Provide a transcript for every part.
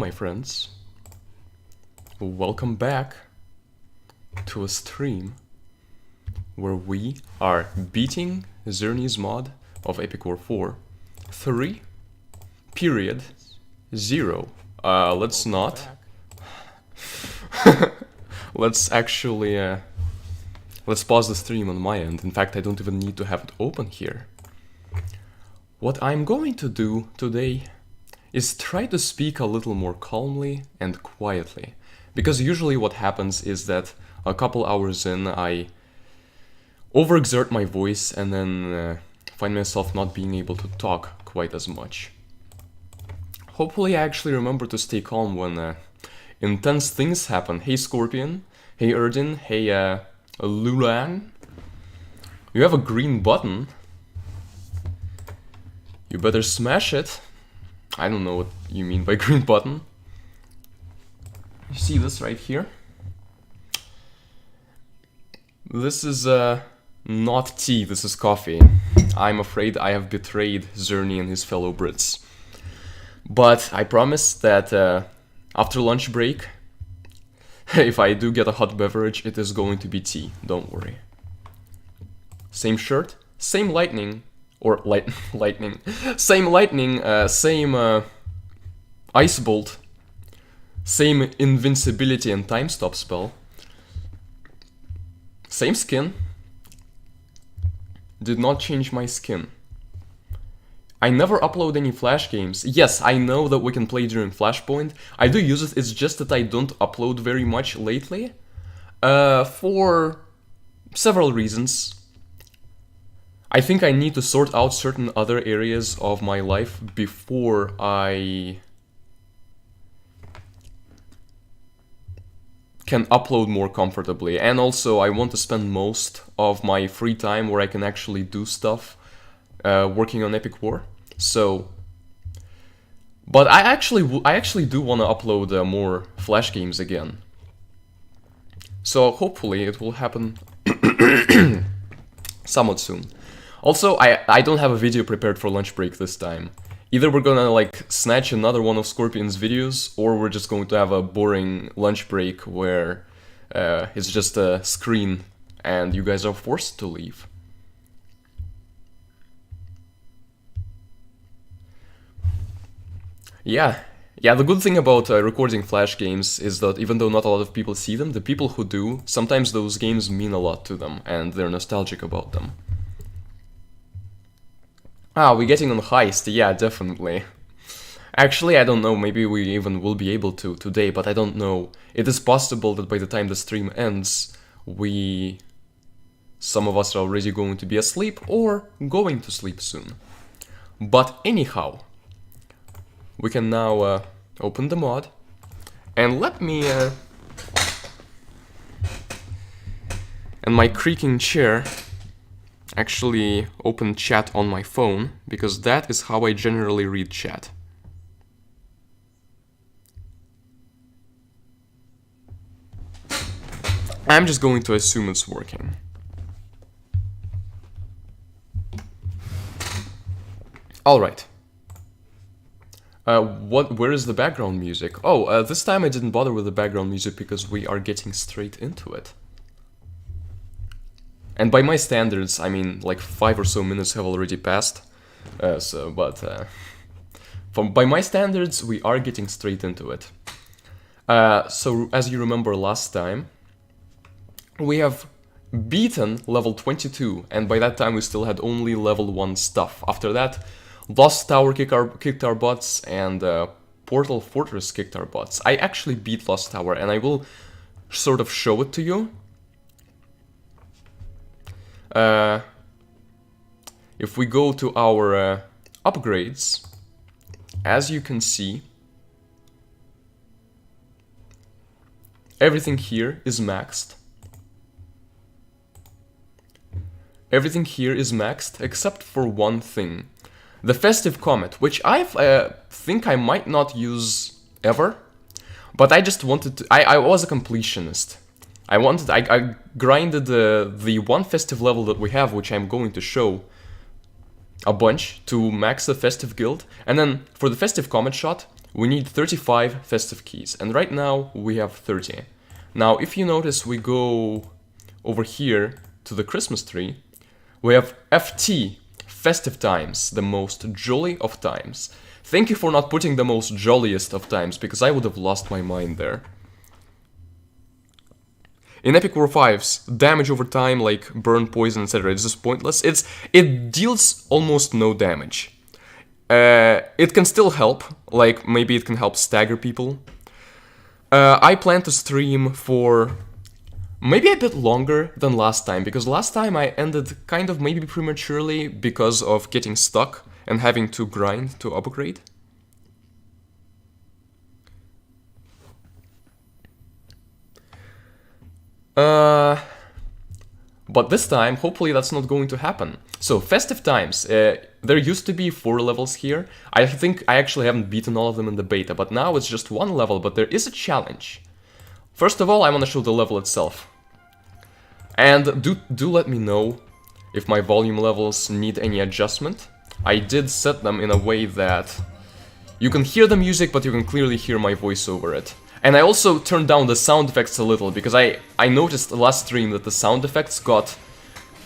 my friends. Welcome back to a stream where we are beating Xerney's mod of EW4 3.0. Let's not. Let's actually let's pause the stream on my end. In fact, I don't even need to have it open here. What I'm going to do today is try to speak a little more calmly and quietly. Because usually what happens is that a couple hours in I overexert my voice and then find myself not being able to talk quite as much. Hopefully I actually remember to stay calm when intense things happen. Hey Scorpion, hey Erdin, hey Lulan. You have a green button. You better smash it. I don't know what you mean by green button. You see this right here? This is not tea, this is coffee. I'm afraid I have betrayed Xerney and his fellow Brits. But I promise that after lunch break, if I do get a hot beverage, it is going to be tea, don't worry. Same shirt, same lightning. Or lightning. Same lightning, same ice bolt, same invincibility and time stop spell. Same skin. Did not change my skin. I never upload any Flash games. Yes, I know that we can play during Flashpoint. I do use it, it's just that I don't upload very much lately. For several reasons. I think I need to sort out certain other areas of my life before I can upload more comfortably. And also I want to spend most of my free time where I can actually do stuff working on EW4. So, but I actually do want to upload more Flash games again. So hopefully it will happen somewhat soon. Also, I don't have a video prepared for lunch break this time. Either we're gonna like snatch another one of Scorpion's videos, or we're just going to have a boring lunch break where it's just a screen and you guys are forced to leave. Yeah, the good thing about recording Flash games is that even though not a lot of people see them, the people who do, sometimes those games mean a lot to them and they're nostalgic about them. Ah, we're getting on Heist, yeah, definitely. Actually, I don't know, maybe we even will be able to today, but I don't know. It is possible that by the time the stream ends, some of us are already going to be asleep or going to sleep soon. But anyhow, we can now open the mod, and let me... and my creaking chair... actually open chat on my phone, because that is how I generally read chat. I'm just going to assume it's working. Alright. Where is the background music? Oh, this time I didn't bother with the background music because we are getting straight into it. And by my standards, I mean, like 5 or so minutes have already passed. By my standards, we are getting straight into it. So, as you remember last time, we have beaten level 22, and by that time we still had only level 1 stuff. After that, Lost Tower kicked our butts, and Portal Fortress kicked our butts. I actually beat Lost Tower, and I will sort of show it to you. If we go to our upgrades, as you can see, everything here is maxed. Everything here is maxed except for one thing. The Festive Comet, which I think I might not use ever, but I just wanted to... I was a completionist. I grinded the one festive level that we have, which I'm going to show a bunch to max the festive guild, and then for the festive comet shot, we need 35 festive keys, and right now we have 30. Now, if you notice, we go over here to the Christmas tree, we have FT, festive times, the most jolly of times. Thank you for not putting the most jolliest of times, because I would have lost my mind there. In Epic War 5's, damage over time, like burn, poison, etc., is just pointless. It deals almost no damage. It can still help, like maybe it can help stagger people. I plan to stream for maybe a bit longer than last time, because last time I ended kind of maybe prematurely because of getting stuck and having to grind to upgrade. But this time, hopefully that's not going to happen. So, festive times. There used to be 4 levels here. I think I actually haven't beaten all of them in the beta, but now it's just 1 level, but there is a challenge. First of all, I want to show the level itself. And do let me know if my volume levels need any adjustment. I did set them in a way that you can hear the music, but you can clearly hear my voice over it. And I also turned down the sound effects a little, because I noticed last stream that the sound effects got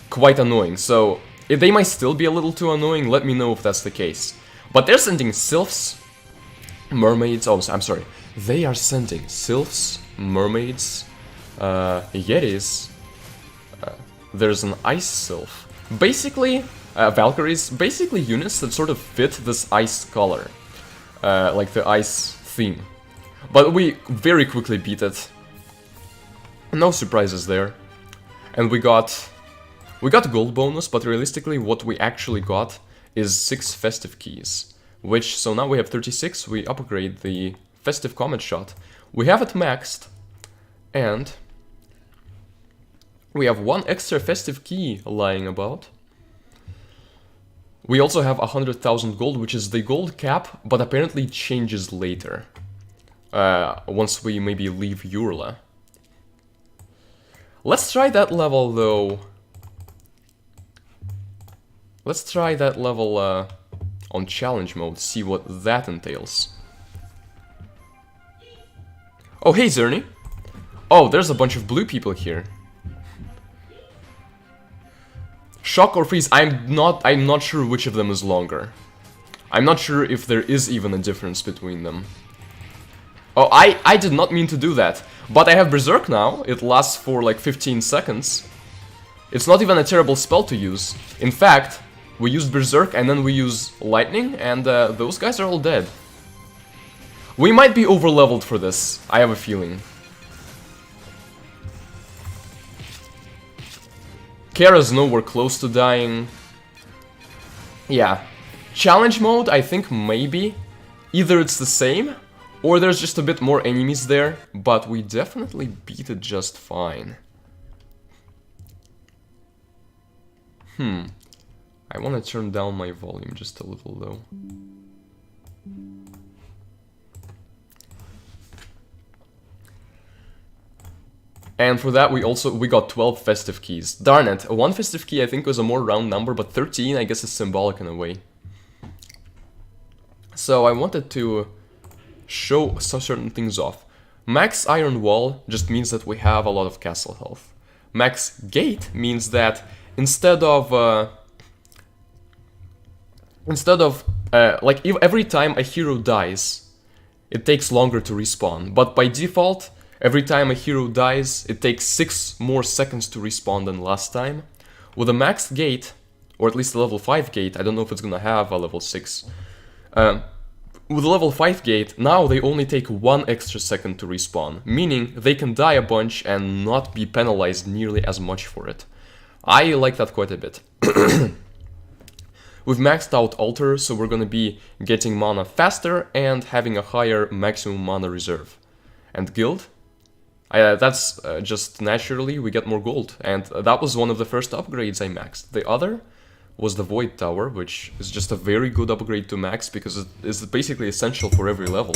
quite annoying, so if they might still be a little too annoying, let me know if that's the case. But they're sending sylphs, mermaids, oh, I'm sorry, they are sending sylphs, mermaids, yetis, there's an ice sylph. Basically, Valkyries, basically units that sort of fit this ice color, like the ice theme. But we very quickly beat it. No surprises there. And we got gold bonus, but realistically what we actually got is 6 festive keys. Which, so now we have 36, we upgrade the festive comet shot. We have it maxed, and we have 1 extra festive key lying about. We also have 100,000 gold, which is the gold cap, but apparently changes later. Once we maybe leave Urla. Let's try that level though. Let's try that level on challenge mode, see what that entails. Oh, hey Xerney. Oh, there's a bunch of blue people here. Shock or freeze, I'm not sure which of them is longer. I'm not sure if there is even a difference between them. Oh, I did not mean to do that. But I have Berserk now. It lasts for like 15 seconds. It's not even a terrible spell to use. In fact, we used Berserk and then we use Lightning, and those guys are all dead. We might be overleveled for this, I have a feeling. Kara's nowhere close to dying. Yeah. Challenge mode, I think maybe. Either it's the same, or there's just a bit more enemies there, but we definitely beat it just fine. I want to turn down my volume just a little though. And for that we got 12 festive keys. Darn it, 1 festive key I think was a more round number, but 13 I guess is symbolic in a way. So I wanted to show certain things off. Max Iron Wall just means that we have a lot of castle health. Max Gate means that instead of like if every time a hero dies, it takes longer to respawn. But by default, every time a hero dies, it takes 6 more seconds to respawn than last time. With a maxed gate, or at least a level 5 gate, I don't know if it's gonna have a level 6. With a level 5 gate, now they only take 1 extra second to respawn, meaning they can die a bunch and not be penalized nearly as much for it. I like that quite a bit. We've maxed out Altar, so we're gonna be getting mana faster and having a higher maximum mana reserve. And Guild? That's just naturally we get more gold, and that was one of the first upgrades I maxed. The other was the Void Tower, which is just a very good upgrade to max because it is basically essential for every level.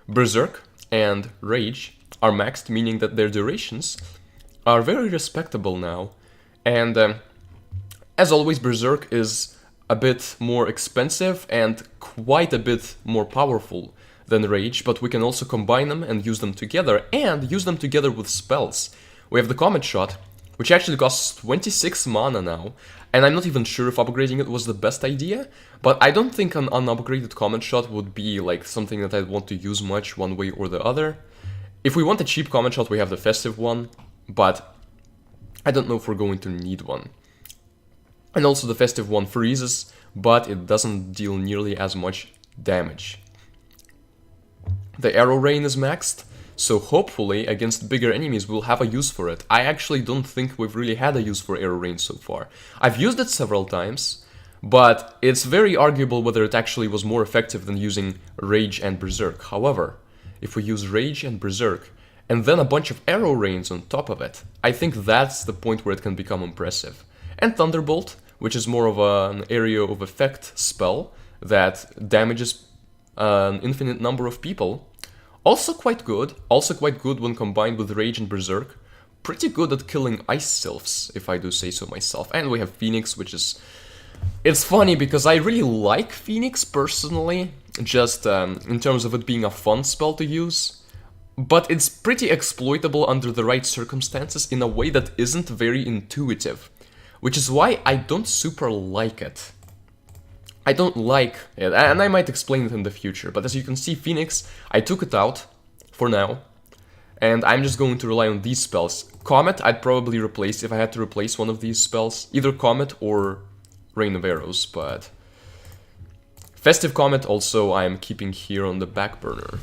Berserk and Rage are maxed, meaning that their durations are very respectable now. And As always, Berserk is a bit more expensive and quite a bit more powerful than Rage, but we can also combine them and use them together, and use them together with spells. We have the Comet Shot, which actually costs 26 mana now, and I'm not even sure if upgrading it was the best idea, but I don't think an unupgraded Comet Shot would be like something that I'd want to use much one way or the other. If we want a cheap Comet Shot, we have the Festive one, but I don't know if we're going to need one. And also the Festive one freezes, but it doesn't deal nearly as much damage. The Arrow Rain is maxed, so hopefully against bigger enemies we'll have a use for it. I actually don't think we've really had a use for Arrow Rain so far. I've used it several times, but it's very arguable whether it actually was more effective than using Rage and Berserk. However, if we use Rage and Berserk, and then a bunch of Arrow Rains on top of it, I think that's the point where it can become impressive. And Thunderbolt, which is more of an area of effect spell that damages an infinite number of people. Also quite good when combined with Rage and Berserk. Pretty good at killing ice sylphs, if I do say so myself. And we have Phoenix, which is... It's funny because I really like Phoenix personally, just in terms of it being a fun spell to use. But it's pretty exploitable under the right circumstances in a way that isn't very intuitive. Which is why I don't super like it. I don't like it, and I might explain it in the future, but as you can see, Phoenix, I took it out for now, and I'm just going to rely on these spells. Comet, I'd probably replace if I had to replace one of these spells, either Comet or Rain of Arrows, but Festive Comet also I am keeping here on the back burner.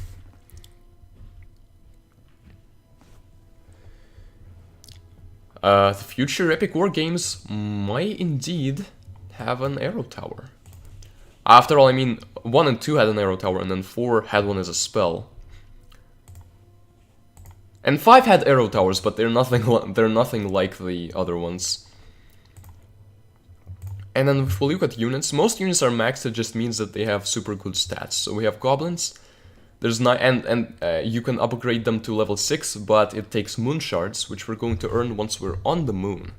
The future Epic War games might indeed have an Arrow Tower. After all, I mean, 1 and 2 had an Arrow Tower, and then 4 had one as a spell. And 5 had Arrow Towers, but they're nothing like the other ones. And then if we look at units, most units are maxed, it just means that they have super good stats. So we have Goblins, there's 9, and you can upgrade them to level 6, but it takes Moon Shards, which we're going to earn once we're on the moon.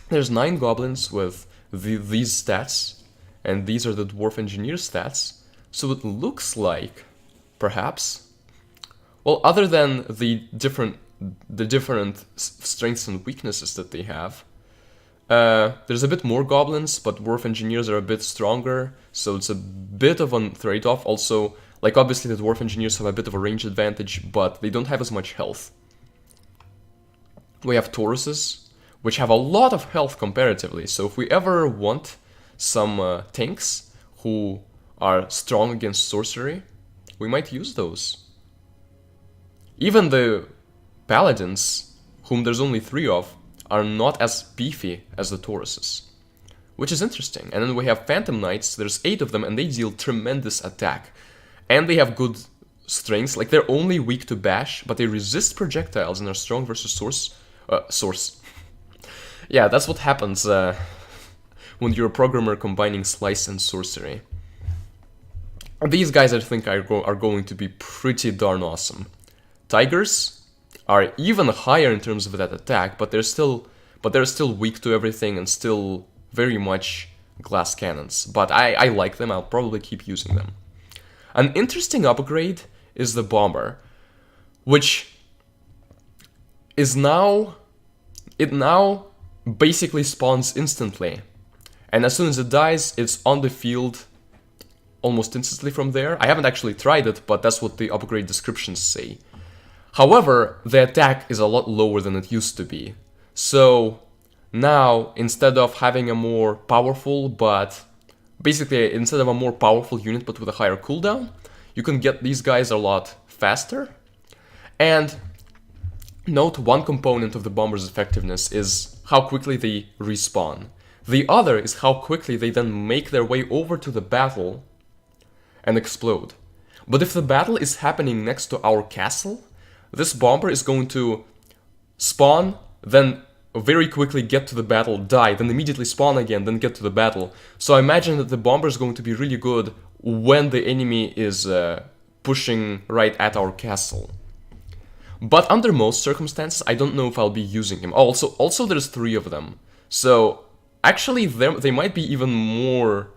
There's 9 Goblins with these stats. And these are the Dwarf Engineer stats, so it looks like, perhaps, well, other than the different strengths and weaknesses that they have, there's a bit more Goblins, but Dwarf Engineers are a bit stronger, so it's a bit of a trade-off. Also, like obviously the Dwarf Engineers have a bit of a range advantage, but they don't have as much health. We have Tauruses, which have a lot of health comparatively, so if we ever want some tanks who are strong against sorcery, we might use those. Even the Paladins, whom there's only 3 of, are not as beefy as the Tauruses, which is interesting. And then we have Phantom Knights, there's 8 of them, and they deal tremendous attack. And they have good strengths, like they're only weak to bash, but they resist projectiles and are strong versus source. Yeah, that's what happens when you're a programmer combining Slice and Sorcery. These guys I think are going to be pretty darn awesome. Tigers are even higher in terms of that attack, but they're still weak to everything and still very much glass cannons. But I like them, I'll probably keep using them. An interesting upgrade is the Bomber, which is now basically spawns instantly. And as soon as it dies, it's on the field almost instantly from there. I haven't actually tried it, but that's what the upgrade descriptions say. However, the attack is a lot lower than it used to be. So now, instead of having a more powerful, instead of a more powerful unit but with a higher cooldown, you can get these guys a lot faster. And note, one component of the Bomber's effectiveness is how quickly they respawn. The other is how quickly they then make their way over to the battle and explode. But if the battle is happening next to our castle, this Bomber is going to spawn, then very quickly get to the battle, die, then immediately spawn again, then get to the battle. So I imagine that the Bomber is going to be really good when the enemy is pushing right at our castle. But under most circumstances, I don't know if I'll be using him. Also there's 3 of them. So Actually, they might be even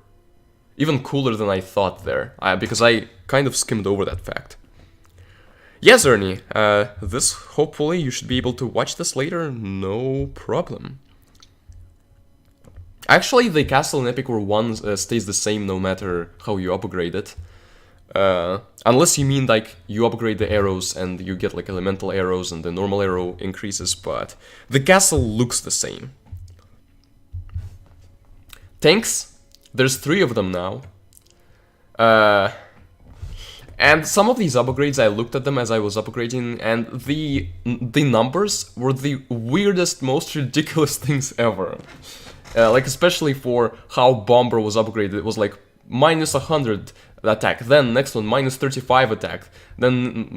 cooler than I thought there, because I kind of skimmed over that fact. Yeah, Xerney, this, hopefully, you should be able to watch this later, no problem. Actually, the castle in Epic War 1 stays the same no matter how you upgrade it. Unless you mean, like, you upgrade the arrows and you get, like, elemental arrows and the normal arrow increases, but the castle looks the same. Tanks, there's 3 of them now. And some of these upgrades, I looked at them as I was upgrading, and the numbers were the weirdest, most ridiculous things ever. Like, especially for how Bomber was upgraded, it was like minus 100 attack, then next one minus 35 attack, then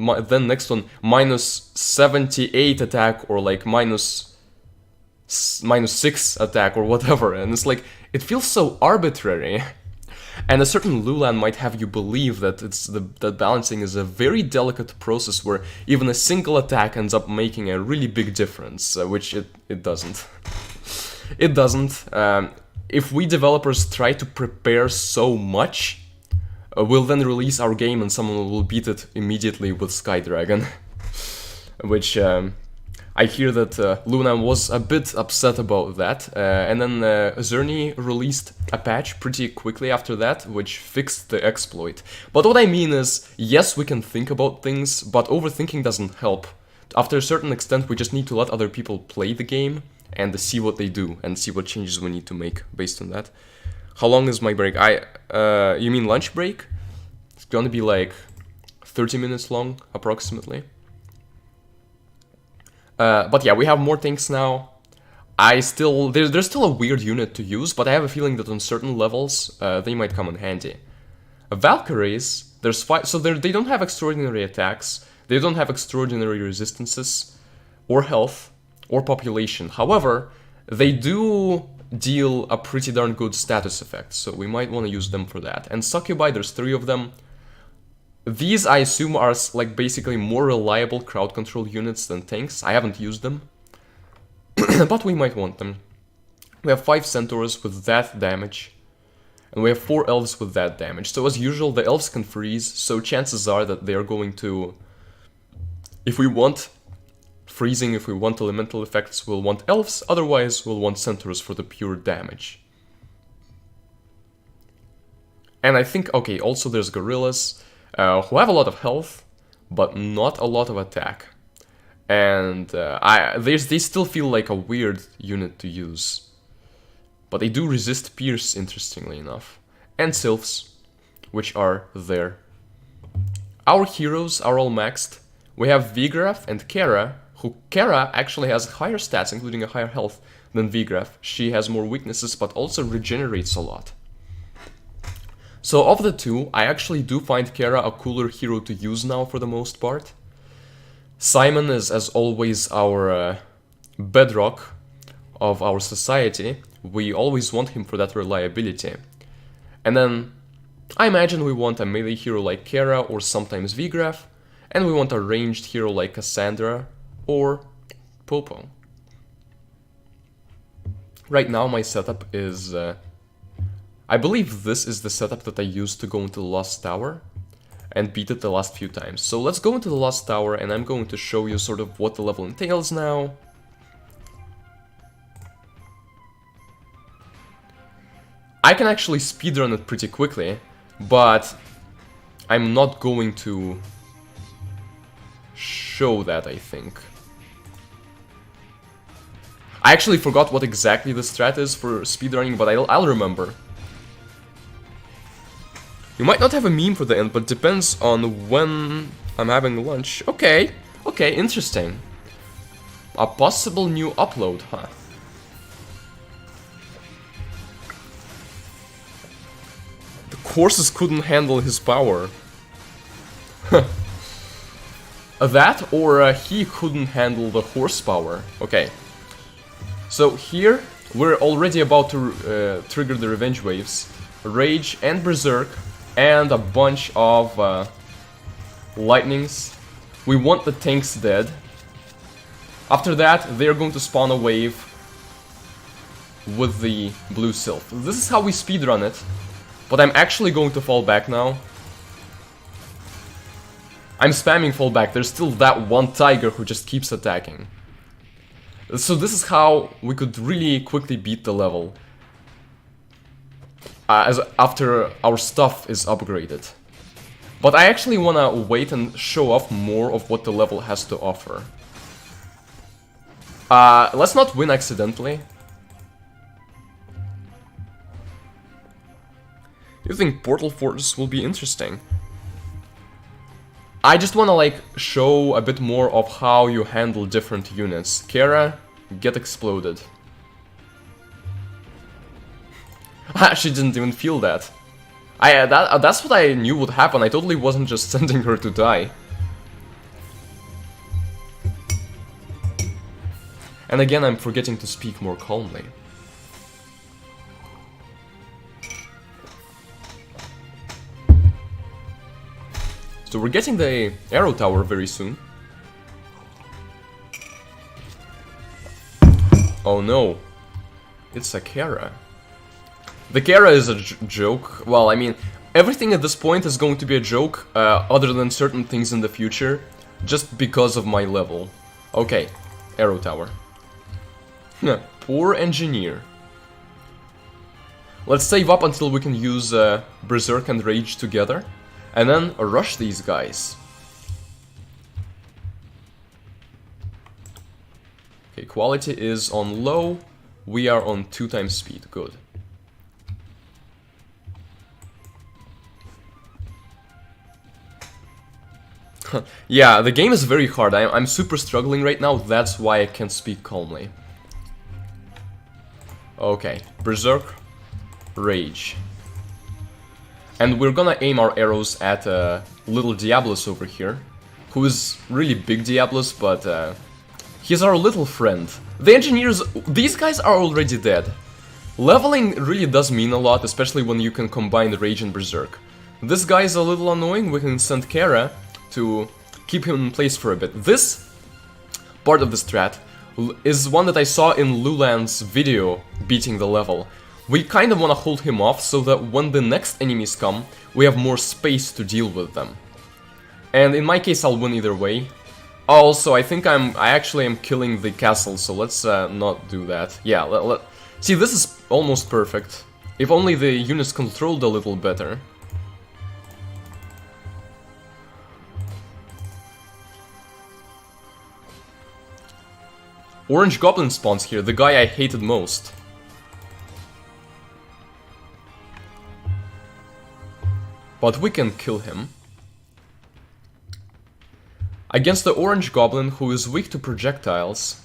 next one minus 78 attack, or like minus 6 attack, or whatever, and it's like, it feels so arbitrary. And a certain Lulan might have you believe that that balancing is a very delicate process where even a single attack ends up making a really big difference, which it doesn't. It doesn't. If we developers try to prepare so much, we'll then release our game and someone will beat it immediately with Sky Dragon. Which I hear that Luna was a bit upset about that, and then Xerney released a patch pretty quickly after that, which fixed the exploit. But what I mean is, yes, we can think about things, but overthinking doesn't help. After a certain extent, we just need to let other people play the game and see what they do, and see what changes we need to make based on that. How long is my break? You mean lunch break? It's gonna be like 30 minutes long, approximately. But yeah, we have more tanks now. There's still a weird unit to use, but I have a feeling that on certain levels, they might come in handy. Valkyries, there's 5, so they don't have extraordinary attacks, they don't have extraordinary resistances, or health, or population. However, they do deal a pretty darn good status effect, so we might want to use them for that. And Succubi, there's 3 of them. These, I assume, are like basically more reliable crowd control units than tanks. I haven't used them, but we might want them. We have 5 centaurs with that damage, and we have 4 elves with that damage. So as usual, the elves can freeze, so chances are that they are going to... If we want freezing, if we want elemental effects, we'll want elves, otherwise we'll want centaurs for the pure damage. And I think, okay, also there's gorillas, who have a lot of health, but not a lot of attack. And they still feel like a weird unit to use. But they do resist pierce, interestingly enough. And sylphs, which are there. Our heroes are all maxed. We have Vigraf and Kara, Kara actually has higher stats, including a higher health, than Vigraf. She has more weaknesses, but also regenerates a lot. So of the two, I actually do find Kara a cooler hero to use now for the most part. Simon is, as always, our bedrock of our society. We always want him for that reliability. And then, I imagine we want a melee hero like Kara or sometimes Vigraf, and we want a ranged hero like Cassandra or Popo. Right now my setup is... I believe this is the setup that I used to go into the Lost Tower and beat it the last few times. So let's go into the Lost Tower and I'm going to show you sort of what the level entails now. I can actually speedrun it pretty quickly, but I'm not going to show that, I think. I actually forgot what exactly the strat is for speedrunning, but I'll remember. You might not have a meme for the end, but depends on when I'm having lunch. Okay, okay, interesting. A possible new upload, huh? The courses couldn't handle his power. That, or he couldn't handle the horsepower. Okay. So here, we're already about to trigger the revenge waves. Rage and Berserk, and a bunch of lightnings. We want the tanks dead. After that, they're going to spawn a wave with the blue sylph. This is how we speedrun it, but I'm actually going to fall back now. I'm spamming fall back, there's still that one tiger who just keeps attacking. So this is how we could really quickly beat the level. After our stuff is upgraded. But I actually wanna wait and show off more of what the level has to offer. Let's not win accidentally. You think Portal Force will be interesting? I just wanna like show a bit more of how you handle different units. Kara, get exploded. She didn't even feel that. That's what I knew would happen. I totally wasn't just sending her to die. And again, I'm forgetting to speak more calmly. So we're getting the arrow tower very soon. Oh no, it's a Kara. The Kara is a joke. Well, I mean, everything at this point is going to be a joke, other than certain things in the future, just because of my level. Okay, arrow tower. Poor engineer. Let's save up until we can use Berserk and Rage together, and then rush these guys. Okay, quality is on low, we are on 2 times speed, good. Yeah, the game is very hard, I'm super struggling right now, that's why I can't speak calmly. Okay, Berserk, Rage. And we're gonna aim our arrows at little Diablos over here, who is really big Diablos, but he's our little friend. The engineers, these guys are already dead. Leveling really does mean a lot, especially when you can combine Rage and Berserk. This guy is a little annoying, we can send Kara to keep him in place for a bit. This part of the strat is one that I saw in Lulan's video beating the level. We kind of want to hold him off so that when the next enemies come, we have more space to deal with them. And in my case, I'll win either way. Also, I think I actually am killing the castle, so let's not do that. Yeah, see, this is almost perfect. If only the units controlled a little better. Orange Goblin spawns here, the guy I hated most. But we can kill him. Against the Orange Goblin, who is weak to projectiles,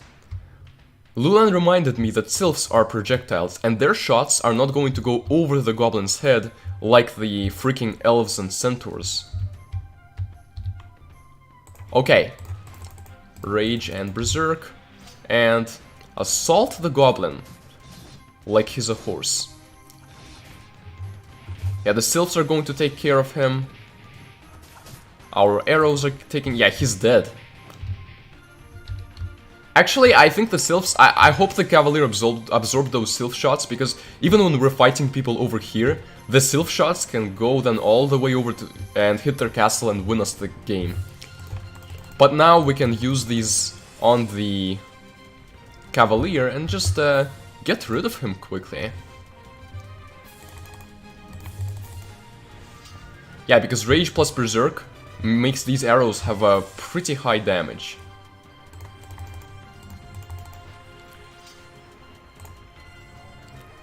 Lulan reminded me that sylphs are projectiles, and their shots are not going to go over the goblin's head like the freaking elves and centaurs. Okay. Rage and Berserk. And assault the goblin like he's a horse. Yeah, the sylphs are going to take care of him. Our arrows are taking... yeah, he's dead. Actually, I think the sylphs... I hope the Cavalier absorbed those sylph shots, because even when we're fighting people over here, the sylph shots can go then all the way over to and hit their castle and win us the game. But now we can use these on the Cavalier and just get rid of him quickly. Yeah, because Rage plus Berserk makes these arrows have a pretty high damage.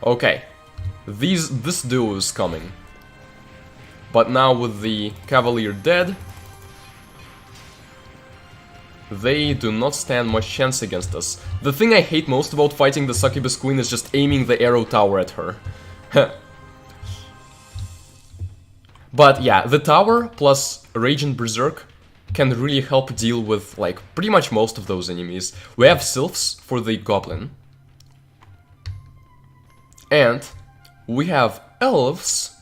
Okay, this duo is coming. But now with the Cavalier dead, they do not stand much chance against us. The thing I hate most about fighting the Succubus Queen is just aiming the arrow tower at her. But yeah, the tower plus Rage and Berserk can really help deal with like pretty much most of those enemies. We have sylphs for the goblin. And we have elves .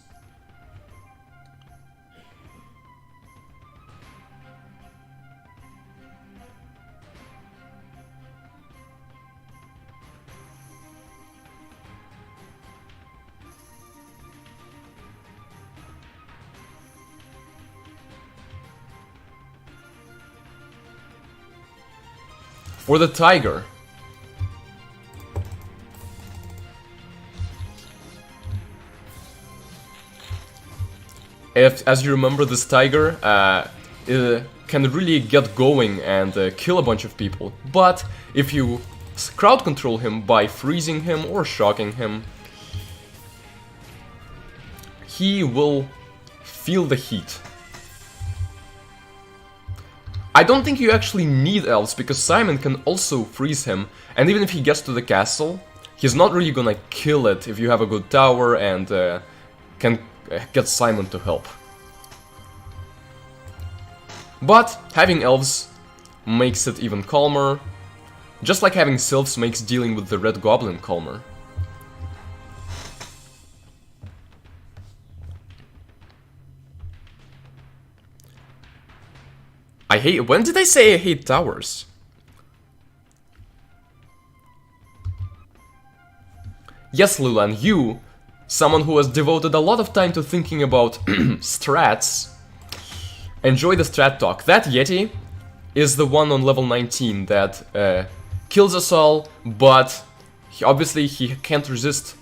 For the tiger. As you remember, this tiger can really get going and kill a bunch of people. But if you crowd control him by freezing him or shocking him, he will feel the heat. I don't think you actually need elves, because Simon can also freeze him, and even if he gets to the castle, he's not really gonna kill it if you have a good tower and can get Simon to help. But having elves makes it even calmer, just like having sylphs makes dealing with the red goblin calmer. When did I say I hate towers? Yes, Lulan, you, someone who has devoted a lot of time to thinking about strats, enjoy the strat talk. That Yeti is the one on level 19 that kills us all, but obviously he can't resist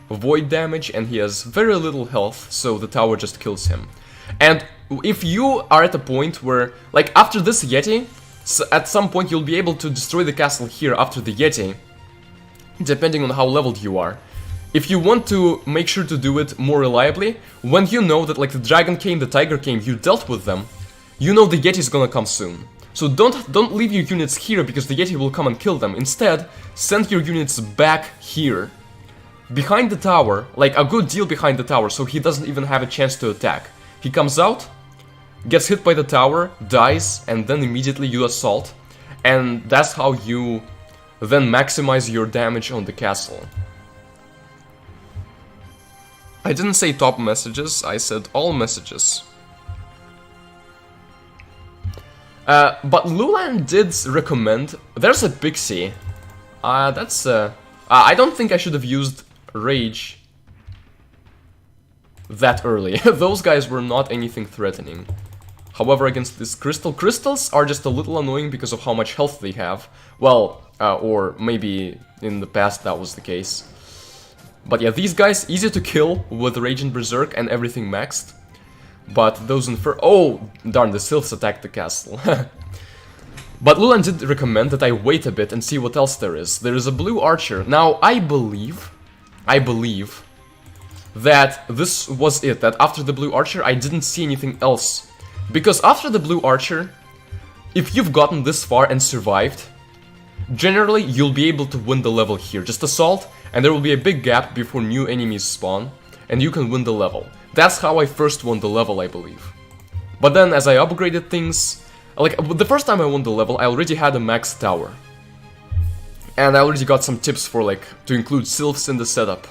void damage and he has very little health, so the tower just kills him. And if you are at a point where, like after this Yeti, at some point you'll be able to destroy the castle here after the Yeti, depending on how leveled you are. If you want to make sure to do it more reliably, when you know that like the dragon came, the tiger came, you dealt with them, you know the Yeti is gonna come soon. So don't leave your units here because the Yeti will come and kill them. Instead, send your units back here, behind the tower, like a good deal behind the tower, so he doesn't even have a chance to attack. He comes out, gets hit by the tower, dies, and then immediately you assault. And that's how you then maximize your damage on the castle. I didn't say top messages, I said all messages. But Lulan did recommend... There's a pixie. I don't think I should have used Rage that early. Those guys were not anything threatening. However, against this crystals are just a little annoying because of how much health they have. Well, or maybe in the past that was the case. But yeah, these guys, easy to kill with Rage and Berserk and everything maxed. But those oh, darn, the sylphs attacked the castle. But Lulan did recommend that I wait a bit and see what else there is. There is a blue archer. Now, I believe that this was it, that after the blue archer I didn't see anything else. Because after the blue archer, if you've gotten this far and survived, generally you'll be able to win the level here. Just assault, and there will be a big gap before new enemies spawn, and you can win the level. That's how I first won the level, I believe. But then, as I upgraded things, like, the first time I won the level, I already had a max tower. And I already got some tips for, like, to include sylphs in the setup.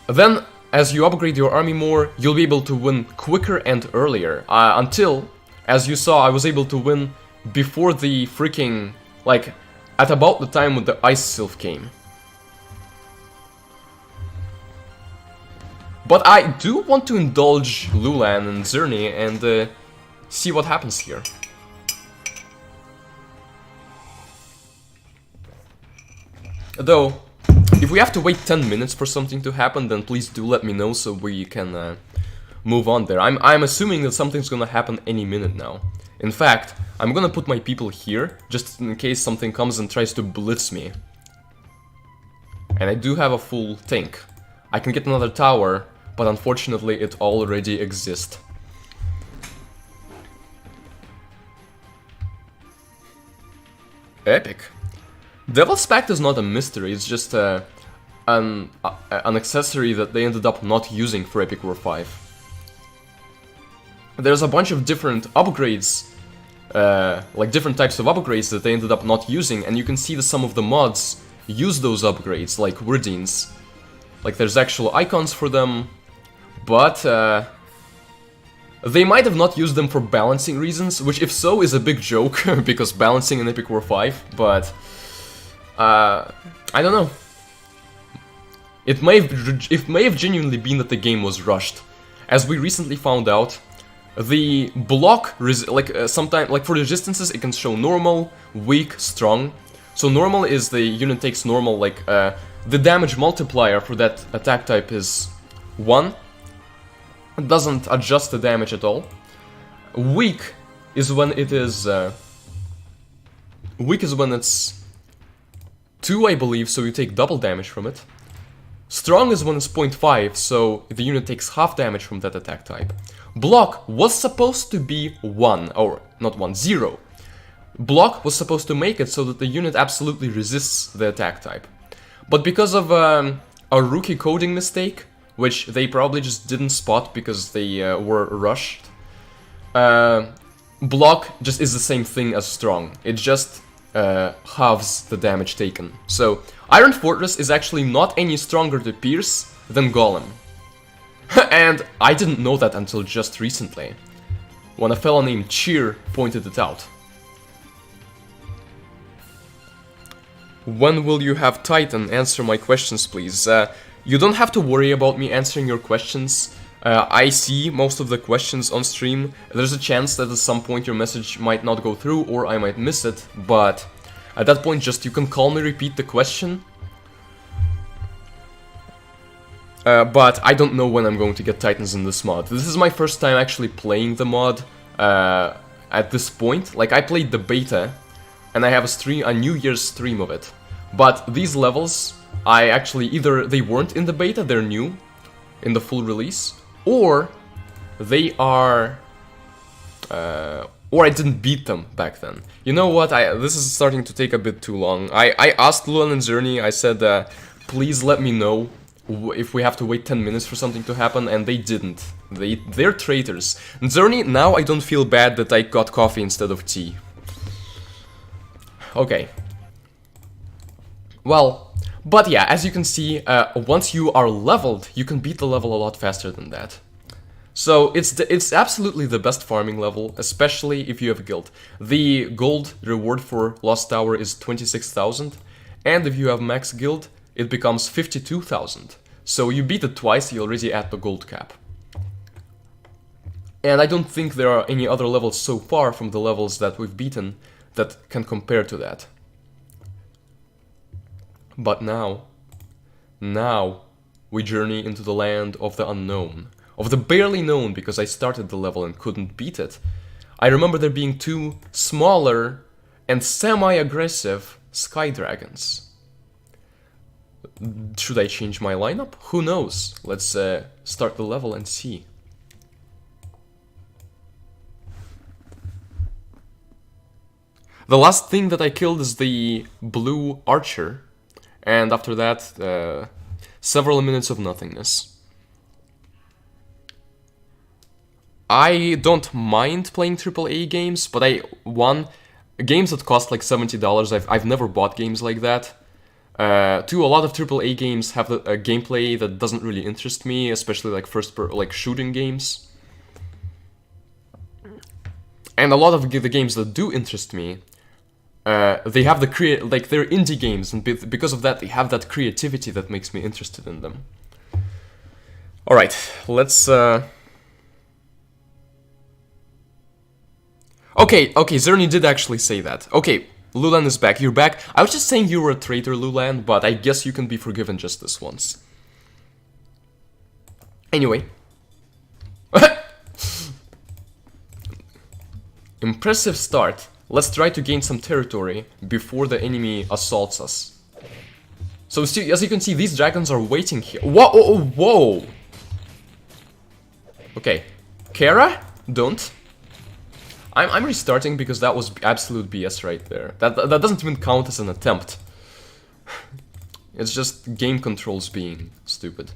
Then, as you upgrade your army more, you'll be able to win quicker and earlier. Until, as you saw, I was able to win before the freaking, like, at about the time when the Ice Sylph came. But I do want to indulge Lulan and Xerney and see what happens here. Though, if we have to wait 10 minutes for something to happen, then please do let me know so we can move on there. I'm assuming that something's gonna happen any minute now. In fact, I'm gonna put my people here, just in case something comes and tries to blitz me. And I do have a full tank. I can get another tower, but unfortunately it already exists. Epic. Devil's Pact is not a mystery, it's just an accessory that they ended up not using for Epic War 5. There's a bunch of different upgrades, like different types of upgrades that they ended up not using, and you can see that some of the mods use those upgrades, like Wordines. Like, there's actual icons for them, but they might have not used them for balancing reasons, which if so is a big joke, because balancing in Epic War 5, but I don't know. It may have genuinely been that the game was rushed. As we recently found out, the block, sometimes, like for resistances, it can show normal, weak, strong. So normal is the unit takes normal, like, the damage multiplier for that attack type is 1. It doesn't adjust the damage at all. Weak is when it is, weak is when it's 2, I believe, so you take double damage from it. Strong is when it's 0.5, so the unit takes half damage from that attack type. Block was supposed to be 1, or not 1, 0. Block was supposed to make it so that the unit absolutely resists the attack type. But because of a rookie coding mistake, which they probably just didn't spot because they were rushed, block just is the same thing as strong. It just halves the damage taken. So Iron Fortress is actually not any stronger to pierce than Golem. And I didn't know that until just recently, when a fellow named Cheer pointed it out. When will you have Titan? Answer my questions, please. You don't have to worry about me answering your questions. I see most of the questions on stream. There's a chance that at some point your message might not go through or I might miss it, but at that point just you can calmly repeat the question. But I don't know when I'm going to get Titans in this mod. This is my first time actually playing the mod at this point. Like, I played the beta, and I have a New Year's stream of it. But these levels, I actually either they weren't in the beta, they're new, in the full release, or they are, or I didn't beat them back then. You know what? This is starting to take a bit too long. I asked Luan and Xerney. I said, please let me know if we have to wait 10 minutes for something to happen, and they didn't. They're traitors. And Xerney, now I don't feel bad that I got coffee instead of tea. Okay. Well, but yeah, as you can see, once you are leveled, you can beat the level a lot faster than that. So it's absolutely the best farming level, especially if you have guild. The gold reward for Lost Tower is 26,000, and if you have max guild, it becomes 52,000. So you beat it twice, you already at the gold cap. And I don't think there are any other levels so far from the levels that we've beaten that can compare to that. But now we journey into the land of the unknown. Of the barely known, because I started the level and couldn't beat it. I remember there being 2 smaller and semi-aggressive sky dragons. Should I change my lineup? Who knows? Let's start the level and see. The last thing that I killed is the blue archer. And after that, several minutes of nothingness. I don't mind playing AAA games, but games that cost like $70, I've never bought games like that. 2, a lot of AAA games have a gameplay that doesn't really interest me, especially like shooting games. And a lot of the games that do interest me, they have they're indie games, and because of that, they have that creativity that makes me interested in them. Alright, let's, Okay, Xerney did actually say that. Okay, Lulan is back. You're back. I was just saying you were a traitor, Lulan, but I guess you can be forgiven just this once. Anyway. Impressive start. Let's try to gain some territory before the enemy assaults us. So as you can see, these dragons are waiting here. Whoa, whoa! Okay, Kara, don't. I'm restarting because that was absolute BS right there. That doesn't even count as an attempt. It's just game controls being stupid.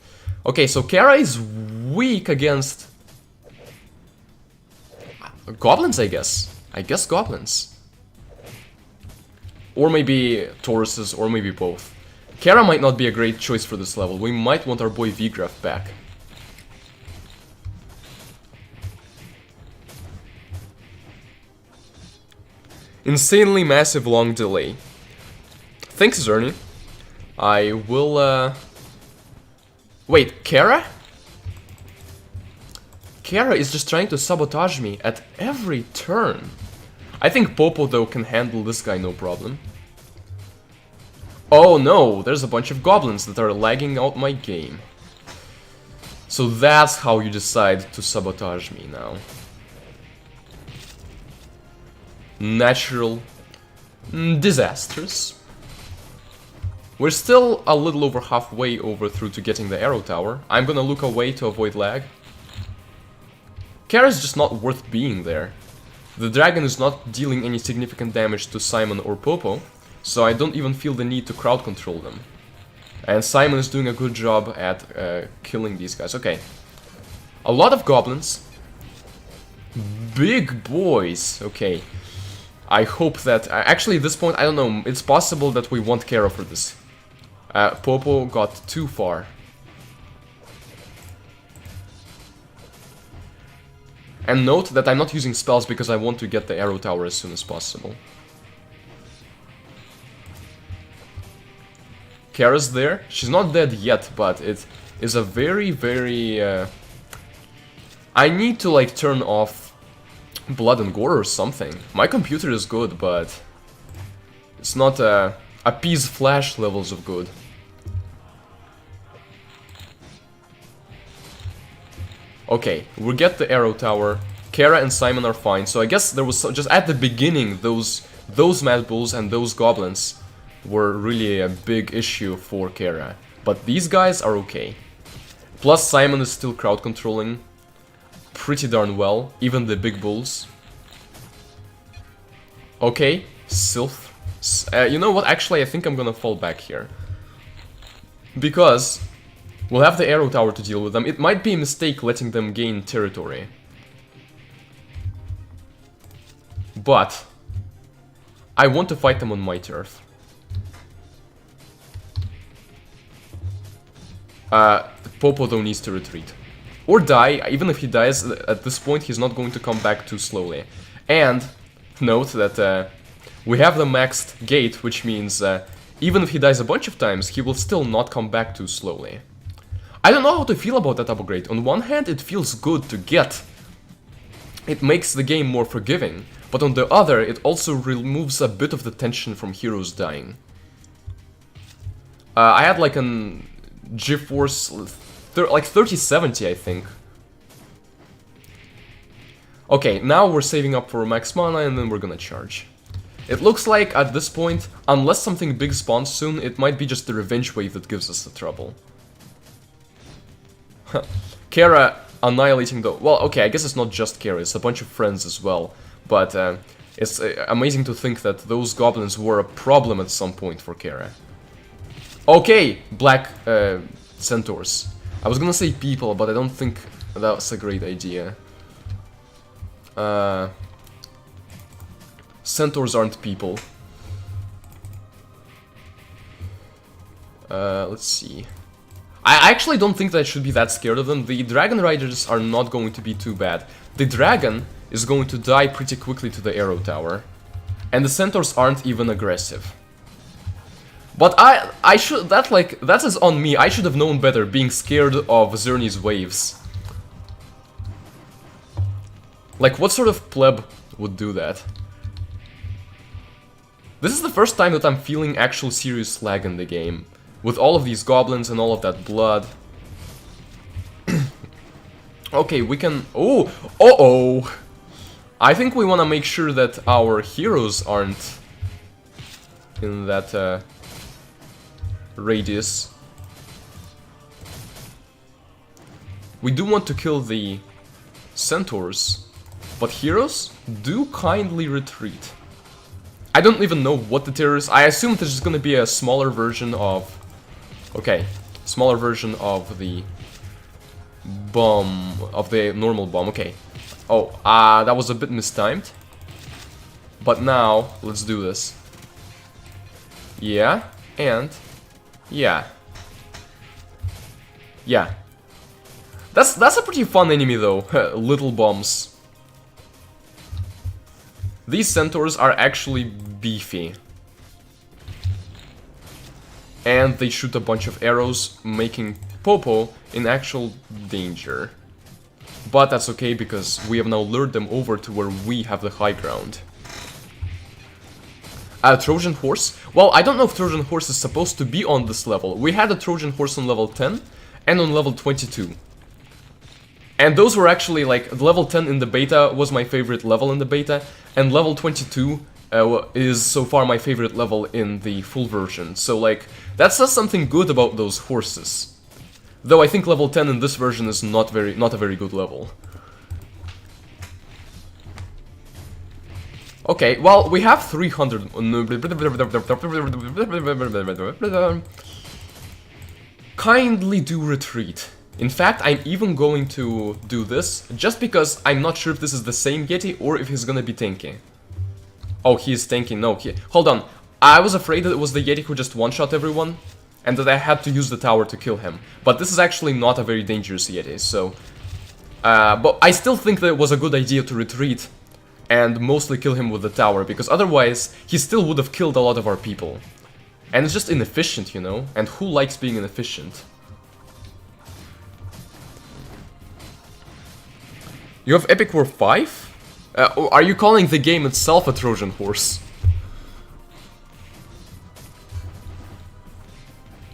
Okay, so Kara is weak against goblins, I guess. I guess goblins. Or maybe Tauruses, or maybe both. Kara might not be a great choice for this level. We might want our boy Vigraf back. Insanely massive long delay. Thanks, Xerney. I will, Wait, Kara? Kara is just trying to sabotage me at every turn. I think Popo, though, can handle this guy no problem. Oh no, there's a bunch of goblins that are lagging out my game. So that's how you decide to sabotage me now. Natural disasters. We're still a little over halfway over through to getting the arrow tower. I'm gonna look away to avoid lag. Kara's just not worth being there. The dragon is not dealing any significant damage to Simon or Popo, so I don't even feel the need to crowd control them. And Simon is doing a good job at killing these guys. Okay. A lot of goblins. Big boys. Okay. I hope that... actually, at this point, I don't know. It's possible that we want Kara for this. Popo got too far. And note that I'm not using spells because I want to get the arrow tower as soon as possible. Kara's there. She's not dead yet, but it is a very, very... I need to, like, turn off blood and gore or something. My computer is good, but it's not appease flash levels of good. Okay, we'll get the arrow tower. Kara and Simon are fine, so I guess there was just at the beginning those Mad Bulls and those goblins were really a big issue for Kara. But these guys are okay. Plus Simon is still crowd controlling pretty darn well, even the big bulls. Okay, Sylph. You know what, actually I think I'm gonna fall back here. Because we'll have the arrow tower to deal with them. It might be a mistake letting them gain territory. But I want to fight them on my turf. Popo though needs to retreat. Or die. Even if he dies, at this point he's not going to come back too slowly. And note that we have the maxed gate, which means even if he dies a bunch of times, he will still not come back too slowly. I don't know how to feel about that upgrade. On one hand, it feels good to get. It makes the game more forgiving. But on the other, it also removes a bit of the tension from heroes dying. I had like an GeForce, like 3070, I think. Okay, now we're saving up for max mana and then we're gonna charge. It looks like at this point, unless something big spawns soon, it might be just the revenge wave that gives us the trouble. Kara annihilating the... Well, okay, I guess it's not just Kara, it's a bunch of friends as well. But it's amazing to think that those goblins were a problem at some point for Kara. Okay, black centaurs. I was gonna say people, but I don't think that's a great idea. Centaurs aren't people. Let's see. I actually don't think that I should be that scared of them. The Dragon Riders are not going to be too bad. The dragon is going to die pretty quickly to the arrow tower. And the centaurs aren't even aggressive. But I should... that is on me. I should have known better, being scared of Xerney's waves. Like, what sort of pleb would do that? This is the first time that I'm feeling actual serious lag in the game. With all of these goblins and all of that blood. Okay, we can... Oh! Uh-oh! I think we want to make sure that our heroes aren't in that radius. We do want to kill the centaurs, but heroes do kindly retreat. I don't even know what the terror is. I assume there's just going to be a smaller version of... Okay, smaller version of the bomb, of the normal bomb, okay. Oh, that was a bit mistimed. But now, let's do this. Yeah, and... Yeah. Yeah. That's a pretty fun enemy though, little bombs. These centaurs are actually beefy. And they shoot a bunch of arrows, making Popo in actual danger. But that's okay, because we have now lured them over to where we have the high ground. Trojan Horse? Well, I don't know if Trojan Horse is supposed to be on this level. We had a Trojan Horse on level 10 and on level 22. And those were actually, like, level 10 in the beta was my favorite level in the beta, and level 22 is so far my favorite level in the full version. So, like, that says something good about those horses. Though I think level 10 in this version is not a very good level. Okay, well, we have 300... Kindly do retreat. In fact, I'm even going to do this, just because I'm not sure if this is the same Yeti or if he's gonna be tanky. Oh, he is tanky, no, hold on. I was afraid that it was the Yeti who just one-shot everyone, and that I had to use the tower to kill him. But this is actually not a very dangerous Yeti, so... but I still think that it was a good idea to retreat and mostly kill him with the tower, because otherwise he still would have killed a lot of our people. And it's just inefficient, you know? And who likes being inefficient? You have Epic War 5? Are you calling the game itself a Trojan Horse?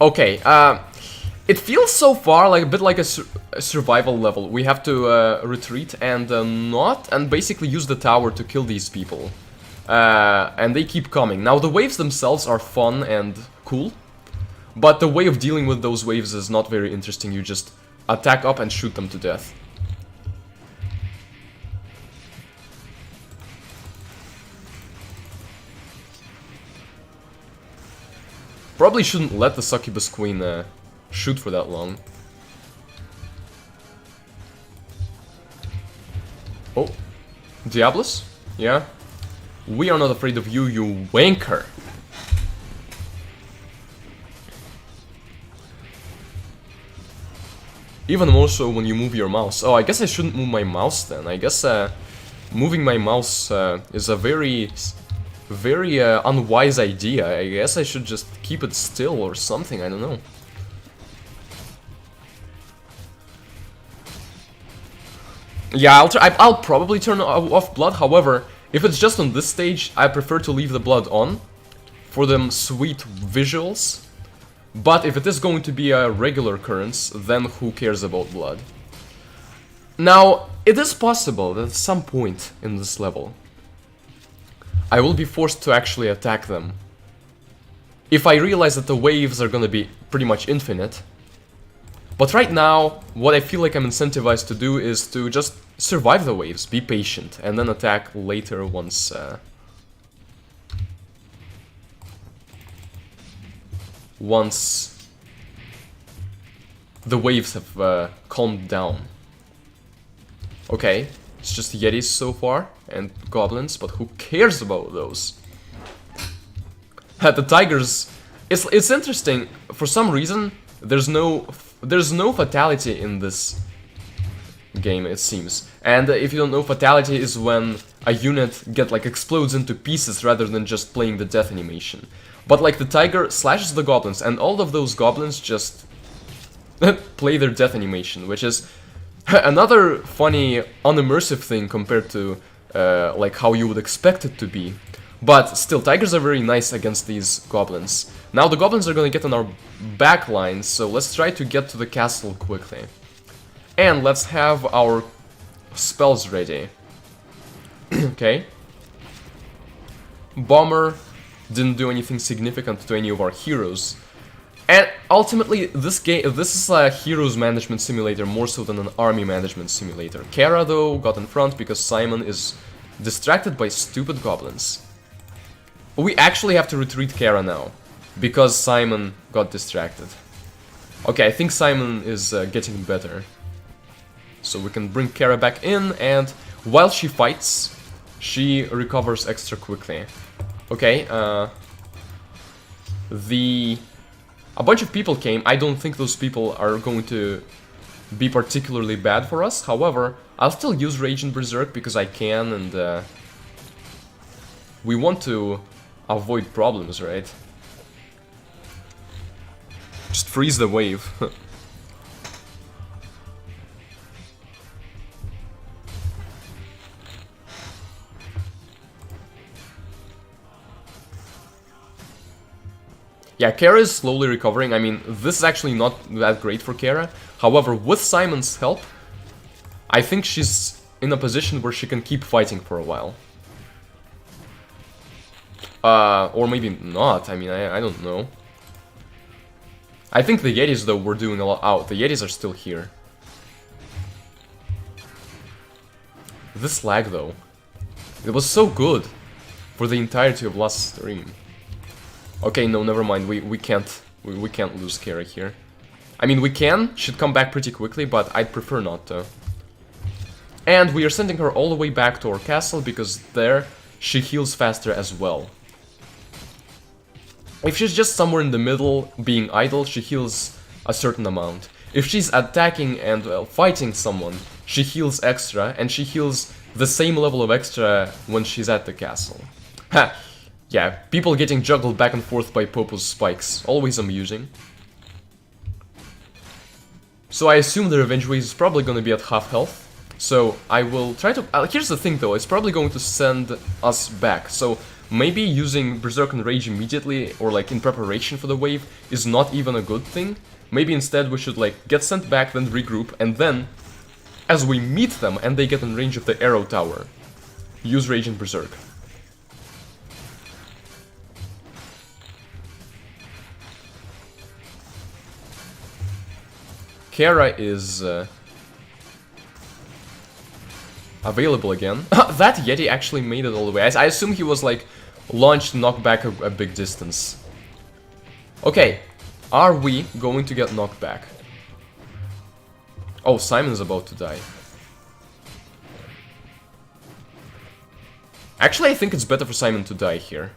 Okay, it feels so far like a bit like a survival level. We have to retreat and and basically use the tower to kill these people. And they keep coming. Now, the waves themselves are fun and cool, but the way of dealing with those waves is not very interesting. You just attack up and shoot them to death. Probably shouldn't let the Succubus Queen shoot for that long. Oh, Diablos? Yeah? We are not afraid of you, you wanker! Even more so when you move your mouse. Oh, I guess I shouldn't move my mouse then. I guess moving my mouse is a very unwise idea. I guess I should just keep it still or something, I don't know. Yeah, I'll probably turn off blood, however, if it's just on this stage, I prefer to leave the blood on for them sweet visuals. But if it is going to be a regular occurrence, then who cares about blood? Now, it is possible that at some point in this level, I will be forced to actually attack them. If I realize that the waves are gonna be pretty much infinite. But right now, what I feel like I'm incentivized to do is to just survive the waves, be patient, and then attack later once... once the waves have calmed down. Okay, it's just Yetis so far, and goblins, but who cares about those? The tigers... It's interesting, for some reason, there's no fatality in this game, it seems. And if you don't know, fatality is when a unit explodes into pieces rather than just playing the death animation. But like the tiger slashes the goblins, and all of those goblins just play their death animation, which is another funny, unimmersive thing compared to like how you would expect it to be. But still, tigers are very nice against these goblins. Now the goblins are gonna get on our back lines, so let's try to get to the castle quickly. And let's have our spells ready. Okay. Bomber didn't do anything significant to any of our heroes. And ultimately, this is a heroes management simulator more so than an army management simulator. Kara, though, got in front because Simon is distracted by stupid goblins. We actually have to retreat Kara now, because Simon got distracted. Okay, I think Simon is getting better. So we can bring Kara back in, and while she fights, she recovers extra quickly. Okay, a bunch of people came. I don't think those people are going to be particularly bad for us. However, I'll still use Rage and Berserk because I can, and we want to avoid problems, right? Just freeze the wave. Yeah, Kara is slowly recovering. I mean, this is actually not that great for Kara. However, with Simon's help, I think she's in a position where she can keep fighting for a while. Or maybe not. I mean, I don't know. I think the Yetis, though, were doing a lot. Oh, the Yetis are still here. This lag, though. It was so good for the entirety of last stream. Okay, no, never mind. We can't lose Kara here. I mean, we can. She'd come back pretty quickly, but I'd prefer not to. And we are sending her all the way back to our castle because there she heals faster as well. If she's just somewhere in the middle, being idle, she heals a certain amount. If she's attacking and fighting someone, she heals extra, and she heals the same level of extra when she's at the castle. Ha! Yeah, people getting juggled back and forth by Popo's spikes. Always amusing. So I assume the Revenge Wave is probably gonna be at half health. So I will try to... here's the thing though, it's probably going to send us back. So maybe using Berserk and Rage immediately, or like in preparation for the wave, is not even a good thing. Maybe instead we should like get sent back, then regroup, and then, as we meet them and they get in range of the arrow tower, use Rage and Berserk. Kara is available again. That Yeti actually made it all the way. I assume he was like launched to knock back a big distance. Okay, are we going to get knocked back? Oh, Simon's about to die. Actually, I think it's better for Simon to die here.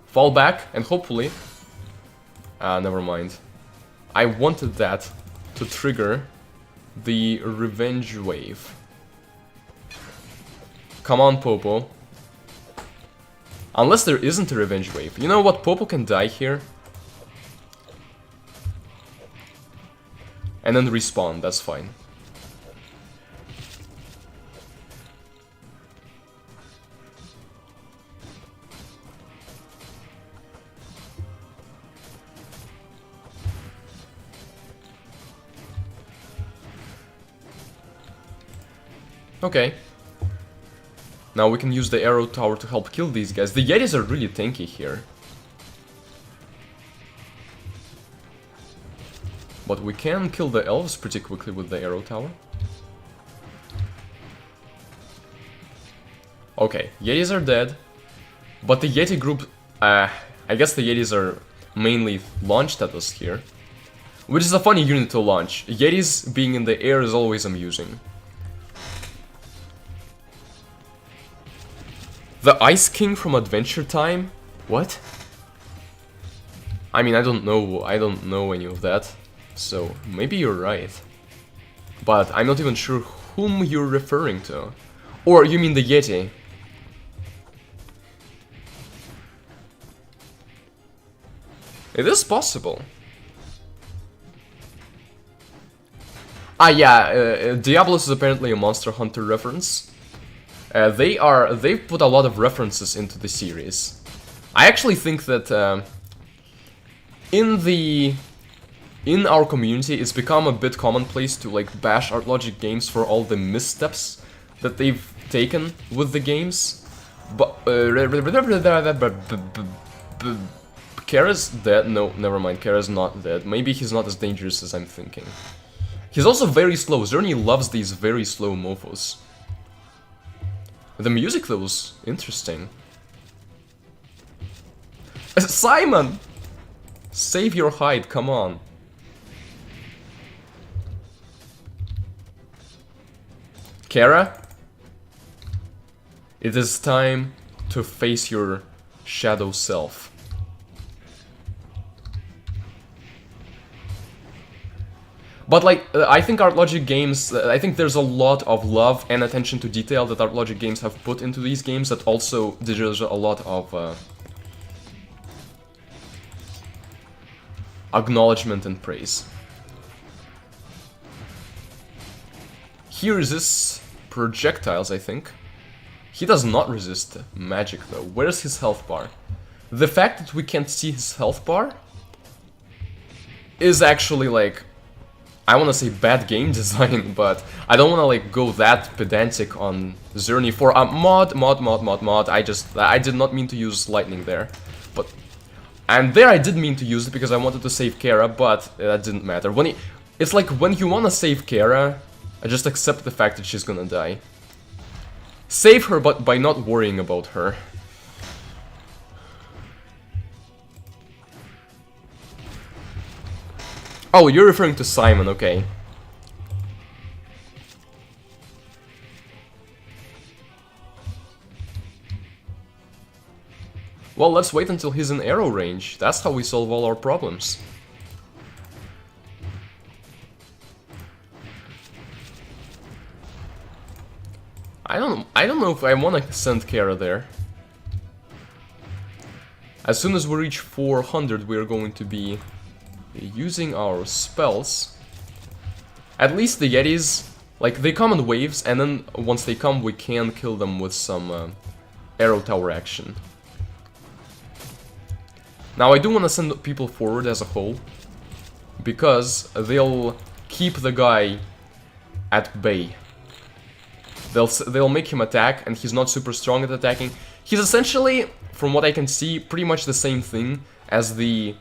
Fall back, and hopefully... never mind. I wanted that to trigger the Revenge Wave. Come on, Popo. Unless there isn't a Revenge Wave. You know what? Popo can die here. And then respawn, that's fine. Okay. Now we can use the arrow tower to help kill these guys. The Yetis are really tanky here. But we can kill the elves pretty quickly with the arrow tower. Okay, Yetis are dead. But the Yeti group... I guess the Yetis are mainly launched at us here. Which is a funny unit to launch. Yetis being in the air is always amusing. The Ice King from Adventure Time? What? I mean, I don't know any of that. So, maybe you're right. But I'm not even sure whom you're referring to. Or you mean the Yeti? It is possible. Ah yeah, Diablos is apparently a Monster Hunter reference. They've put a lot of references into the series. I actually think that in our community it's become a bit commonplace to like bash ArtLogic games for all the missteps that they've taken with the games. But Kara's dead? No, never mind. Kara's not dead. Maybe he's not as dangerous as I'm thinking. He's also very slow. Xerney loves these very slow mofos. The music though was interesting. Simon! Save your hide, come on. Kara? It is time to face your shadow self. But like, I think ArtLogic games, I think there's a lot of love and attention to detail that ArtLogic games have put into these games that also deserves a lot of acknowledgement and praise. Here is this projectiles, I think. He does not resist magic though. Where's his health bar? The fact that we can't see his health bar is actually like, I want to say bad game design, but I don't want to like go that pedantic on Xerney for a mod. I did not mean to use lightning there, but and there I did mean to use it because I wanted to save Kara, but that didn't matter. It's like when you want to save Kara, I just accept the fact that she's gonna die. Save her, but by not worrying about her. Oh, you're referring to Simon, okay. Well, let's wait until he's in arrow range. That's how we solve all our problems. I don't know if I want to send Kara there. As soon as we reach 400, we're going to be using our spells. At least the Yetis, like, they come in waves, and then once they come, we can kill them with some arrow tower action. Now, I do want to send people forward as a whole, because they'll keep the guy at bay. They'll make him attack, and he's not super strong at attacking. He's essentially, from what I can see, pretty much the same thing as the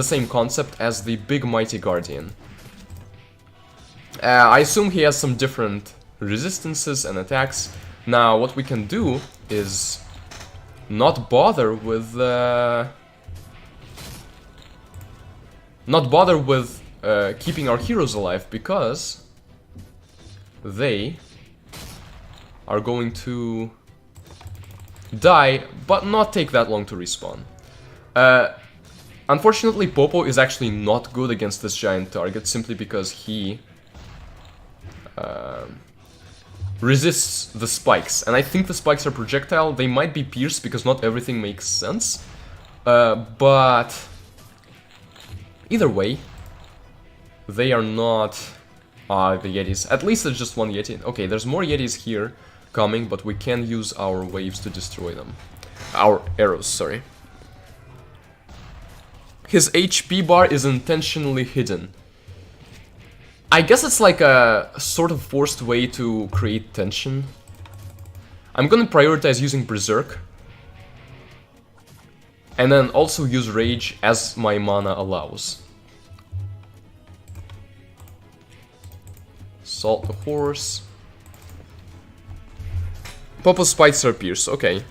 same concept as the big mighty guardian. I assume he has some different resistances and attacks. Now, what we can do is not bother with keeping our heroes alive, because they are going to die, but not take that long to respawn. Unfortunately, Popo is actually not good against this giant target, simply because he resists the spikes. And I think the spikes are projectile. They might be pierced, because not everything makes sense. But either way, they are not the Yetis. At least there's just one Yeti. Okay, there's more Yetis here coming, but we can use our waves to destroy them. Our arrows, sorry. His HP bar is intentionally hidden. I guess it's like a sort of forced way to create tension. I'm gonna prioritize using Berserk. And then also use Rage as my mana allows. Salt the horse. Popo's spikes are pierced, okay.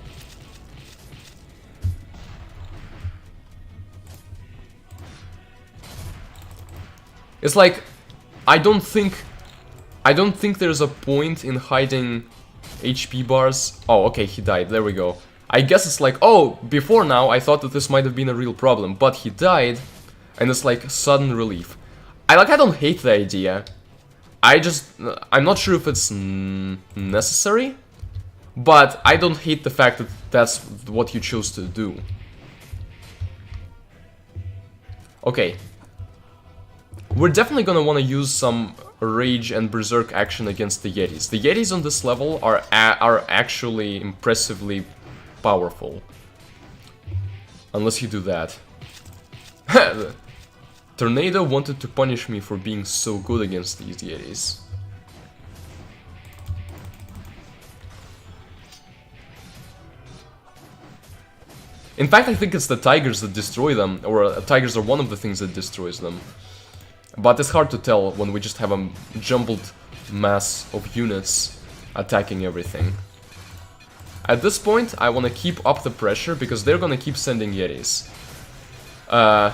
It's like, I don't think there's a point in hiding HP bars. Oh, okay, he died, there we go. I guess it's like, oh, before now I thought that this might have been a real problem, but he died, and it's like sudden relief. I don't hate the idea. I'm not sure if it's necessary, but I don't hate the fact that that's what you chose to do. Okay. We're definitely gonna want to use some Rage and Berserk action against the Yetis. The Yetis on this level are actually impressively powerful. Unless you do that. Tornado wanted to punish me for being so good against these Yetis. In fact, I think it's the tigers that destroy them, or tigers are one of the things that destroys them. But it's hard to tell when we just have a jumbled mass of units attacking everything. At this point, I want to keep up the pressure, because they're gonna keep sending Yetis.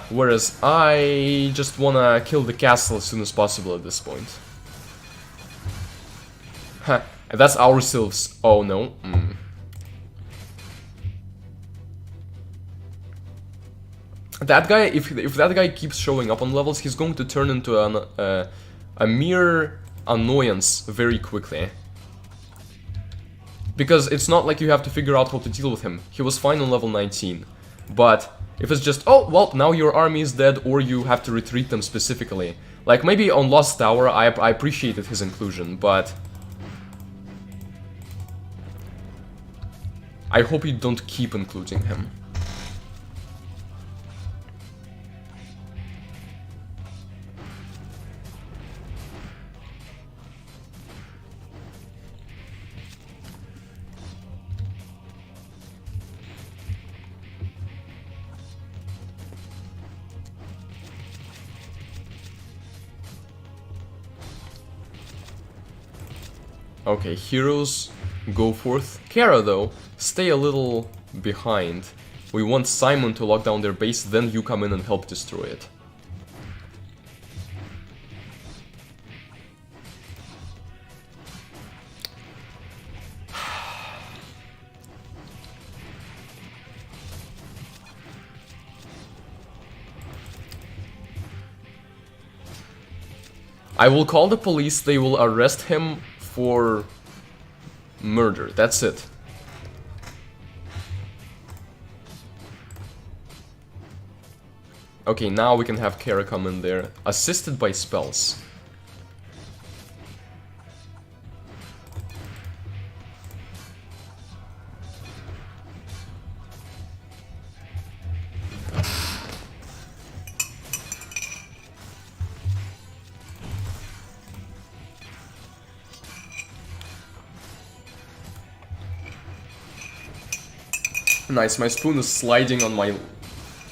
Whereas I just want to kill the castle as soon as possible at this point. Huh, that's our sylphs. Oh no. That guy, if that guy keeps showing up on levels, he's going to turn into a mere annoyance very quickly. Because it's not like you have to figure out how to deal with him. He was fine on level 19. But if it's just, oh, well, now your army is dead, or you have to retreat them specifically. Like, maybe on Lost Tower, I appreciated his inclusion, but I hope you don't keep including him. Okay, heroes go forth. Kara, though, stay a little behind. We want Simon to lock down their base, then you come in and help destroy it. I will call the police, they will arrest him for murder. That's it. Okay, now we can have Kara come in there, assisted by spells. Nice, my spoon is sliding on my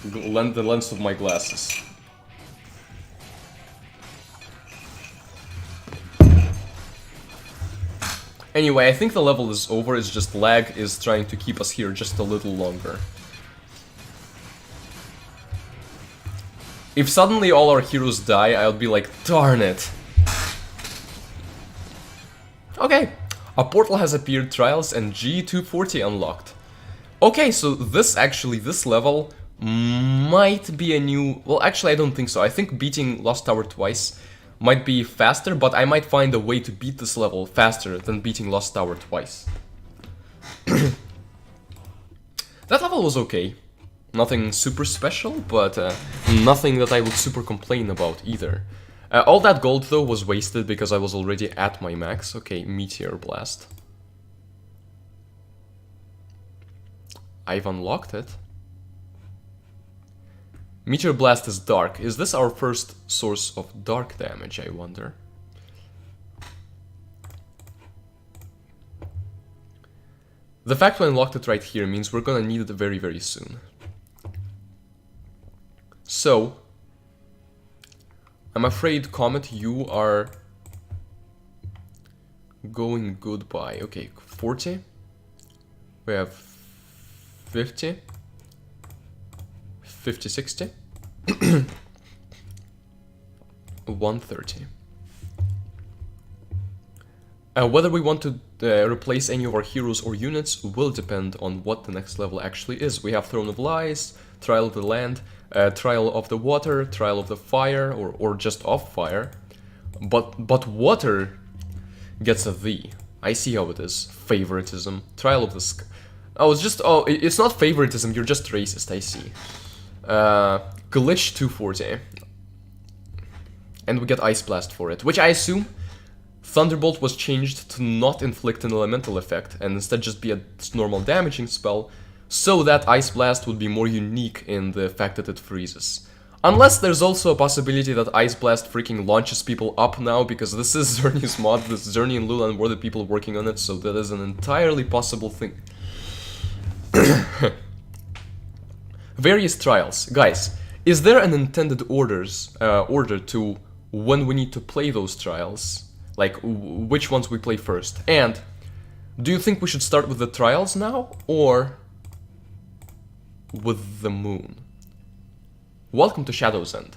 the lens of my glasses. Anyway, I think the level is over, it's just lag is trying to keep us here just a little longer. If suddenly all our heroes die, I'll be like, darn it. Okay, a portal has appeared, trials and G240 unlocked. Okay, so this level might be a new... Well, actually, I don't think so. I think beating Lost Tower twice might be faster, but I might find a way to beat this level faster than beating Lost Tower twice. That level was okay. Nothing super special, but nothing that I would super complain about either. All that gold, though, was wasted because I was already at my max. Okay, Meteor Blast. I've unlocked it. Meteor Blast is dark. Is this our first source of dark damage, I wonder? The fact we unlocked it right here means we're gonna need it very, very soon. So, I'm afraid, Comet, you are going goodbye. Okay, 40. We have 50, 50, 60, 130. Whether we want to replace any of our heroes or units will depend on what the next level actually is. We have Throne of Lies, Trial of the Land, Trial of the Water, Trial of the Fire, or just of Fire. But Water gets a V. I see how it is. Favoritism. Trial of the Oh, it's not favoritism, you're just racist, I see. Glitch 240. And we get Ice Blast for it, which I assume Thunderbolt was changed to not inflict an elemental effect, and instead just be a normal damaging spell, so that Ice Blast would be more unique in the fact that it freezes. Unless there's also a possibility that Ice Blast freaking launches people up now, because this is Xerney's mod, this Xerney and Lulan were the people working on it, so that is an entirely possible thing. Various trials. Guys, is there an intended order to when we need to play those trials? Like, which ones we play first? And do you think we should start with the trials now, or with the moon? Welcome to Shadow's End.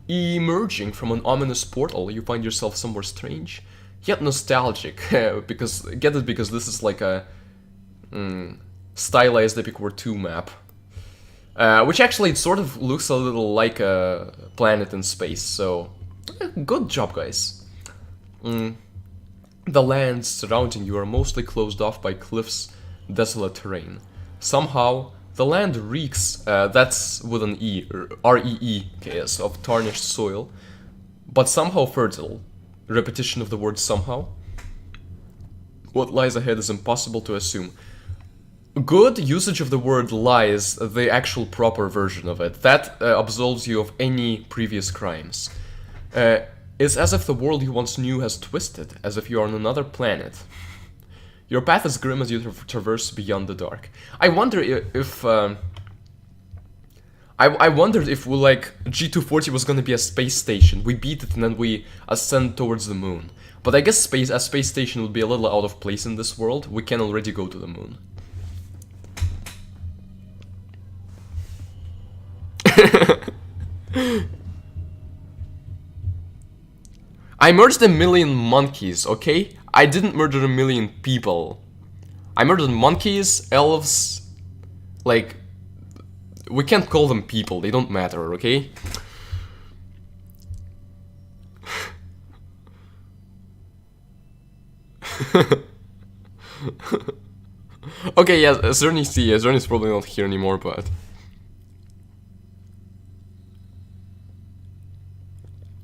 Emerging from an ominous portal, you find yourself somewhere strange, yet nostalgic. Because this is like a stylized Epic War 2 map. Which actually it sort of looks a little like a planet in space, so good job, guys. The lands surrounding you are mostly closed off by cliffs, desolate terrain. Somehow, the land reeks, that's with an E, R-E-E-K-S, of tarnished soil, but somehow fertile. Repetition of the word somehow. What lies ahead is impossible to assume. Good usage of the word lies, the actual proper version of it. That absolves you of any previous crimes. It's as if the world you once knew has twisted, as if you are on another planet. Your path is grim as you traverse beyond the dark. I wonder if I wondered if like G240 was gonna be a space station. We beat it and then we ascend towards the moon. But I guess a space station would be a little out of place in this world. We can already go to the moon. I murdered 1,000,000 monkeys, okay? I didn't murder 1,000,000 people. I murdered monkeys, elves, like... We can't call them people, they don't matter, okay? Okay, yeah, Xerney's probably not here anymore, but...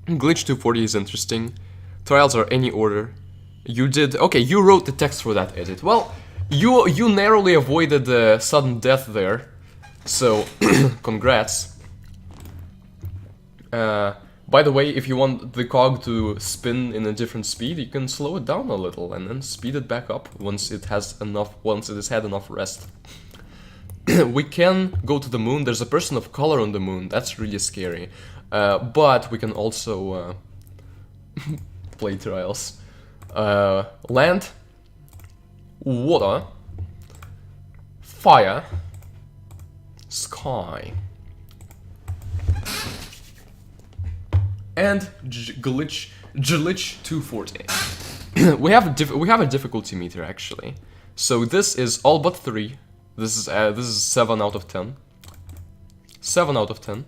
Glitch 240 is interesting. Trials are any order. You did... Okay, you wrote the text for that edit. Well, you narrowly avoided the sudden death there. So, congrats. By the way, if you want the cog to spin in a different speed, you can slow it down a little and then speed it back up once it has had enough rest. We can go to the moon. There's a person of color on the moon. That's really scary. But we can also play trials. Land, water, fire, sky, and glitch 240. we have a difficulty meter actually. So this is all but 3. This is 7 out of 10. 7 out of 10.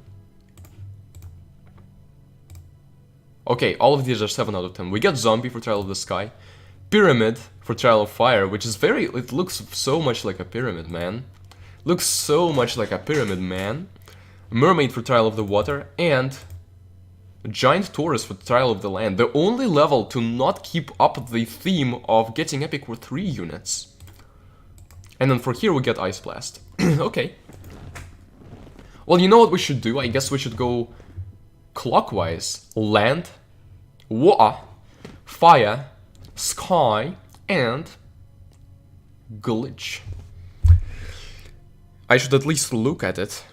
Okay, all of these are 7 out of 10. We get Zombie for Trial of the Sky. Pyramid for Trial of Fire, which is it looks so much like a pyramid, man. Looks so much like a pyramid, man. Mermaid for Trial of the Water, and Giant Taurus for Trial of the Land. The only level to not keep up the theme of getting epic were 3 units. And then for here we get Ice Blast. Okay. Well, you know what we should do? I guess we should go clockwise. Land, water, fire, sky, and glitch. I should at least look at it.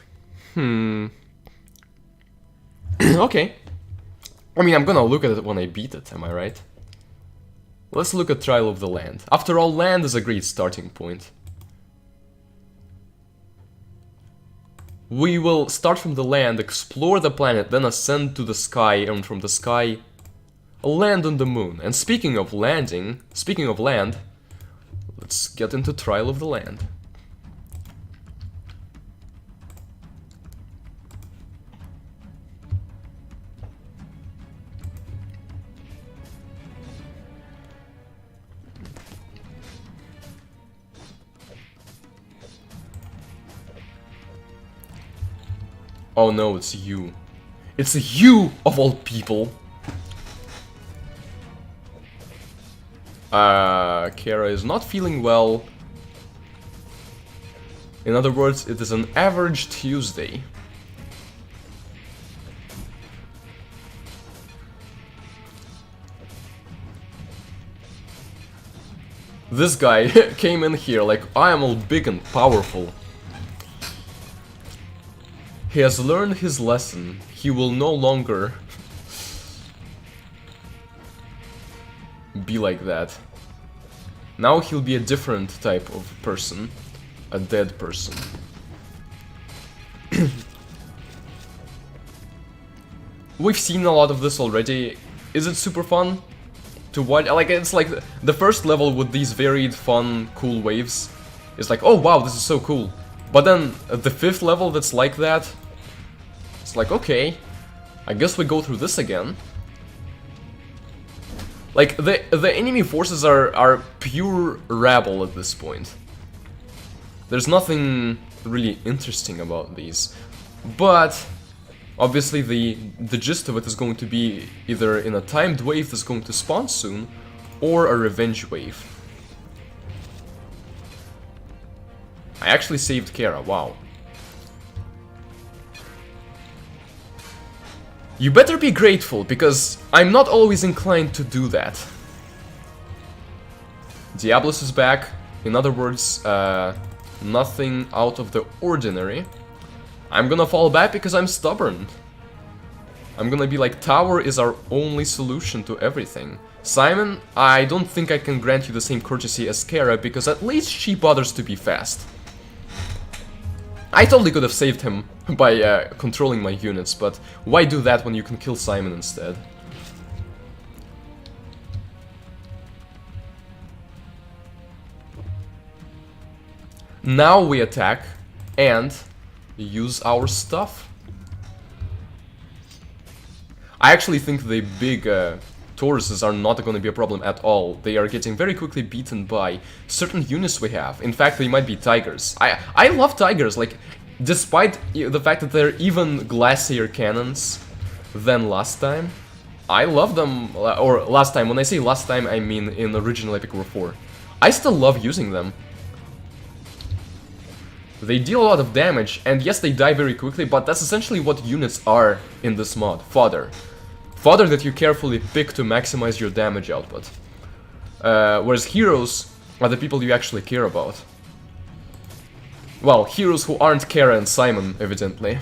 Okay. I mean, I'm gonna look at it when I beat it, am I right? Let's look at Trial of the Land. After all, land is a great starting point. We will start from the land, explore the planet, then ascend to the sky, and from the sky, land on the moon. And speaking of land, let's get into Trial of the Land. Oh no, it's you. It's you, of all people! Kara is not feeling well. In other words, it is an average Tuesday. This guy came in here like, I am all big and powerful. He has learned his lesson. He will no longer be like that. Now he'll be a different type of person. A dead person. We've seen a lot of this already. Is it super fun to watch? Like, it's like the first level with these varied, fun, cool waves is like, oh wow, this is so cool. But then the 5th level that's like that, it's like, okay, I guess we go through this again. Like, the enemy forces are pure rabble at this point. There's nothing really interesting about these. But obviously the gist of it is going to be either in a timed wave that's going to spawn soon, or a revenge wave. I actually saved Kara, wow. You better be grateful, because I'm not always inclined to do that. Diablos is back. In other words, nothing out of the ordinary. I'm gonna fall back because I'm stubborn. I'm gonna be like, tower is our only solution to everything. Simon, I don't think I can grant you the same courtesy as Kara, because at least she bothers to be fast. I totally could have saved him by controlling my units, but why do that when you can kill Simon instead? Now we attack and use our stuff. I actually think the big Tauruses are not going to be a problem at all. They are getting very quickly beaten by certain units we have. In fact, they might be Tigers. I love Tigers, like, despite the fact that they're even glacier cannons than last time. I love them, or last time. When I say last time, I mean in original EW4. I still love using them. They deal a lot of damage, and yes, they die very quickly, but that's essentially what units are in this mod. Fodder. Fodder that you carefully pick to maximize your damage output. Whereas heroes are the people you actually care about. Well, heroes who aren't Kara and Simon, evidently.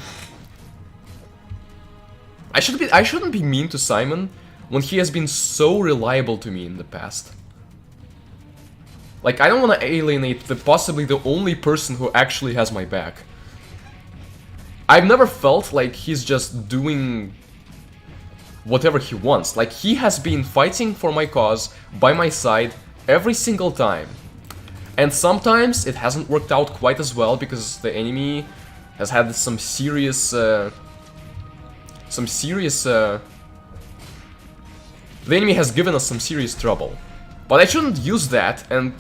I shouldn't be mean to Simon when he has been so reliable to me in the past. Like, I don't want to alienate possibly the only person who actually has my back. I've never felt like he's just doing whatever he wants. Like, he has been fighting for my cause by my side every single time. And sometimes it hasn't worked out quite as well because the enemy has had some serious... the enemy has given us some serious trouble. But I shouldn't use that and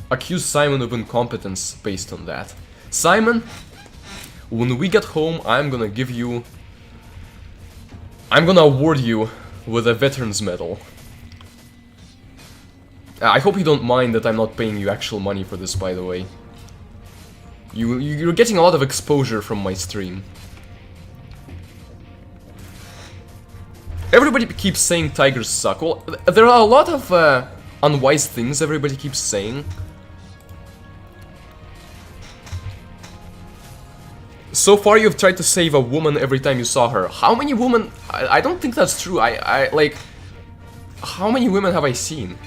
accuse Simon of incompetence based on that. Simon, when we get home, I'm gonna award you with a Veteran's Medal. I hope you don't mind that I'm not paying you actual money for this, by the way. You're getting a lot of exposure from my stream. Everybody keeps saying Tigers suck. Well, there are a lot of unwise things everybody keeps saying. So far you've tried to save a woman every time you saw her. How many women? I don't think that's true. Like, how many women have I seen?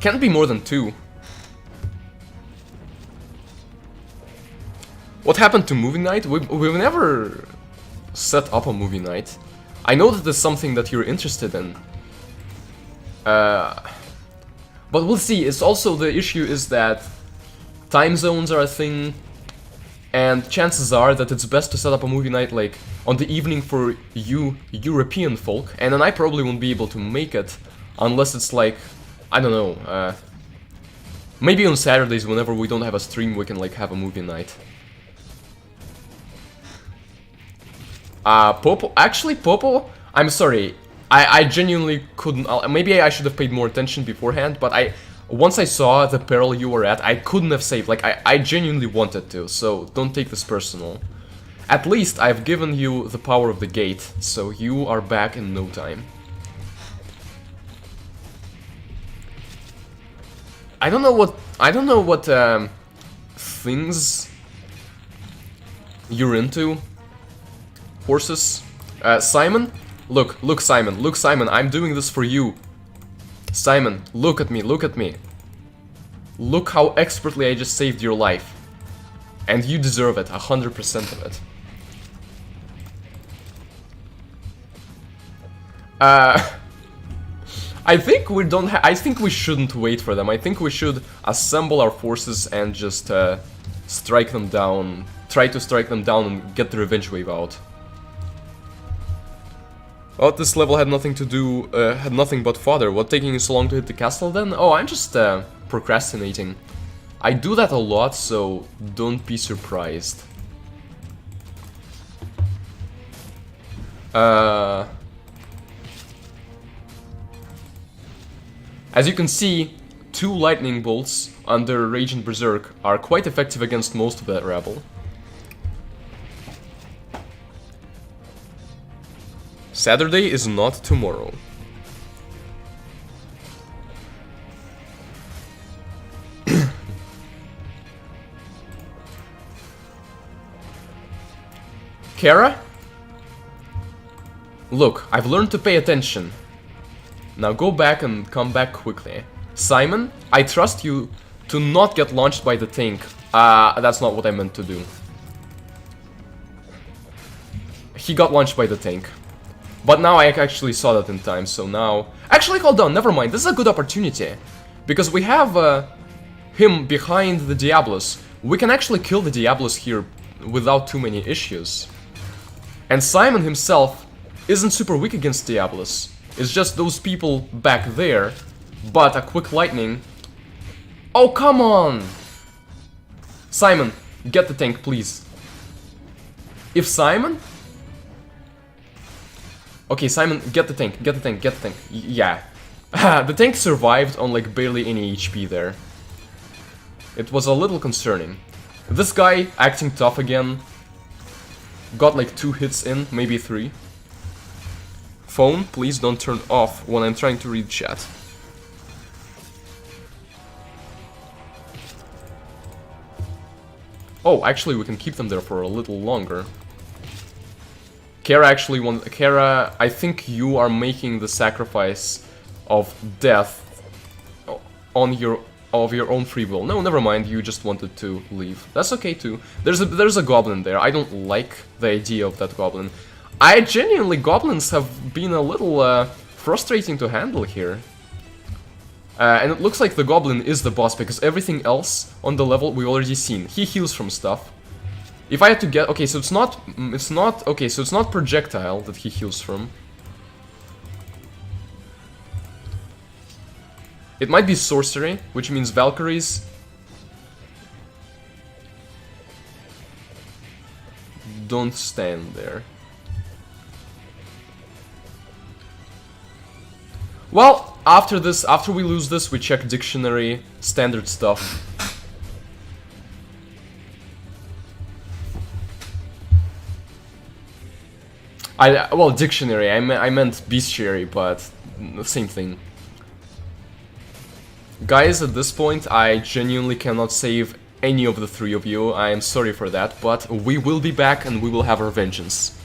Can't be more than 2. What happened to movie night? We've never set up a movie night. I know that there's something that you're interested in. But we'll see. It's also, the issue is that time zones are a thing, and chances are that it's best to set up a movie night like on the evening for you European folk, and then I probably won't be able to make it unless it's like, I don't know, maybe on Saturdays whenever we don't have a stream we can like have a movie night. Popo, actually Popo, I'm sorry, I genuinely couldn't, maybe I should have paid more attention beforehand, but once I saw the peril you were at, I couldn't have saved, like, I genuinely wanted to, so don't take this personal. At least I've given you the power of the gate, so you are back in no time. I don't know what things you're into. Horses. Simon? Look Simon, I'm doing this for you. Simon, look at me, look at me. Look how expertly I just saved your life. And you deserve it, 100% of it. I think we shouldn't wait for them. I think we should assemble our forces and just strike them down. Try to strike them down and get the revenge wave out. Oh, this level had nothing to do, had nothing but fodder. What, taking you so long to hit the castle then? Oh, I'm just procrastinating. I do that a lot, so don't be surprised. As you can see, 2 lightning bolts under Raging Berserk are quite effective against most of that rabble. Saturday is not tomorrow. Kara? Look, I've learned to pay attention. Now go back and come back quickly. Simon, I trust you to not get launched by the tank. That's not what I meant to do. He got launched by the tank. But now I actually saw that in time, so now... Actually, hold on, never mind. This is a good opportunity. Because we have him behind the Diablos. We can actually kill the Diablos here without too many issues. And Simon himself isn't super weak against Diablos. It's just those people back there. But a quick lightning... Oh, come on! Simon, get the tank, please. If Simon... Okay, Simon, get the tank, get the tank, get the tank. Yeah. The tank survived on like barely any HP there. It was a little concerning. This guy acting tough again. Got like 2 hits in, maybe 3. Phone, please don't turn off when I'm trying to read chat. Oh, actually we can keep them there for a little longer. Kara actually wants... Kara, I think you are making the sacrifice of death on your own free will. No, never mind, you just wanted to leave. That's okay too. There's a goblin there. I don't like the idea of that goblin. Goblins have been a little frustrating to handle here. And it looks like the goblin is the boss because everything else on the level we already seen. He heals from stuff. If I had to get... Okay, so it's not... Okay, so it's not projectile that he heals from. It might be sorcery, which means Valkyries. Don't stand there. Well, after we lose this, we check dictionary, standard stuff. Well, dictionary, I meant bestiary, but same thing. Guys, at this point, I genuinely cannot save any of the 3 of you. I am sorry for that, but we will be back and we will have our vengeance.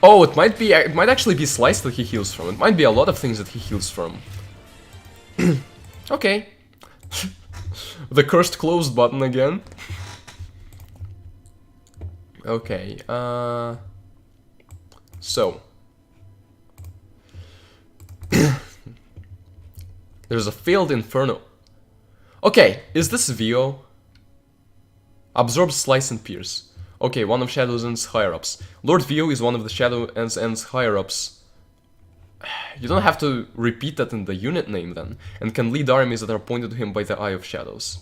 Oh, it might actually be Slice that he heals from. It might be a lot of things that he heals from. Okay. The cursed closed button again. Okay, so. There's a failed Inferno. Okay, is this VO? Absorb, Slice, and Pierce. Okay, one of Shadow's End's higher-ups. Lord Vio is one of the Shadow End's higher-ups. You don't have to repeat that in the unit name then, and can lead armies that are pointed to him by the Eye of Shadows.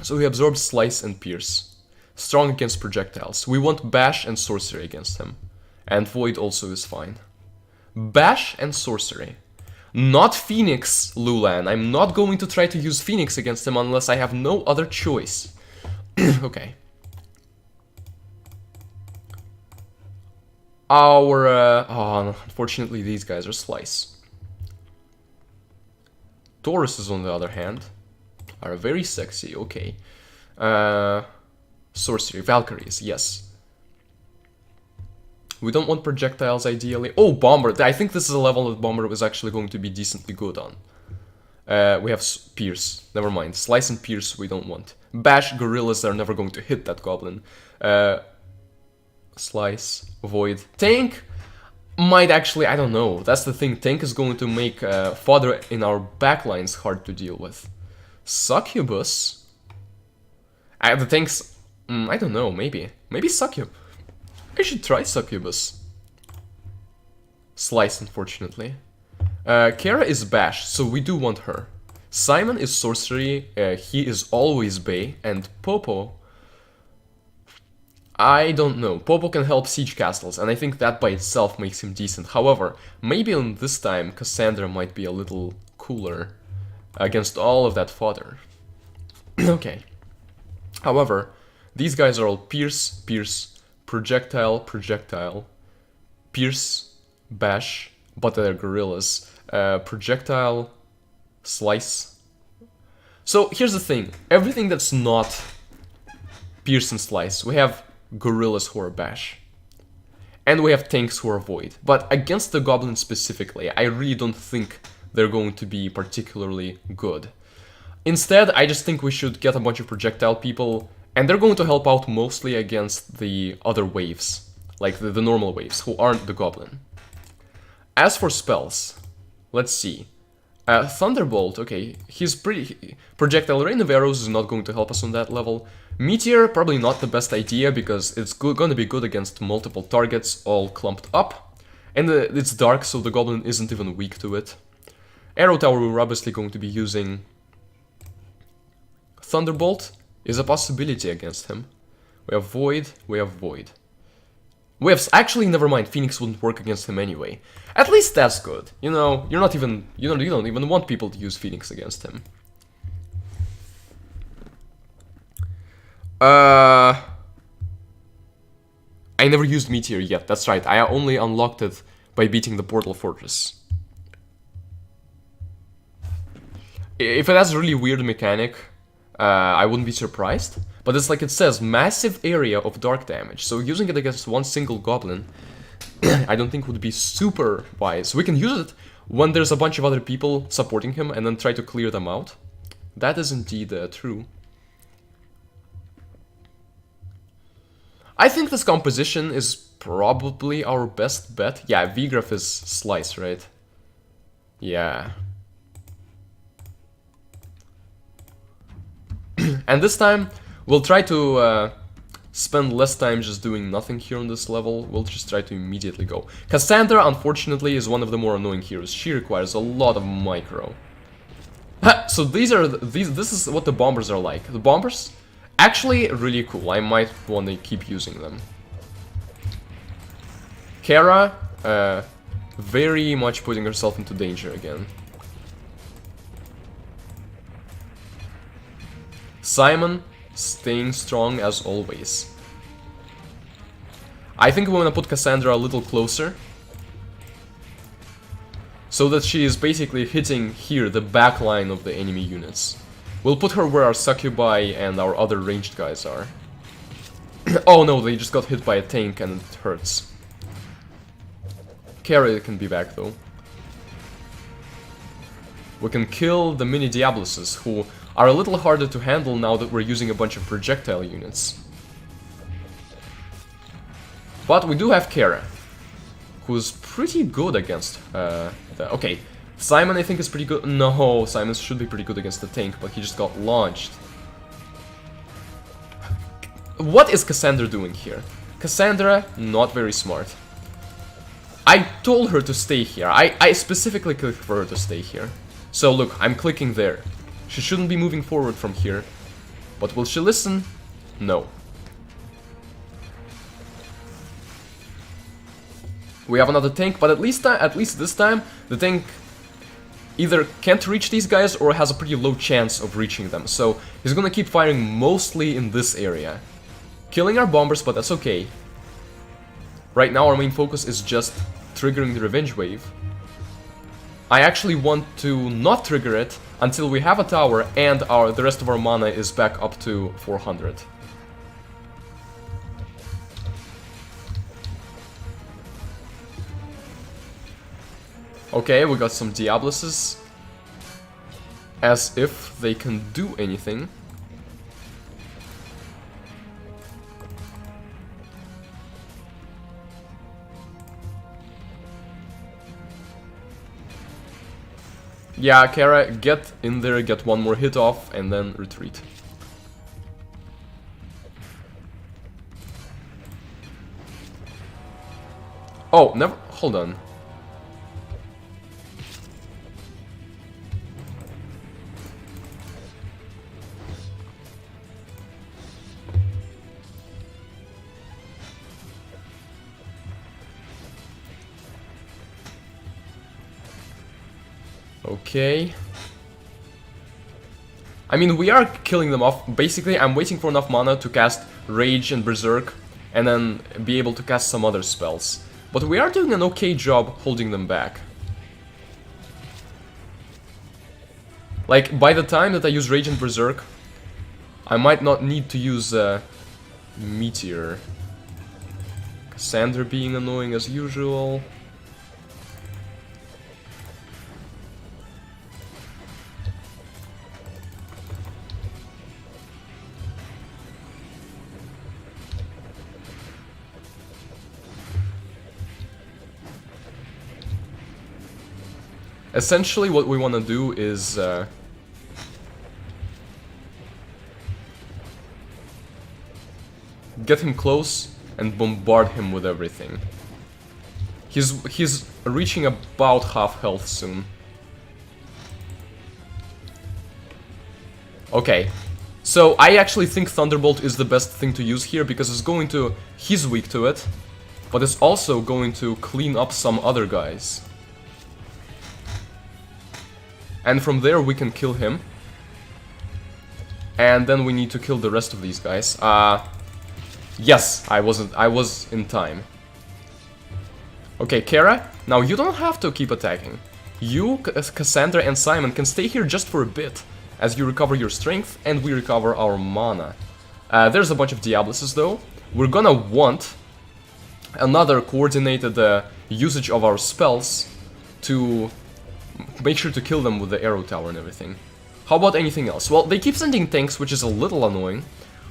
So he absorbs Slice and Pierce. Strong against projectiles. We want Bash and Sorcery against him. And Void also is fine. Bash and Sorcery. Not Phoenix, Lulan. I'm not going to try to use Phoenix against him unless I have no other choice. Okay. Oh, unfortunately these guys are Slice. Tauruses, on the other hand, are very sexy, okay. Sorcery, Valkyries, yes. We don't want projectiles, ideally. Oh, Bomber, I think this is a level that Bomber was actually going to be decently good on. We have Pierce, never mind. Slice and Pierce we don't want. Bash, Gorillas are never going to hit that goblin. Slice, Void. Tank might actually, I don't know. That's the thing, Tank is going to make fodder in our backlines hard to deal with. Succubus. The tanks I don't know, maybe. Maybe Succubus. I should try Succubus. Slice, unfortunately. Kara is Bash, so we do want her. Simon is Sorcery, he is always Bay, and Popo... I don't know. Popo can help siege castles, and I think that by itself makes him decent. However, maybe on this time, Cassandra might be a little cooler against all of that fodder. Okay. However, these guys are all Pierce, Pierce, Projectile, Projectile, Pierce, Bash, but they're gorillas, Projectile, Slice. So here's the thing, everything that's not Pierce and Slice, we have gorillas who are Bash. And we have tanks who are Void. But against the goblins specifically, I really don't think they're going to be particularly good. Instead, I just think we should get a bunch of projectile people, and they're going to help out mostly against the other waves, like the normal waves, who aren't the goblin. As for spells, let's see. Thunderbolt, okay, he's pretty... Projectile Rain of Arrows is not going to help us on that level. Meteor, probably not the best idea, because it's gonna be good against multiple targets, all clumped up. And it's dark, so the goblin isn't even weak to it. Arrow Tower, we're obviously going to be using. Thunderbolt is a possibility against him. We have Void, we have Void. We have... Actually, never mind, Phoenix wouldn't work against him anyway. At least that's good. You know, you're not even... You don't even want people to use Phoenix against him. I never used Meteor yet, that's right. I only unlocked it by beating the Portal Fortress. If it has a really weird mechanic, I wouldn't be surprised. But it's like it says, massive area of dark damage. So using it against one single goblin, I don't think would be super wise. We can use it when there's a bunch of other people supporting him and then try to clear them out. That is indeed true. I think this composition is probably our best bet. Yeah, Vigraf is Slice, right? Yeah. And this time, we'll try to spend less time just doing nothing here on this level. We'll just try to immediately go. Cassandra, unfortunately, is one of the more annoying heroes. She requires a lot of micro. So this is what the bombers are like. The bombers, actually really cool. I might want to keep using them. Kara, very much putting herself into danger again. Simon, staying strong as always. I think we want to put Cassandra a little closer, so that she is basically hitting here the back line of the enemy units. We'll put her where our Succubi and our other ranged guys are. Oh no, they just got hit by a tank and it hurts. Kara can be back though. We can kill the mini Diabluses, who are a little harder to handle now that we're using a bunch of projectile units. But we do have Kara, who's pretty good against okay, Simon I think is pretty good. No, Simon should be pretty good against the tank, but he just got launched. What is Cassandra doing here? Cassandra, not very smart. I told her to stay here. I specifically clicked for her to stay here. So look, I'm clicking there. She shouldn't be moving forward from here. But will she listen? No. We have another tank, but at least this time, the tank either can't reach these guys or has a pretty low chance of reaching them. So he's gonna keep firing mostly in this area. Killing our bombers, but that's okay. Right now our main focus is just triggering the revenge wave. I actually want to not trigger it until we have a tower and the rest of our mana is back up to 400. Okay, we got some Diabluses. As if they can do anything. Yeah, Kara, get in there, get one more hit off, and then retreat. Oh, never. Hold on. Okay. I mean, we are killing them off. Basically, I'm waiting for enough mana to cast Rage and Berserk, and then be able to cast some other spells. But we are doing an okay job holding them back. Like, by the time that I use Rage and Berserk, I might not need to use Meteor. Cassandra being annoying as usual. Essentially, what we want to do is get him close and bombard him with everything. He's reaching about half health soon. Okay, so I actually think Thunderbolt is the best thing to use here because it's going to... He's weak to it, but it's also going to clean up some other guys. And from there we can kill him. And then we need to kill the rest of these guys. Yes, I was in time. Okay, Kara, now you don't have to keep attacking. You, Cassandra and Simon can stay here just for a bit, as you recover your strength and we recover our mana. There's a bunch of Diabluses though. We're gonna want another coordinated usage of our spells to make sure to kill them with the arrow tower and everything. How about anything else? Well, they keep sending tanks, which is a little annoying.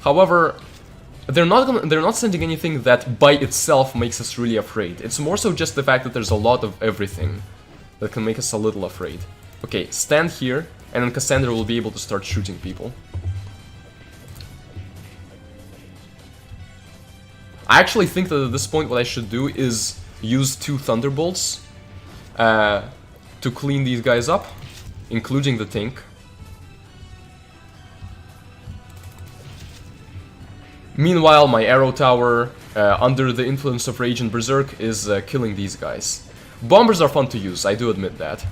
However, they're not sending anything that by itself makes us really afraid. It's more so just the fact that there's a lot of everything that can make us a little afraid. Okay, stand here, and then Cassandra will be able to start shooting people. I actually think that at this point what I should do is use 2 Thunderbolts to clean these guys up, including the tank. Meanwhile, my arrow tower, under the influence of Rage and Berserk, is killing these guys. Bombers are fun to use, I do admit that.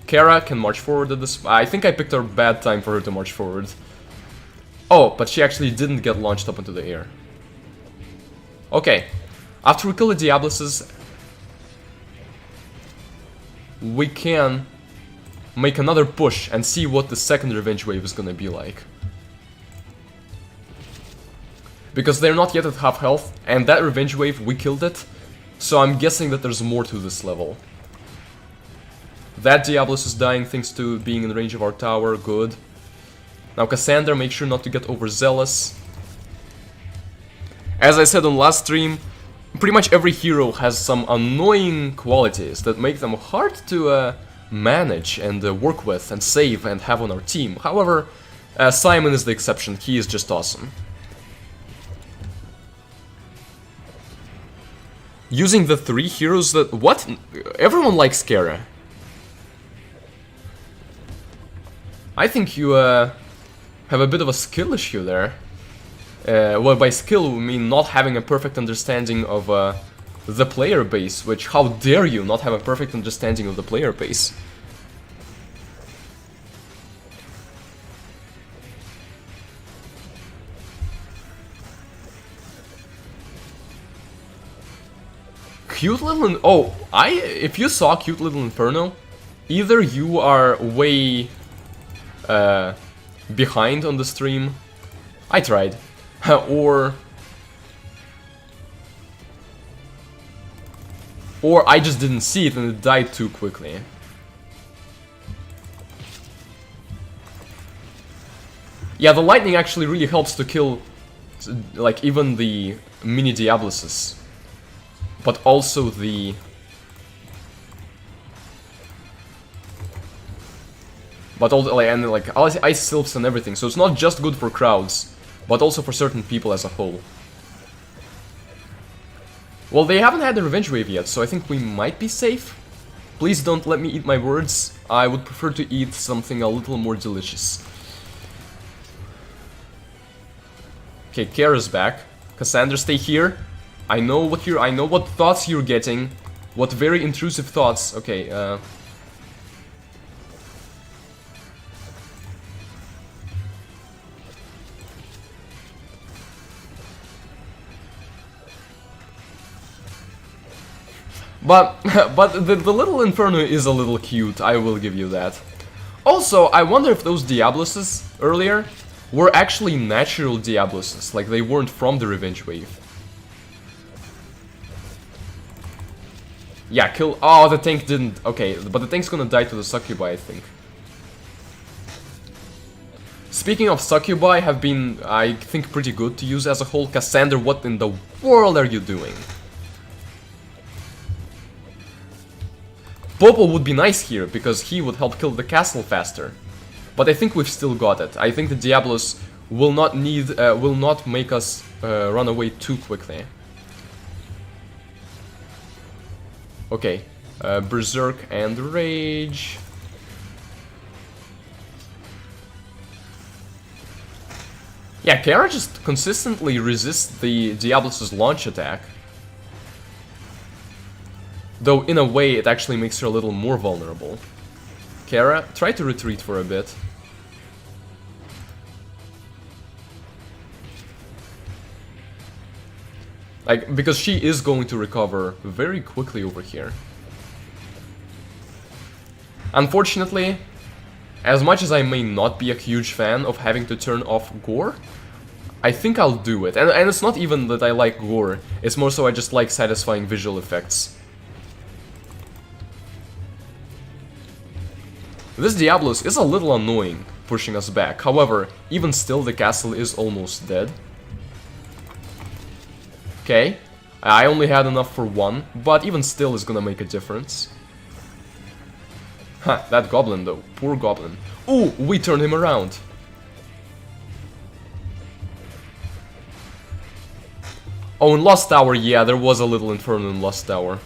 Kara can march forward at this... I think I picked a bad time for her to march forward. Oh, but she actually didn't get launched up into the air. Okay, after we kill the Diabluses, we can make another push and see what the second revenge wave is gonna be like. Because they're not yet at half health, and that revenge wave, we killed it, so I'm guessing that there's more to this level. That Diabolus is dying thanks to being in range of our tower, good. Now Cassandra, make sure not to get overzealous. As I said on last stream, pretty much every hero has some annoying qualities that make them hard to manage and work with and save and have on our team. However, Simon is the exception, he is just awesome. Using the 3 heroes that... What? Everyone likes Kara. I think you have a bit of a skill issue there. Well, by skill we mean not having a perfect understanding of the player base, which, how dare you not have a perfect understanding of the player base? Cute little... Oh, if you saw Cute Little Inferno, either you are way behind on the stream, I tried, or I just didn't see it and it died too quickly. Yeah, the lightning actually really helps to kill, like, even the mini Diabluses. But also the... But all the, like ice sylphs and everything, so it's not just good for crowds, but also for certain people as a whole. Well, they haven't had the revenge wave yet, so I think we might be safe. Please don't let me eat my words. I would prefer to eat something a little more delicious. Okay, Kara's back. Cassandra, stay here. I know what thoughts you're getting. What very intrusive thoughts. Okay, But the little Inferno is a little cute, I will give you that. Also, I wonder if those Diabloses earlier were actually natural Diabloses, like they weren't from the Revenge Wave. Yeah, kill... Oh, the tank didn't... Okay, but the tank's gonna die to the Succubi, I think. Speaking of Succubi, have been, I think, pretty good to use as a whole. Cassandra, what in the world are you doing? Popo would be nice here, because he would help kill the castle faster. But I think we've still got it. I think the Diablos will not make us run away too quickly. Okay, Berserk and Rage. Yeah, Kara just consistently resists the Diablos' launch attack. Though, in a way, it actually makes her a little more vulnerable. Kara, try to retreat for a bit. Like, because she is going to recover very quickly over here. Unfortunately, as much as I may not be a huge fan of having to turn off gore, I think I'll do it. And it's not even that I like gore, it's more so I just like satisfying visual effects. This Diablos is a little annoying, pushing us back. However, even still, the castle is almost dead. Okay, I only had enough for one, but even still is gonna make a difference. Ha, that goblin though, poor goblin. Ooh, we turned him around. Oh, in Lost Tower, yeah, there was a little Inferno in Lost Tower.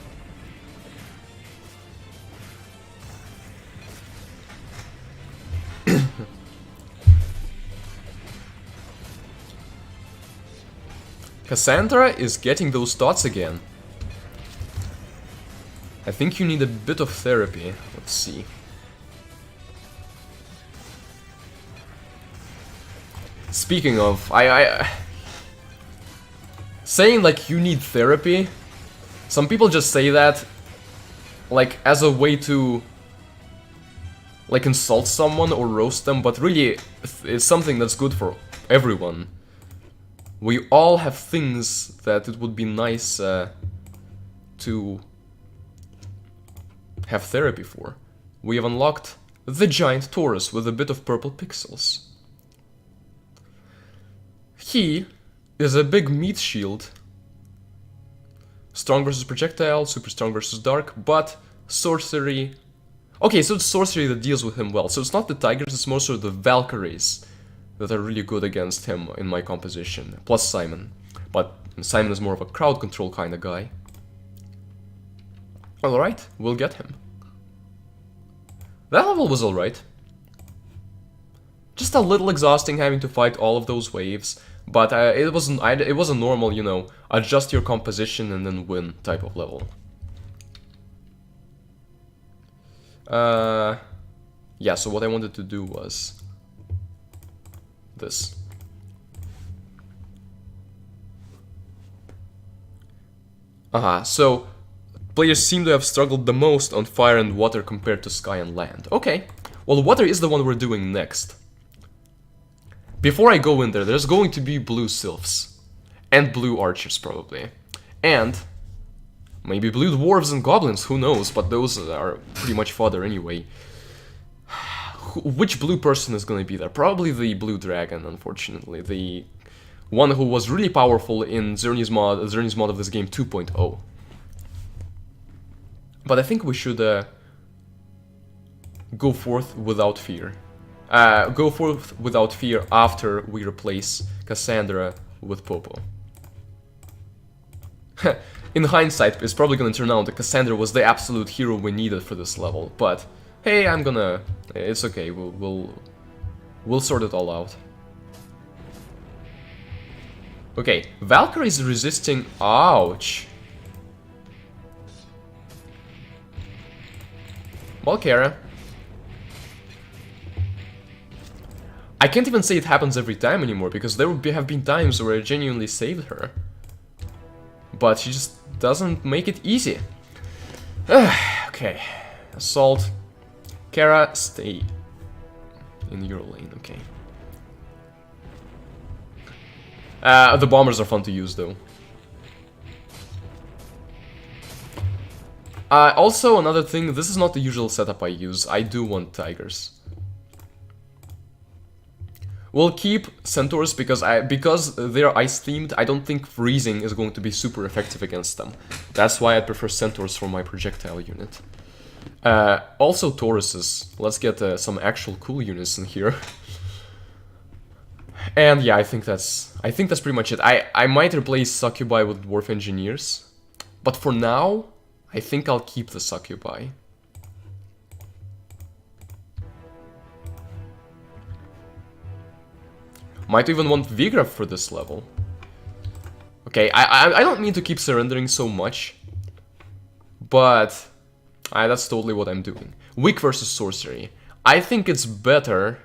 Cassandra is getting those thoughts again. I think you need a bit of therapy. Let's see. Speaking of, saying like you need therapy, some people just say that like as a way to like insult someone or roast them, but really it's something that's good for everyone. We all have things that it would be nice to have therapy for. We have unlocked the giant Taurus with a bit of purple pixels. He is a big meat shield. Strong versus projectile, super strong versus dark, but sorcery... Okay, so it's sorcery that deals with him well. So it's not the tigers, it's more so the Valkyries that are really good against him in my composition. Plus Simon. But Simon is more of a crowd control kind of guy. Alright, we'll get him. That level was alright. Just a little exhausting having to fight all of those waves. But it was a normal, you know, adjust your composition and then win type of level. Yeah, so what I wanted to do was this. So players seem to have struggled the most on fire and water compared to sky and land. Okay, well, water is the one we're doing next. Before I go in there, there's going to be blue sylphs. And blue archers, probably. And maybe blue dwarves and goblins, who knows, but those are pretty much fodder anyway. Which blue person is going to be there? Probably the blue dragon, unfortunately. The one who was really powerful in Xerney's mod of this game 2.0. But I think we should go forth without fear. Go forth without fear after we replace Cassandra with Popo. in hindsight, it's probably gonna turn out that Cassandra was the absolute hero we needed for this level, but hey, it's okay, we'll sort it all out. Okay, Valkyrie is resisting, ouch. Valkyria. I can't even say it happens every time anymore, because there have been times where I genuinely saved her. But she just doesn't make it easy. Okay, Assault. Kara, stay in your lane, okay. The bombers are fun to use, though. Also, another thing, this is not the usual setup I use. I do want tigers. We'll keep centaurs because they're ice themed. I don't think freezing is going to be super effective against them. That's why I prefer centaurs for my projectile unit. Also Tauruses. Let's get some actual cool units in here. And yeah, I think that's pretty much it. I might replace Succubi with Dwarf Engineers, but for now, I think I'll keep the Succubi. Might even want Vigraf for this level. Okay, I don't mean to keep surrendering so much, but that's totally what I'm doing. Weak versus sorcery. I think it's better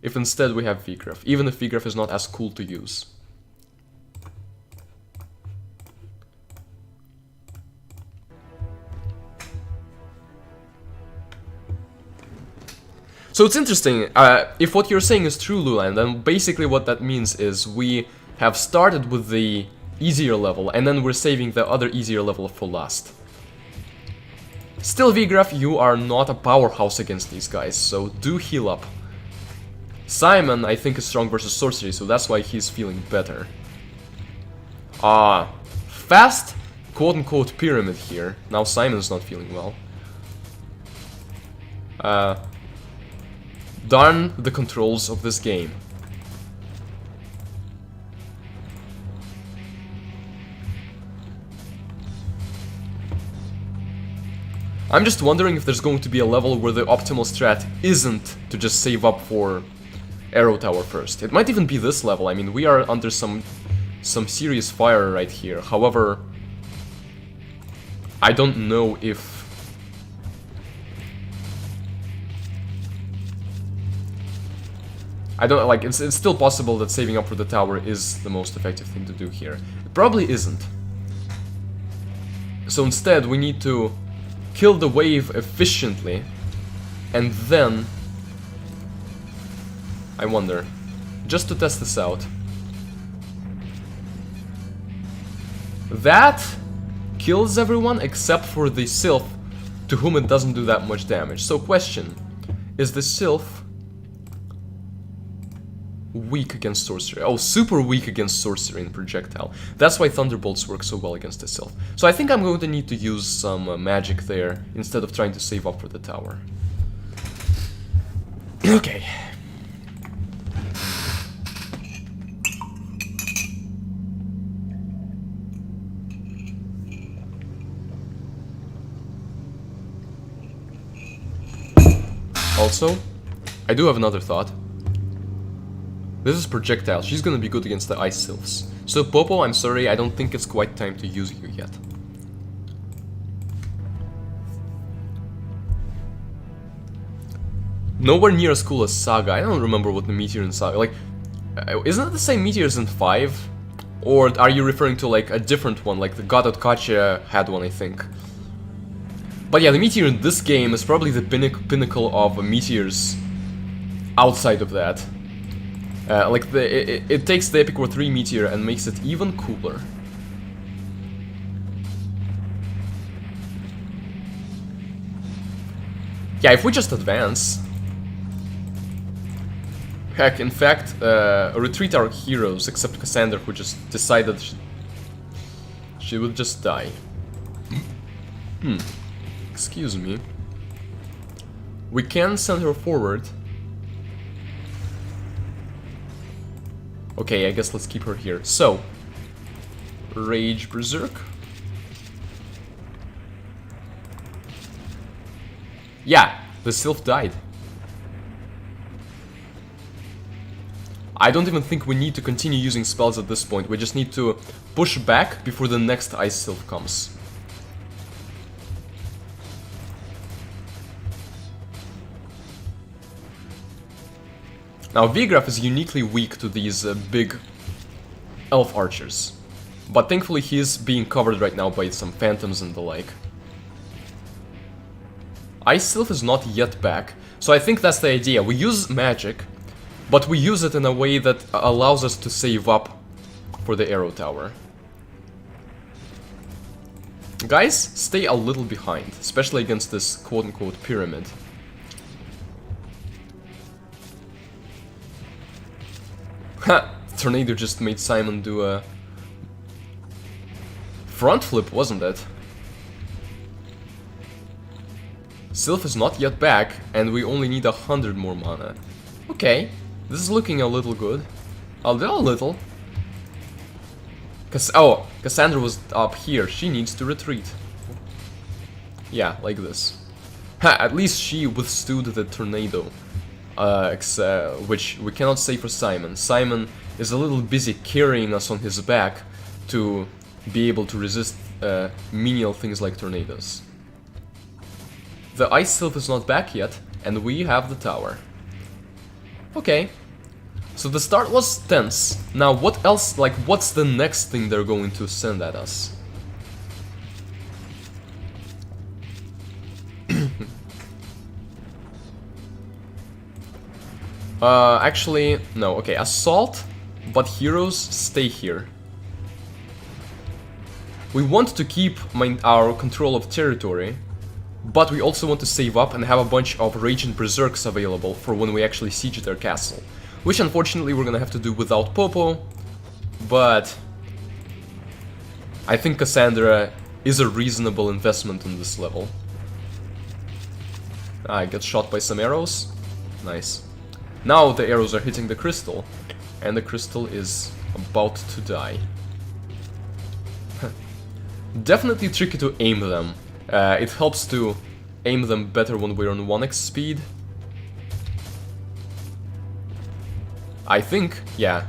if instead we have Vigraf, even if Vigraf is not as cool to use. So it's interesting, if what you're saying is true, Lulan, then basically what that means is we have started with the easier level, and then we're saving the other easier level for last. Still, Vigraf, you are not a powerhouse against these guys, so do heal up. Simon, I think, is strong versus sorcery, so that's why he's feeling better. Fast, quote-unquote, pyramid here. Now Simon's not feeling well. Darn the controls of this game. I'm just wondering if there's going to be a level where the optimal strat isn't to just save up for Arrow Tower first. It might even be this level. I mean, we are under some serious fire right here. However, I don't know if... it's still possible that saving up for the tower is the most effective thing to do here. It probably isn't. So instead, we need to kill the wave efficiently, and then... I wonder, just to test this out. That kills everyone except for the Sylph, to whom it doesn't do that much damage. So question, is the Sylph weak against sorcery? Oh, super weak against sorcery and projectile. That's why Thunderbolts work so well against the Sylph. So I think I'm going to need to use some magic there instead of trying to save up for the tower. Okay. Also, I do have another thought. This is projectile, she's gonna be good against the ice sylphs. So Popo, I'm sorry, I don't think it's quite time to use you yet. Nowhere near as cool as Saga. I don't remember what the meteor in Saga, like, isn't it the same meteors in 5? Or are you referring to like a different one, like the God of Kacha had one, I think. But yeah, the meteor in this game is probably the pinnacle of meteors outside of that. It takes the Epic War 3 meteor and makes it even cooler. Yeah, if we just advance... Heck, in fact, retreat our heroes, except Cassandra, who just decided she would just die. Excuse me. We can send her forward. Okay, I guess let's keep her here. So, Rage Berserk. Yeah, the Sylph died. I don't even think we need to continue using spells at this point. We just need to push back before the next Ice Sylph comes. Now, Vigraf is uniquely weak to these big elf archers. But thankfully he is being covered right now by some phantoms and the like. Ice Sylph is not yet back, so I think that's the idea. We use magic, but we use it in a way that allows us to save up for the arrow tower. Guys, stay a little behind, especially against this quote-unquote pyramid. Ha! Tornado just made Simon do a front flip, wasn't it? Sylph is not yet back, and we only need 100 more mana. Okay, this is looking a little good. A little. Oh, Cassandra was up here. She needs to retreat. Yeah, like this. Ha, at least she withstood the tornado. Which we cannot say for Simon. Simon is a little busy carrying us on his back to be able to resist menial things like tornadoes. The Ice Sylph is not back yet, and we have the tower. Okay. So the start was tense. Now what else, like, what's the next thing they're going to send at us? Actually, no, okay, assault, but heroes stay here. We want to keep our control of territory, but we also want to save up and have a bunch of Raging Berserks available for when we actually siege their castle. Which unfortunately we're gonna have to do without Popo, but I think Cassandra is a reasonable investment on this level. I get shot by some arrows. Nice. Now the arrows are hitting the crystal, and the crystal is about to die. Definitely tricky to aim them. It helps to aim them better when we're on 1x speed. I think, yeah.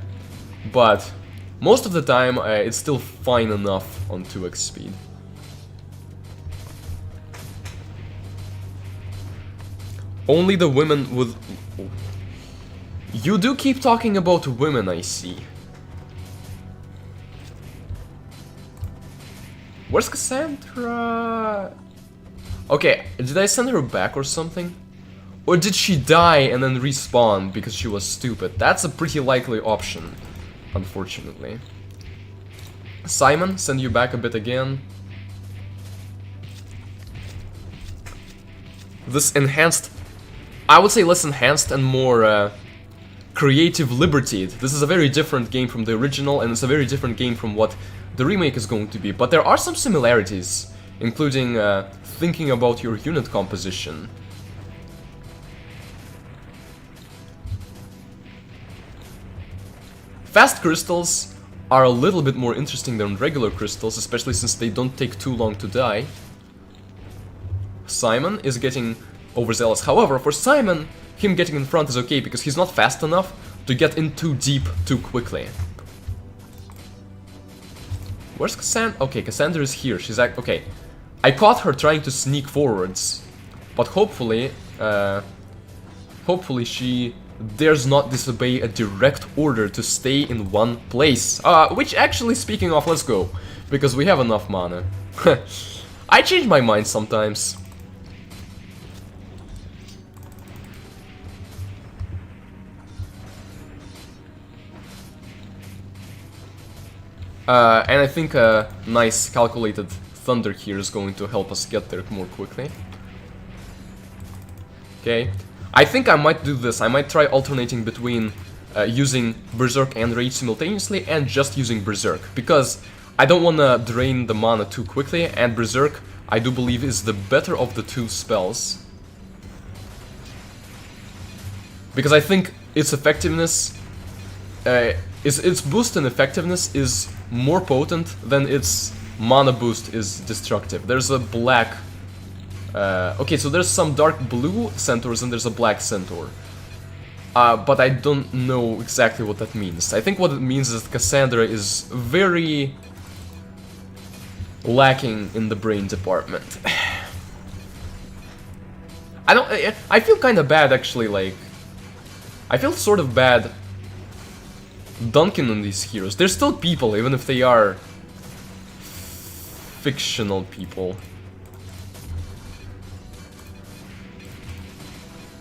But most of the time it's still fine enough on 2x speed. Only the women with... You do keep talking about women, I see. Where's Cassandra? Okay, did I send her back or something? Or did she die and then respawn because she was stupid? That's a pretty likely option, unfortunately. Simon, send you back a bit again. This enhanced... I would say less enhanced and more creative liberty. This is a very different game from the original, and it's a very different game from what the remake is going to be. But there are some similarities, including thinking about your unit composition. Fast crystals are a little bit more interesting than regular crystals, especially since they don't take too long to die. Simon is getting overzealous. However, for Simon, him getting in front is okay because he's not fast enough to get in too deep too quickly. Where's Cassandra? Okay, Cassandra is here. She's like, okay. I caught her trying to sneak forwards, but hopefully she dares not disobey a direct order to stay in one place. Which actually, speaking of, let's go, because we have enough mana. I change my mind sometimes. And I think a nice calculated thunder here is going to help us get there more quickly. Okay. I think I might do this. I might try alternating between using Berserk and Rage simultaneously and just using Berserk. Because I don't want to drain the mana too quickly, and Berserk, I do believe, is the better of the two spells. Because I think its effectiveness... its boost in effectiveness is more potent than its mana boost is destructive. There's a black Okay, so there's some dark blue centaurs and there's a black centaur. But I don't know exactly what that means. I think what it means is that Cassandra is very lacking in the brain department. I feel kind of bad, actually, like... I feel sort of bad dunking on these heroes. They're still people, even if they are fictional people.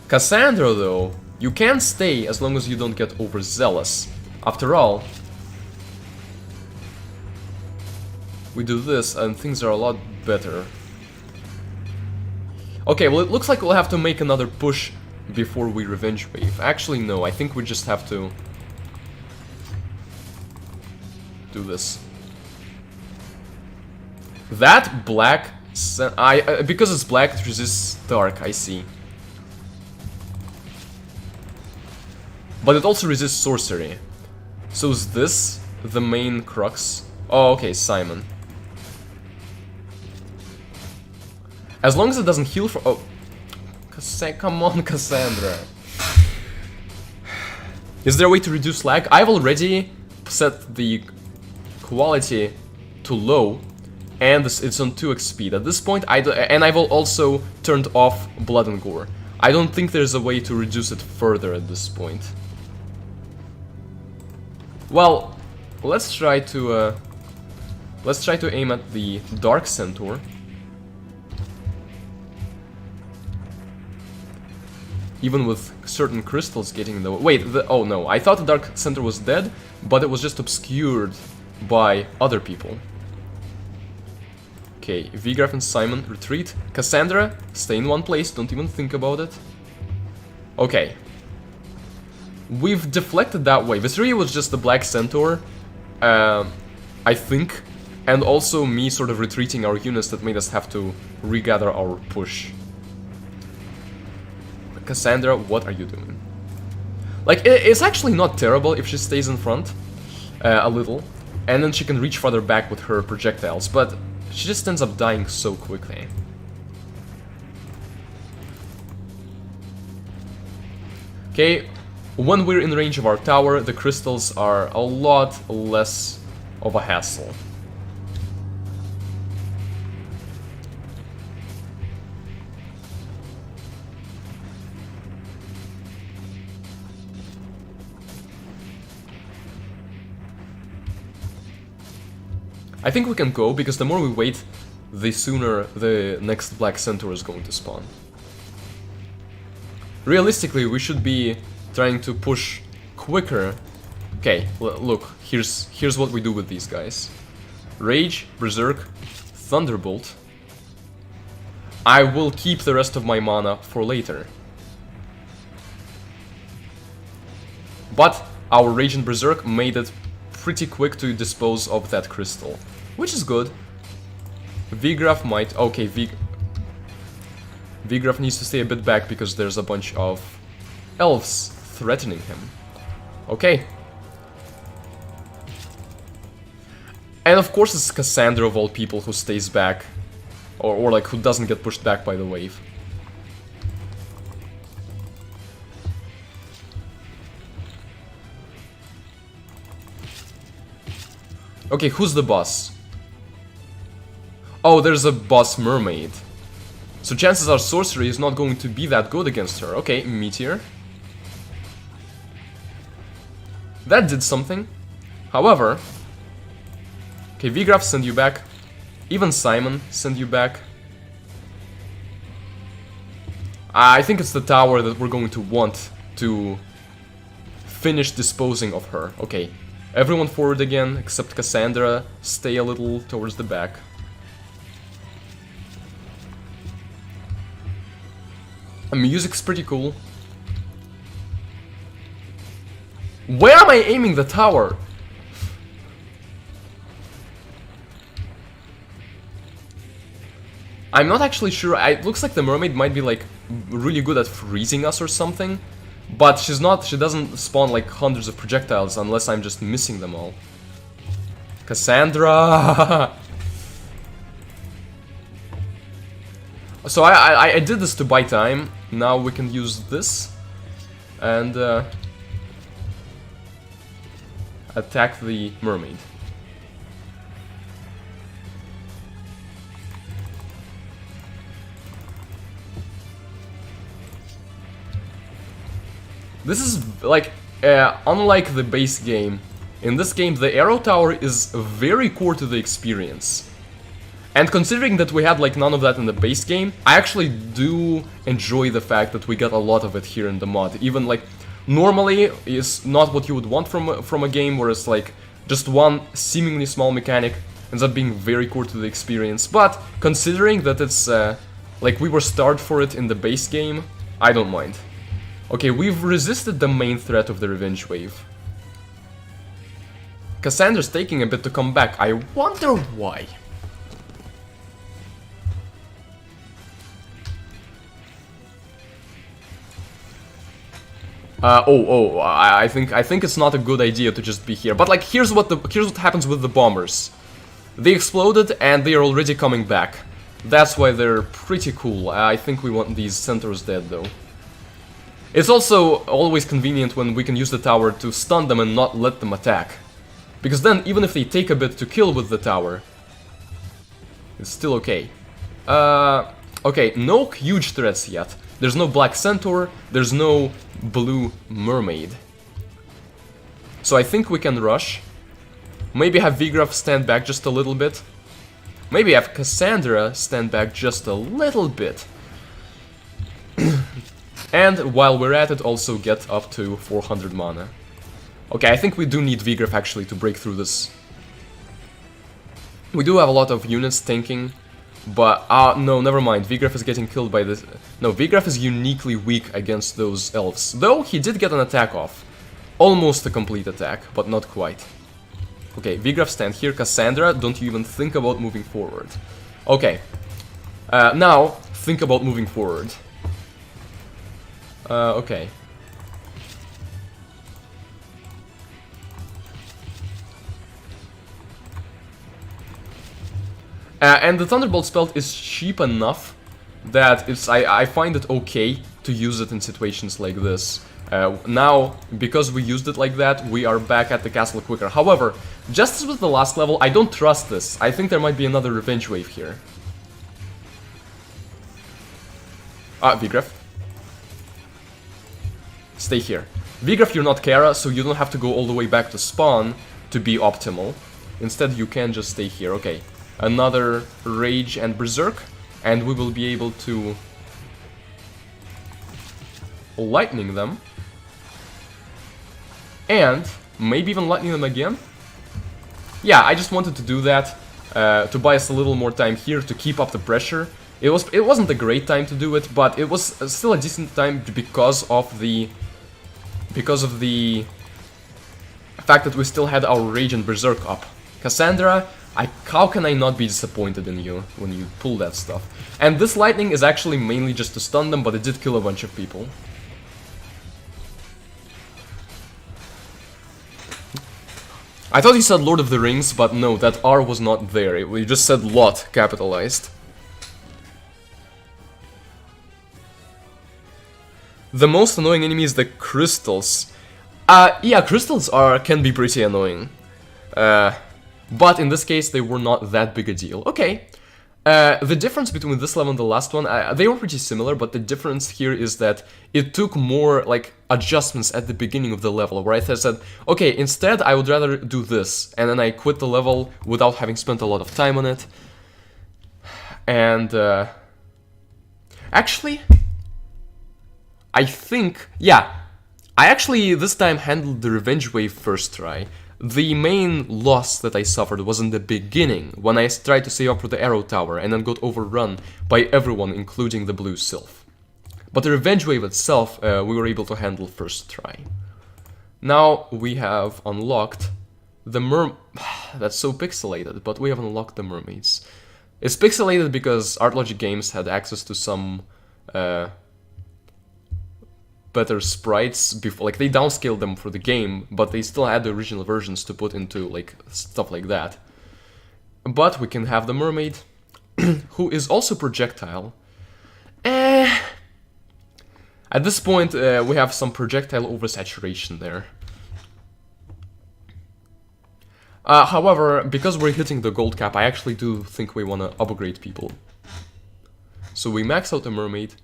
Cassandra, though, you can stay as long as you don't get overzealous. After all, we do this and things are a lot better. Okay, well, it looks like we'll have to make another push before we revenge wave. Actually, no, I think we just have to do this. That black... because it's black, it resists dark, I see. But it also resists sorcery. So is this the main crux? Oh, okay, Simon. As long as it doesn't heal for... Oh. Come on, Cassandra. Is there a way to reduce lag? I've already set the quality to low, and it's on 2x speed. At this point, and I've also turned off blood and gore. I don't think there's a way to reduce it further at this point. Well, let's try to aim at the Dark Centaur. Even with certain crystals getting in the way. Wait, oh no, I thought the Dark Centaur was dead, but it was just obscured by other people. Okay, Vigraf and Simon, retreat. Cassandra, stay in one place, don't even think about it. Okay. We've deflected that way. This really was just the Black Centaur, I think, and also me sort of retreating our units that made us have to regather our push. Cassandra, what are you doing? Like, it's actually not terrible if she stays in front a little, and then she can reach farther back with her projectiles, but she just ends up dying so quickly. Okay, when we're in range of our tower, the crystals are a lot less of a hassle. I think we can go, because the more we wait, the sooner the next Black Centaur is going to spawn. Realistically, we should be trying to push quicker. Okay, look, here's what we do with these guys. Rage, Berserk, Thunderbolt. I will keep the rest of my mana for later. But our Rage and Berserk made it pretty quick to dispose of that crystal, which is good. Vigraf might... Okay, Vigraf needs to stay a bit back because there's a bunch of elves threatening him. Okay. And of course it's Cassandra of all people who stays back. Or like who doesn't get pushed back by the wave. Okay, who's the boss? Oh, there's a boss mermaid. So chances are sorcery is not going to be that good against her. Okay, Meteor. That did something. However... Okay, Vigraf, send you back. Even Simon, send you back. I think it's the tower that we're going to want to finish disposing of her. Okay, everyone forward again, except Cassandra. Stay a little towards the back. The music's pretty cool. Where am I aiming the tower? I'm not actually sure. It looks like the mermaid might be like really good at freezing us or something, but she's not. She doesn't spawn like hundreds of projectiles unless I'm just missing them all. Cassandra. So I did this to buy time. Now we can use this and attack the mermaid. This is like unlike the base game. In this game, the arrow tower is very core to the experience. And considering that we had like none of that in the base game, I actually do enjoy the fact that we got a lot of it here in the mod. Even like normally is not what you would want from a game where it's like just one seemingly small mechanic ends up being very core to the experience. But considering that it's like we were starved for it in the base game, I don't mind. Okay, we've resisted the main threat of the revenge wave. Cassandra's taking a bit to come back. I wonder why. I think it's not a good idea to just be here. But like, here's what happens with the bombers. They exploded and they are already coming back. That's why they're pretty cool. I think we want these centaurs dead though. It's also always convenient when we can use the tower to stun them and not let them attack. Because then, even if they take a bit to kill with the tower, it's still okay. Okay, no huge threats yet. There's no black centaur, there's no blue mermaid. So I think we can rush. Maybe have Vigraf stand back just a little bit. Maybe have Cassandra stand back just a little bit. And while we're at it, also get up to 400 mana. Okay, I think we do need Vigraf actually to break through this. We do have a lot of units tanking. But, no, never mind. Vigraf is getting killed by this. No, Vigraf is uniquely weak against those elves. Though, he did get an attack off. Almost a complete attack, but not quite. Okay, Vigraf stand here. Cassandra, don't you even think about moving forward. Okay. Now, think about moving forward. Okay. And the Thunderbolt spell is cheap enough that I find it okay to use it in situations like this. Now, because we used it like that, we are back at the castle quicker. However, just as with the last level, I don't trust this. I think there might be another revenge wave here. Vigraf. Stay here. Vigraf, you're not Kara, so you don't have to go all the way back to spawn to be optimal. Instead, you can just stay here. Okay. Another Rage and Berserk, and we will be able to lightning them. And maybe even lightning them again. Yeah, I just wanted to do that to buy us a little more time here to keep up the pressure. It wasn't a great time to do it, but it was still a decent time because of the fact that we still had our Rage and Berserk up. Cassandra, how can I not be disappointed in you when you pull that stuff? And this lightning is actually mainly just to stun them, but it did kill a bunch of people. I thought you said Lord of the Rings, but no, that R was not there. We just said lot, capitalized. The most annoying enemy is the crystals. Yeah, crystals can be pretty annoying. But in this case, they were not that big a deal. Okay. The difference between this level and the last one, they were pretty similar, but the difference here is that it took more, like, adjustments at the beginning of the level, where I said, okay, instead I would rather do this, and then I quit the level without having spent a lot of time on it. And, actually, I think, yeah, I actually this time handled the revenge wave first try. The main loss that I suffered was in the beginning, when I tried to save up for the arrow tower and then got overrun by everyone, including the blue sylph. But the revenge wave itself, we were able to handle first try. Now we have unlocked the that's so pixelated, but we have unlocked the mermaids. It's pixelated because ArtLogic Games had access to some better sprites before, like they downscaled them for the game, but they still had the original versions to put into like stuff like that. But we can have the mermaid, who is also projectile. At this point, we have some projectile oversaturation there. However, because we're hitting the gold cap, I actually do think we want to upgrade people. So we max out the mermaid.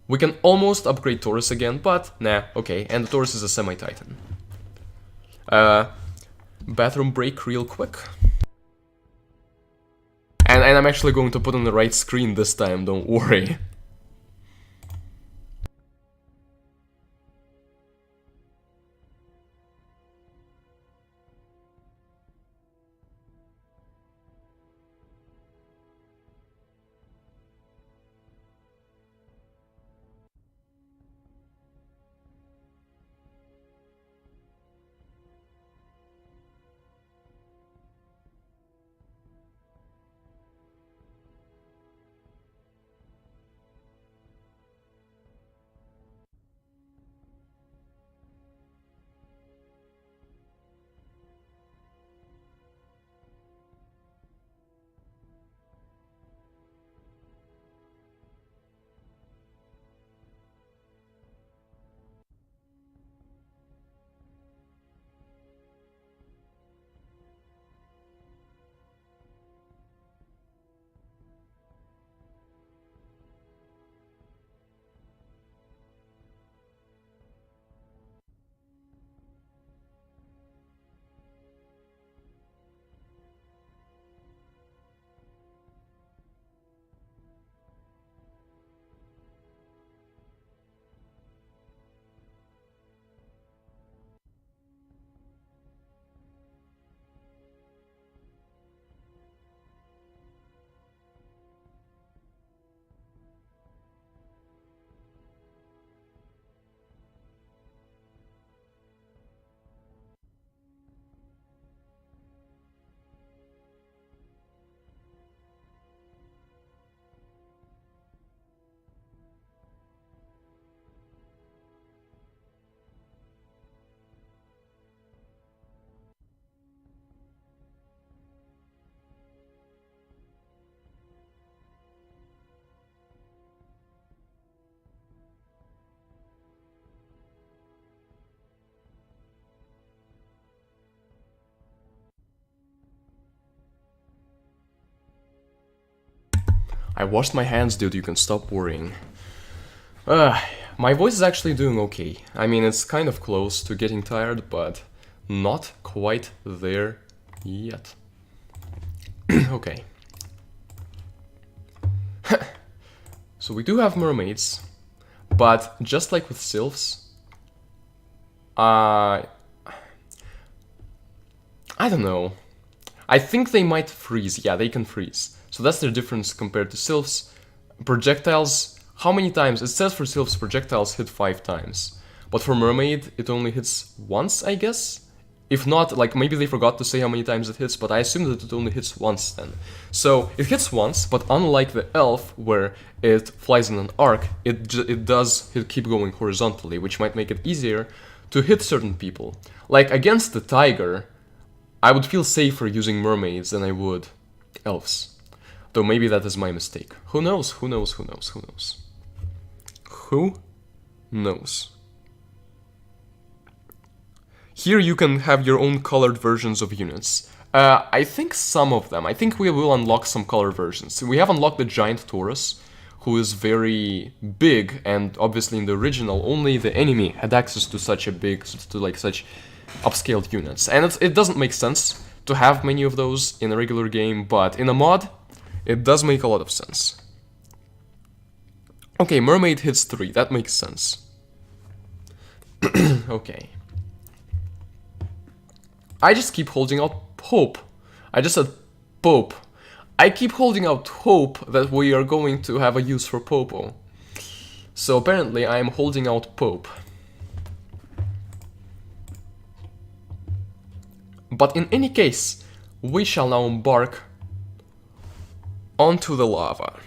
We can almost upgrade Taurus again, but nah, okay. And the Taurus is a semi-titan. Bathroom break real quick. And I'm actually going to put on the right screen this time, don't worry. I washed my hands, dude, you can stop worrying. My voice is actually doing okay. I mean, it's kind of close to getting tired, but not quite there yet. Okay. So we do have mermaids, but just like with sylphs, I don't know. I think they might freeze. Yeah, they can freeze. So that's the difference compared to sylphs. Projectiles, how many times? It says for sylphs projectiles hit 5 times. But for mermaid, it only hits once, I guess? If not, like, maybe they forgot to say how many times it hits, but I assume that it only hits once then. So, it hits once, but unlike the elf, where it flies in an arc, it does keep going horizontally, which might make it easier to hit certain people. Like, against the tiger, I would feel safer using mermaids than I would elves. Though maybe that is my mistake. Who knows? Who knows? Who knows? Who knows? Who knows? Here you can have your own colored versions of units. I think some of them. I think we will unlock some color versions. We have unlocked the giant Taurus, who is very big, and obviously in the original only the enemy had access to such a big, such upscaled units. And it doesn't make sense to have many of those in a regular game, but in a mod, it does make a lot of sense. Okay, mermaid hits 3, that makes sense. Okay. I just keep holding out hope. I just said Pope. I keep holding out hope that we are going to have a use for Popo. So apparently I am holding out Pope. But in any case, we shall now embark onto the lava.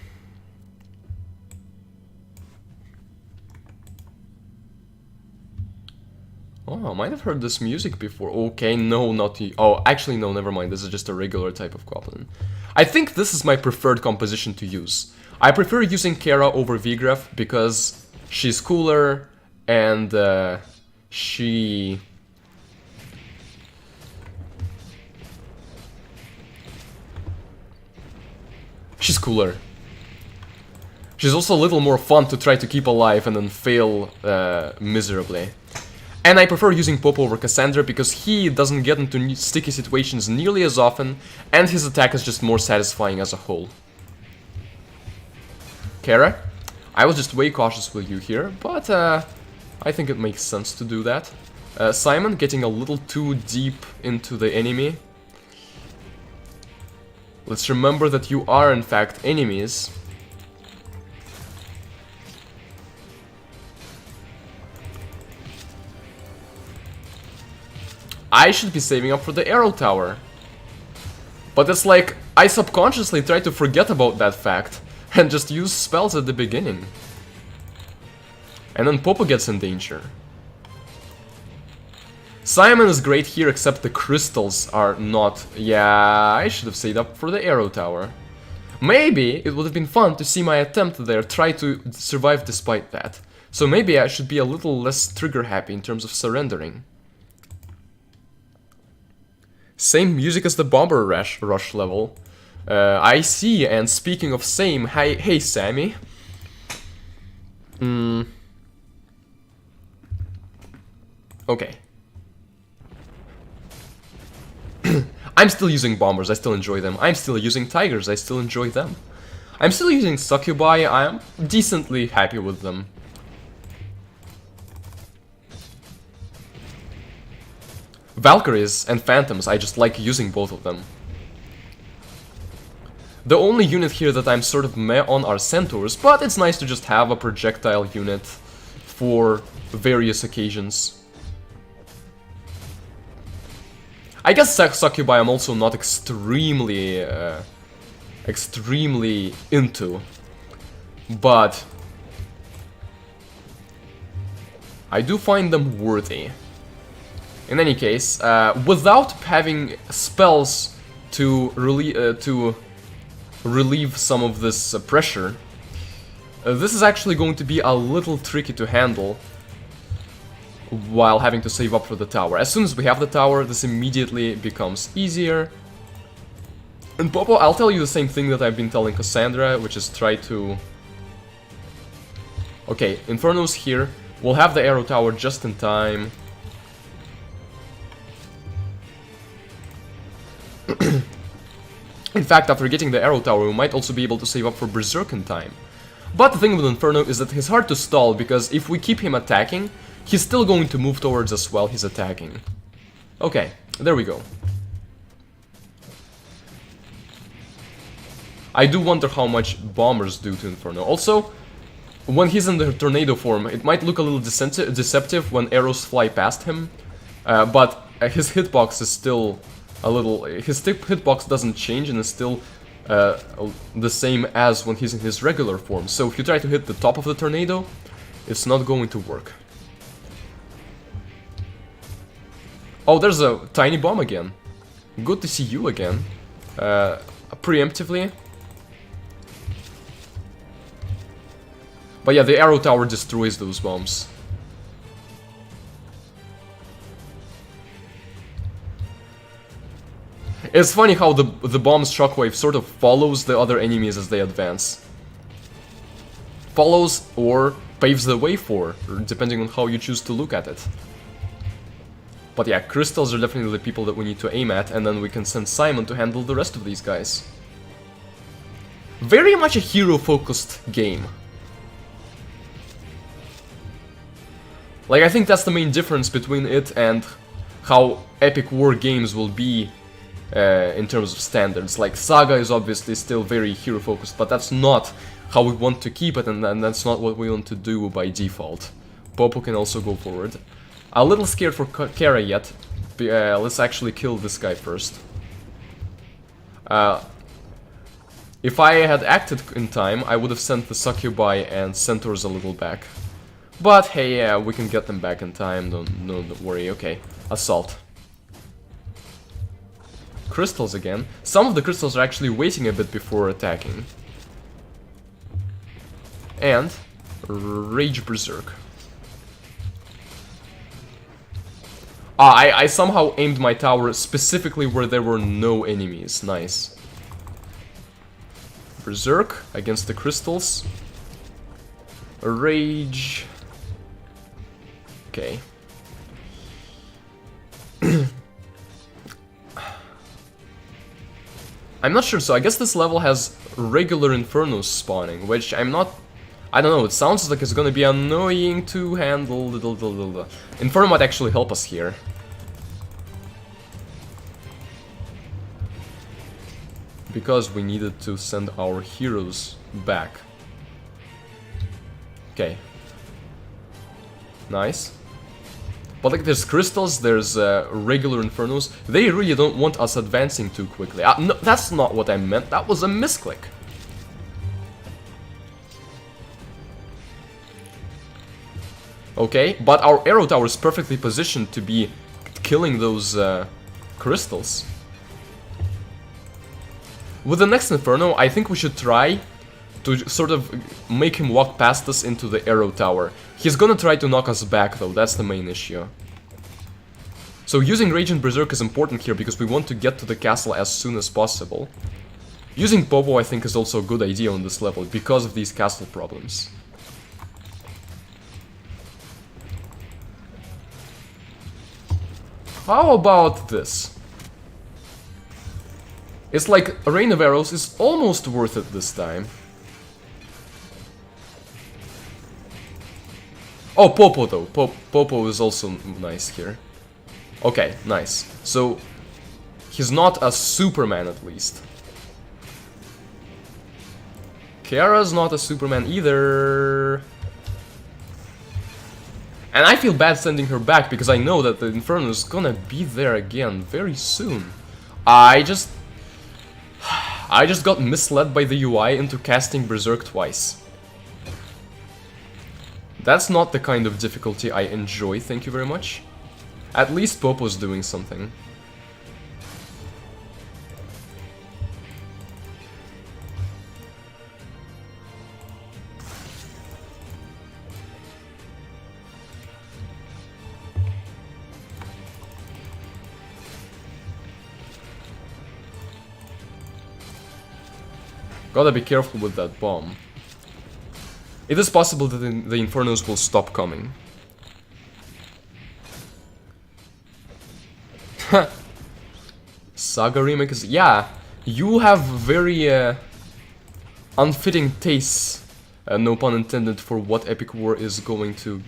Oh, I might have heard this music before. Okay, no, not the... Oh, actually, no, never mind. This is just a regular type of goblin. I think this is my preferred composition to use. I prefer using Kara over Vigraf because she's cooler, and she's cooler. She's also a little more fun to try to keep alive and then fail miserably. And I prefer using Popo over Cassandra because he doesn't get into sticky situations nearly as often, and his attack is just more satisfying as a whole. Kara, I was just way cautious with you here, but I think it makes sense to do that. Simon, getting a little too deep into the enemy. Let's remember that you are in fact enemies. I should be saving up for the arrow tower. But it's like, I subconsciously try to forget about that fact and just use spells at the beginning. And then Popo gets in danger. Simon is great here, except the crystals are not. Yeah, I should have saved up for the arrow tower. Maybe it would have been fun to see my attempt there try to survive despite that. So maybe I should be a little less trigger happy in terms of surrendering. Same music as the Bomber Rush level. I see, and speaking of same, hey Sammy. Okay. I'm still using Bombers, I still enjoy them. I'm still using Tigers, I still enjoy them. I'm still using Succubi, I am decently happy with them. Valkyries and Phantoms, I just like using both of them. The only unit here that I'm sort of meh on are Centaurs, but it's nice to just have a projectile unit for various occasions. I guess Succubi I'm also not extremely into, but I do find them worthy. In any case, without having spells to relieve some of this pressure, this is actually going to be a little tricky to handle while having to save up for the tower. As soon as we have the tower, this immediately becomes easier. And Popo, I'll tell you the same thing that I've been telling Cassandra, which is try to... Okay, Inferno's here. We'll have the arrow tower just in time. In fact, after getting the arrow tower, we might also be able to save up for Berserk in time. But the thing with Inferno is that he's hard to stall, because if we keep him attacking, he's still going to move towards us while he's attacking. Okay, there we go. I do wonder how much bombers do to Inferno. Also, when he's in the tornado form, it might look a little deceptive when arrows fly past him, but his hitbox is still a little... His hitbox doesn't change and is still the same as when he's in his regular form. So if you try to hit the top of the tornado, it's not going to work. Oh, there's a tiny bomb again. Good to see you again. Preemptively. But yeah, the arrow tower destroys those bombs. It's funny how the bomb's shockwave sort of follows the other enemies as they advance. Follows or paves the way for, depending on how you choose to look at it. But yeah, crystals are definitely the people that we need to aim at, and then we can send Simon to handle the rest of these guys. Very much a hero-focused game. Like, I think that's the main difference between it and how epic war games will be in terms of standards. Like, Saga is obviously still very hero-focused, but that's not how we want to keep it, and that's not what we want to do by default. Popo can also go forward. A little scared for Kara yet. Let's actually kill this guy first. If I had acted in time, I would have sent the Succubi and Centaurs a little back. But hey, yeah, we can get them back in time, don't worry, okay. Assault. Crystals again. Some of the crystals are actually waiting a bit before attacking. And Rage Berserk. Ah, I somehow aimed my tower specifically where there were no enemies. Nice. Berserk against the crystals. Rage. Okay. I'm not sure, so I guess this level has regular Infernos spawning, which I'm not... I don't know, it sounds like it's gonna be annoying to handle. Inferno might actually help us here. Because we needed to send our heroes back. Okay. Nice. But like there's crystals, there's regular Infernos. They really don't want us advancing too quickly. No, that's not what I meant. That was a misclick. Okay, but our arrow tower is perfectly positioned to be killing those crystals. With the next Inferno, I think we should try to sort of make him walk past us into the arrow tower. He's gonna try to knock us back though, that's the main issue. So using Rage and Berserk is important here because we want to get to the castle as soon as possible. Using Popo I think is also a good idea on this level because of these castle problems. How about this? It's like a Rain of Arrows is almost worth it this time. Oh, Popo though. Popo is also nice here. Okay, nice. So, he's not a Superman at least. Kiara's not a Superman either. And I feel bad sending her back because I know that the Inferno is gonna be there again very soon. I just got misled by the UI into casting Berserk twice. That's not the kind of difficulty I enjoy, thank you very much. At least Popo's doing something. Gotta be careful with that bomb. It is possible that the Infernos will stop coming. Saga remake is... yeah, you have very unfitting tastes, no pun intended, for what Epic War is going to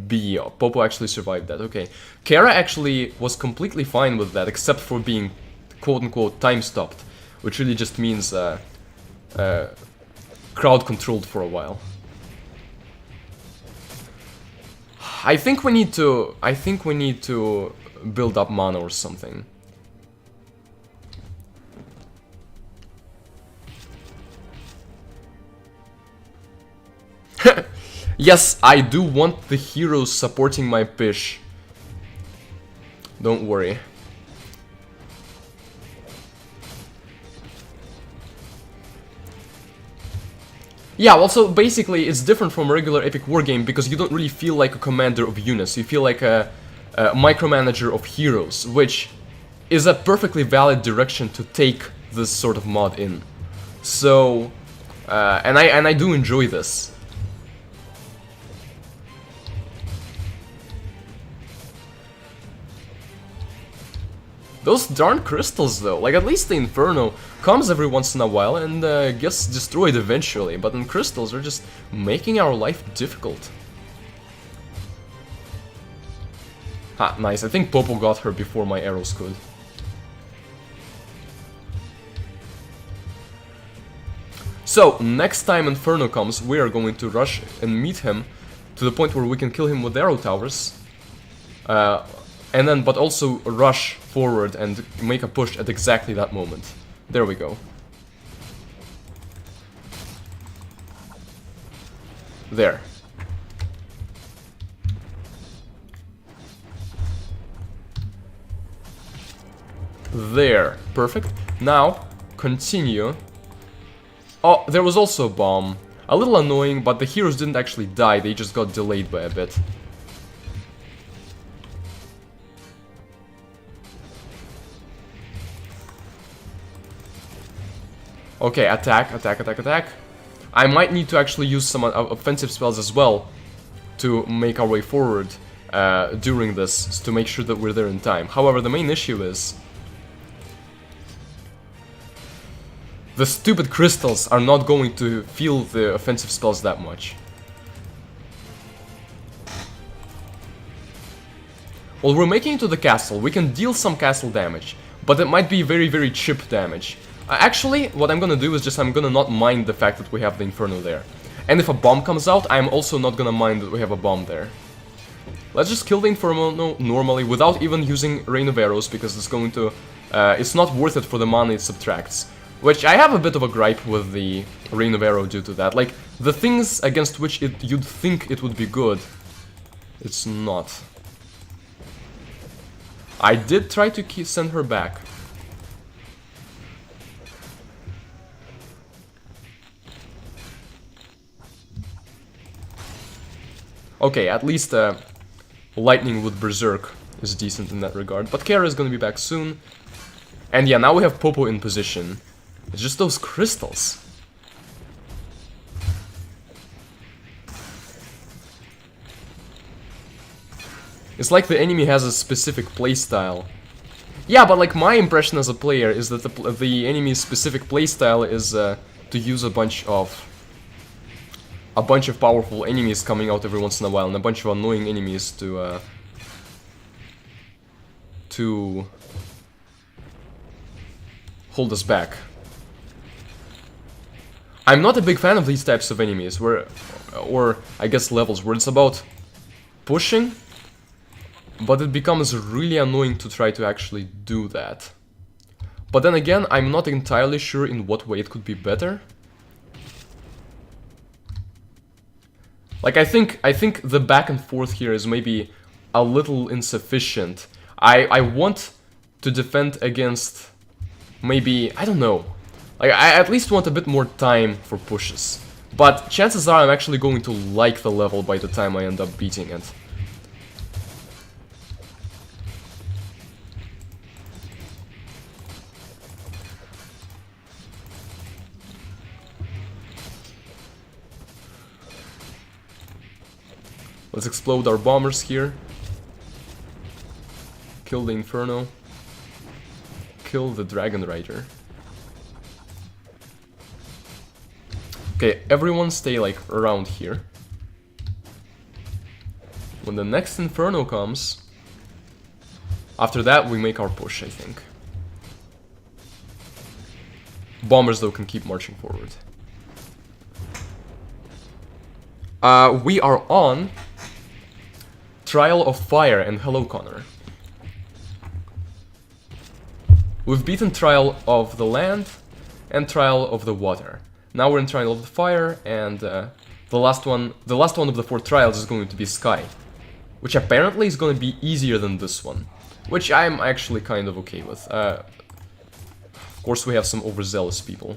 be. Oh, Popo actually survived that, okay. Kara actually was completely fine with that, except for being quote-unquote time-stopped, which really just means crowd-controlled for a while. I think we need to build up mana or something. Yes, I do want the heroes supporting my Pish. Don't worry. Yeah, also, basically, it's different from a regular Epic War game because you don't really feel like a commander of units. You feel like a micromanager of heroes, which is a perfectly valid direction to take this sort of mod in. So, and I do enjoy this. Those darn crystals, though, like at least the Inferno comes every once in a while and gets destroyed eventually, but then crystals are just making our life difficult. Ha, nice. I think Popo got her before my arrows could. So, next time Inferno comes, we are going to rush and meet him to the point where we can kill him with arrow towers. And then, but also rush forward and make a push at exactly that moment. There we go. There. There. Perfect. Now, continue. Oh, there was also a bomb. A little annoying, but the heroes didn't actually die, they just got delayed by a bit. Okay, attack, attack, attack, attack. I might need to actually use some offensive spells as well to make our way forward during this, to make sure that we're there in time. However, the main issue is the stupid crystals are not going to feel the offensive spells that much. While we're making it to the castle, we can deal some castle damage, but it might be very, very cheap damage. Actually, what I'm gonna do is just I'm gonna not mind the fact that we have the Inferno there. And if a bomb comes out, I'm also not gonna mind that we have a bomb there. Let's just kill the Inferno normally without even using Rain of Arrows, because it's going to... it's not worth it for the mana it subtracts. Which I have a bit of a gripe with the Rain of Arrow due to that. Like, the things against which you'd think it would be good, it's not. I did try to send her back. Okay, at least Lightning with Berserk is decent in that regard. But Kara is gonna be back soon. And yeah, now we have Popo in position. It's just those crystals. It's like the enemy has a specific playstyle. Yeah, but like my impression as a player is that the enemy's specific playstyle is to use a bunch of powerful enemies coming out every once in a while, and a bunch of annoying enemies to hold us back. I'm not a big fan of these types of enemies, or I guess levels, where it's about pushing, but it becomes really annoying to try to actually do that. But then again, I'm not entirely sure in what way it could be better. Like, I think the back and forth here is maybe a little insufficient. I want to defend against maybe, I don't know. Like, I at least want a bit more time for pushes. But chances are I'm actually going to like the level by the time I end up beating it. Let's explode our bombers here. Kill the Inferno. Kill the Dragon Rider. Okay, everyone stay like around here. When the next Inferno comes, after that we make our push, I think. Bombers though can keep marching forward. We are on Trial of Fire, and hello Connor. We've beaten Trial of the Land and Trial of the Water. Now we're in Trial of the Fire, and the last one of the 4 trials is going to be Sky, which apparently is going to be easier than this one, which I'm actually kind of okay with. Of course we have some overzealous people.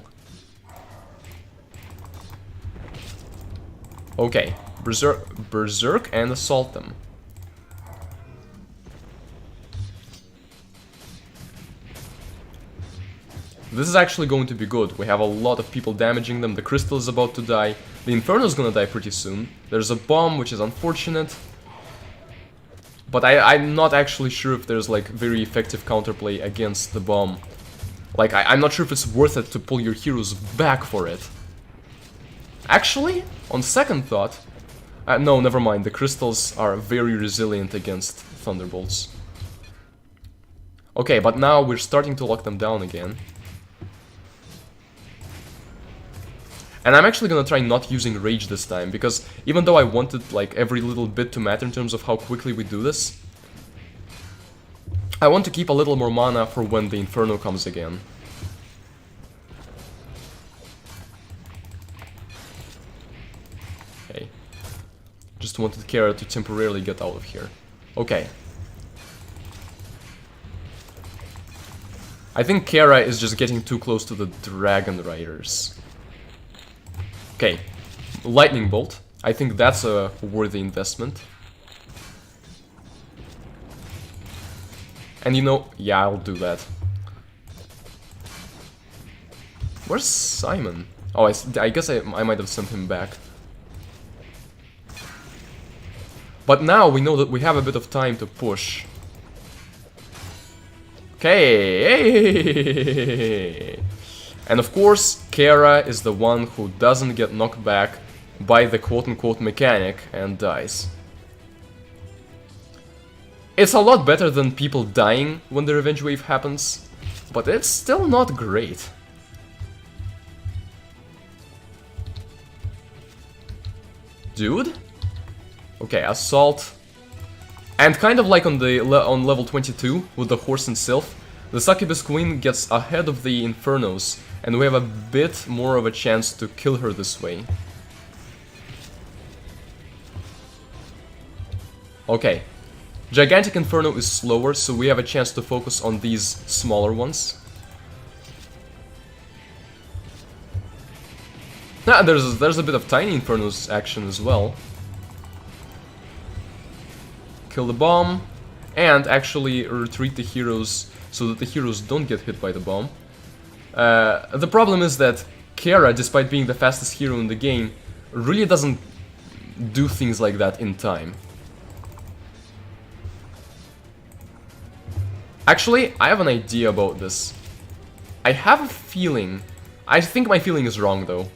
Okay, Berserk and assault them. This is actually going to be good. We have a lot of people damaging them. The crystal is about to die. The Inferno is gonna die pretty soon. There's a bomb, which is unfortunate. But I'm not actually sure if there's like very effective counterplay against the bomb. Like, I'm not sure if it's worth it to pull your heroes back for it. Actually, on second thought... no, never mind. The crystals are very resilient against thunderbolts. Okay, but now we're starting to lock them down again. And I'm actually gonna try not using Rage this time, because even though I wanted like every little bit to matter in terms of how quickly we do this, I want to keep a little more mana for when the Inferno comes again. Okay. Just wanted Kara to temporarily get out of here. Okay. I think Kara is just getting too close to the Dragon Riders. Okay, Lightning Bolt. I think that's a worthy investment. And you know, yeah, I'll do that. Where's Simon? Oh, I guess I might have sent him back. But now we know that we have a bit of time to push. Okay. And of course, Kara is the one who doesn't get knocked back by the quote-unquote mechanic and dies. It's a lot better than people dying when the revenge wave happens, but it's still not great. Dude? Okay, assault. And kind of like on level 22 with the horse and sylph, the Succubus Queen gets ahead of the Infernos, and we have a bit more of a chance to kill her this way. Okay. Gigantic Inferno is slower, so we have a chance to focus on these smaller ones. Ah, there's a bit of Tiny Inferno's action as well. Kill the bomb, and actually retreat the heroes so that the heroes don't get hit by the bomb. The problem is that Kara, despite being the fastest hero in the game, really doesn't do things like that in time. Actually, I have an idea about this. I have a feeling... I think my feeling is wrong, though.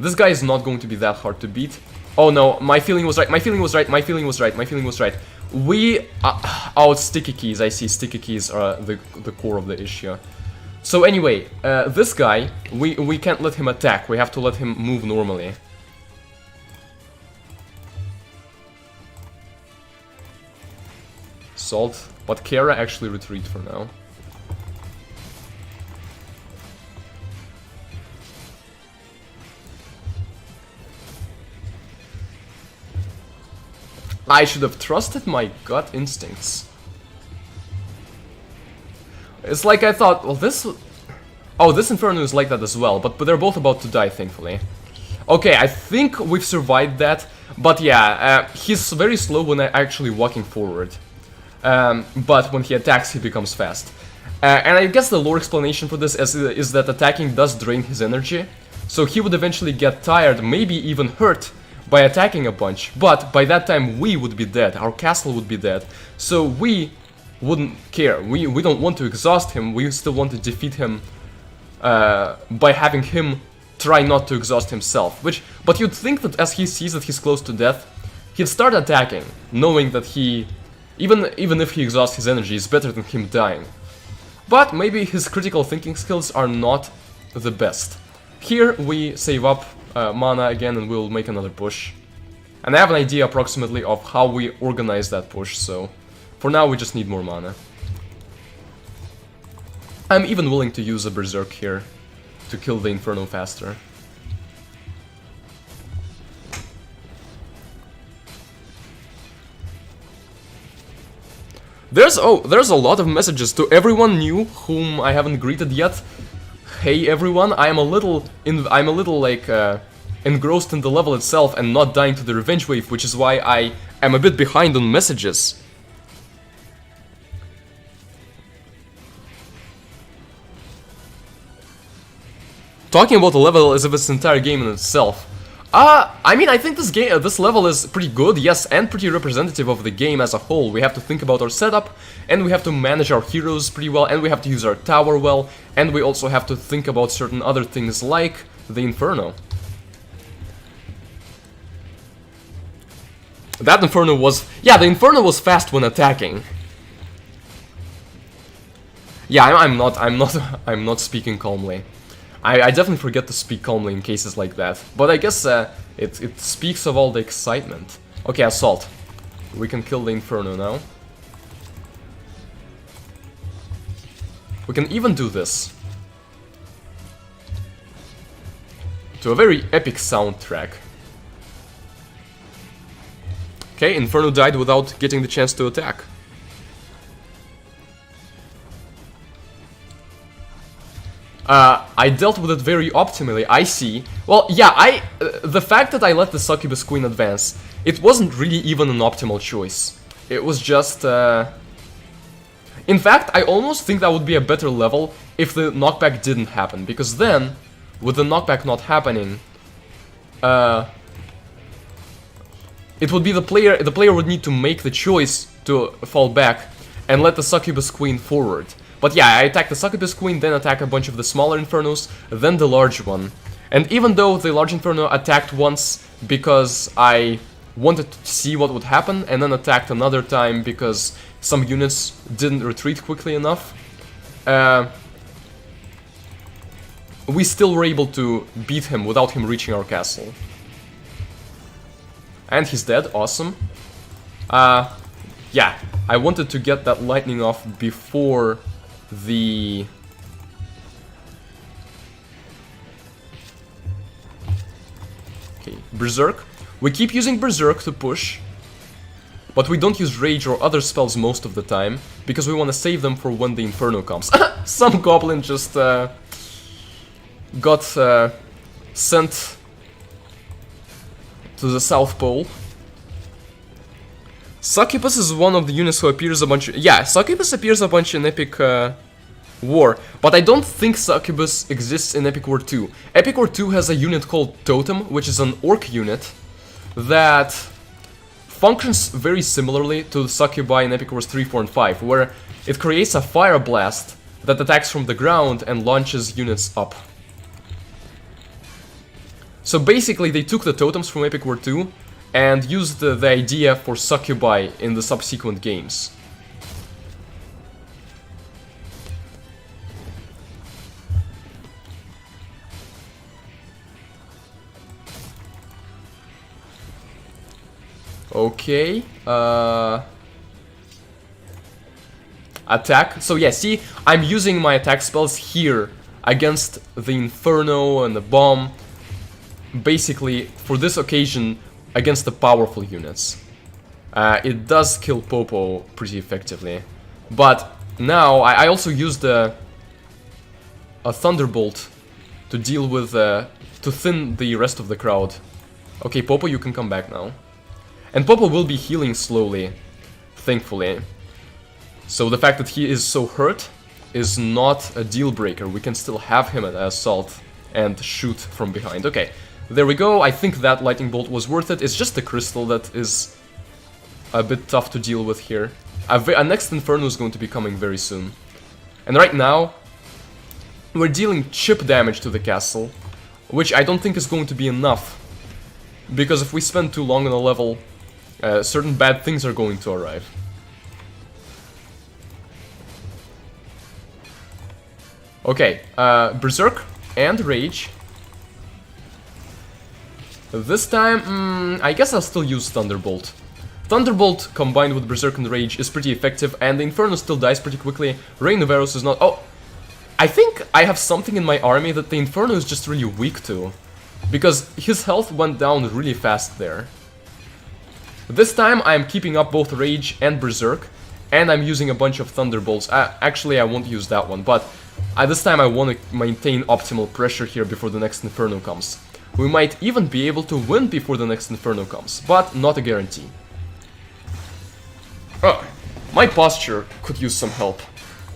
This guy is not going to be that hard to beat. Oh no, my feeling was right, my feeling was right, my feeling was right, my feeling was right. We... oh, it's sticky keys, I see, sticky keys are the core of the issue. So anyway, this guy, we can't let him attack, we have to let him move normally. Salt, but Kara actually retreat for now. I should have trusted my gut instincts. It's like I thought, well this... Oh, this Inferno is like that as well, but they're both about to die, thankfully. Okay, I think we've survived that, but yeah, he's very slow when actually walking forward. But when he attacks, he becomes fast. And I guess the lore explanation for this is that attacking does drain his energy, so he would eventually get tired, maybe even hurt, by attacking a bunch, but by that time we would be dead, our castle would be dead, so we wouldn't care, we don't want to exhaust him, we still want to defeat him by having him try not to exhaust himself, but you'd think that as he sees that he's close to death, he'd start attacking, knowing that he, even if he exhausts his energy, is better than him dying. But maybe his critical thinking skills are not the best. Here we save up mana again and we'll make another push. And I have an idea approximately of how we organize that push, so for now we just need more mana. I'm even willing to use a Berserk here to kill the Inferno faster. There's a lot of messages to everyone new whom I haven't greeted yet. Hey everyone, I'm a little like engrossed in the level itself and not dying to the revenge wave, which is why I am a bit behind on messages. Talking about the level as if it's an entire game in itself. I mean, I think this level is pretty good, yes, and pretty representative of the game as a whole. We have to think about our setup, and we have to manage our heroes pretty well, and we have to use our tower well, and we also have to think about certain other things like the Inferno. That Inferno was... yeah, the Inferno was fast when attacking. Yeah, I'm not speaking calmly. I definitely forget to speak calmly in cases like that, but I guess it speaks of all the excitement. Okay, assault. We can kill the Inferno now. We can even do this. To a very epic soundtrack. Okay, Inferno died without getting the chance to attack. I dealt with it very optimally, I see. Well, yeah, the fact that I let the Succubus Queen advance, it wasn't really even an optimal choice. It was just, in fact, I almost think that would be a better level if the knockback didn't happen, because then, with the knockback not happening, it would be the player would need to make the choice to fall back and let the Succubus Queen forward. But yeah, I attack the Succubus Queen, then attack a bunch of the smaller Infernos, then the large one. And even though the large Inferno attacked once because I wanted to see what would happen, and then attacked another time because some units didn't retreat quickly enough, we still were able to beat him without him reaching our castle. And he's dead, awesome. Yeah, I wanted to get that lightning off before the... Okay, Berserk. We keep using Berserk to push, but we don't use Rage or other spells most of the time, because we want to save them for when the Inferno comes. Some goblin just got sent to the South Pole. Succubus is one of the units who appears a bunch... Yeah, Succubus appears a bunch in Epic War, but I don't think Succubus exists in Epic War 2. Epic War 2 has a unit called Totem, which is an orc unit that functions very similarly to the Succubi in Epic Wars 3, 4, and 5, where it creates a fire blast that attacks from the ground and launches units up. So basically they took the totems from Epic War 2 and used the idea for Succubi in the subsequent games. Okay, attack. So yeah, see, I'm using my attack spells here against the Inferno and the Bomb, basically, for this occasion, against the powerful units. It does kill Popo pretty effectively. But now, I also used a Thunderbolt to deal with, to thin the rest of the crowd. Okay, Popo, you can come back now. And Popo will be healing slowly, thankfully. So the fact that he is so hurt is not a deal breaker. We can still have him at assault and shoot from behind. Okay, there we go. I think that lightning bolt was worth it. It's just the crystal that is a bit tough to deal with here. A next Inferno is going to be coming very soon. And right now, we're dealing chip damage to the castle, which I don't think is going to be enough. Because if we spend too long on a level, certain bad things are going to arrive. Okay, Berserk and Rage. This time, I guess I'll still use Thunderbolt. Thunderbolt combined with Berserk and Rage is pretty effective, and the Inferno still dies pretty quickly. Rain of Arrows is not... Oh! I think I have something in my army that the Inferno is just really weak to. Because his health went down really fast there. This time I'm keeping up both Rage and Berserk, and I'm using a bunch of Thunderbolts. Actually, I won't use that one, but this time I want to maintain optimal pressure here before the next Inferno comes. We might even be able to win before the next Inferno comes, but not a guarantee. My posture could use some help.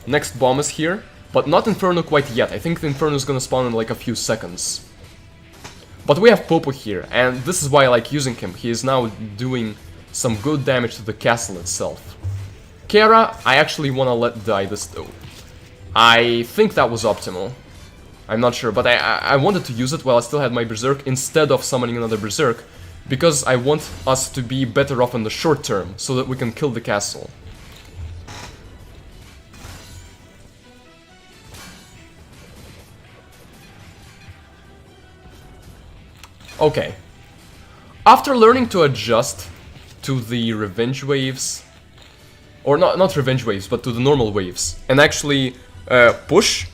Next bomb is here, but not Inferno quite yet. I think the Inferno is gonna spawn in like a few seconds. But we have Popo here, and this is why I like using him. He is now doing some good damage to the castle itself. Kara, I actually want to let die this though. I think that was optimal. I'm not sure, but I wanted to use it while I still had my Berserk instead of summoning another Berserk, because I want us to be better off in the short term, so that we can kill the castle. Okay. After learning to adjust to the revenge waves, or not revenge waves, but to the normal waves, and actually push,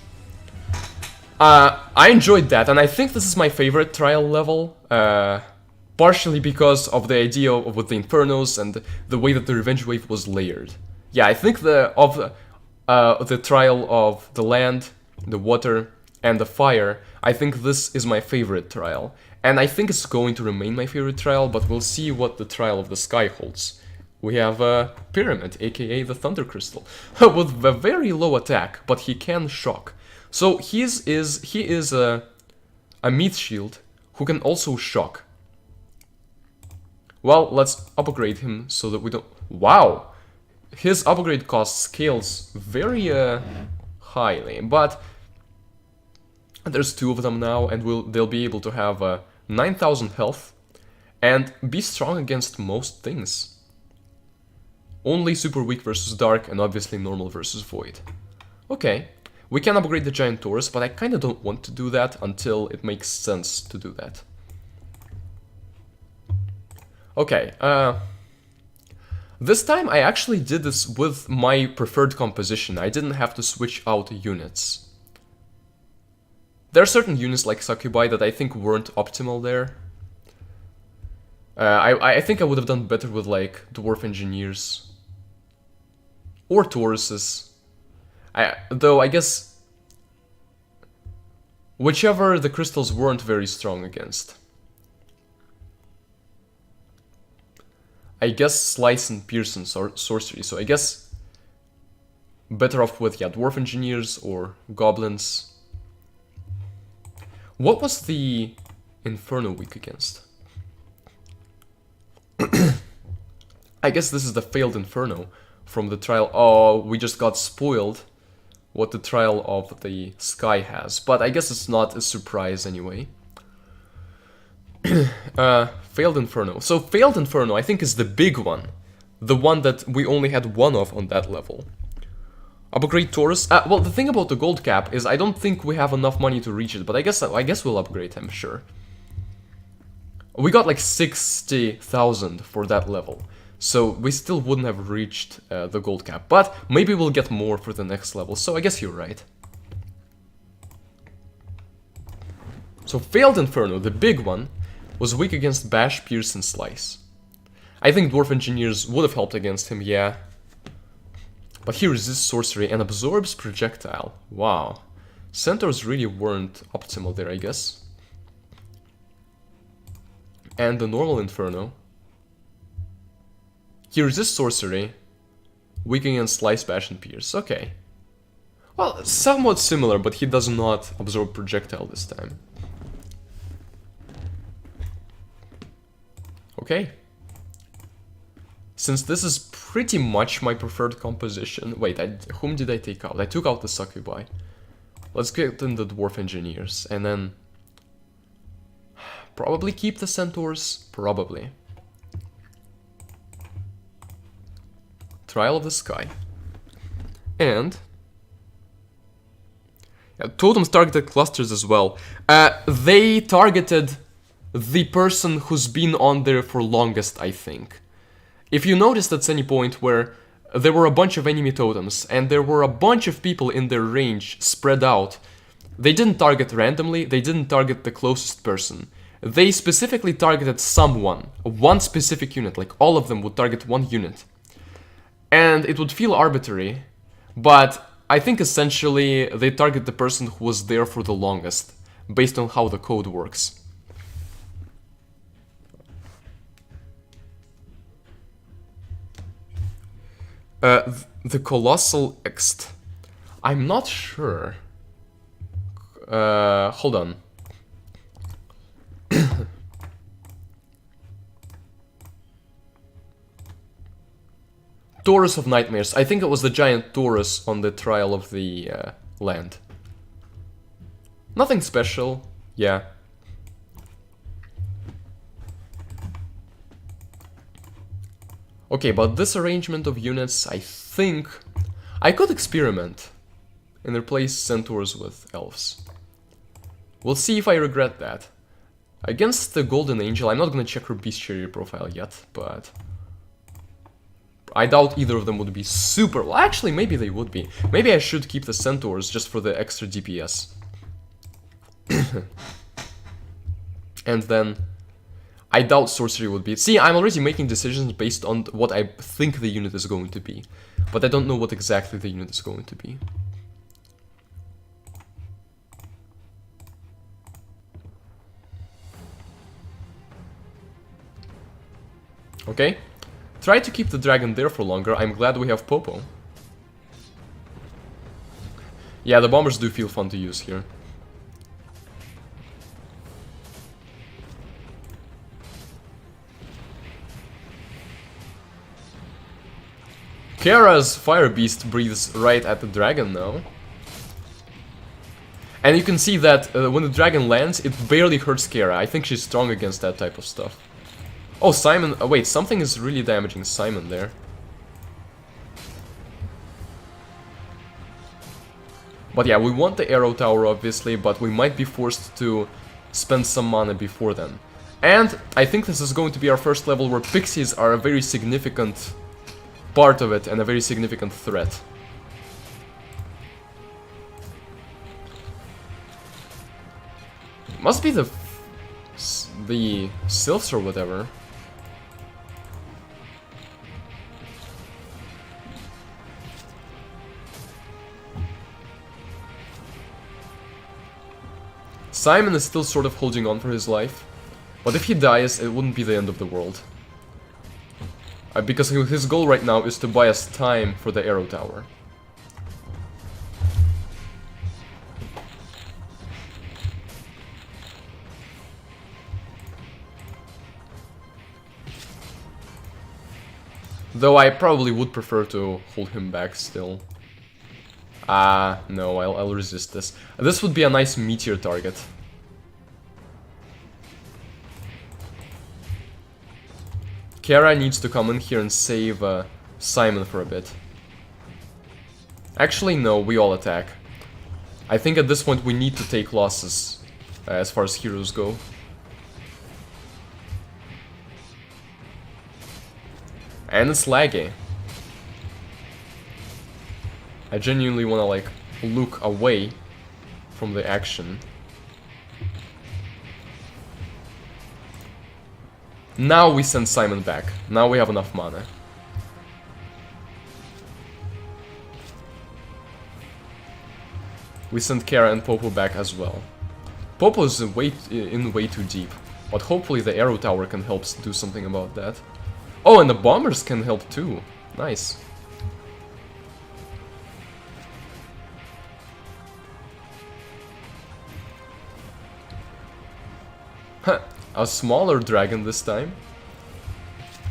I enjoyed that, and I think this is my favorite trial level, partially because of the idea with the Infernos and the way that the revenge wave was layered. Yeah, I think the trial of the land, the water, and the fire, I think this is my favorite trial. And I think it's going to remain my favorite trial, but we'll see what the trial of the sky holds. We have a Pyramid, aka the Thunder Crystal, with a very low attack, but he can shock. So he is a Meat Shield who can also shock. Well, let's upgrade him so that we don't... Wow! His upgrade cost scales very highly, but there's 2 of them now, and they'll be able to have 9,000 health and be strong against most things. Only super weak versus dark, and obviously normal versus void. Okay, we can upgrade the Giant Taurus, but I kinda don't want to do that until it makes sense to do that. Okay, this time I actually did this with my preferred composition. I didn't have to switch out units. There are certain units like Succubi that I think weren't optimal there. I think I would have done better with like Dwarf Engineers. Or Tauruses. Though I guess whichever the crystals weren't very strong against. I guess Slice and Pierce and Sorcery, so I guess better off with, yeah, Dwarf Engineers or Goblins. What was the Inferno weak against? I guess this is the failed Inferno from the trial. Oh, we just got spoiled what the trial of the sky has, but I guess it's not a surprise anyway. Failed Inferno. So Failed Inferno I think is the big one. The one that we only had one of on that level. Upgrade Taurus. Well, the thing about the gold cap is I don't think we have enough money to reach it, but I guess we'll upgrade him, sure. We got like 60,000 for that level, so we still wouldn't have reached the gold cap, but maybe we'll get more for the next level, so I guess you're right. So Failed Inferno, the big one, was weak against Bash, Pierce, and Slice. I think Dwarf Engineers would have helped against him, yeah. But he resists Sorcery and absorbs Projectile. Wow. Centaurs really weren't optimal there, I guess. And the normal Inferno. He resists Sorcery, weak against Slice, Bash, and Pierce. Okay. Well, somewhat similar, but he does not absorb Projectile this time. Okay. Since this is pretty much my preferred composition... Wait, whom did I take out? I took out the Succubi. Let's get in the Dwarf Engineers, and then... Probably keep the Centaurs? Probably. Trial of the Sky. And... yeah, totems targeted clusters as well. They targeted the person who's been on there for longest, I think. If you noticed at any point where there were a bunch of enemy totems and there were a bunch of people in their range spread out, they didn't target randomly, they didn't target the closest person. They specifically targeted someone, one specific unit, like all of them would target one unit. And it would feel arbitrary, but I think essentially they target the person who was there for the longest, based on how the code works. The Colossal Ext. I'm not sure. Hold on. Taurus of Nightmares. I think it was the giant Taurus on the Trial of the Land. Nothing special. Yeah. Okay, but this arrangement of units, I think I could experiment and replace Centaurs with Elves. We'll see if I regret that. Against the Golden Angel, I'm not gonna check her Bestiary profile yet, but I doubt either of them would be super... Well, actually, maybe they would be. Maybe I should keep the Centaurs just for the extra DPS. And then... I doubt Sorcery would be... See, I'm already making decisions based on what I think the unit is going to be. But I don't know what exactly the unit is going to be. Okay. Try to keep the dragon there for longer. I'm glad we have Popo. Yeah, the bombers do feel fun to use here. Kara's Fire Beast breathes right at the dragon now. And you can see that when the dragon lands, it barely hurts Kara. I think she's strong against that type of stuff. Oh, Simon... wait, something is really damaging Simon there. But yeah, we want the arrow tower, obviously, but we might be forced to spend some mana before then. And I think this is going to be our first level where pixies are a very significant part of it and a very significant threat. Must be the sylphs or whatever. Simon is still sort of holding on for his life, but if he dies, it wouldn't be the end of the world. Because his goal right now is to buy us time for the arrow tower. Though I probably would prefer to hold him back still. No, I'll resist this. This would be a nice meteor target. Kara needs to come in here and save Simon for a bit. Actually, no, we all attack. I think at this point we need to take losses as far as heroes go. And it's laggy. I genuinely want to, like, look away from the action. Now we send Simon back. Now we have enough mana. We send Kara and Popo back as well. Popo's way too deep, but hopefully the arrow tower can help do something about that. Oh, and the bombers can help too. Nice. Huh, a smaller dragon this time.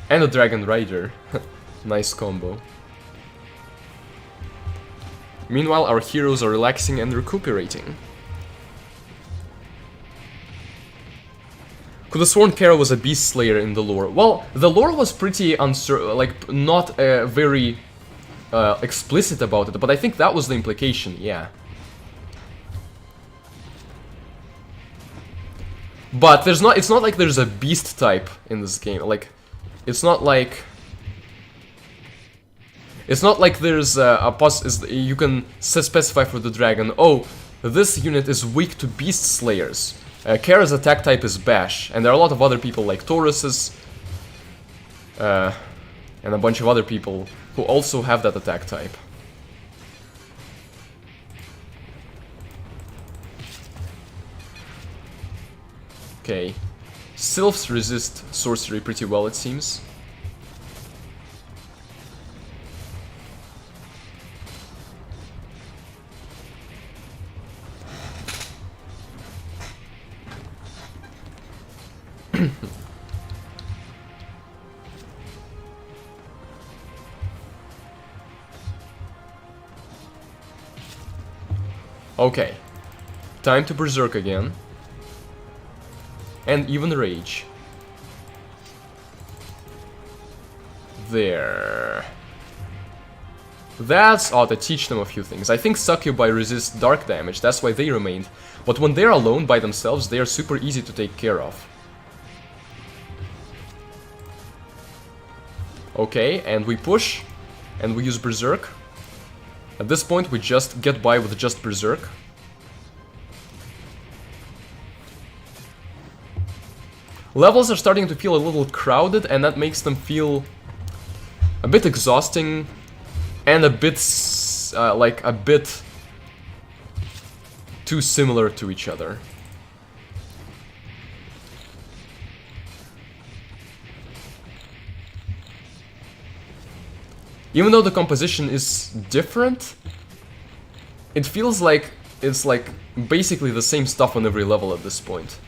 And a dragon rider. Nice combo. Meanwhile, our heroes are relaxing and recuperating. Could have sworn Kara was a beast slayer in the lore. Well, the lore was pretty like not very explicit about it, but I think that was the implication, yeah. But there's not. It's not like there's a beast type in this game. Like, it's not like. It's not like there's you can specify for the dragon. Oh, this unit is weak to beast slayers. Kara's attack type is bash, and there are a lot of other people like Tauruses, and a bunch of other people who also have that attack type. Okay, sylphs resist sorcery pretty well, it seems. Okay, time to berserk again. And even rage. There. That's ought to teach them a few things. I think Succubi resist dark damage, that's why they remained. But when they're alone by themselves, they are super easy to take care of. Okay, and we push, and we use Berserk. At this point, we just get by with just Berserk. Levels are starting to feel a little crowded, and that makes them feel a bit exhausting and a bit, like, a bit too similar to each other. Even though the composition is different, it feels like it's like basically the same stuff on every level at this point.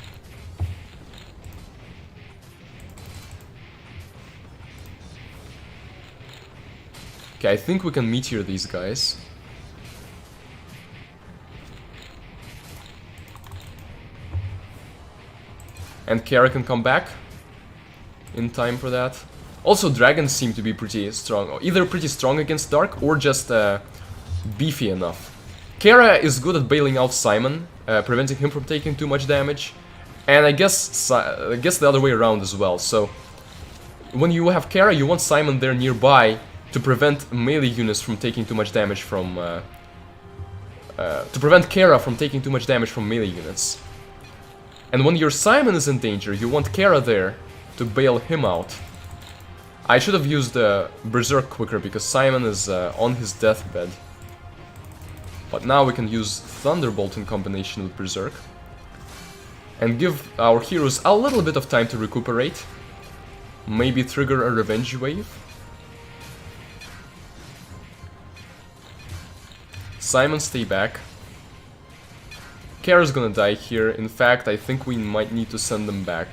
Okay, I think we can meteor these guys. And Kara can come back in time for that. Also, dragons seem to be pretty strong. Either pretty strong against Dark, or just beefy enough. Kara is good at bailing out Simon, preventing him from taking too much damage. And I guess the other way around as well. So, when you have Kara, you want Simon there nearby to prevent melee units from taking too much damage from... to prevent Kara from taking too much damage from melee units. And when your Simon is in danger, you want Kara there to bail him out. I should have used Berserk quicker because Simon is on his deathbed. But now we can use Thunderbolt in combination with Berserk. And give our heroes a little bit of time to recuperate. Maybe trigger a revenge wave. Simon, stay back. Kara's gonna die here. In fact, I think we might need to send them back.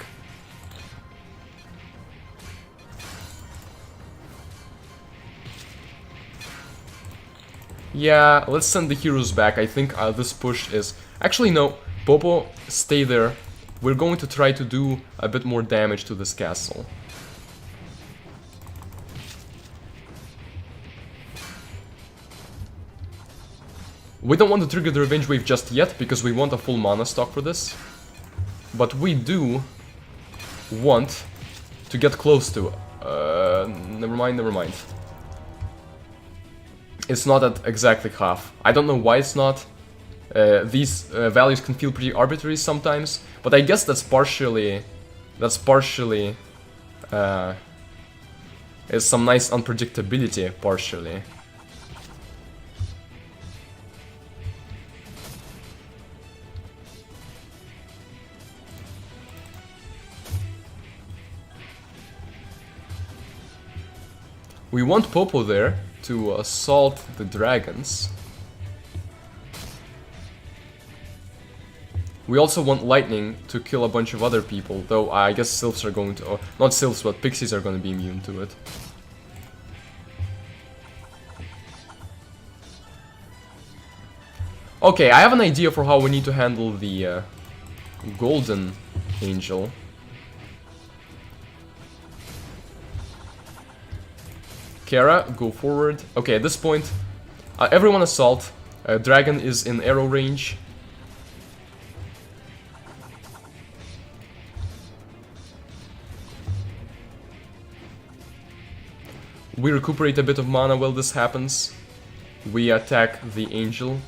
Yeah, let's send the heroes back. I think this push is... Actually, no. Popo, stay there. We're going to try to do a bit more damage to this castle. We don't want to trigger the revenge wave just yet, because we want a full mana stock for this. But we do want to get close to... never mind. It's not at exactly half. I don't know why it's not. These values can feel pretty arbitrary sometimes, but I guess that's partially... is some nice unpredictability, partially. We want Popo there to assault the dragons. We also want Lightning to kill a bunch of other people, though I guess Sylphs are going to... not Sylphs, but Pixies are going to be immune to it. Okay, I have an idea for how we need to handle the Golden Angel. Kara, go forward. Okay, at this point, everyone assault. Dragon is in arrow range. We recuperate a bit of mana while this happens. We attack the angel.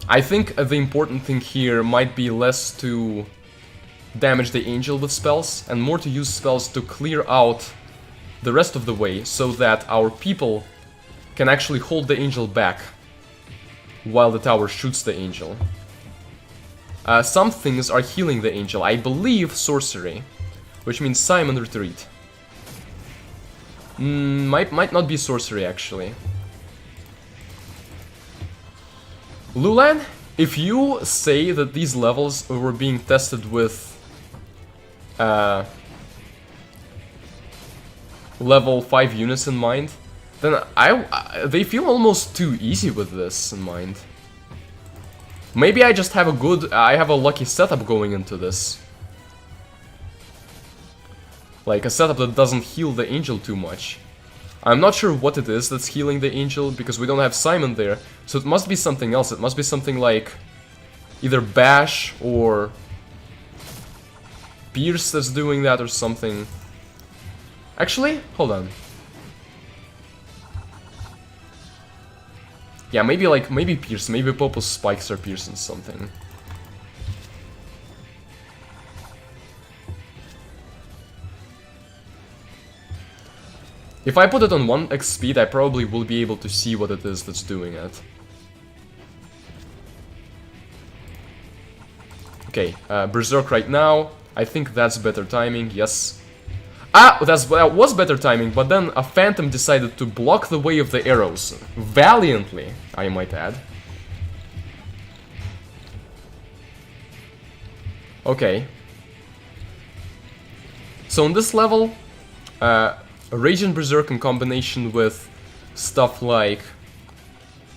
I think the important thing here might be less to damage the angel with spells, and more to use spells to clear out the rest of the way, so that our people can actually hold the angel back while the tower shoots the angel. Some things are healing the angel. I believe sorcery, which means Simon retreat. Might not be sorcery, actually. Lulan, if you say that these levels were being tested with level 5 units in mind, then they feel almost too easy with this in mind. Maybe I just have a lucky setup going into this. Like a setup that doesn't heal the angel too much. I'm not sure what it is that's healing the angel, because we don't have Simon there. So it must be something else. It must be something like either Bash or Pierce that's doing that or something. Actually, hold on. Yeah, maybe Pierce, maybe Popo's spikes are piercing something. If I put it on 1x speed, I probably will be able to see what it is that's doing it. Okay, Berserk right now. I think that's better timing, yes. Ah, that was better timing, but then a Phantom decided to block the way of the arrows. Valiantly, I might add. Okay. So on this level, Raging Berserk in combination with stuff like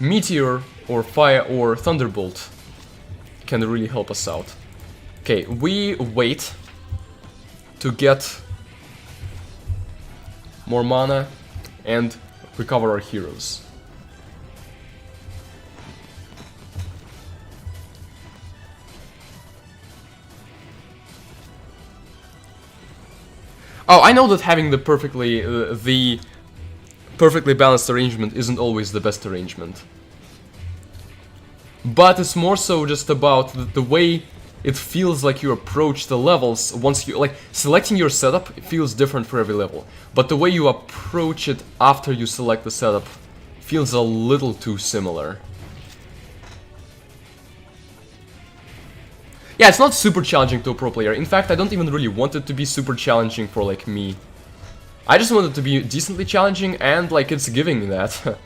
Meteor or Fire or Thunderbolt can really help us out. Okay, we wait to get more mana and recover our heroes. Oh, I know that having the perfectly balanced arrangement isn't always the best arrangement. But it's more so just about the way it feels like you approach the levels once you, like, selecting your setup feels different for every level. But the way you approach it after you select the setup feels a little too similar. Yeah, it's not super challenging to a pro player. In fact, I don't even really want it to be super challenging for, like, me. I just want it to be decently challenging, and, like, it's giving me that.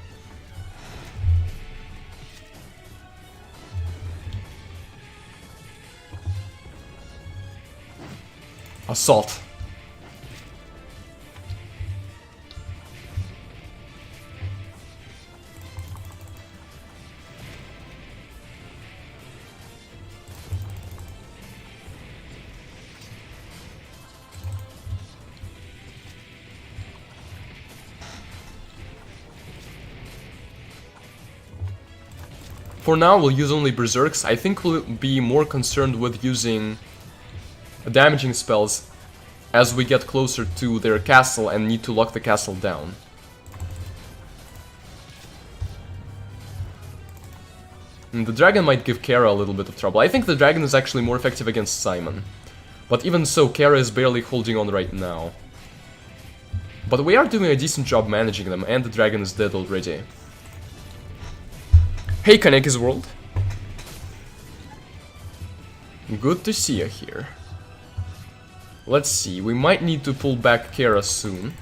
Assault. For now, we'll use only Berserks. I think we'll be more concerned with using damaging spells as we get closer to their castle and need to lock the castle down. And the dragon might give Kara a little bit of trouble. I think the dragon is actually more effective against Simon. But even so, Kara is barely holding on right now. But we are doing a decent job managing them, and the dragon is dead already. Hey, Kaneki's World. Good to see you here. Let's see, we might need to pull back Kara soon.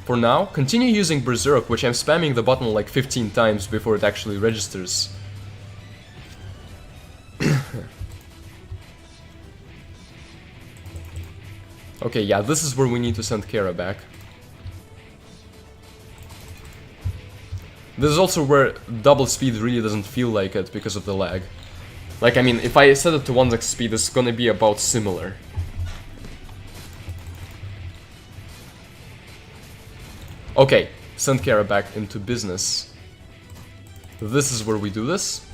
For now, continue using Berserk, which I'm spamming the button like 15 times before it actually registers. Okay, yeah, this is where we need to send Kara back. This is also where double speed really doesn't feel like it because of the lag. Like, I mean, if I set it to 1x speed, it's gonna be about similar. Okay, send Kara back into business. This is where we do this.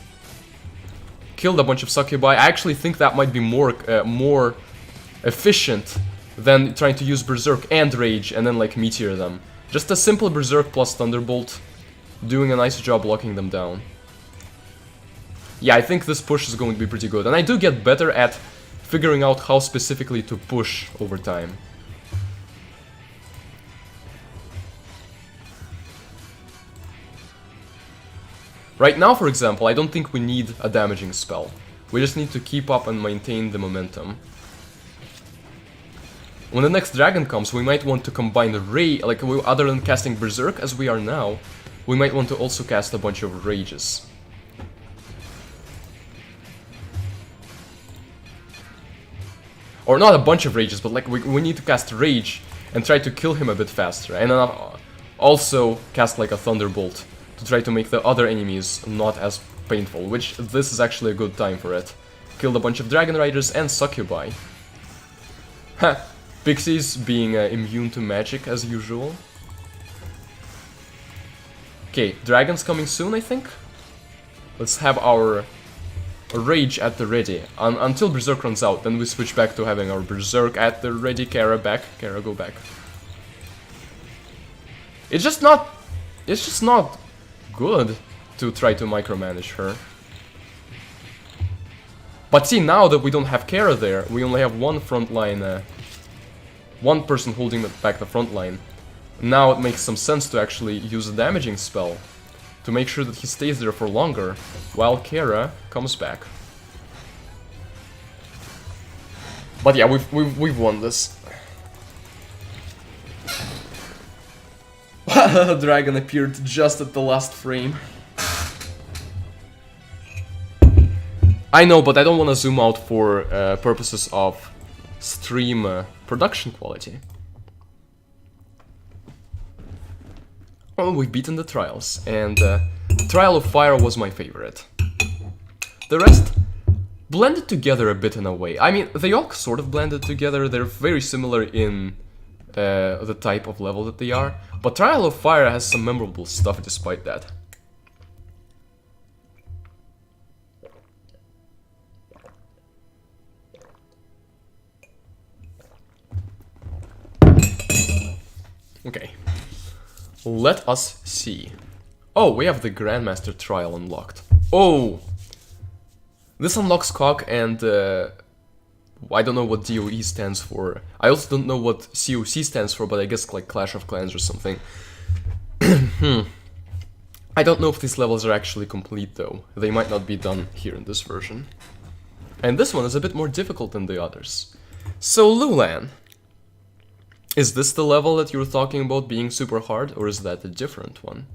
Killed a bunch of succubi. I actually think that might be more efficient than trying to use Berserk and Rage and then, like, Meteor them. Just a simple Berserk plus Thunderbolt, doing a nice job locking them down. Yeah, I think this push is going to be pretty good. And I do get better at figuring out how specifically to push over time. Right now, for example, I don't think we need a damaging spell. We just need to keep up and maintain the momentum. When the next dragon comes, we might want to combine the Ray, like, other than casting Berserk as we are now, we might want to also cast a bunch of Rages. Or not a bunch of Rages, but like we need to cast Rage and try to kill him a bit faster. And then also cast like a Thunderbolt to try to make the other enemies not as painful, which this is actually a good time for it. Killed a bunch of Dragon Riders and Succubi. Ha! Pixies being immune to magic as usual. Okay, dragons coming soon, I think. Let's have our Rage at the ready. Until Berserk runs out, then we switch back to having our Berserk at the ready. Kara back. Kara, go back. It's just not good to try to micromanage her. But see, now that we don't have Kara there, we only have one front line, one person holding back the front line. Now it makes some sense to actually use a damaging spell to make sure that he stays there for longer while Kara comes back. But yeah, we've won this. Dragon appeared just at the last frame. I know, but I don't want to zoom out for purposes of stream production quality. Well, we've beaten the trials, and Trial of Fire was my favorite. The rest blended together a bit in a way. I mean, they all sort of blended together. They're very similar in the type of level that they are, but Trial of Fire has some memorable stuff despite that. Okay, let us see. Oh, we have the Grandmaster Trial unlocked. Oh! This unlocks COG and I don't know what DOE stands for. I also don't know what COC stands for, but I guess like Clash of Clans or something. I don't know if these levels are actually complete though. They might not be done here in this version. And this one is a bit more difficult than the others. So Lulan, is this the level that you're talking about being super hard, or is that a different one?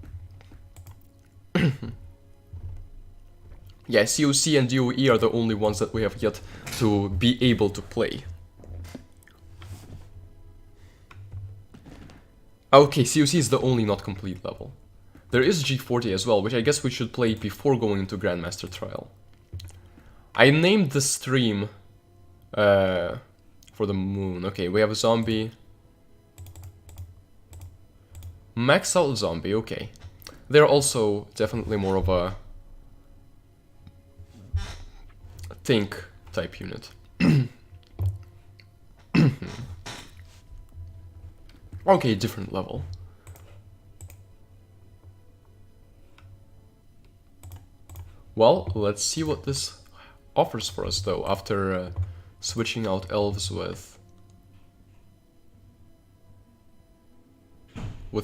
Yeah, COC and DOE are the only ones that we have yet to be able to play. Okay, COC is the only not complete level. There is G40 as well, which I guess we should play before going into Grandmaster Trial. I named the stream for the moon. Okay, we have a zombie. Max out zombie, okay. They're also definitely more of a think type unit. Okay, different level. Well, let's see what this offers for us though, after switching out elves with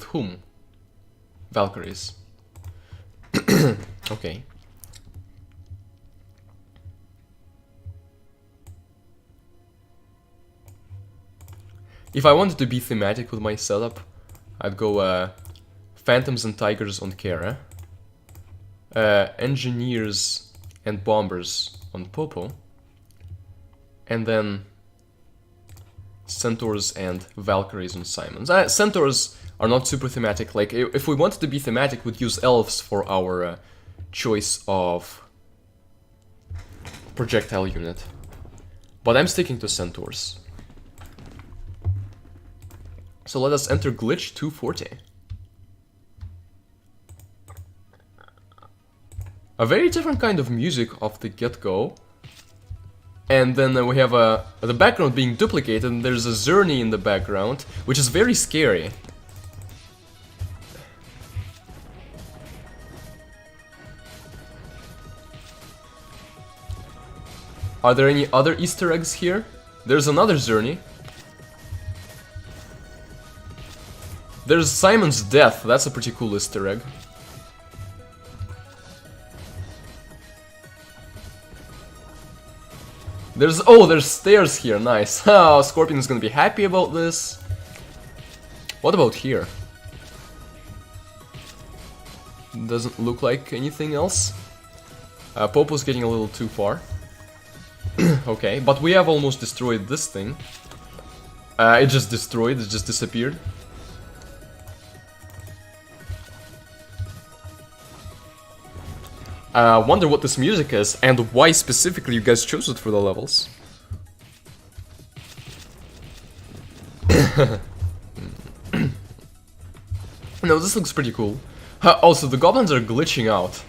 whom? Valkyries. Okay. If I wanted to be thematic with my setup, I'd go Phantoms and Tigers on Kara, Engineers and Bombers on Popo, and then Centaurs and Valkyries on Simons. Centaurs are not super thematic. Like, if we wanted to be thematic, we'd use Elves for our choice of projectile unit. But I'm sticking to Centaurs. So let us enter Glitch 240. A very different kind of music off the get-go. And then we have the background being duplicated, and there's a Xerney in the background, which is very scary. Are there any other Easter eggs here? There's another Xerney. There's Simon's death, that's a pretty cool Easter egg. There's stairs here, nice. Oh, Scorpion is gonna be happy about this. What about here? Doesn't look like anything else. Popo's getting a little too far. Okay, but we have almost destroyed this thing. It just destroyed, it just disappeared. Wonder what this music is, and why specifically you guys chose it for the levels. No, this looks pretty cool. Also, the goblins are glitching out.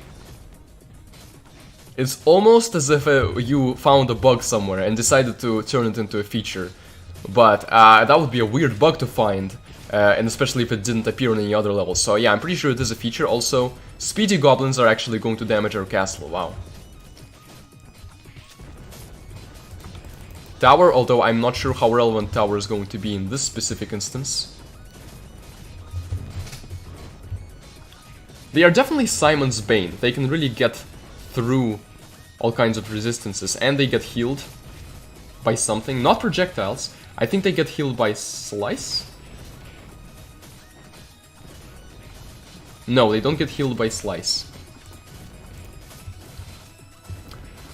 It's almost as if you found a bug somewhere and decided to turn it into a feature. But that would be a weird bug to find, and especially if it didn't appear on any other level. So yeah, I'm pretty sure it is a feature. Also, speedy goblins are actually going to damage our castle, wow. Tower, although I'm not sure how relevant tower is going to be in this specific instance. They are definitely Simon's Bane. They can really get through all kinds of resistances, and they get healed by something, not projectiles. I think they get healed by Slice? No, they don't get healed by Slice.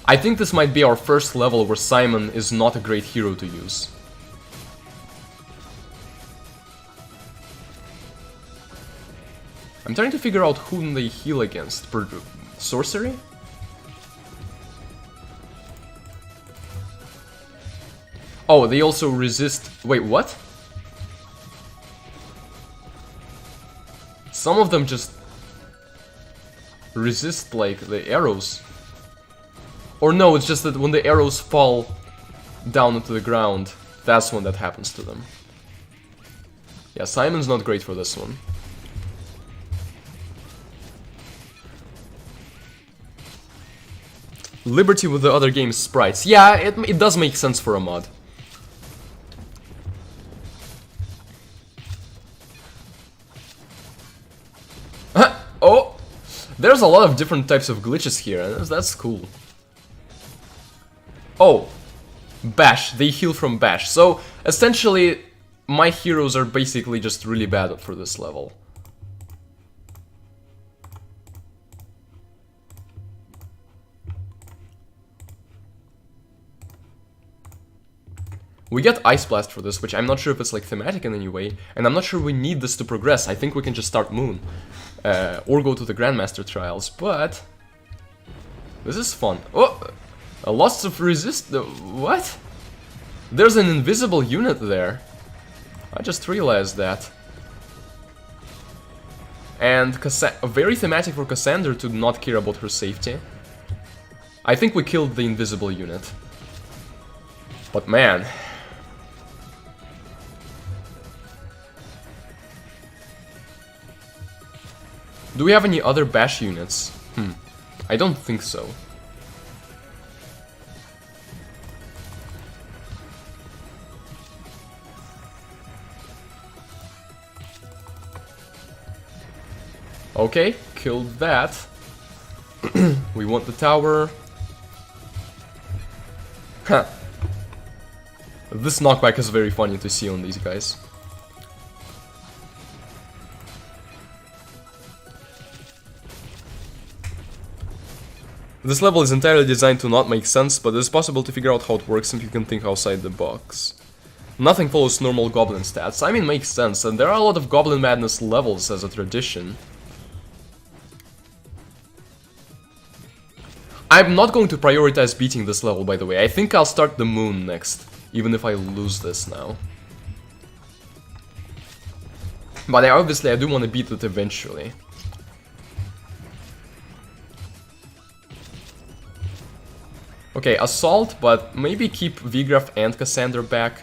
I think this might be our first level where Simon is not a great hero to use. I'm trying to figure out whom they heal against. Per sorcery? Oh, they also resist... Wait, what? Some of them just resist, like, the arrows. Or no, it's just that when the arrows fall down into the ground, that's when that happens to them. Yeah, Simon's not great for this one. Liberty with the other game's sprites. Yeah, it does make sense for a mod. Oh! There's a lot of different types of glitches here, and that's cool. Oh! Bash. They heal from Bash. So, essentially, my heroes are basically just really bad for this level. We get Ice Blast for this, which I'm not sure if it's like thematic in any way, and I'm not sure we need this to progress. I think we can just start Moon, or go to the Grandmaster Trials, but this is fun. Oh, lots of resist. What? There's an invisible unit there. I just realized that. And very thematic for Cassandra to not care about her safety. I think we killed the invisible unit. But man. Do we have any other Bash units? I don't think so. Okay, killed that. We want the tower. Huh. This knockback is very funny to see on these guys. This level is entirely designed to not make sense, but it's possible to figure out how it works if you can think outside the box. Nothing follows normal goblin stats. I mean, makes sense, and there are a lot of Goblin Madness levels as a tradition. I'm not going to prioritize beating this level, by the way. I think I'll start the Moon next, even if I lose this now. But obviously I do want to beat it eventually. Okay, Assault, but maybe keep Vigraf and Cassandra back.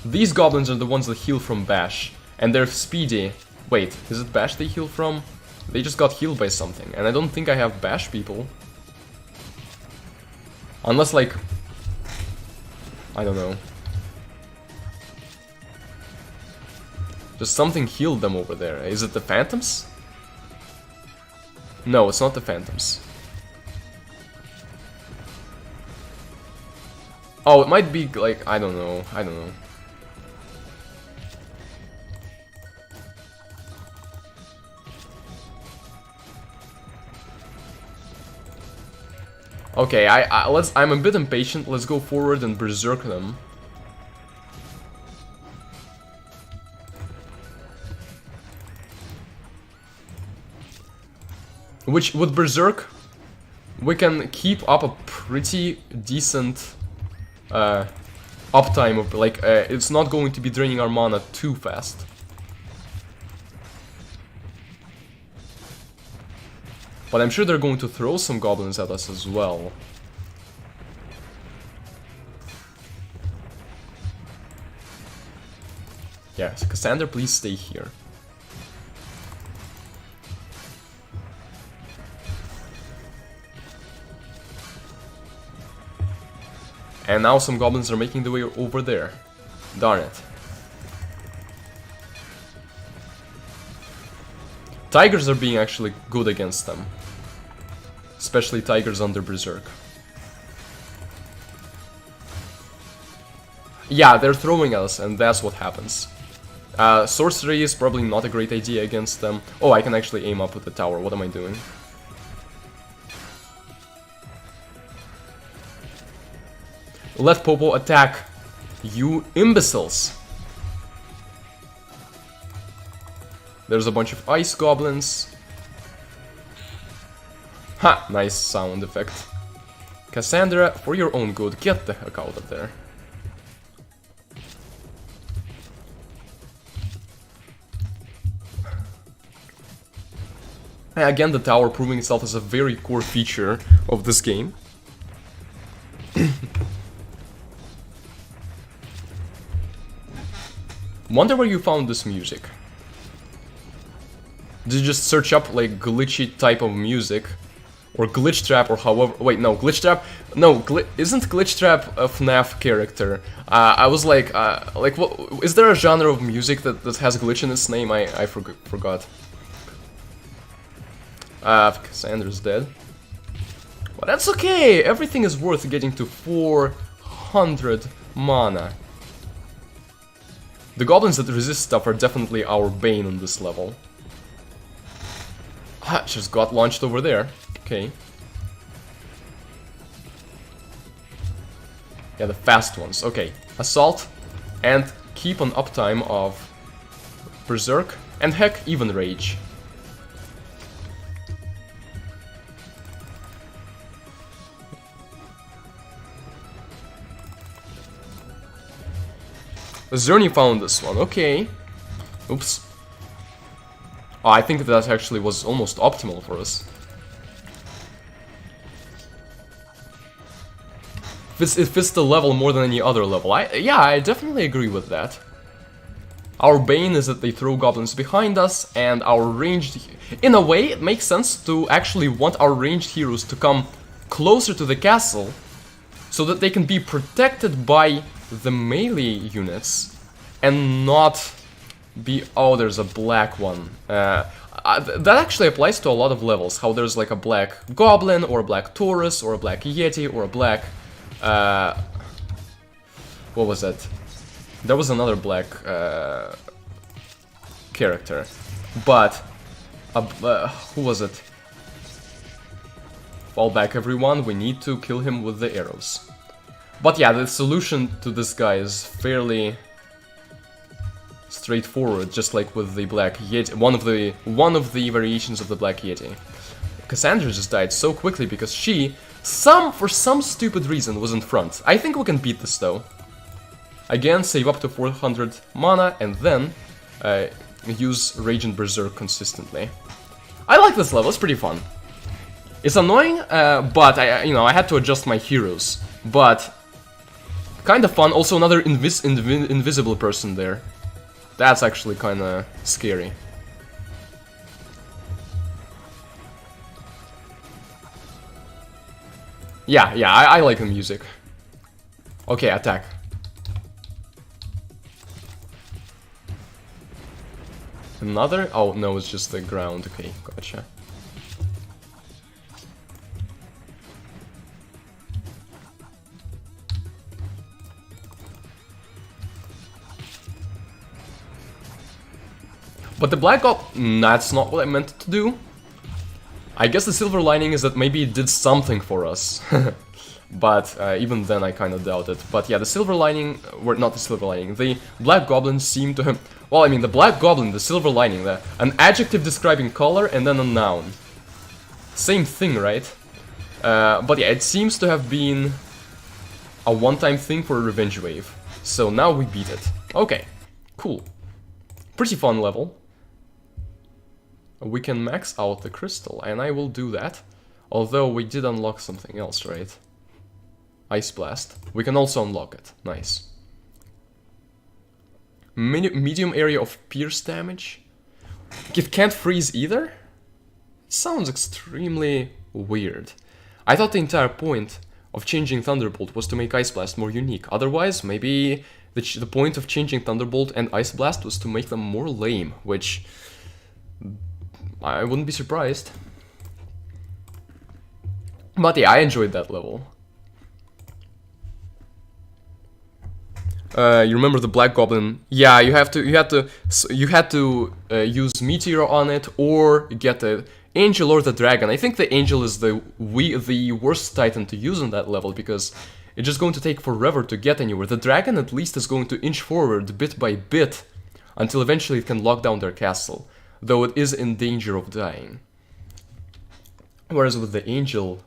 These goblins are the ones that heal from Bash, and they're speedy. Wait, is it Bash they heal from? They just got healed by something, and I don't think I have Bash people. Unless, like... I don't know. Just something healed them over there. Is it the Phantoms? No, it's not the Phantoms. Oh, it might be like, I don't know. Okay, I'm a bit impatient. Let's go forward and berserk them. Which, with Berserk, we can keep up a pretty decent uptime of, like, it's not going to be draining our mana too fast. But I'm sure they're going to throw some goblins at us as well. Yes, Cassandra, please stay here. And now some goblins are making their way over there. Darn it. Tigers are being actually good against them. Especially tigers under Berserk. Yeah, they're throwing us, and that's what happens. Sorcery is probably not a great idea against them. Oh, I can actually aim up with the tower. What am I doing? Let Popo attack. You imbeciles. There's a bunch of ice goblins. Ha! Nice sound effect. Cassandra, for your own good, get the heck out of there. Again, the tower proving itself as a very core feature of this game. Wonder where you found this music. Did you just search up like glitchy type of music? Or Glitch Trap, or however... Wait, no, Glitch Trap... No, isn't Glitch Trap a FNAF character? I was like, what... Is there a genre of music that has glitch in its name? I forgot. Cassandra's dead. But that's okay! Everything is worth getting to 400 mana. The goblins that resist stuff are definitely our bane on this level. Ah, just got launched over there. Okay. Yeah, the fast ones. Okay. Assault and keep an uptime of Berserk and heck, even Rage. Xerney found this one. Okay. Oops. Oh, I think that actually was almost optimal for us. It fits the level more than any other level. Yeah, I definitely agree with that. Our bane is that they throw goblins behind us, and our ranged... In a way, it makes sense to actually want our ranged heroes to come closer to the castle, so that they can be protected by the melee units, and not be... Oh, there's a black one. That actually applies to a lot of levels, how there's like a black goblin, or a black Taurus, or a black Yeti, or a black... what was that? There was another black character, but who was it? Fall back, everyone. We need to kill him with the arrows. But yeah, the solution to this guy is fairly straightforward, just like with the Black Yeti. One of the variations of the Black Yeti. Cassandra just died so quickly because she, for some stupid reason, was in front. I think we can beat this though. Again, save up to 400 mana and then use Rage and Berserk consistently. I like this level, it's pretty fun. It's annoying, but I had to adjust my heroes. But kind of fun. Also, another invisible person there. That's actually kind of scary. Yeah, I like the music. Okay, attack. Another? Oh, no, it's just the ground. Okay, gotcha. But the black that's not what I meant to do. I guess the silver lining is that maybe it did something for us. But even then I kind of doubt it. But yeah, the silver lining, or not the silver lining, the black goblins seem to have... Well, I mean, the black goblin, the silver lining, an adjective describing color and then a noun. Same thing, right? But yeah, it seems to have been a one-time thing for a revenge wave. So now we beat it. Okay, cool. Pretty fun level. We can max out the crystal, and I will do that. Although we did unlock something else, right? Ice Blast. We can also unlock it. Nice. Medium area of pierce damage. It can't freeze either? Sounds extremely weird. I thought the entire point of changing Thunderbolt was to make Ice Blast more unique. Otherwise, maybe the point of changing Thunderbolt and Ice Blast was to make them more lame, which I wouldn't be surprised. But yeah, I enjoyed that level. You remember the Black Goblin? Yeah, you had to use Meteor on it, or get the Angel or the Dragon. I think the Angel is the worst Titan to use on that level, because it's just going to take forever to get anywhere. The Dragon at least is going to inch forward bit by bit, until eventually it can lock down their castle, though it is in danger of dying. Whereas with the Angel,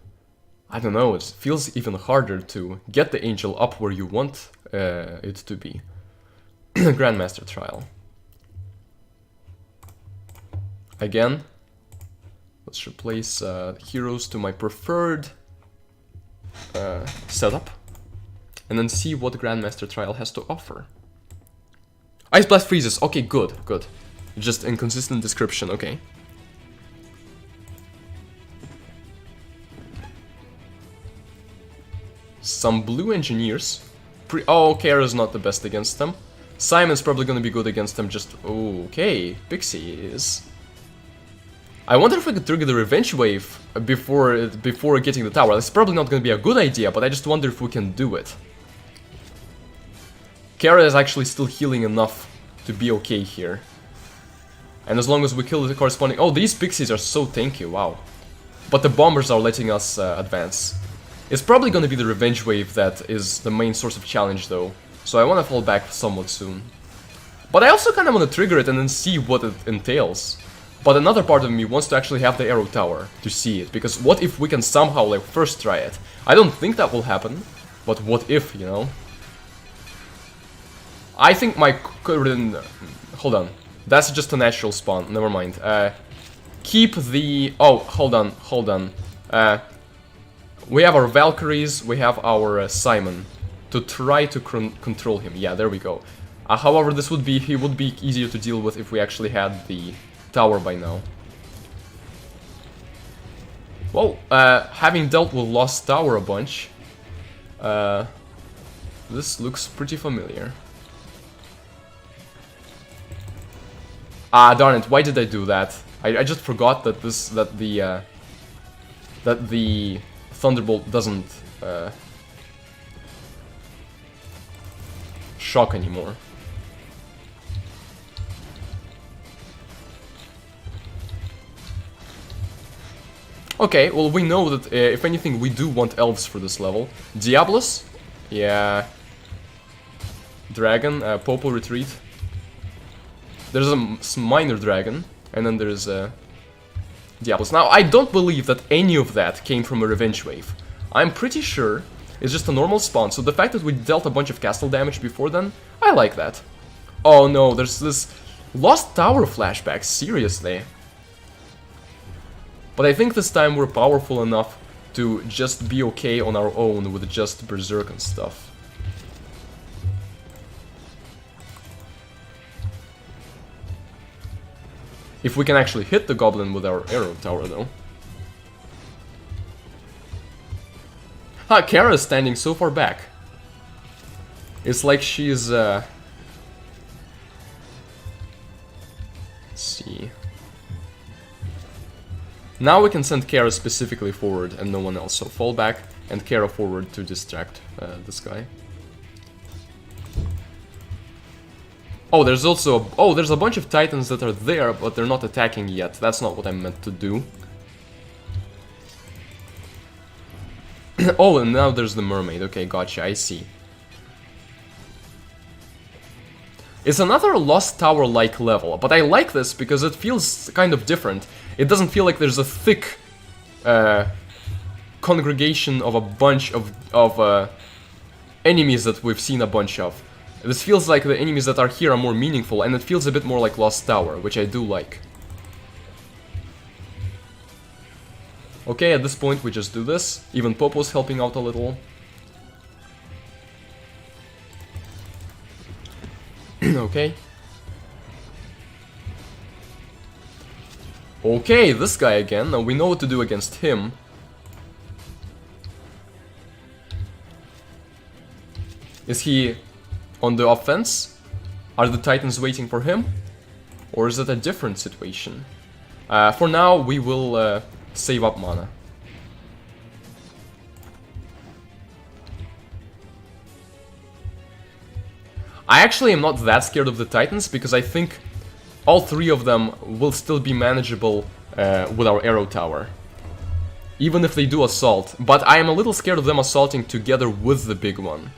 I don't know, it feels even harder to get the Angel up where you want it to be. Grandmaster Trial. Again, let's replace heroes to my preferred setup, and then see what Grandmaster Trial has to offer. Ice Blast freezes. Okay, good. Just inconsistent description, okay. Some blue engineers. Oh, Kara's not the best against them. Simon's probably gonna be good against them, just... Okay, Pixie is... I wonder if we could trigger the Revenge Wave before getting the tower. It's probably not gonna be a good idea, but I just wonder if we can do it. Kara is actually still healing enough to be okay here. And as long as we kill the corresponding... Oh, these Pixies are so tanky, wow. But the Bombers are letting us advance. It's probably gonna be the Revenge Wave that is the main source of challenge, though. So I wanna fall back somewhat soon. But I also kinda wanna trigger it and then see what it entails. But another part of me wants to actually have the Arrow Tower to see it. Because what if we can somehow, like, first try it? I don't think that will happen. But what if, you know? I think my current... Hold on. That's just a natural spawn. Never mind. Keep the... Oh, hold on. We have our Valkyries, we have our Simon to try to control him. Yeah, there we go. However, he would be easier to deal with if we actually had the tower by now. Well, having dealt with Lost Tower a bunch, this looks pretty familiar. Ah, darn it! Why did I do that? I just forgot that the Thunderbolt doesn't shock anymore. Okay, well, we know that if anything, we do want elves for this level. Diablos? Yeah. Dragon, Popo Retreat. There's a minor dragon, and then there's Diablos. Now, I don't believe that any of that came from a Revenge Wave. I'm pretty sure it's just a normal spawn, so the fact that we dealt a bunch of castle damage before then, I like that. Oh no, there's this Lost Tower flashback, seriously. But I think this time we're powerful enough to just be okay on our own with just Berserk and stuff. If we can actually hit the goblin with our arrow tower, though. Ha, Kara is standing so far back. It's like she's, let's see. Now we can send Kara specifically forward and no one else, so fall back and Kara forward to distract this guy. Oh, there's also there's a bunch of titans that are there, but they're not attacking yet. That's not what I meant to do. Oh, and now there's the mermaid. Okay, gotcha, I see. It's another Lost Tower-like level, but I like this because it feels kind of different. It doesn't feel like there's a thick congregation of a bunch of enemies that we've seen a bunch of. This feels like the enemies that are here are more meaningful, and it feels a bit more like Lost Tower, which I do like. Okay, at this point we just do this. Even Popo's helping out a little. Okay. Okay, this guy again. Now we know what to do against him. Is he on the offense? Are the titans waiting for him? Or is it a different situation? For now, we will save up mana. I actually am not that scared of the Titans, because I think all three of them will still be manageable with our arrow tower. Even if they do assault. But I am a little scared of them assaulting together with the big one.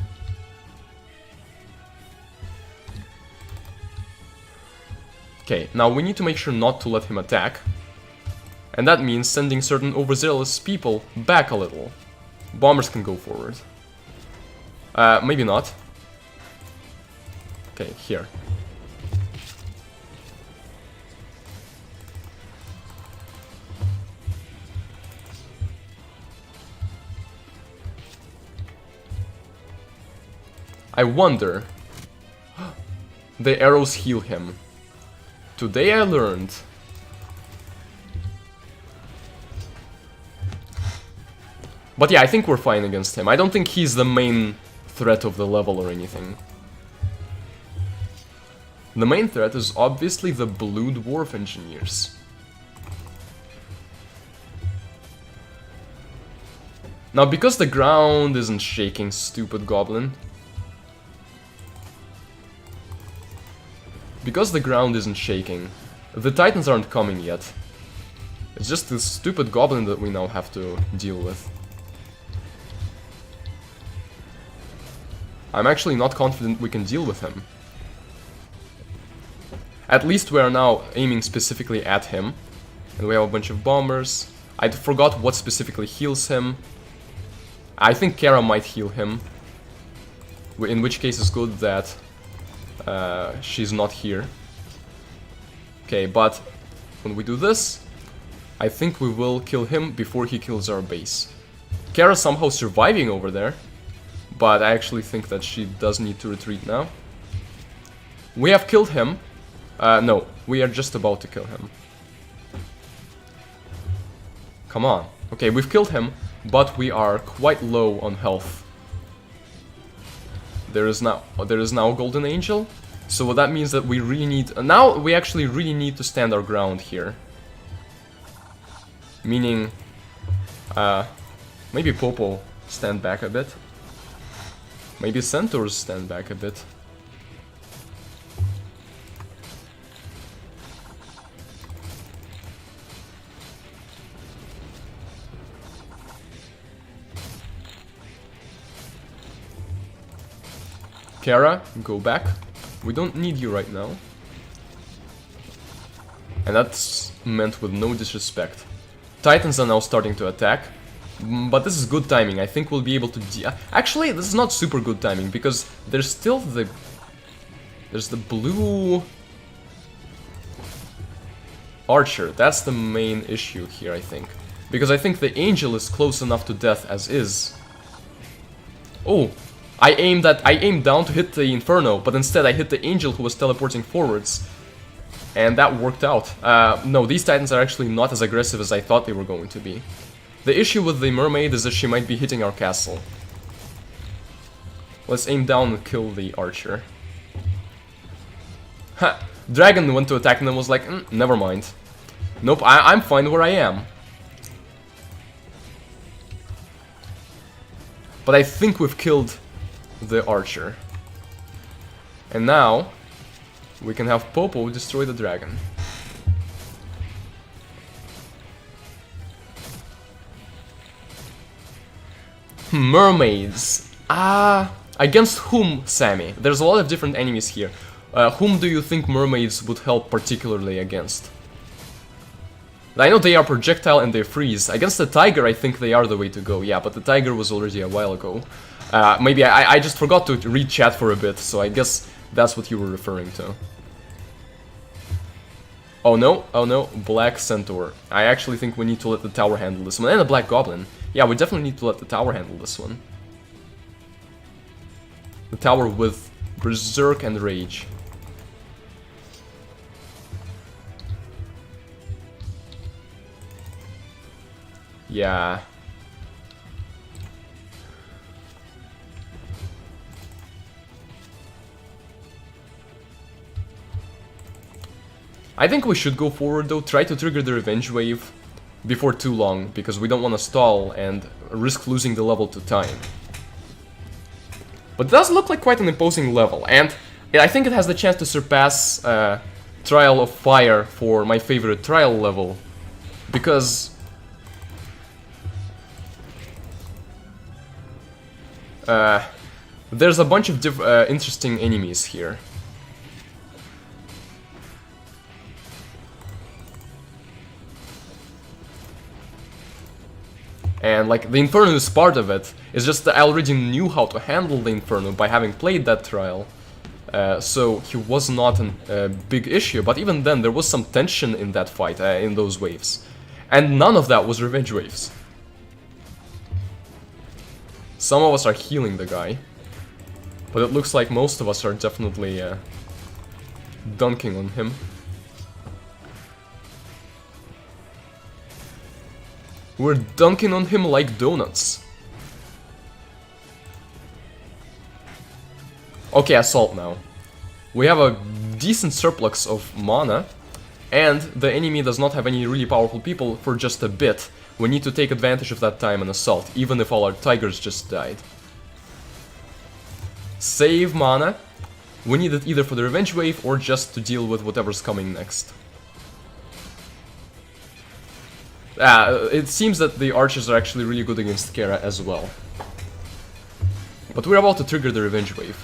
Okay, now we need to make sure not to let him attack. And that means sending certain overzealous people back a little. Bombers can go forward. Maybe not. Okay, here. I wonder... The arrows heal him. Today I learned... But yeah, I think we're fine against him. I don't think he's the main threat of the level or anything. The main threat is obviously the blue dwarf engineers. Now, because the ground isn't shaking, stupid goblin. Because the ground isn't shaking, the Titans aren't coming yet. It's just this stupid goblin that we now have to deal with. I'm actually not confident we can deal with him. At least we are now aiming specifically at him. And we have a bunch of bombers. I forgot what specifically heals him. I think Kara might heal him. In which case it's good that she's not here. Okay, but when we do this, I think we will kill him before he kills our base. Kara's somehow surviving over there. But I actually think that she does need to retreat now. We have killed him. No, we are just about to kill him. Come on. Okay, we've killed him, but we are quite low on health. There is now a golden angel. So that means that we really need... Now we actually really need to stand our ground here. Meaning... maybe Popo stand back a bit. Maybe Centaurs stand back a bit. Kara, go back. We don't need you right now. And that's meant with no disrespect. Titans are now starting to attack. But this is good timing. I think we'll be able to... Actually, this is not super good timing, because there's still the... There's the blue... Archer. That's the main issue here, I think. Because I think the angel is close enough to death as is. Oh! I aimed down to hit the Inferno, but instead I hit the angel who was teleporting forwards. And that worked out. No, these Titans are actually not as aggressive as I thought they were going to be. The issue with the mermaid is that she might be hitting our castle. Let's aim down and kill the archer. Ha! Dragon went to attack and then was like, never mind. Nope, I'm fine where I am. But I think we've killed the archer. And now, we can have Popo destroy the dragon. Mermaids. Against whom, Sammy? There's a lot of different enemies here. Whom do you think mermaids would help particularly against? I know they are projectile and they freeze. Against the tiger, I think they are the way to go. Yeah, but the tiger was already a while ago. Maybe I just forgot to read chat for a bit, so I guess that's what you were referring to. Oh no, Black Centaur. I actually think we need to let the tower handle this one. And the Black Goblin. Yeah, we definitely need to let the tower handle this one. The tower with Berserk and Rage. Yeah. I think we should go forward though, try to trigger the revenge wave before too long, because we don't want to stall and risk losing the level to time. But it does look like quite an imposing level, and I think it has the chance to surpass Trial of Fire for my favorite trial level, because there's a bunch of interesting enemies here. And like the Inferno is part of it. It's just that I already knew how to handle the Inferno by having played that trial. So he was not a big issue, but even then there was some tension in that fight, in those waves. And none of that was revenge waves. Some of us are healing the guy, but it looks like most of us are definitely dunking on him. We're dunking on him like donuts. Okay, assault now. We have a decent surplus of mana, and the enemy does not have any really powerful people for just a bit. We need to take advantage of that time and assault, even if all our tigers just died. Save mana. We need it either for the revenge wave or just to deal with whatever's coming next. It seems that the archers are actually really good against Kara as well. But we're about to trigger the revenge wave.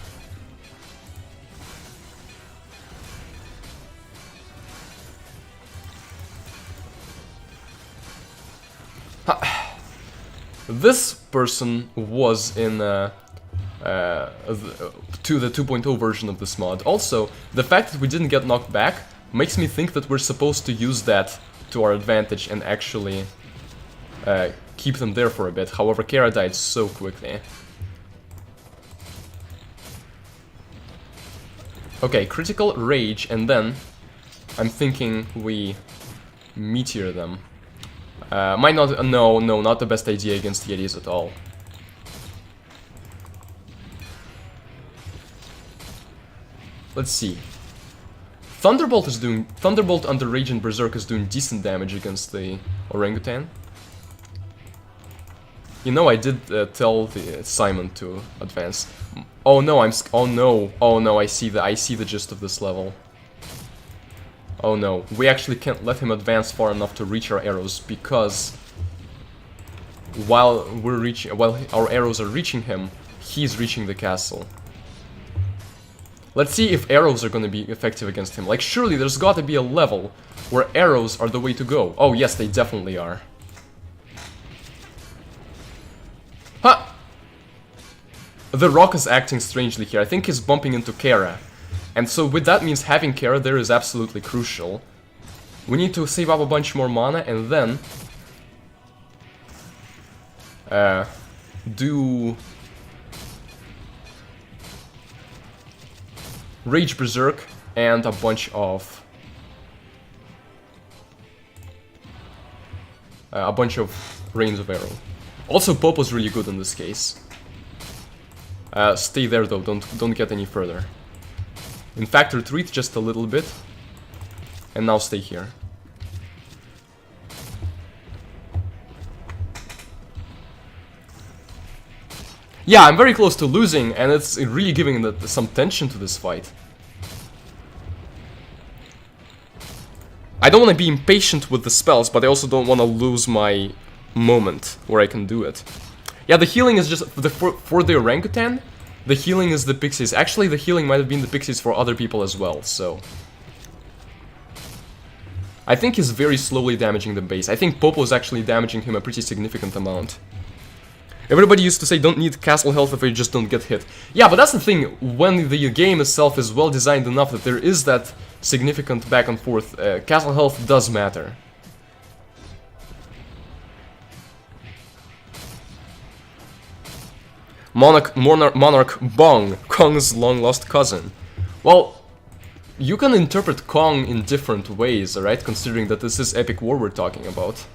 This person was in to the 2.0 version of this mod. Also, the fact that we didn't get knocked back makes me think that we're supposed to use that to our advantage and actually keep them there for a bit. However, Kara died so quickly. Okay, critical rage, and then I'm thinking we meteor them. Might not. No, not the best idea against Yetis at all. Let's see. Thunderbolt under Rage and Berserk is doing decent damage against the orangutan. You know, I did tell the Simon to advance. Oh no, oh no, I see the gist of this level. Oh no, we actually can't let him advance far enough to reach our arrows, because while our arrows are reaching him, he's reaching the castle. Let's see if arrows are gonna be effective against him. Like, surely there's gotta be a level where arrows are the way to go. Oh yes, they definitely are. Huh! The rock is acting strangely here. I think he's bumping into Kara. And so with that means having Kara there is absolutely crucial. We need to save up a bunch more mana and then do Rage Berserk and a bunch of Rains of Arrow. Also, Popo's really good in this case. Stay there though, don't get any further. In fact, retreat just a little bit, and now stay here. Yeah, I'm very close to losing, and it's really giving some tension to this fight. I don't want to be impatient with the spells, but I also don't want to lose my moment where I can do it. Yeah, the healing is just for the orangutan. The healing is the pixies. Actually, the healing might have been the pixies for other people as well, so... I think he's very slowly damaging the base. I think Popo is actually damaging him a pretty significant amount. Everybody used to say don't need castle health if you just don't get hit. Yeah, but that's the thing, when the game itself is well designed enough that there is that significant back and forth, castle health does matter. Monarch Bong, Kong's long-lost cousin. Well, you can interpret Kong in different ways, alright? Considering that this is Epic War we're talking about.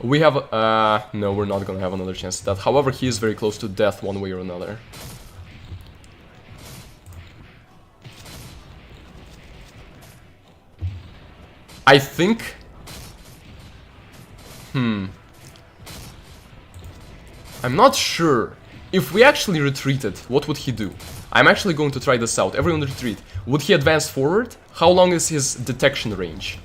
We have... no, we're not gonna have another chance at that. However, he is very close to death one way or another. I think... I'm not sure. If we actually retreated, what would he do? I'm actually going to try this out. Everyone retreat. Would he advance forward? How long is his detection range?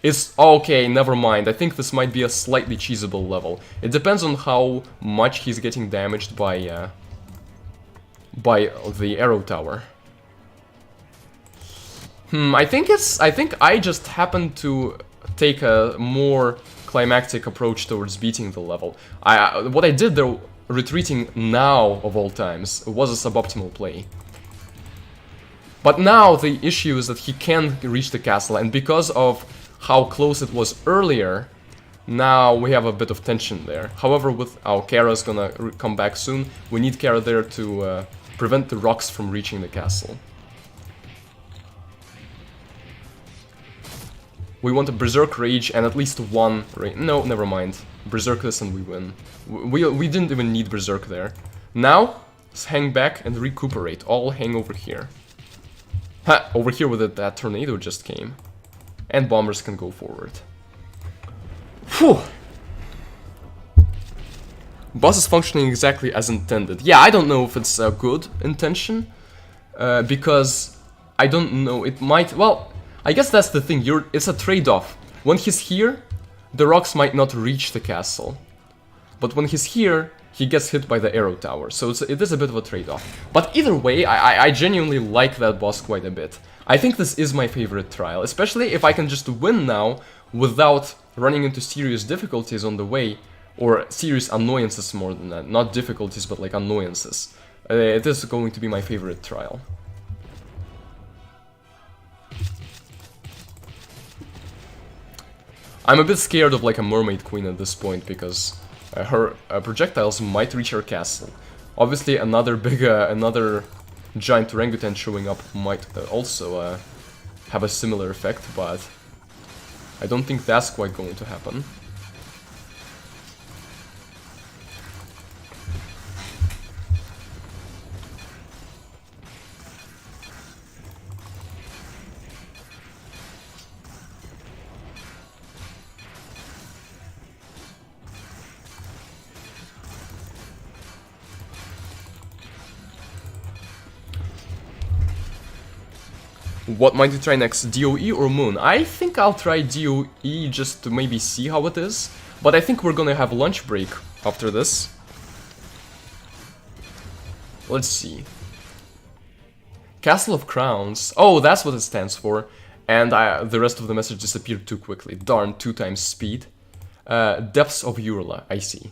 It's okay, never mind. I think this might be a slightly cheesable level. It depends on how much he's getting damaged by the arrow tower. I think I just happened to take a more climactic approach towards beating the level. What I did though, retreating now of all times, was a suboptimal play. But now the issue is that he can reach the castle, and because of how close it was earlier, now we have a bit of tension there. However, with Kara's gonna come back soon, we need Kara there to prevent the rocks from reaching the castle. We want a Berserk Rage and at least one no, never mind. Berserk this and we win. We didn't even need Berserk there. Now, let's hang back and recuperate. All hang over here. Ha! Over here with it, that tornado just came. And bombers can go forward. Phew! Boss is functioning exactly as intended. Yeah, I don't know if it's a good intention. Because I don't know, it might... Well, I guess that's the thing, it's a trade-off. When he's here, the rocks might not reach the castle. But when he's here, he gets hit by the arrow tower, so it is a bit of a trade-off. But either way, I genuinely like that boss quite a bit. I think this is my favorite trial, especially if I can just win now without running into serious difficulties on the way, or serious annoyances more than that. Not difficulties, but like annoyances. It is going to be my favorite trial. I'm a bit scared of like a mermaid queen at this point because her projectiles might reach her castle. Obviously, another giant orangutan showing up might also have a similar effect, but I don't think that's quite going to happen. What might you try next, DOE or Moon? I think I'll try DOE just to maybe see how it is, but I think we're gonna have lunch break after this. Let's see. Castle of Crowns. Oh, that's what it stands for. And the rest of the message disappeared too quickly. Darn, 2 times speed. Depths of Urla, I see.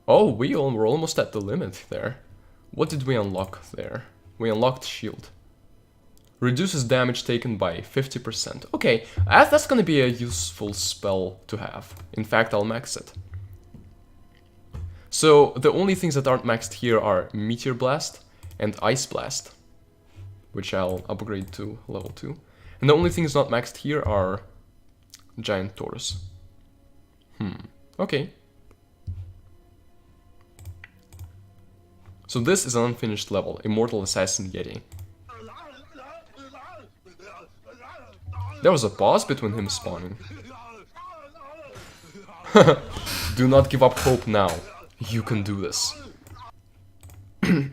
Oh, we're almost at the limit there. What did we unlock there? We unlocked Shield. Reduces damage taken by 50%. Okay, that's gonna be a useful spell to have. In fact, I'll max it. So, the only things that aren't maxed here are Meteor Blast and Ice Blast, which I'll upgrade to level 2. And the only things not maxed here are Giant Taurus. Okay. So this is an unfinished level, Immortal Assassin Yeti. There was a pause between him spawning. Do not give up hope now. You can do this. It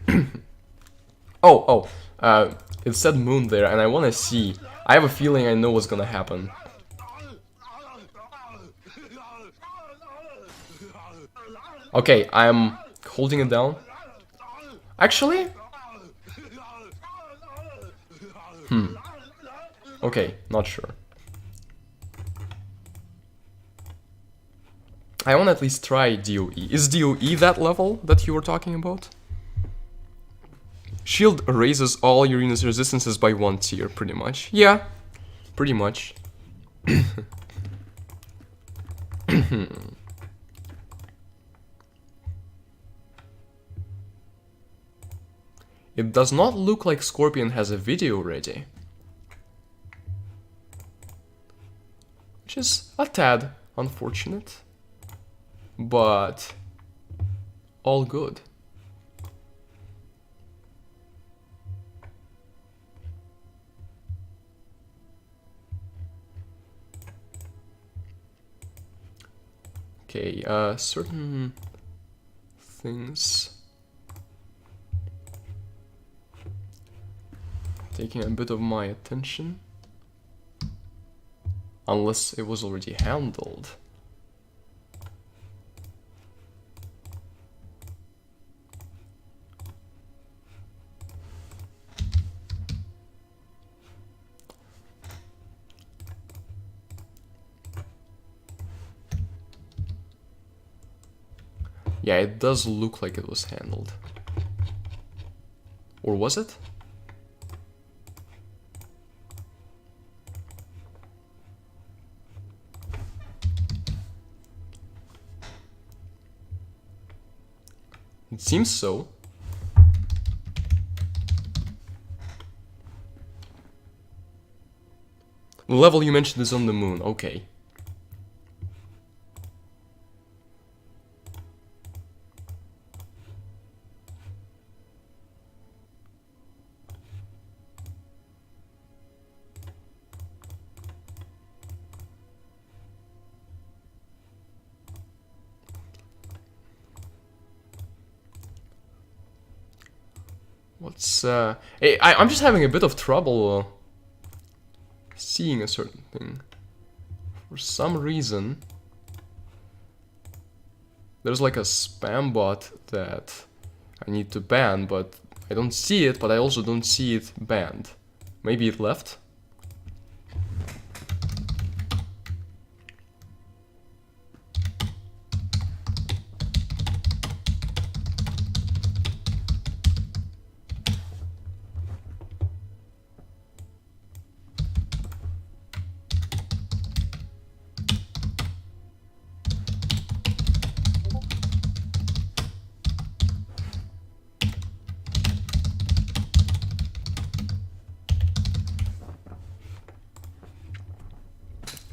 said Moon there, and I want to see. I have a feeling I know what's gonna happen. Okay, I'm holding it down. Actually? Okay, not sure. I want to at least try DOE. Is DOE that level that you were talking about? Shield raises all your unit's resistances by 1 tier, pretty much. Yeah, pretty much. It does not look like Scorpion has a video ready. Which is a tad unfortunate. But all good. Okay, certain things taking a bit of my attention. Unless it was already handled. Yeah, it does look like it was handled. Or was it? It seems so. The level you mentioned is on the moon, okay. What's hey, I'm just having a bit of trouble seeing a certain thing. For some reason, there's like a spam bot that I need to ban, but I don't see it, but I also don't see it banned. Maybe it left?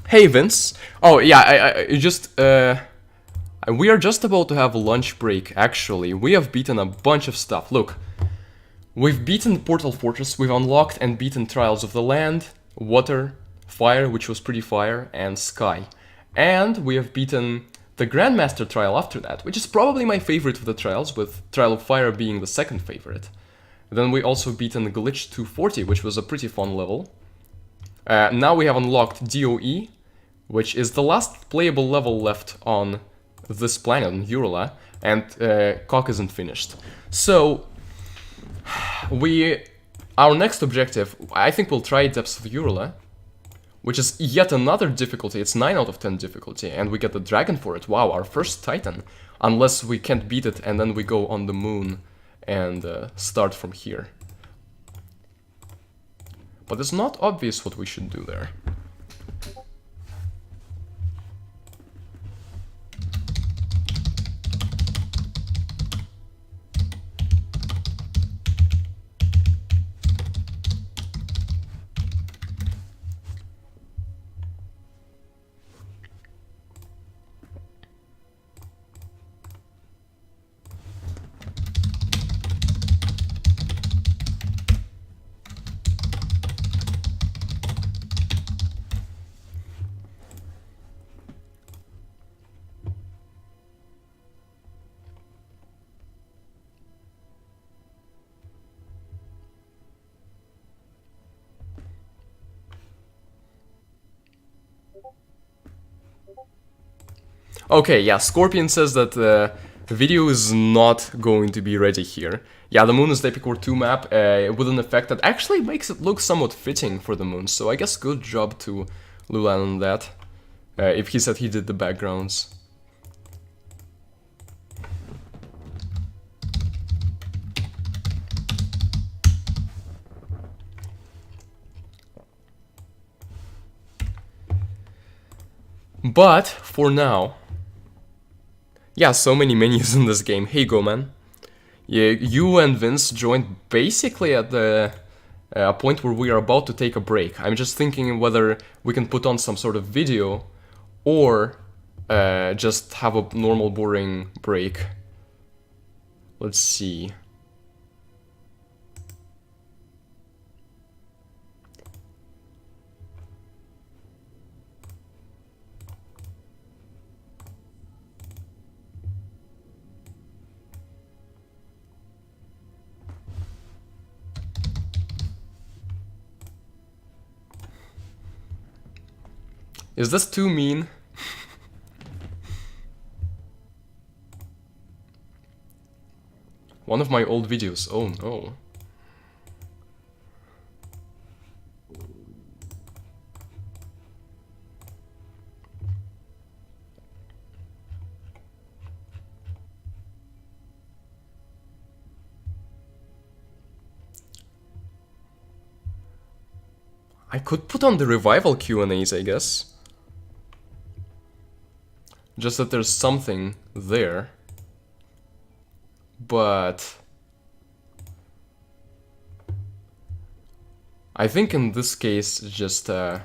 Hey Vince. Oh yeah, I just we are just about to have a lunch break. Actually, we have beaten a bunch of stuff. Look, we've beaten Portal Fortress. We've unlocked and beaten Trials of the Land, Water, Fire, which was pretty fire, and Sky. And we have beaten the Grandmaster Trial after that, which is probably my favorite of the trials, with Trial of Fire being the second favorite. Then we also beaten Glitch 240, which was a pretty fun level. Now we have unlocked DOE, which is the last playable level left on this planet, on Urula, and Cock isn't finished. So, our next objective, I think we'll try Depths of Urula, which is yet another difficulty. It's 9 out of 10 difficulty, and we get the dragon for it. Wow, our first Titan. Unless we can't beat it, and then we go on the moon and start from here. But it's not obvious what we should do there. Okay, yeah, Scorpion says that the video is not going to be ready here. Yeah, the moon is the Epic War 2 map with an effect that actually makes it look somewhat fitting for the moon, so I guess good job to Lulan on that, if he said he did the backgrounds. But, for now... Yeah, so many menus in this game. Hey, Go Man. Yeah, you and Vince joined basically at the point where we are about to take a break. I'm just thinking whether we can put on some sort of video or just have a normal boring break. Let's see. Is this too mean? One of my old videos, oh no. I could put on the revival Q&As, I guess. Just that there's something there. But I think in this case, just I'll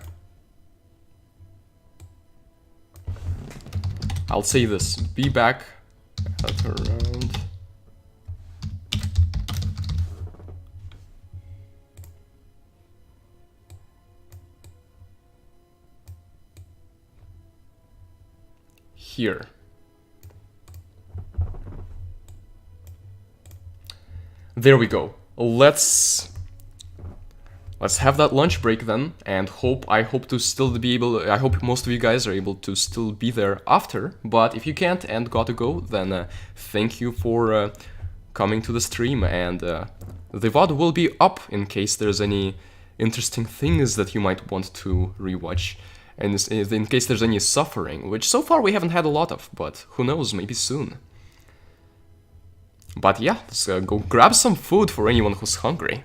say this: be back at around. Here. There we go. Let's have that lunch break then, and I hope to still be able. I hope most of you guys are able to still be there after. But if you can't and gotta go, then thank you for coming to the stream, and the VOD will be up in case there's any interesting things that you might want to rewatch, and in case there's any suffering, which so far we haven't had a lot of, but who knows, maybe soon. But yeah, let's go grab some food for anyone who's hungry.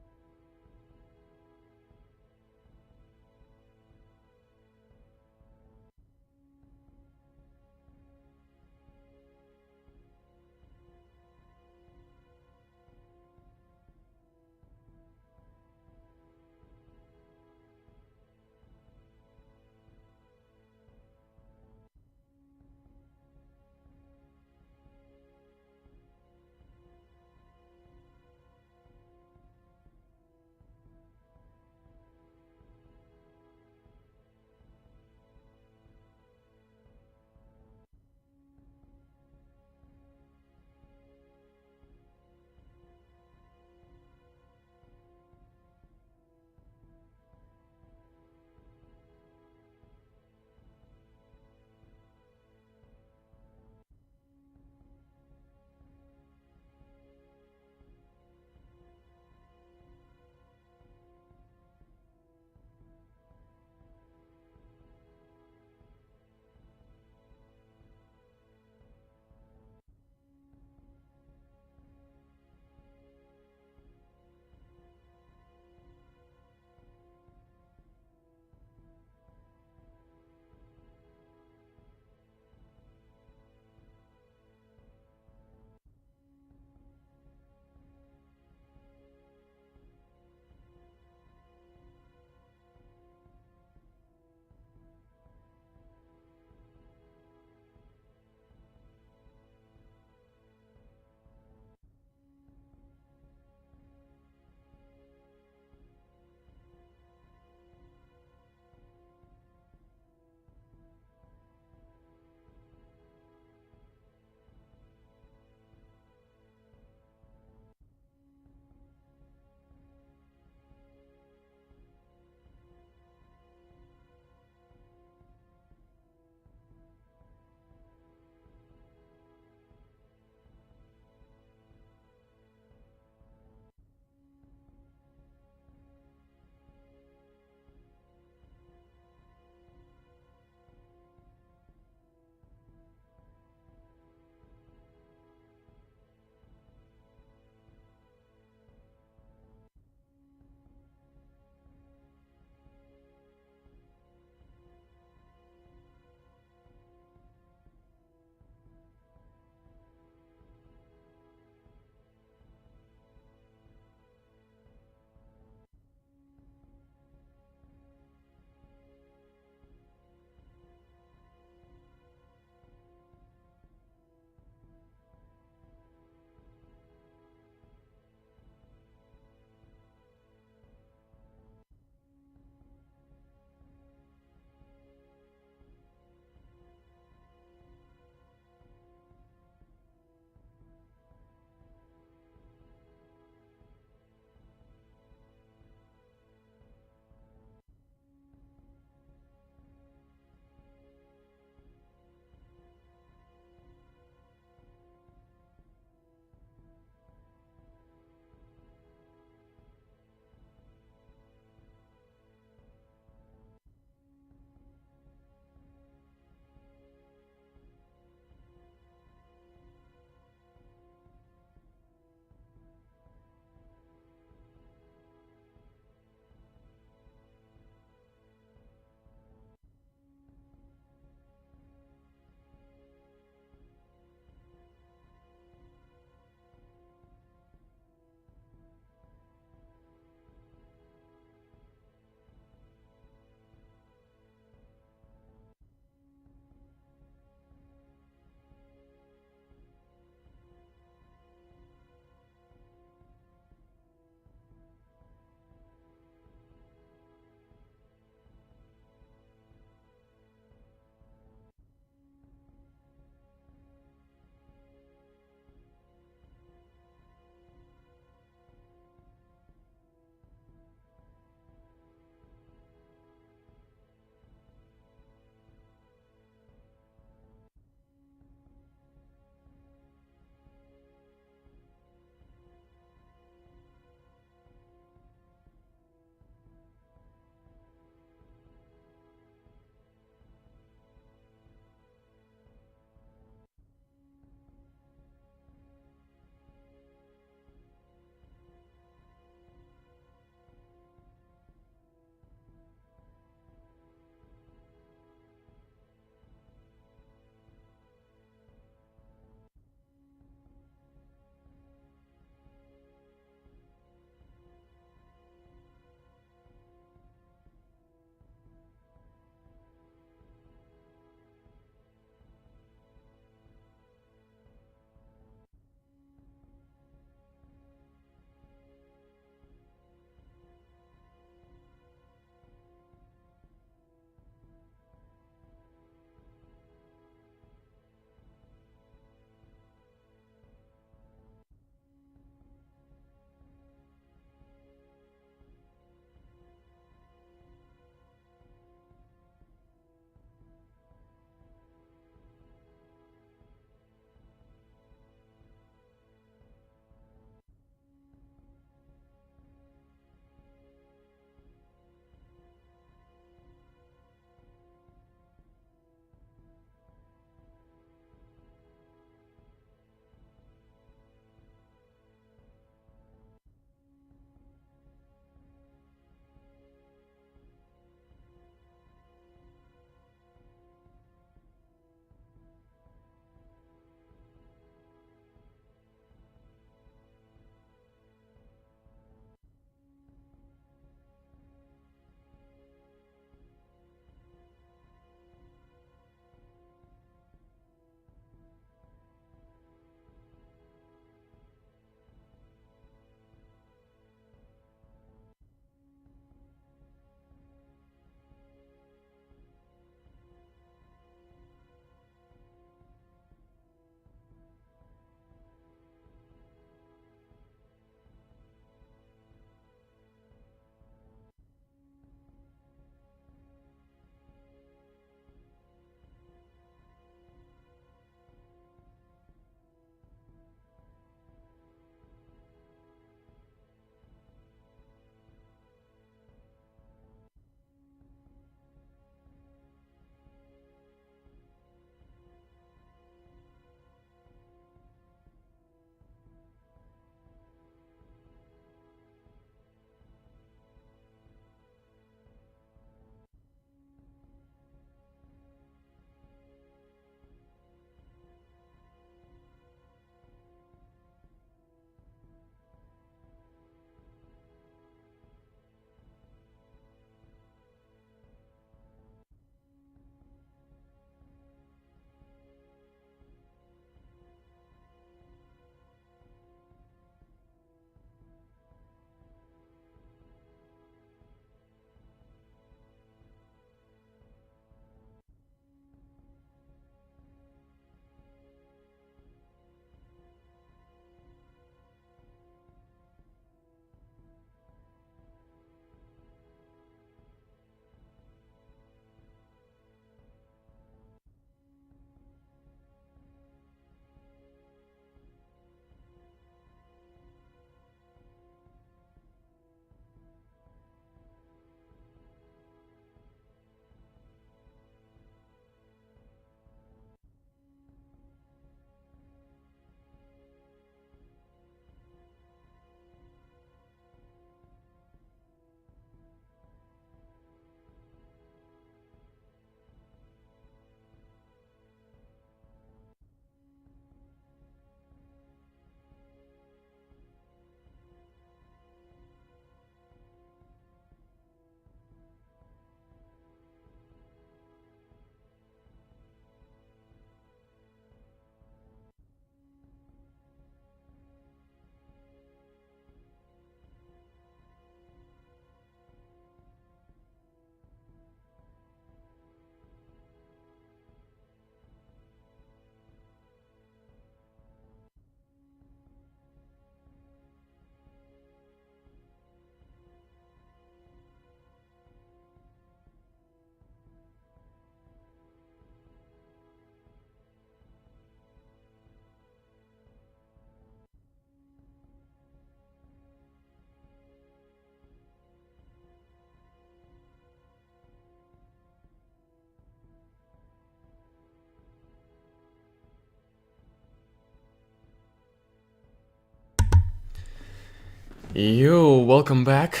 Yo, welcome back.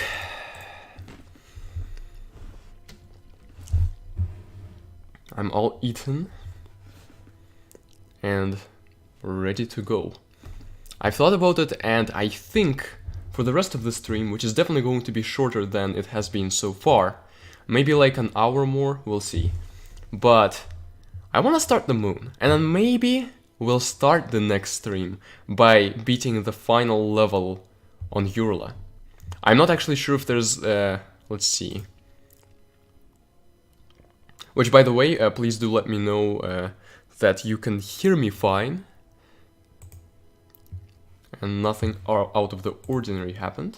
I'm all eaten and ready to go. I've thought about it, and I think for the rest of the stream, which is definitely going to be shorter than it has been so far, maybe like an hour more, we'll see. But I want to start the moon, and then maybe we'll start the next stream by beating the final level on Urla. I'm not actually sure if there's, let's see. Which, by the way, please do let me know that you can hear me fine. And nothing out of the ordinary happened.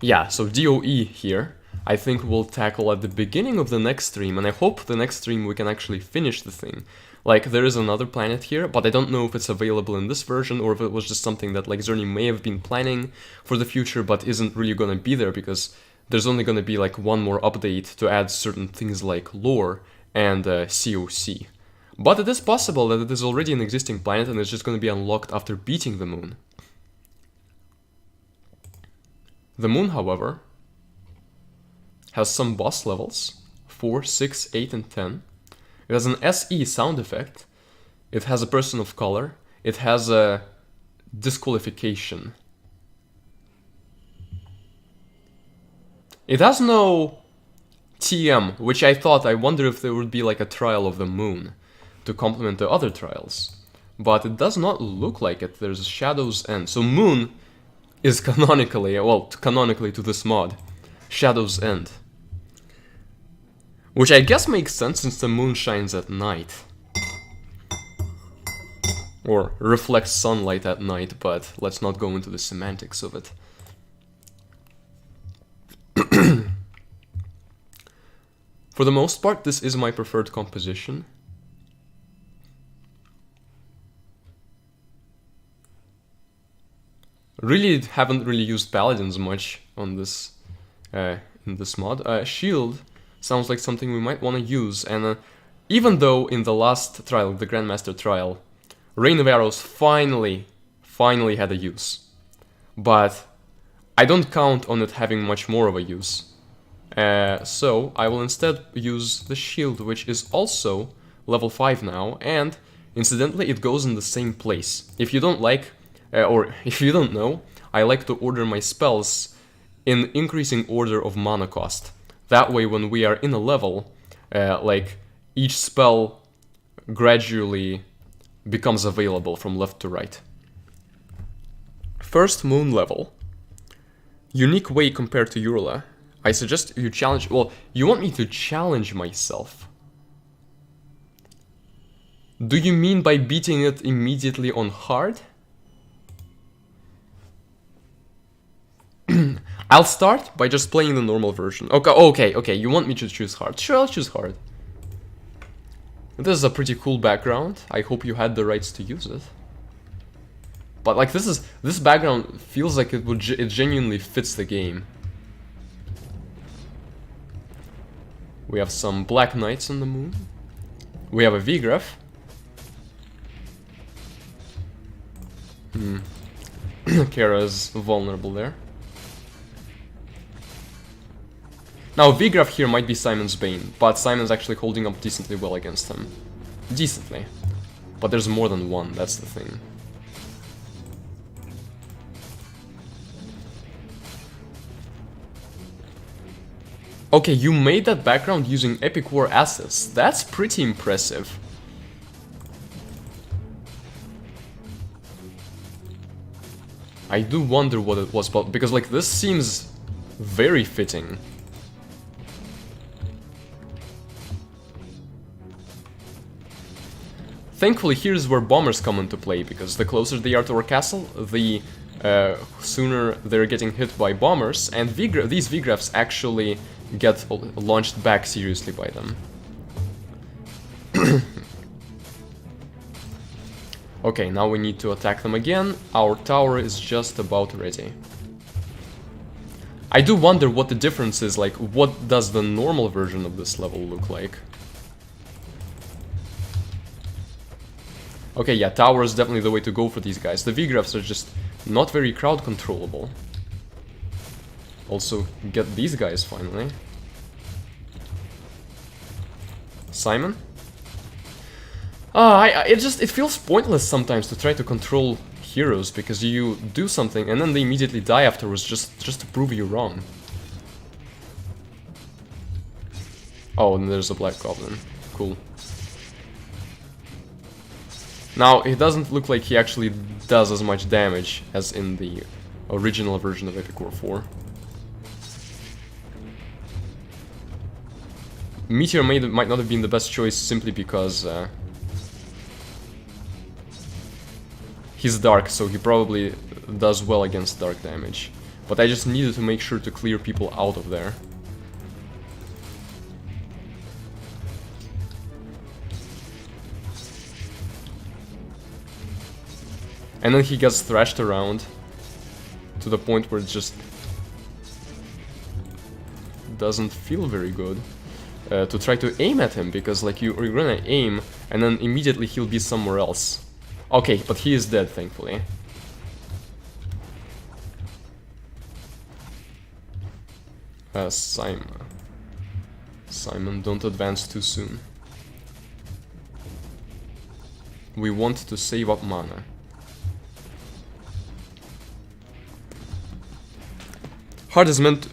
Yeah, so DOE here, I think we'll tackle at the beginning of the next stream, and I hope the next stream we can actually finish the thing. Like, there is another planet here, but I don't know if it's available in this version, or if it was just something that, like, Xerney may have been planning for the future, but isn't really gonna be there, because there's only gonna be, like, one more update to add certain things like lore and COC. But it is possible that it is already an existing planet, and it's just gonna be unlocked after beating the moon. The moon, however, has some boss levels, 4, 6, 8, and 10. It has an SE sound effect, it has a person of color, it has a disqualification. It has no TM, which I wonder if there would be like a trial of the moon to complement the other trials. But it does not look like it, there's Shadow's End. So moon is canonically, well, canonically to this mod, Shadow's End. Which I guess makes sense since the moon shines at night. Or reflects sunlight at night, but let's not go into the semantics of it. For the most part, this is my preferred composition. Really haven't used paladins much on this in this mod. Shield sounds like something we might want to use, and even though in the last trial, the Grandmaster trial, Rain of Arrows finally had a use, but I don't count on it having much more of a use. So I will instead use the shield, which is also level 5 now, and incidentally it goes in the same place. If you don't like, or if you don't know, I like to order my spells in increasing order of mana cost. That way when we are in a level, like each spell gradually becomes available from left to right. First moon level. Unique way compared to Urla. I suggest you challenge... Well, you want me to challenge myself. Do you mean by beating it immediately on hard? I'll start by just playing the normal version. Okay, you want me to choose hard. Sure, I'll choose hard. This is a pretty cool background. I hope you had the rights to use it. But like this background feels like it genuinely fits the game. We have some Black Knights on the moon. We have a V-Graph. Kara's vulnerable there. Now V-Graph here might be Simon's Bane, but Simon's actually holding up decently well against him. Decently. But there's more than one, that's the thing. Okay, you made that background using Epic War assets. That's pretty impressive. I do wonder what it was, but because like this seems very fitting. Thankfully, here's where bombers come into play, because the closer they are to our castle, the sooner they're getting hit by bombers, and these V-Graphs actually get launched back seriously by them. Okay, now we need to attack them again. Our tower is just about ready. I do wonder what the difference is, like, what does the normal version of this level look like? Okay, yeah, tower is definitely the way to go for these guys. The V-Graphs are just not very crowd controllable. Also, get these guys finally. Simon? It feels pointless sometimes to try to control heroes, because you do something and then they immediately die afterwards just to prove you wrong. Oh, and there's a Black Goblin. Cool. Now, it doesn't look like he actually does as much damage as in the original version of EW4. Meteor might not have been the best choice simply because he's dark, so he probably does well against dark damage. But I just needed to make sure to clear people out of there. And then he gets thrashed around to the point where it just doesn't feel very good to try to aim at him, because like you're gonna aim and then immediately he'll be somewhere else. Okay, but he is dead, thankfully. Simon, don't advance too soon. We want to save up mana. Heart is meant to...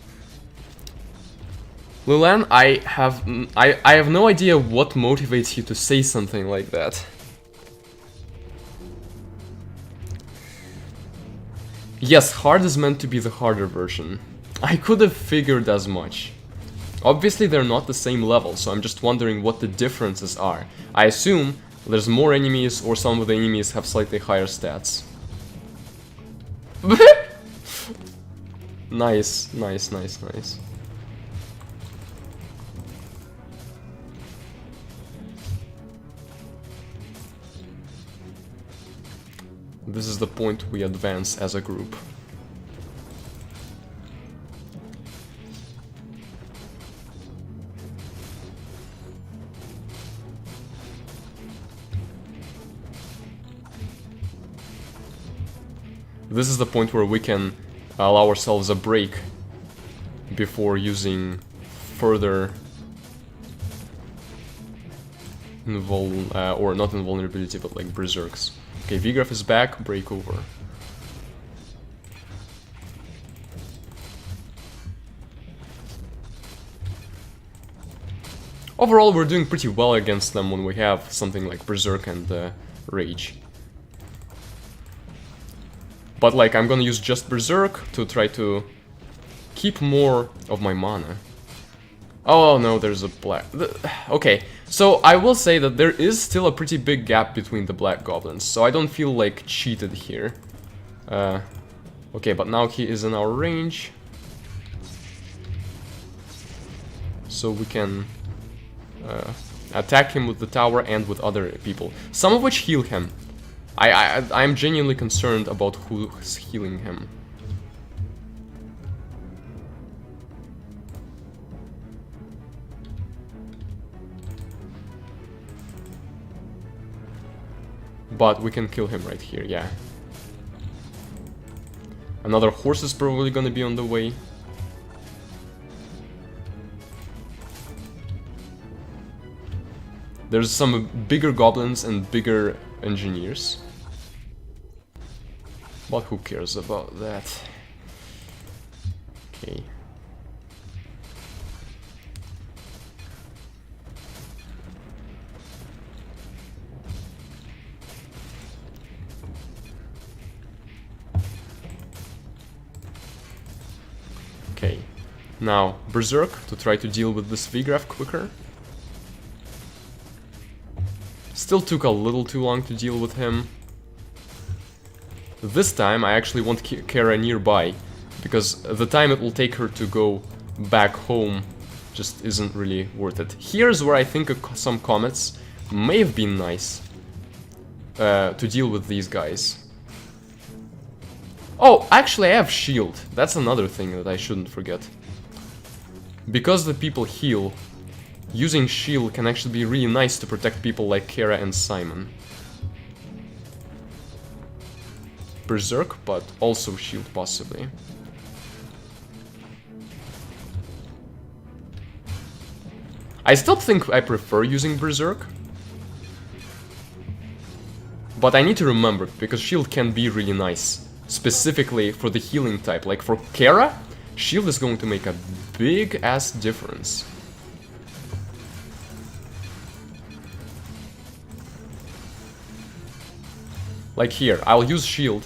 Lulan, I have no idea what motivates you to say something like that. Yes, hard is meant to be the harder version. I could have figured as much. Obviously they're not the same level, so I'm just wondering what the differences are. I assume there's more enemies, or some of the enemies have slightly higher stats. Nice. This is the point we advance as a group. This is the point where we can allow ourselves a break before using further or not invulnerability, but like berserks. Okay, V-Graph is back, break over. Overall, we're doing pretty well against them when we have something like Berserk and Rage. But like, I'm gonna use just Berserk to try to keep more of my mana. Oh no, there's a black... Okay, so I will say that there is still a pretty big gap between the Black Goblins, so I don't feel like cheated here. Okay, but now he is in our range. So we can attack him with the tower and with other people, some of which heal him. I'm genuinely concerned about who's healing him. But we can kill him right here, yeah. Another horse is probably gonna be on the way. There's some bigger goblins and bigger engineers. But who cares about that? Okay. Okay. Now, Berserk to try to deal with this V-Graph quicker. Still took a little too long to deal with him. This time I actually want Kara nearby, because the time it will take her to go back home just isn't really worth it. Here's where I think some comets may have been nice to deal with these guys. Oh, actually I have shield. That's another thing that I shouldn't forget. Because the people heal, using shield can actually be really nice to protect people like Kara and Simon. Berserk, but also shield possibly. I still think I prefer using Berserk, but I need to remember, because shield can be really nice, specifically for the healing type. Like for Kara, shield is going to make a big ass difference. Like here, I'll use shield.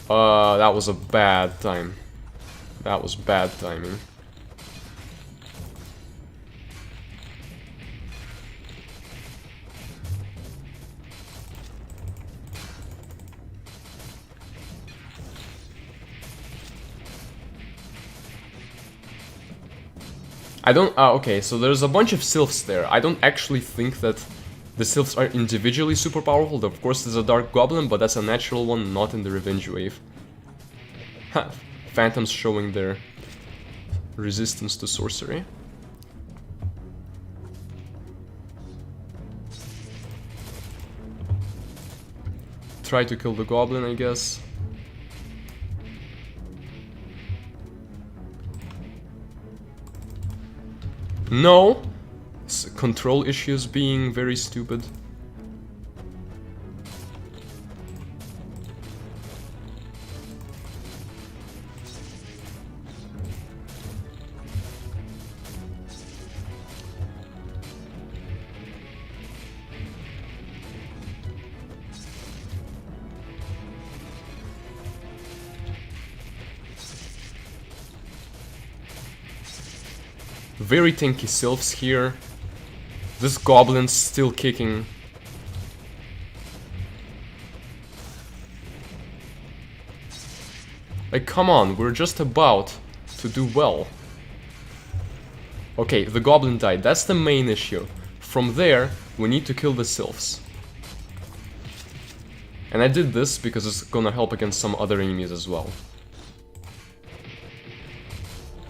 That was a bad time. That was bad timing. I don't... okay, so there's a bunch of sylphs there. I don't actually think that the sylphs are individually super powerful. Of course, there's a Dark Goblin, but that's a natural one, not in the Revenge Wave. Ha! Phantoms showing their resistance to sorcery. Try to kill the Goblin, I guess. No! Control issues being very stupid. Very tanky sylphs here. This goblin's still kicking. Like, come on, we're just about to do well. Okay, the goblin died. That's the main issue. From there, we need to kill the sylphs. And I did this because it's gonna help against some other enemies as well.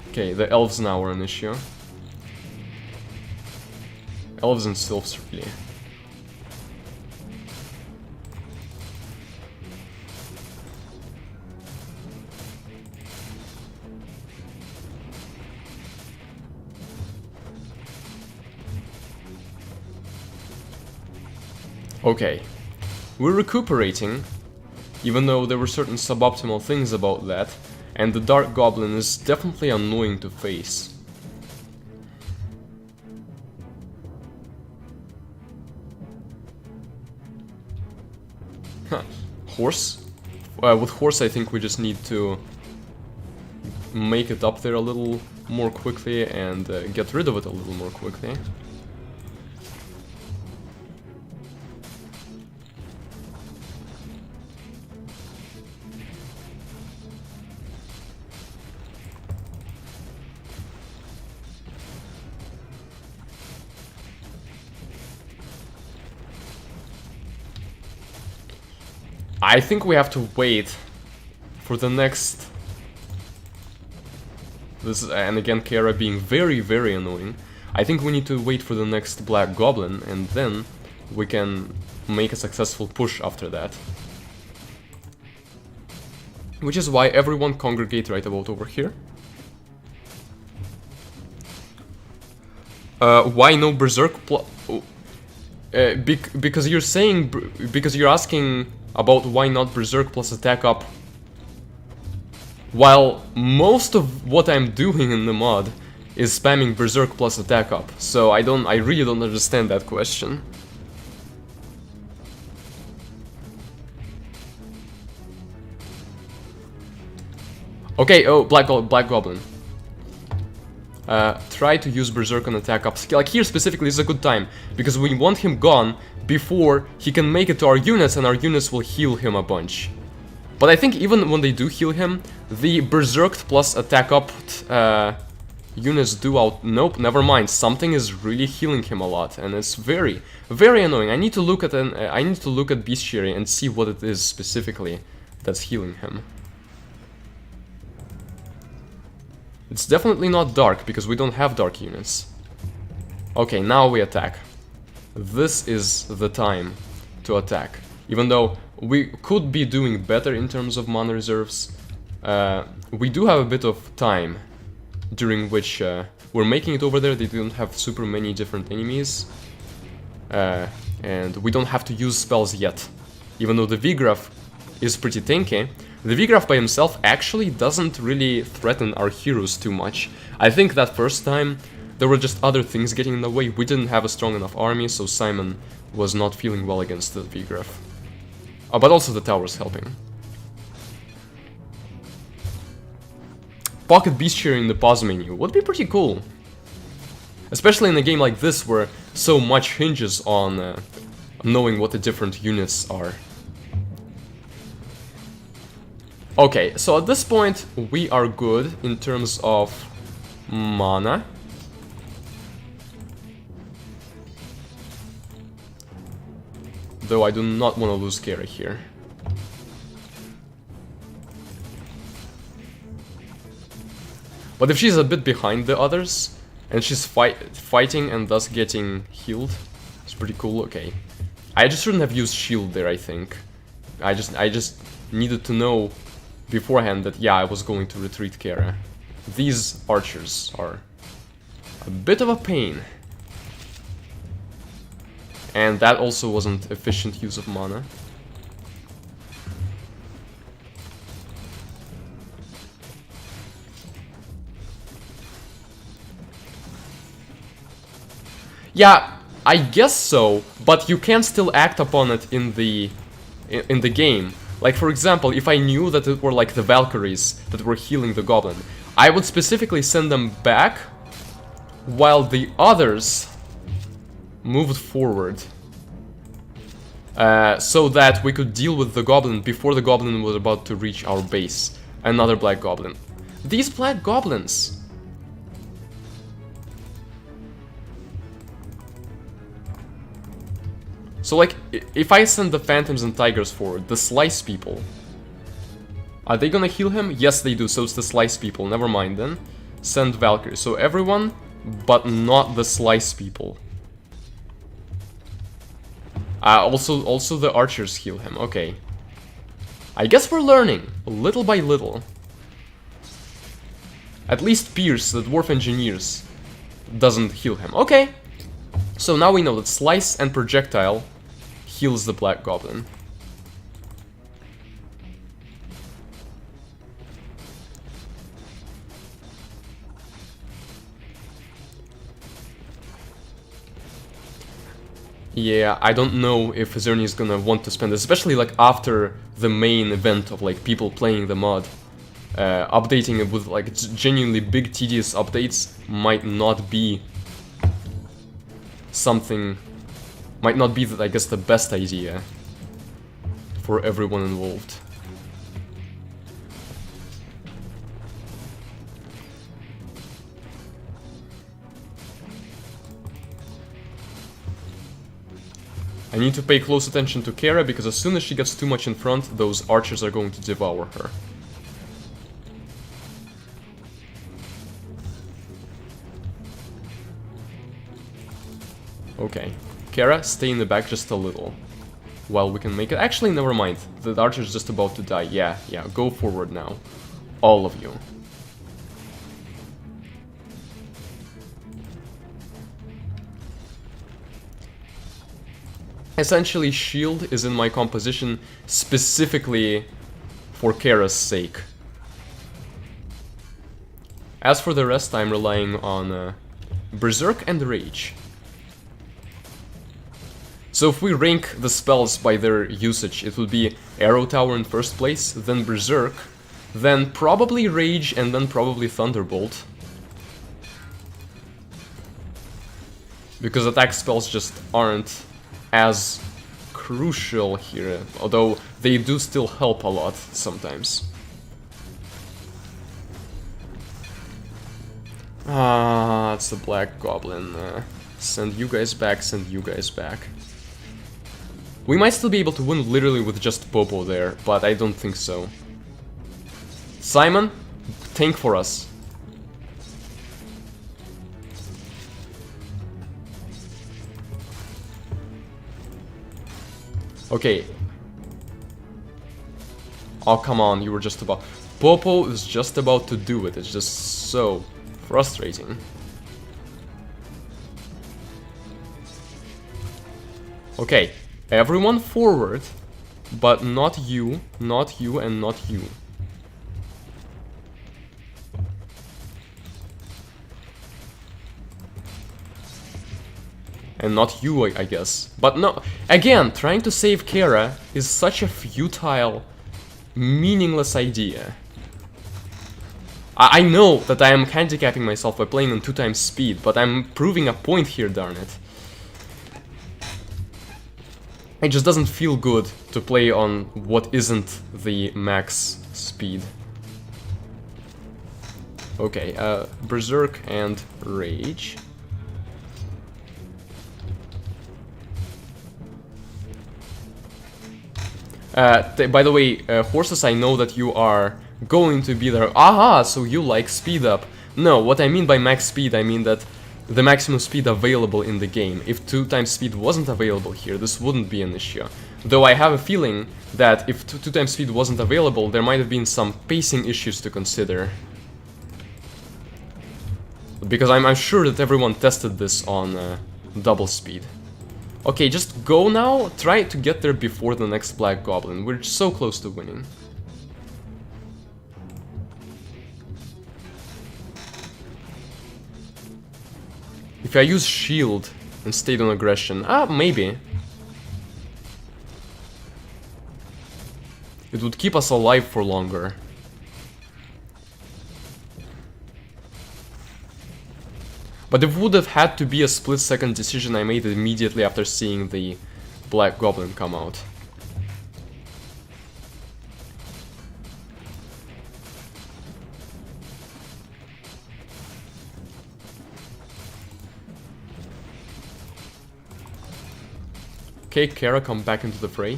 Okay, the elves now are an issue. Elves and sylphs, really. Okay. We're recuperating, even though there were certain suboptimal things about that, and the Dark Goblin is definitely annoying to face. Horse? With horse I think we just need to make it up there a little more quickly and get rid of it a little more quickly. I think we have to wait for the next... This, and again, Kara being very, very annoying. I think we need to wait for the next Black Goblin, and then we can make a successful push after that. Which is why everyone congregate right about over here. Why no Berserk because you're saying... Because you're asking... about why not Berserk plus attack up, while most of what I'm doing in the mod is spamming Berserk plus attack up, so I really don't understand that question. Okay, oh, Black Goblin. Try to use Berserk on attack up. Like here specifically is a good time, because we want him gone before he can make it to our units, and our units will heal him a bunch. But I think even when they do heal him, the Berserked plus attack up units do out... Nope, never mind. Something is really healing him a lot, and it's very, very annoying. I need to look at Bestiary and see what it is specifically that's healing him. It's definitely not dark, because we don't have dark units. Okay, now we attack. This is the time to attack. Even though we could be doing better in terms of mana reserves. We do have a bit of time during which we're making it over there. They don't have super many different enemies. And we don't have to use spells yet. Even though the V-Graph is pretty tanky, the V-Graph by himself actually doesn't really threaten our heroes too much. I think that first time there were just other things getting in the way. We didn't have a strong enough army, so Simon was not feeling well against the V-Graph. But also the tower's helping. Pocket Beast Share in the pause menu would be pretty cool. Especially in a game like this where so much hinges on knowing what the different units are. Okay, so at this point we are good in terms of mana. Though I do not want to lose Kara here. But if she's a bit behind the others, and she's fighting and thus getting healed, it's pretty cool. Okay, I just shouldn't have used shield there, I think. I just needed to know beforehand that, yeah, I was going to retreat Kara. These archers are a bit of a pain. And that also wasn't efficient use of mana. Yeah, I guess so, but you can still act upon it in the game. Like, for example, if I knew that it were like the Valkyries that were healing the goblin, I would specifically send them back while the others moved forward. So that we could deal with the goblin before the goblin was about to reach our base. Another black goblin. These black goblins! So, like, if I send the phantoms and tigers forward, the slice people, are they gonna heal him? Yes, they do, so it's the slice people. Never mind then. Send Valkyrie. So everyone, but not the slice people. Also the archers heal him. Okay. I guess we're learning, little by little. At least Pierce, the dwarf engineers, doesn't heal him. Okay. So now we know that Slice and Projectile heals the Black Goblin. Yeah, I don't know if Xerney is gonna want to spend, especially like after the main event of like people playing the mod. Updating it with like genuinely big tedious updates might not be something, might not be, I guess, the best idea for everyone involved. I need to pay close attention to Kara, because as soon as she gets too much in front, those archers are going to devour her. Okay, Kara, stay in the back just a little, while we can make it. Actually, never mind, the archer's just about to die. Yeah, go forward now, all of you. Essentially, shield is in my composition specifically for Kara's sake. As for the rest, I'm relying on Berserk and Rage. So if we rank the spells by their usage, it would be Arrow Tower in first place, then Berserk, then probably Rage, and then probably Thunderbolt. Because attack spells just aren't as crucial here, although they do still help a lot sometimes. Ah, it's the Black Goblin. Send you guys back, send you guys back. We might still be able to win literally with just Popo there, but I don't think so. Simon, tank for us. Okay, Oh, come on, you were just about... Popo is just about to do it. It's just so frustrating. Okay, everyone forward, but not you, and not you. And not you, I guess. But no, again, trying to save Kara is such a futile, meaningless idea. I know that I am handicapping myself by playing on 2 times speed, but I'm proving a point here, darn it. It just doesn't feel good to play on what isn't the max speed. Okay, Berserk and Rage. By the way, Horses, I know that you are going to be there. Aha, so you like speed up. No, what I mean by max speed, I mean that the maximum speed available in the game. If 2 times speed wasn't available here, this wouldn't be an issue. Though I have a feeling that if 2 times speed wasn't available, there might have been some pacing issues to consider. Because I'm sure that everyone tested this on double speed. Okay, just go now, try to get there before the next Black Goblin. We're so close to winning. If I use shield and stayed on aggression, maybe. It would keep us alive for longer. But it would have had to be a split-second decision I made immediately after seeing the Black Goblin come out. Okay, Kara, come back into the fray.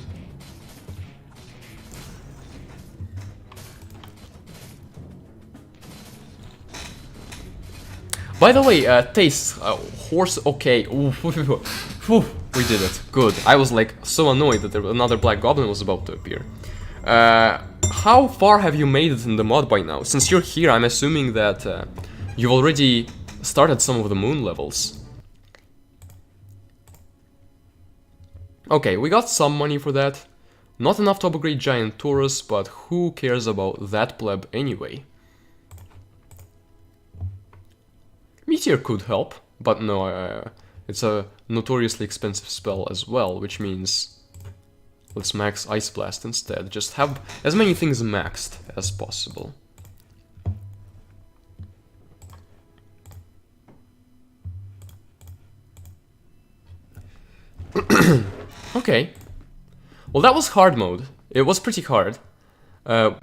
By the way, Taste, Horse, okay, ooh, we did it, good. I was like so annoyed that another Black Goblin was about to appear. How far have you made it in the mod by now? Since you're here, I'm assuming that you've already started some of the moon levels. Okay, we got some money for that. Not enough to upgrade Giant Taurus, but who cares about that pleb anyway? Meteor could help, but no, it's a notoriously expensive spell as well, which means let's max Ice Blast instead. Just have as many things maxed as possible. Okay. Well, that was hard mode. It was pretty hard. It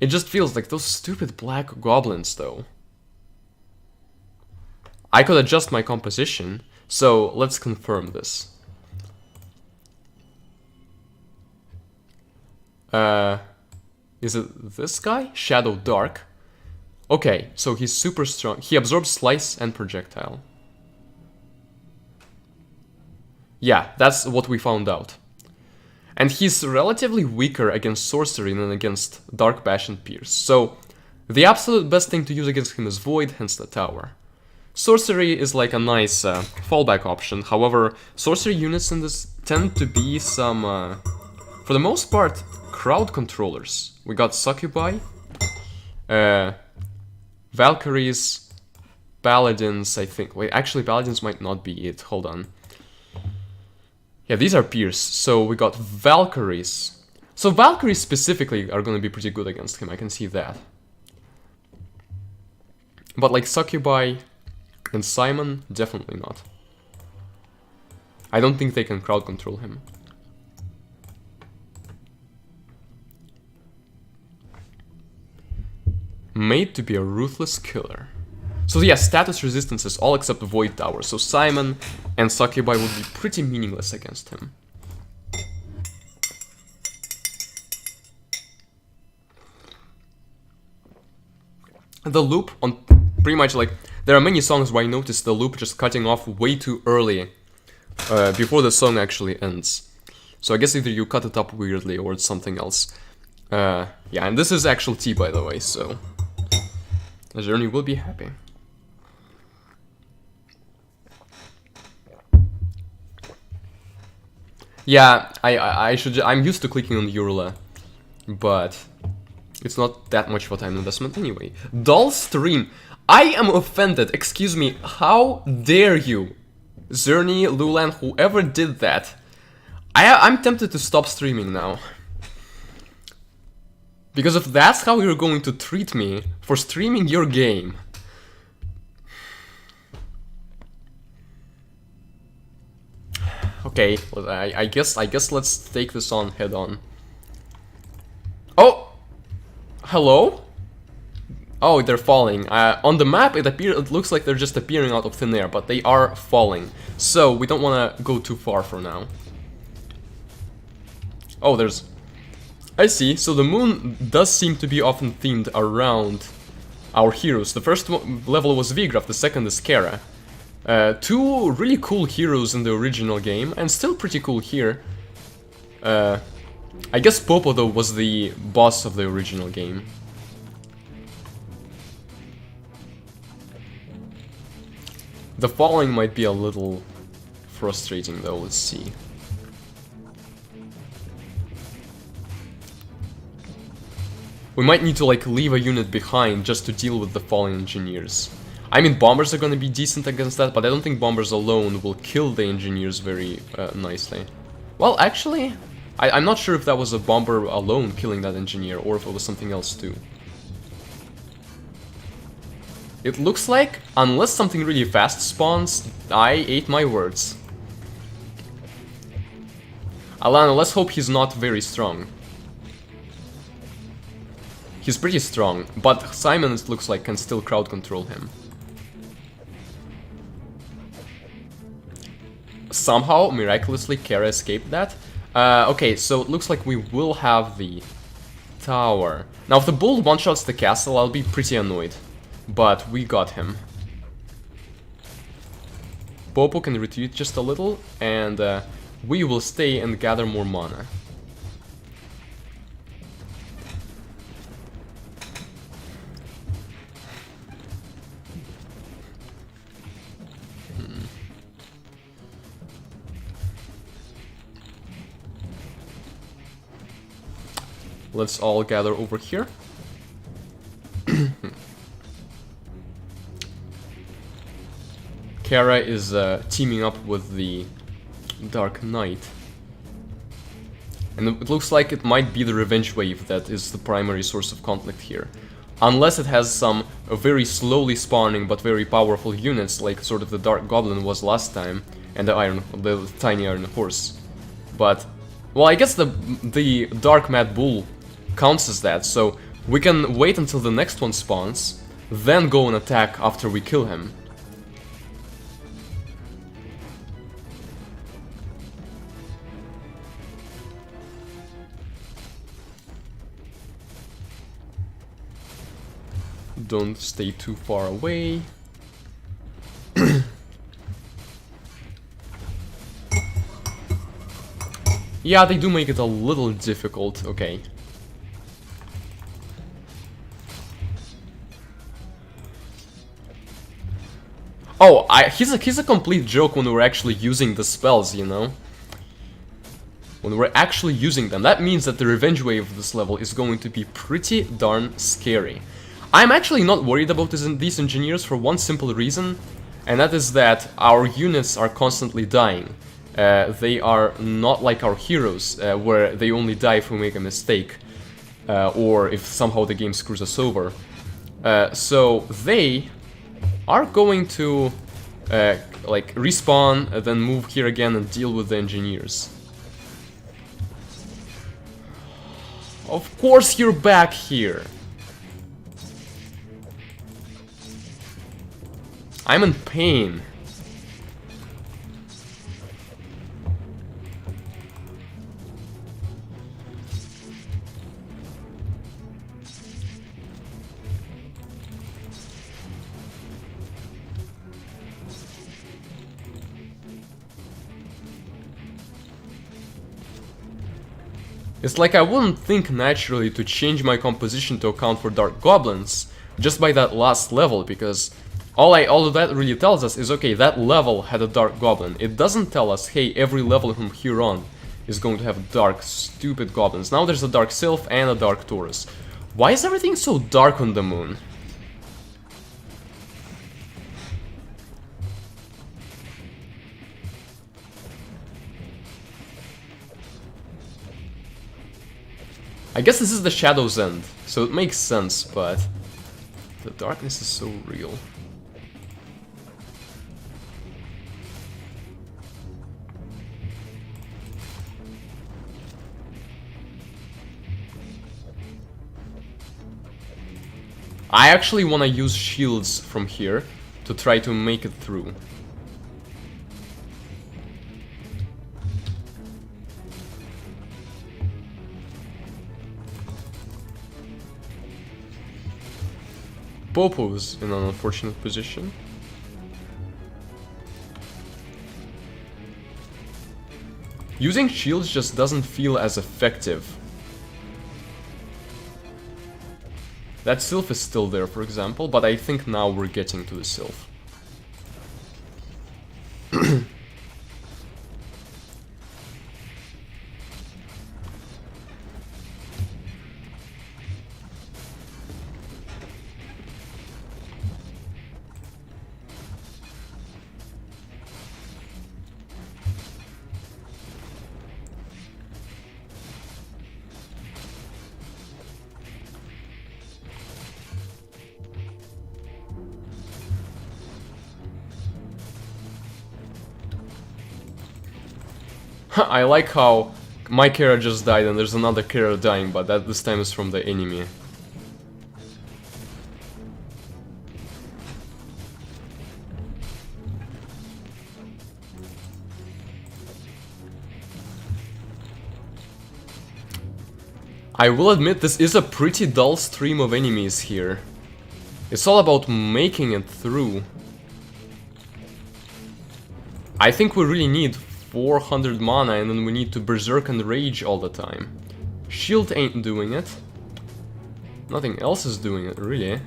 just feels like those stupid Black Goblins, though. I could adjust my composition, so let's confirm this. Is it this guy? Shadow Dark. Okay, so he's super strong. He absorbs Slice and Projectile. Yeah, that's what we found out. And he's relatively weaker against Sorcery than against Dark Bash and Pierce. So, the absolute best thing to use against him is Void, hence the Tower. Sorcery is like a nice fallback option. However, sorcery units in this tend to be some, for the most part, crowd controllers. We got Succubi, Valkyries, Paladins, I think. Wait, actually, Paladins might not be it. Hold on. Yeah, these are Pierce. So we got Valkyries. So Valkyries specifically are going to be pretty good against him. I can see that. But like Succubi and Simon, definitely not. I don't think they can crowd control him. Made to be a ruthless killer. So yeah, status resistances all except the Void Tower. So Simon and Succubi would be pretty meaningless against him. The loop on pretty much like... There are many songs where I noticed the loop just cutting off way too early, before the song actually ends. So I guess either you cut it up weirdly or it's something else. Yeah, and this is actual tea, by the way, so Xerney will be happy. Yeah, I'm used to clicking on URL, but it's not that much of a time investment anyway. Dull stream. I am offended. Excuse me. How dare you, Xerney, Lulan, whoever did that? I'm tempted to stop streaming now. Because if that's how you're going to treat me for streaming your game. Okay, well, I guess let's take this on head on. Oh! Hello? Oh, they're falling. On the map, it looks like they're just appearing out of thin air, but they are falling. So, we don't want to go too far for now. Oh, there's... I see. So the moon does seem to be often themed around our heroes. The first level was Vigraf, the second is Kara. Two really cool heroes in the original game, and still pretty cool here. I guess Popo, though, was the boss of the original game. The falling might be a little frustrating, though. Let's see. We might need to, like, leave a unit behind just to deal with the falling engineers. I mean, bombers are gonna be decent against that, but I don't think bombers alone will kill the engineers very nicely. Well, actually, I'm not sure if that was a bomber alone killing that engineer, or if it was something else too. It looks like, unless something really fast spawns, I ate my words. Alana, let's hope he's not very strong. He's pretty strong, but Simon, it looks like, can still crowd control him. Somehow, miraculously, Kara escaped that. Okay, so it looks like we will have the tower. Now, if the bull one-shots the castle, I'll be pretty annoyed. But we got him. Popo can retreat just a little, and we will stay and gather more mana. Let's all gather over here. Kara is teaming up with the Dark Knight. And it looks like it might be the Revenge Wave that is the primary source of conflict here. Unless it has some very slowly spawning but very powerful units, like sort of the Dark Goblin was last time, and the Tiny Iron Horse. But, well, I guess the Dark Mad Bull counts as that, so we can wait until the next one spawns, then go and attack after we kill him. Don't stay too far away. Yeah, they do make it a little difficult, okay. Oh, he's a complete joke when we're actually using the spells, you know? When we're actually using them. That means that the Revenge Wave of this level is going to be pretty darn scary. I'm actually not worried about these engineers for one simple reason, and that is that our units are constantly dying. They are not like our heroes, where they only die if we make a mistake, or if somehow the game screws us over. So they are going to like respawn, then move here again and deal with the engineers. Of course you're back here. I'm in pain. It's like I wouldn't think naturally to change my composition to account for dark goblins just by that last level, because all of that really tells us is, okay, that level had a dark goblin. It doesn't tell us, hey, every level from here on is going to have dark, stupid goblins. Now there's a dark sylph and a dark Taurus. Why is everything so dark on the moon? I guess this is the Shadow's End, so it makes sense, but the darkness is so real. I actually want to use shields from here to try to make it through. Popo's in an unfortunate position. Using shields just doesn't feel as effective. That sylph is still there, for example, but I think now we're getting to the sylph. I like how my Kara just died and there's another Kara dying, but that this time is from the enemy. I will admit this is a pretty dull stream of enemies here. It's all about making it through. I think we really need 400 mana and then we need to berserk and rage all the time. Shield ain't doing it. Nothing else is doing it, really.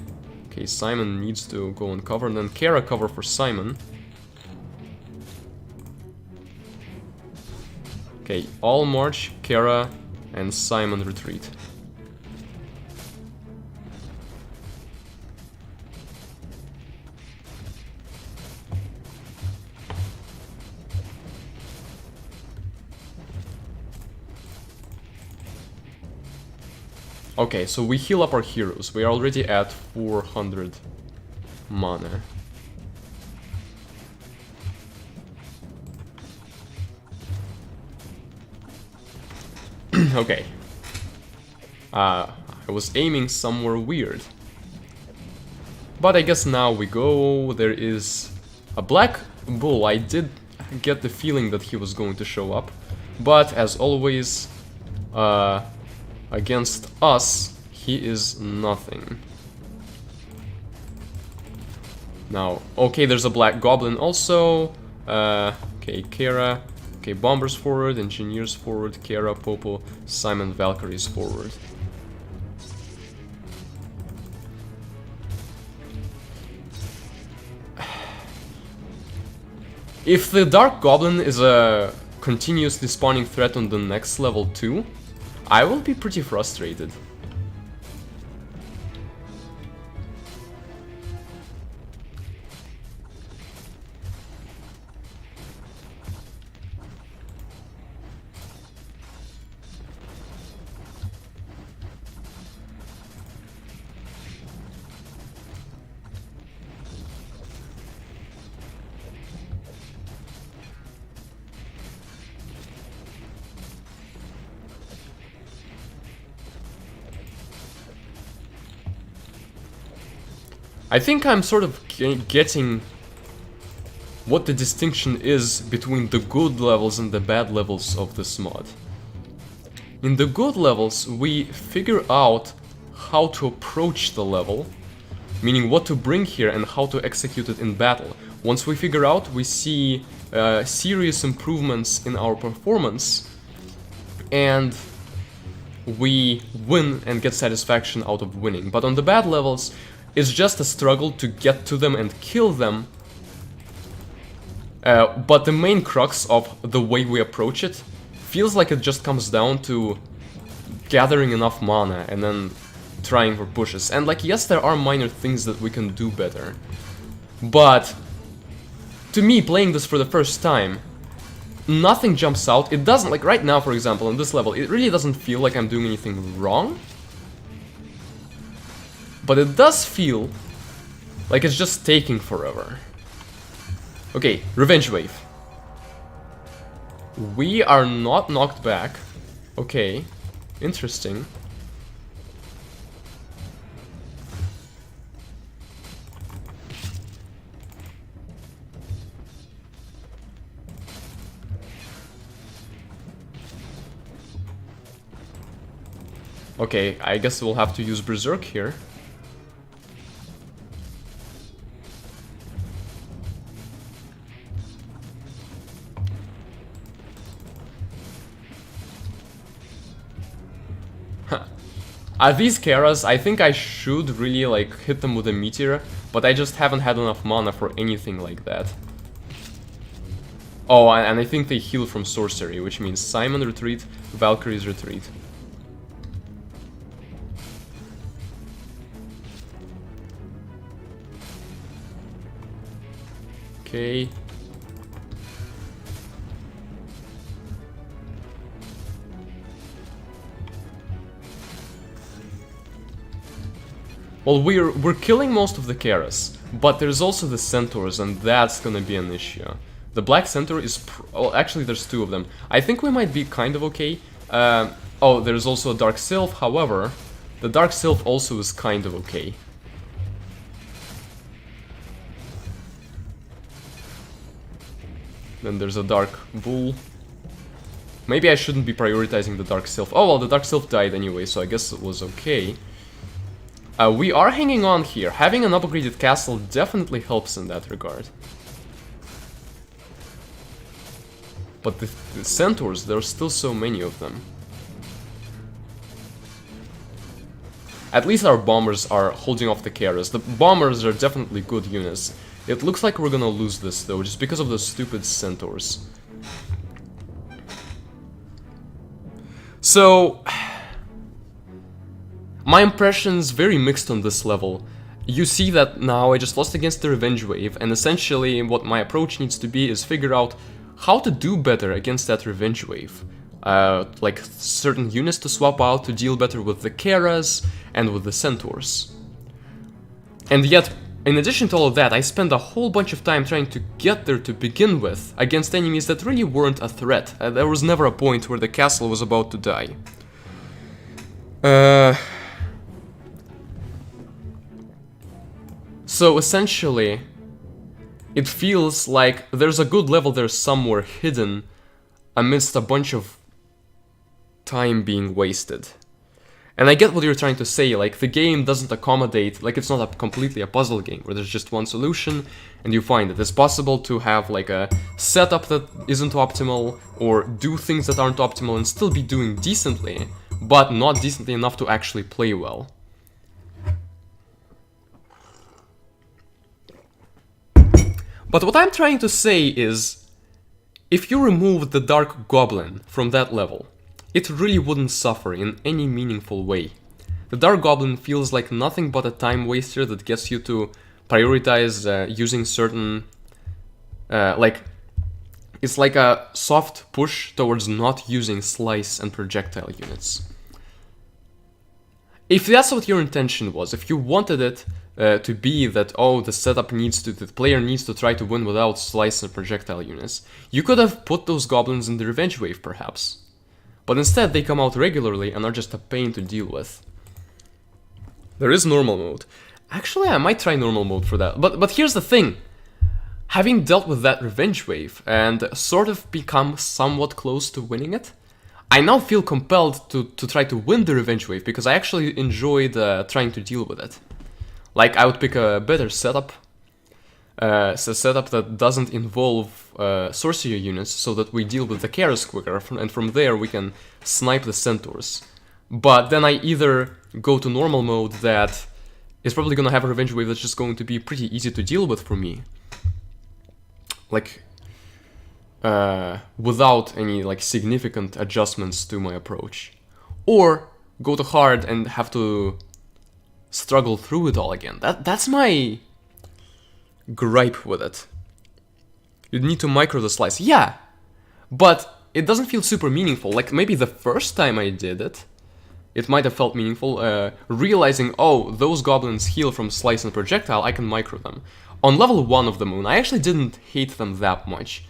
Okay, Simon needs to go and cover, and then Kara cover for Simon. Okay, all march, Kara and Simon retreat. Okay, so we heal up our heroes. We are already at 400 mana. Okay. I was aiming somewhere weird. But I guess now we go. There is a black bull. I did get the feeling that he was going to show up. But as always, against us, he is nothing. Now, okay, there's a black goblin also. Okay, Kara. Okay, bombers forward, engineers forward, Kara, Popo, Simon, Valkyries forward. If the Dark Goblin is a continuously spawning threat on the next level too, I will be pretty frustrated. I think I'm sort of getting what the distinction is between the good levels and the bad levels of this mod. In the good levels, we figure out how to approach the level, meaning what to bring here and how to execute it in battle. Once we figure out, we see serious improvements in our performance, and we win and get satisfaction out of winning. But on the bad levels, it's just a struggle to get to them and kill them. But the main crux of the way we approach it feels like it just comes down to gathering enough mana and then trying for pushes. And like, yes, there are minor things that we can do better, but to me, playing this for the first time, nothing jumps out. It doesn't, like right now, for example, on this level, it really doesn't feel like I'm doing anything wrong, but it does feel like it's just taking forever. Okay, Revenge Wave. We are not knocked back. Okay, interesting. Okay, I guess we'll have to use Berserk here. These Karas, I think I should really like hit them with a meteor, but I just haven't had enough mana for anything like that. Oh, and I think they heal from sorcery, which means Simon retreat, Valkyrie's retreat. Okay. Well, we're killing most of the Karas, but there's also the Centaurs, and that's gonna be an issue. The Black Centaur is well, actually there's two of them. I think we might be kind of okay. Oh, there's also a Dark Sylph, however, the Dark Sylph also is kind of okay. Then there's a Dark Bull. Maybe I shouldn't be prioritizing the Dark Sylph. Oh well, the Dark Sylph died anyway, so I guess it was okay. We are hanging on here. Having an upgraded castle definitely helps in that regard. But the Centaurs, there are still so many of them. At least our bombers are holding off the Karas. The bombers are definitely good units. It looks like we're gonna lose this though, just because of the stupid Centaurs. So, my impression's very mixed on this level. You see that now I just lost against the Revenge Wave, and essentially what my approach needs to be is figure out how to do better against that Revenge Wave. Like certain units to swap out to deal better with the Karas and with the Centaurs. And yet, in addition to all of that, I spent a whole bunch of time trying to get there to begin with, against enemies that really weren't a threat. There was never a point where the castle was about to die. So essentially, it feels like there's a good level there somewhere hidden amidst a bunch of time being wasted. And I get what you're trying to say, like the game doesn't accommodate, like it's not a completely a puzzle game where there's just one solution and you find it. It's possible to have like a setup that isn't optimal or do things that aren't optimal and still be doing decently, but not decently enough to actually play well. But what I'm trying to say is, if you remove the Dark Goblin from that level, it really wouldn't suffer in any meaningful way. The Dark Goblin feels like nothing but a time waster that gets you to prioritize using certain... it's like a soft push towards not using slice and projectile units. If that's what your intention was, if you wanted it to be that, oh, the player needs to try to win without slice and projectile units, you could have put those goblins in the Revenge Wave, perhaps. But instead, they come out regularly and are just a pain to deal with. There is normal mode. Actually, I might try normal mode for that. But here's the thing. Having dealt with that Revenge Wave and sort of become somewhat close to winning it, I now feel compelled to try to win the Revenge Wave because I actually enjoyed trying to deal with it. Like, I would pick a better setup. A setup that doesn't involve sorcery units so that we deal with the Karas quicker, and from there we can snipe the Centaurs. But then I either go to normal mode that is probably gonna have a revenge wave that's just going to be pretty easy to deal with for me. Like, without any like significant adjustments to my approach. Or go to hard and have to struggle through it all again. That's my gripe with it. You need to micro the slice. Yeah, but it doesn't feel super meaningful. Like, maybe the first time I did it, it might have felt meaningful, realizing, oh, those goblins heal from slice and projectile, I can micro them. On level 1 of the moon, I actually didn't hate them that much.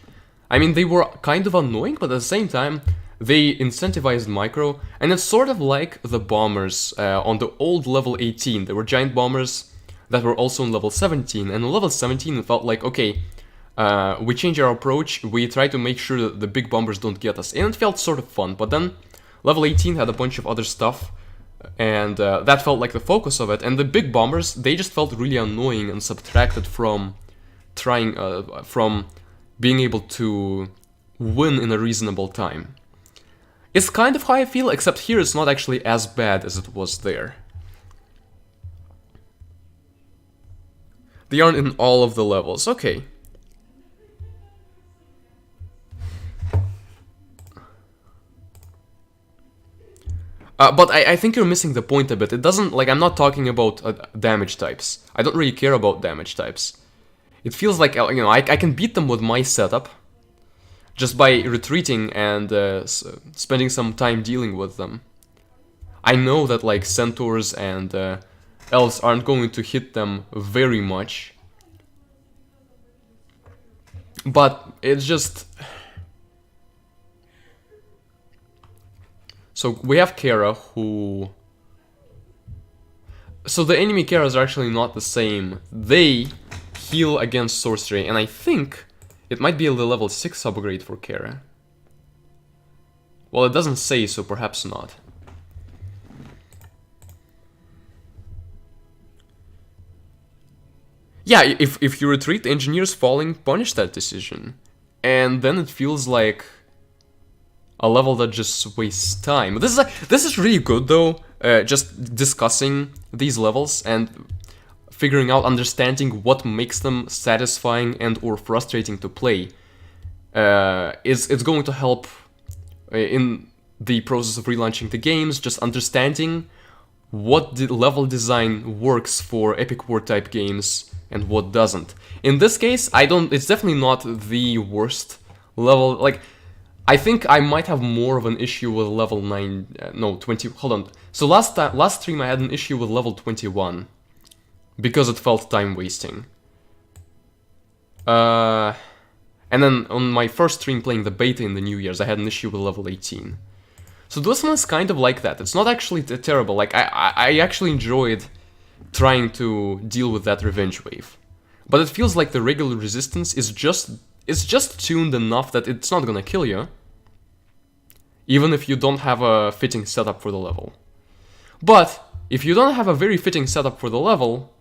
I mean, they were kind of annoying, but at the same time, they incentivized micro, and it's sort of like the bombers on the old level 18. There were giant bombers that were also on level 17, and on level 17 it felt like, okay, we change our approach, we try to make sure that the big bombers don't get us, and it felt sort of fun, but then level 18 had a bunch of other stuff, and that felt like the focus of it, and the big bombers, they just felt really annoying and subtracted from trying, from being able to win in a reasonable time. It's kind of how I feel, except here it's not actually as bad as it was there. They aren't in all of the levels, okay. But I think you're missing the point a bit. It doesn't, like, I'm not talking about damage types. I don't really care about damage types. It feels like, you know, I can beat them with my setup just by retreating and spending some time dealing with them. I know that, like, centaurs and elves aren't going to hit them very much. But it's just... So we have Kara, who... So the enemy Karas are actually not the same. They heal against sorcery, and I think it might be a level 6 upgrade for Kara. Well, it doesn't say, so perhaps not. Yeah, if you retreat, the engineers falling punish that decision. And then it feels like a level that just wastes time. This is really good though, just discussing these levels and figuring out, understanding what makes them satisfying and or frustrating to play. It's going to help in the process of relaunching the games, just understanding what level design works for Epic War type games and what doesn't. In this case, it's definitely not the worst level. Like, I think I might have more of an issue with level 20, hold on. So last stream I had an issue with level 21, because it felt time wasting. And then on my first stream playing the beta in the New Year's, I had an issue with level 18. So this one is kind of like that. It's not actually terrible. Like, I actually enjoyed trying to deal with that revenge wave. But it feels like the regular resistance is just tuned enough that it's not gonna kill you, even if you don't have a fitting setup for the level. But if you don't have a very fitting setup for the level,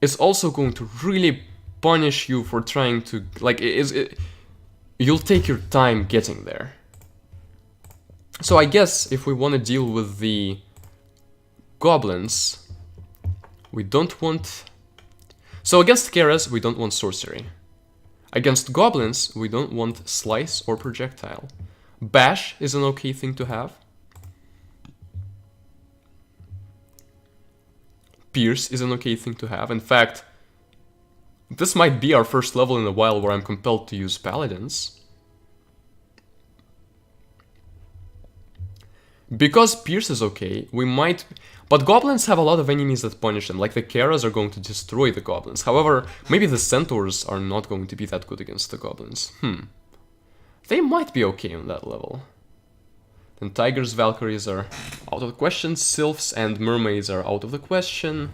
it's also going to really punish you for trying to, like, you'll take your time getting there. So I guess if we want to deal with the goblins, we don't want... So against Keras, we don't want sorcery. Against goblins, we don't want slice or projectile. Bash is an okay thing to have. Pierce is an okay thing to have. In fact, this might be our first level in a while where I'm compelled to use paladins. Because Pierce is okay, we might... But goblins have a lot of enemies that punish them, like the Keras are going to destroy the goblins. However, maybe the centaurs are not going to be that good against the goblins. They might be okay on that level. Then tigers, valkyries are out of the question, sylphs and mermaids are out of the question.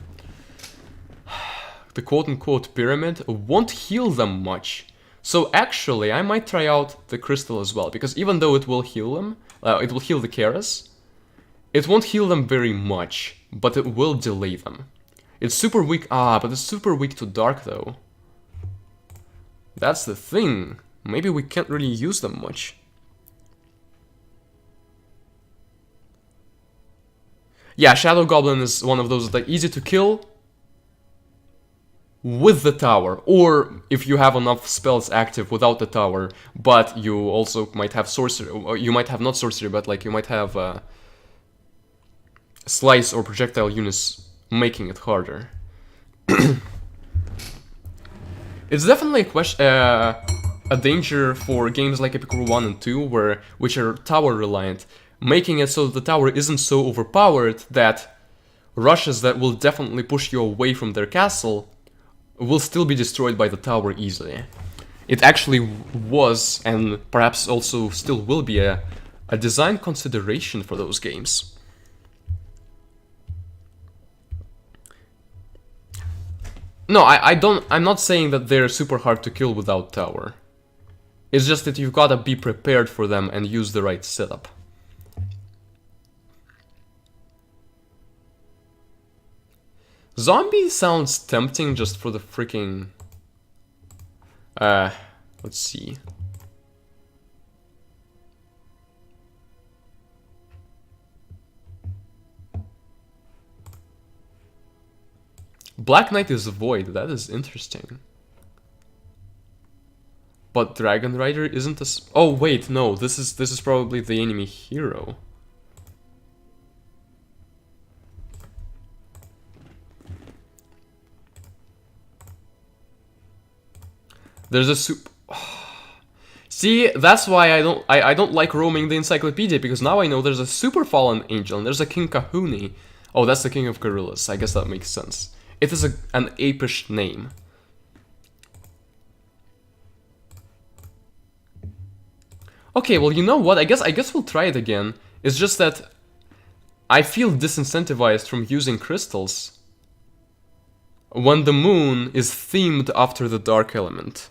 The quote-unquote pyramid won't heal them much. So actually, I might try out the crystal as well, because even though it will heal them, it will heal the Keras, it won't heal them very much, but it will delay them. It's super weak, but it's super weak to dark though. That's the thing. Maybe we can't really use them much. Yeah, Shadow Goblin is one of those that easy to kill with the tower, or if you have enough spells active without the tower, but you also might have sorcery, or you might have not sorcery, but like you might have slice or projectile units making it harder. It's definitely a danger for games like Epic War 1 and 2, which are tower reliant, making it so that the tower isn't so overpowered that rushes that will definitely push you away from their castle will still be destroyed by the tower easily. It actually was, and perhaps also still will be, a design consideration for those games. No, I'm not saying that they're super hard to kill without tower. It's just that you've gotta be prepared for them and use the right setup. Zombie sounds tempting just for the freaking... let's see. Black Knight is void, that is interesting. But Dragon Rider isn't a... Oh wait, no, this is probably the enemy hero. There's a See, that's why I don't like roaming the encyclopedia, because now I know there's a super fallen angel and there's a King Kahuni. Oh, that's the King of Gorillas. I guess that makes sense. It is an apish name. Okay, well, you know what? I guess we'll try it again. It's just that I feel disincentivized from using crystals when the moon is themed after the dark element.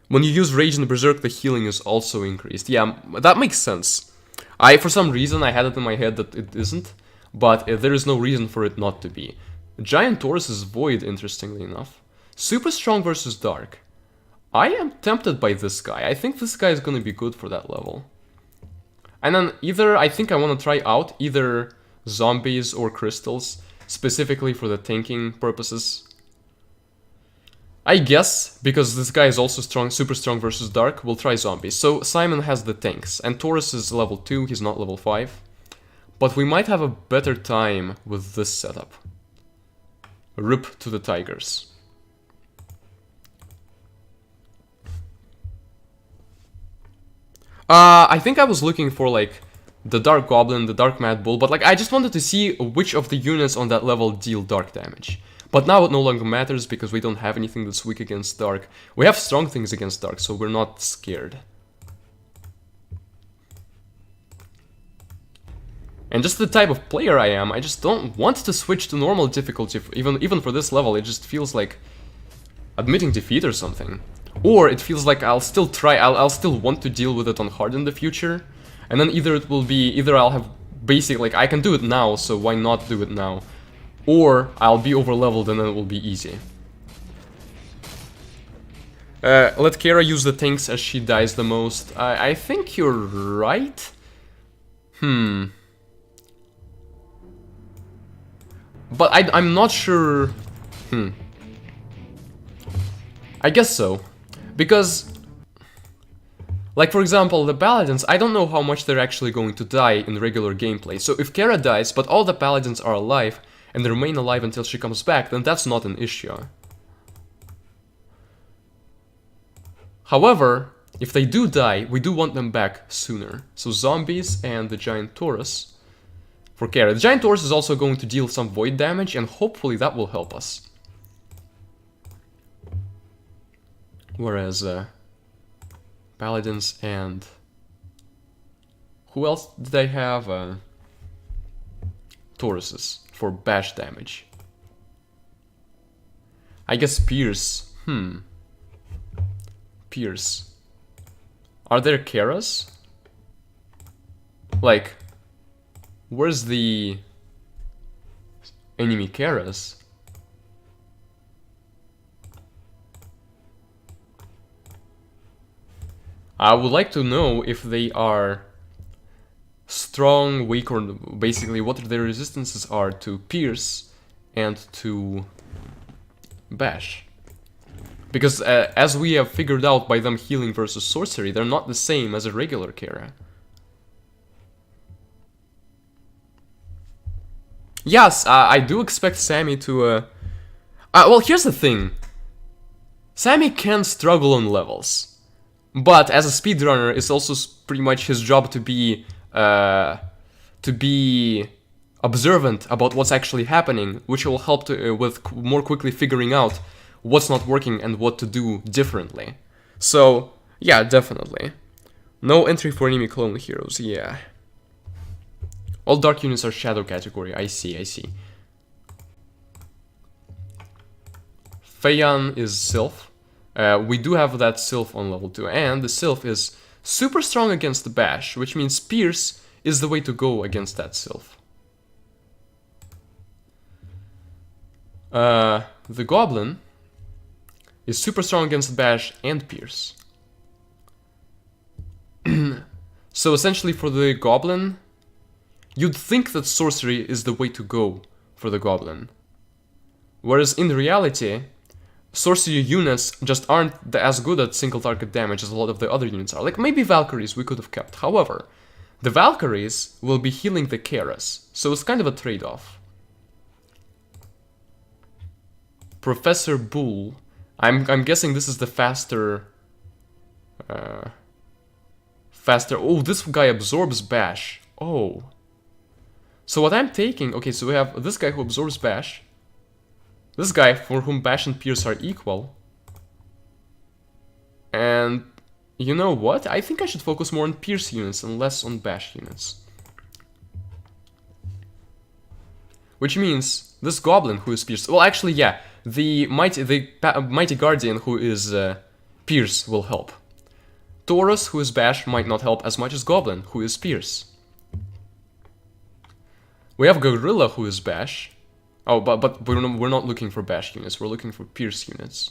When you use Rage and Berserk, the healing is also increased. Yeah, that makes sense. For some reason, I had it in my head that it isn't, but there is no reason for it not to be. Giant Taurus is void, interestingly enough. Super strong versus dark. I am tempted by this guy. I think this guy is gonna be good for that level. And then I think I want to try out either zombies or crystals, specifically for the tanking purposes. I guess, because this guy is also strong, super strong versus dark, we'll try zombies. So Simon has the tanks, and Taurus is level 2, he's not level 5. But we might have a better time with this setup. RIP to the tigers. I think I was looking for like the Dark Goblin, the Dark Mad Bull, but like I just wanted to see which of the units on that level deal dark damage. But now it no longer matters because we don't have anything that's weak against dark. We have strong things against dark, so we're not scared. And just the type of player I am, I just don't want to switch to normal difficulty, even for this level. It just feels like admitting defeat or something. Or it feels like I'll still try, I'll still want to deal with it on hard in the future. And then either I'll have basic, like I can do it now, so why not do it now? Or I'll be over leveled and then it will be easy. Let Kara use the tanks as she dies the most. I think you're right. But I'm not sure. I guess so. Because, like for example, the Paladins, I don't know how much they're actually going to die in regular gameplay. So if Kara dies, but all the Paladins are alive, and they remain alive until she comes back, then that's not an issue. However, if they do die, we do want them back sooner. So zombies and the Giant Taurus for Kara. The Giant Taurus is also going to deal some void damage, and hopefully that will help us. Whereas Paladins and... who else did they have? Tauruses for bash damage. I guess Pierce. Pierce. Are there Karas? Like, where's the enemy Karas? I would like to know if they are strong, weak, or basically what their resistances are to pierce and to bash. Because as we have figured out by them healing versus sorcery, they're not the same as a regular Kara. Yes, I do expect Sammy to... well, here's the thing. Sammy can struggle on levels. But as a speedrunner, it's also pretty much his job to be observant about what's actually happening, which will help with more quickly figuring out what's not working and what to do differently. So, yeah, definitely. No entry for enemy clone heroes, yeah. All dark units are shadow category, I see. Feiyan is Sylph. We do have that Sylph on level 2, and the Sylph is super strong against the bash, which means Pierce is the way to go against that Sylph. The Goblin is super strong against bash and pierce. So essentially for the Goblin, you'd think that sorcery is the way to go for the Goblin. Whereas in reality, sorcery units just aren't as good at single target damage as a lot of the other units are. Like maybe Valkyries we could have kept. However, the Valkyries will be healing the Karas, so it's kind of a trade-off. Professor Bull. I'm guessing this is the faster... Oh, this guy absorbs bash. Oh. So what I'm taking... Okay, so we have this guy who absorbs bash. This guy for whom bash and pierce are equal. And... you know what? I think I should focus more on pierce units and less on bash units. Which means this goblin who is pierce... Well, actually, yeah. The mighty guardian who is pierce will help. Taurus who is bash might not help as much as goblin who is pierce. We have gorilla who is bash. Oh, but we're not looking for bash units. We're looking for pierce units.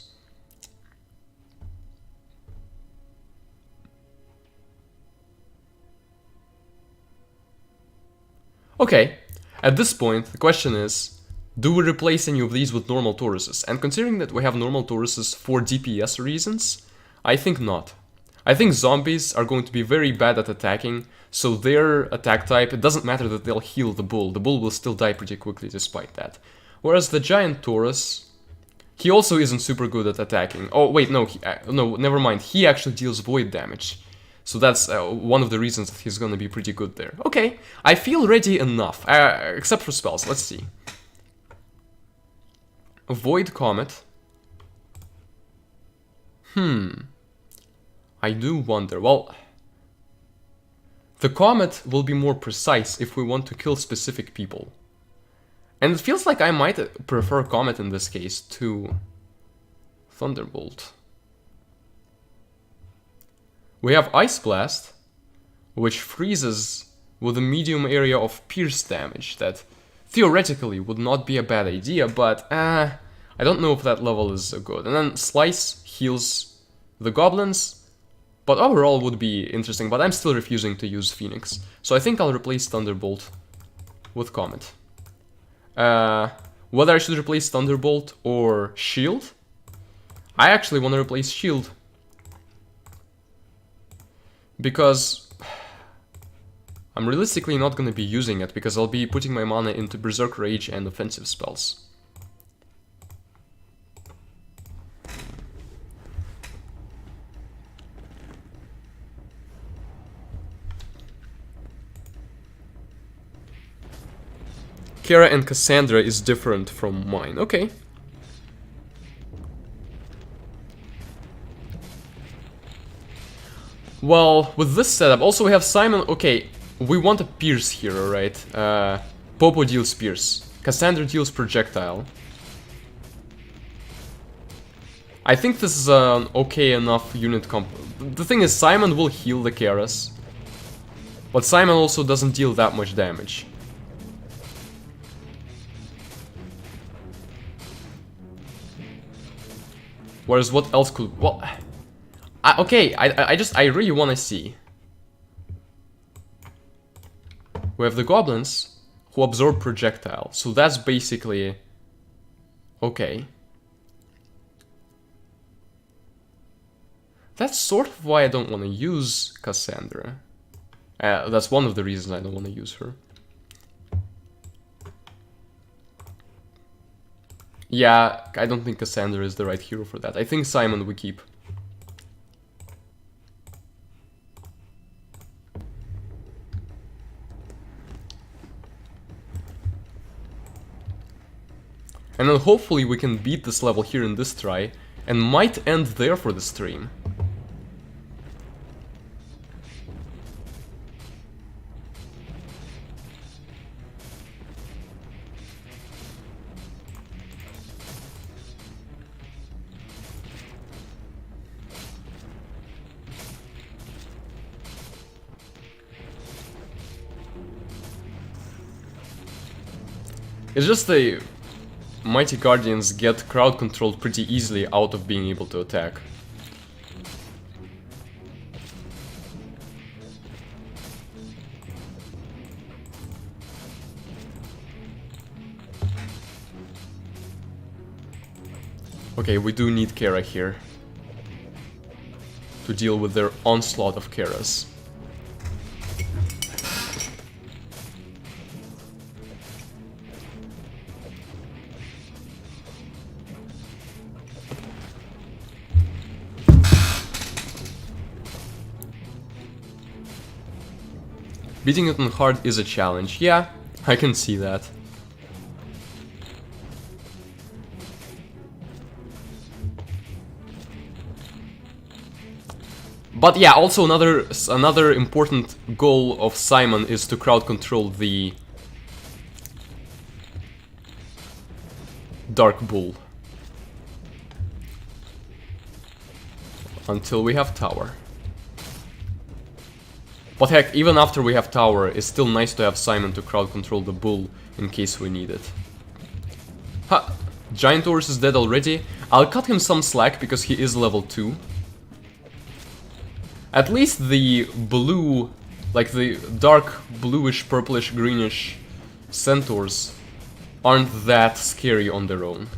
Okay. At this point, the question is, do we replace any of these with normal Tauruses? And considering that we have normal Tauruses for DPS reasons, I think not. I think zombies are going to be very bad at attacking, so their attack type, it doesn't matter that they'll heal the bull will still die pretty quickly despite that. Whereas the giant Taurus, he also isn't super good at attacking. Oh wait, no, no, never mind, he actually deals void damage. So that's one of the reasons that he's gonna be pretty good there. Okay, I feel ready enough, except for spells, let's see. Void Comet. I do wonder, well... The Comet will be more precise if we want to kill specific people. And it feels like I might prefer Comet in this case to Thunderbolt. We have Ice Blast, which freezes with a medium area of pierce damage that theoretically would not be a bad idea, but I don't know if that level is good. And then Slice heals the goblins, but overall would be interesting, but I'm still refusing to use Phoenix. So I think I'll replace Thunderbolt with Comet. Whether I should replace Thunderbolt or Shield? I actually want to replace Shield. Because I'm realistically not going to be using it, because I'll be putting my mana into Berserk Rage and offensive spells. Kara and Cassandra is different from mine. Okay. Well, with this setup, also we have Simon. Okay, we want a Pierce hero, right? Popo deals Pierce. Cassandra deals Projectile. I think this is an okay enough unit comp. The thing is, Simon will heal the Karas. But Simon also doesn't deal that much damage. Whereas what else could... Well... okay, I really want to see. We have the goblins who absorb projectile, so that's basically okay. That's sort of why I don't want to use Cassandra. That's one of the reasons I don't want to use her. Yeah, I don't think Cassandra is the right hero for that. I think Simon we keep. And then hopefully we can beat this level here in this try, and might end there for the stream. It's just the Mighty Guardians get crowd controlled pretty easily out of being able to attack. Okay, we do need Kara here to deal with their onslaught of Karas. Beating it on hard is a challenge. Yeah, I can see that. But yeah, also another important goal of Simon is to crowd control the Dark Bull. Until we have tower. But heck, even after we have tower, it's still nice to have Simon to crowd control the bull in case we need it. Ha! Giant Horse is dead already. I'll cut him some slack because he is level 2. At least the blue, like the dark bluish, purplish, greenish centaurs aren't that scary on their own.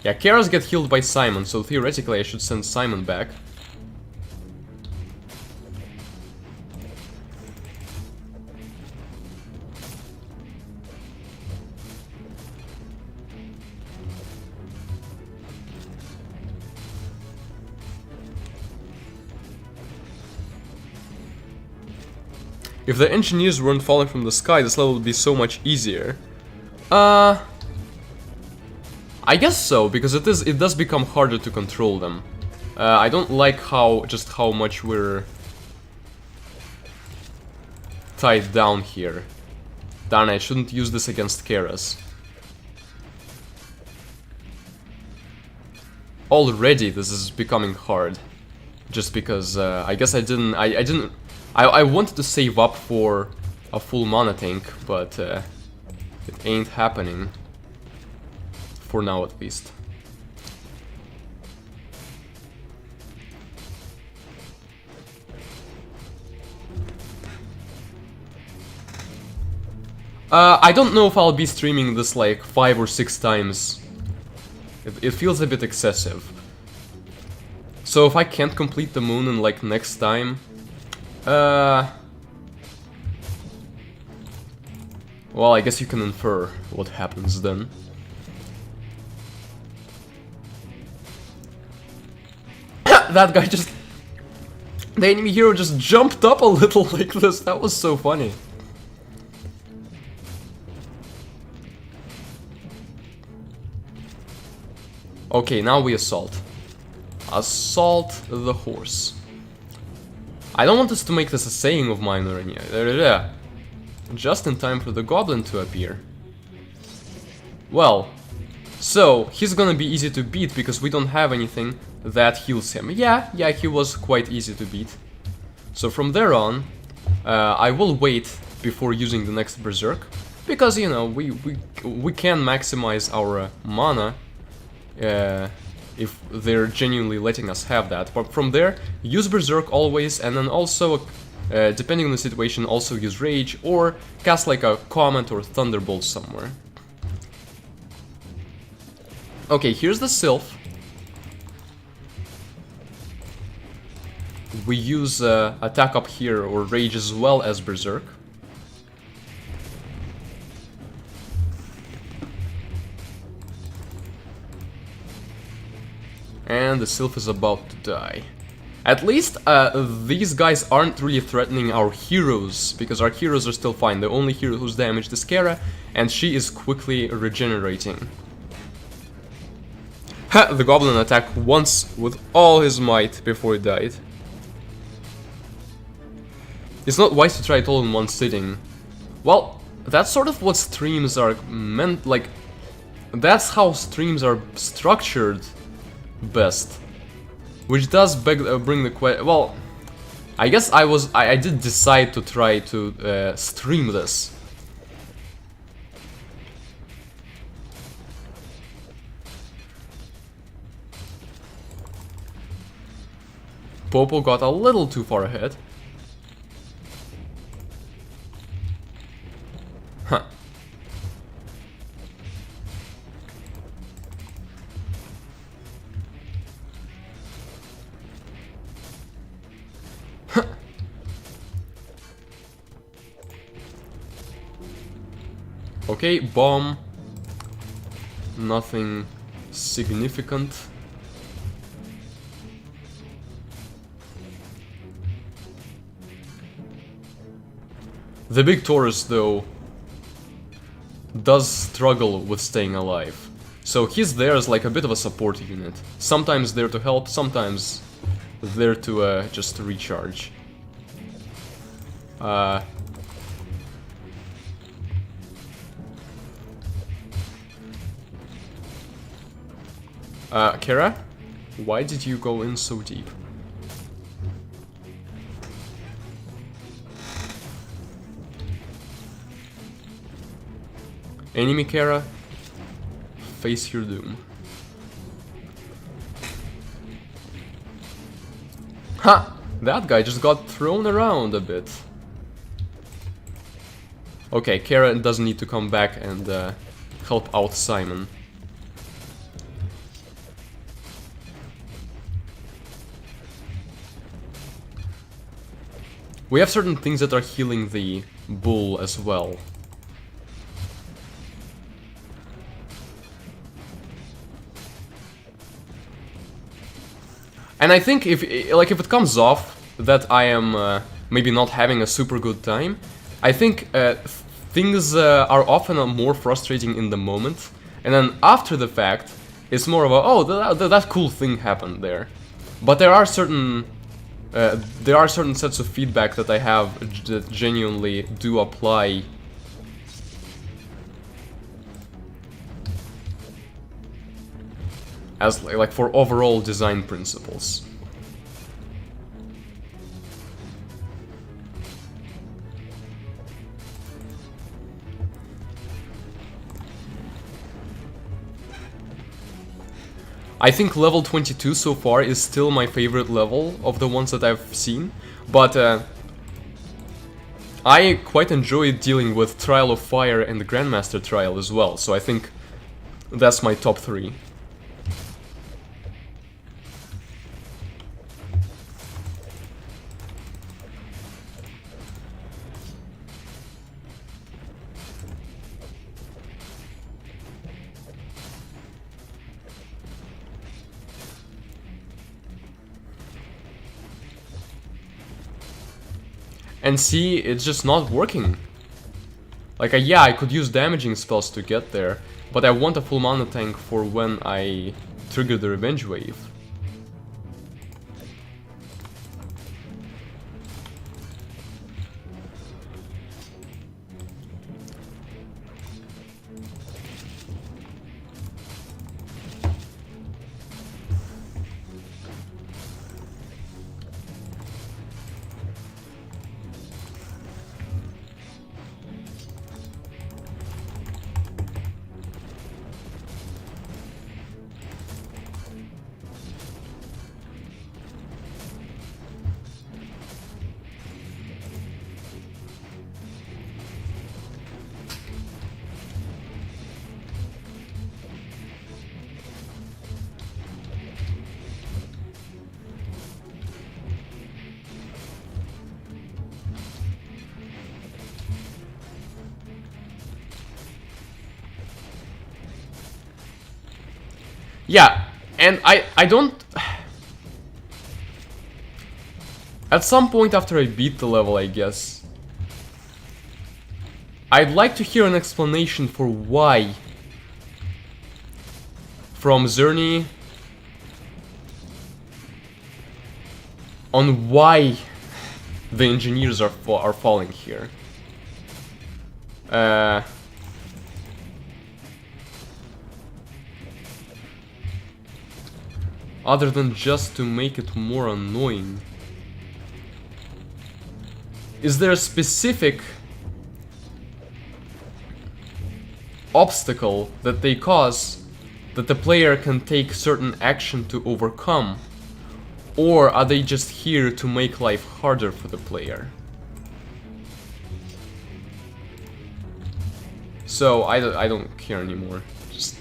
Yeah, Karas get healed by Simon, so theoretically I should send Simon back. If the engineers weren't falling from the sky, this level would be so much easier. I guess so, because it does become harder to control them. I don't like how much we're tied down here. Darn, I shouldn't use this against Karas. Already this is becoming hard. Just because I guess I wanted to save up for a full mana tank, but it ain't happening. For now, at least. I don't know if I'll be streaming this like 5 or 6 times. It feels a bit excessive. So if I can't complete the moon in like next time... well, I guess you can infer what happens then. That guy just... The enemy hero just jumped up a little like this. That was so funny. Okay, now we assault. Assault the horse. I don't want us to make this a saying of mine or anything. Just in time for the goblin to appear. Well, so he's gonna be easy to beat because we don't have anything that heals him. Yeah, he was quite easy to beat. So from there on, I will wait before using the next berserk because, you know, we can maximize our mana if they're genuinely letting us have that. But from there, use Berserk always, and then also, depending on the situation, also use Rage, or cast like a Comment or Thunderbolt somewhere. Okay, here's the Sylph. We use attack up here, or Rage as well as Berserk. And the Sylph is about to die. At least these guys aren't really threatening our heroes, because our heroes are still fine. The only hero who's damaged is Kara, and she is quickly regenerating. Ha! The goblin attacked once with all his might before he died. It's not wise to try it all in one sitting. Well, that's sort of what streams are meant, like, that's how streams are structured best. Which does bring the question, well, I guess I did decide to try to stream this. Popo got a little too far ahead. Huh. Okay, bomb. Nothing significant. The big Taurus, though, does struggle with staying alive. So he's there as like a bit of a support unit. Sometimes there to help, sometimes there to just recharge. Kara? Why did you go in so deep? Enemy Kara, face your doom. Ha! That guy just got thrown around a bit. Okay, Kara doesn't need to come back and help out Simon. We have certain things that are healing the bull as well. And I think if it comes off that I am maybe not having a super good time, I think things are often more frustrating in the moment, and then after the fact, it's more of a, oh, that cool thing happened there. But there are certain sets of feedback that I have that genuinely do apply. As like for overall design principles. I think level 22 so far is still my favorite level of the ones that I've seen, but I quite enjoy dealing with Trial of Fire and the Grandmaster Trial as well, so I think that's my top 3. And see, it's just not working. Like, yeah, I could use damaging spells to get there, but I want a full mana tank for when I trigger the Revenge Wave. Yeah, and I don't... At some point after I beat the level, I guess, I'd like to hear an explanation for why from Xerney on why the engineers are falling here. Other than just to make it more annoying. Is there a specific obstacle that they cause that the player can take certain action to overcome? Or are they just here to make life harder for the player? So I don't care anymore. Just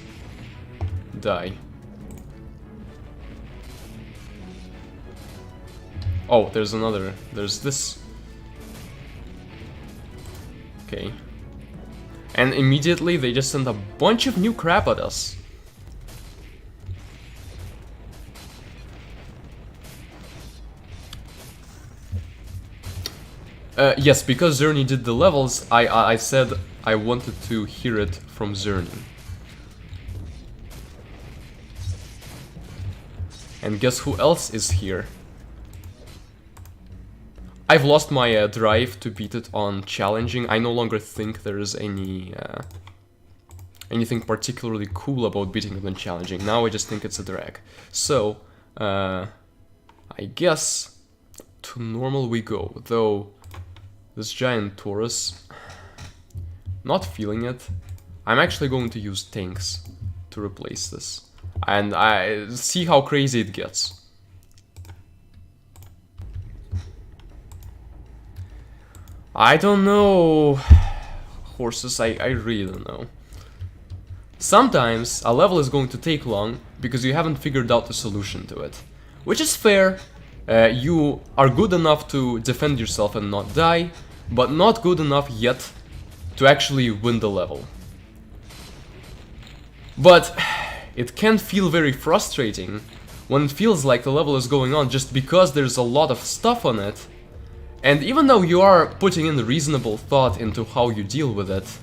die. Oh, there's another. There's this. Okay. And immediately they just send a bunch of new crap at us. Yes, because Xerney did the levels, I said I wanted to hear it from Xerney. And guess who else is here? I've lost my drive to beat it on challenging. I no longer think there is anything particularly cool about beating it on challenging. Now I just think it's a drag. So, I guess to normal we go. Though this giant Taurus, not feeling it. I'm actually going to use tanks to replace this, and I see how crazy it gets. I don't know, horses, I really don't know. Sometimes a level is going to take long because you haven't figured out the solution to it. Which is fair, you are good enough to defend yourself and not die, but not good enough yet to actually win the level. But it can feel very frustrating when it feels like the level is going on just because there's a lot of stuff on it. And even though you are putting in reasonable thought into how you deal with it,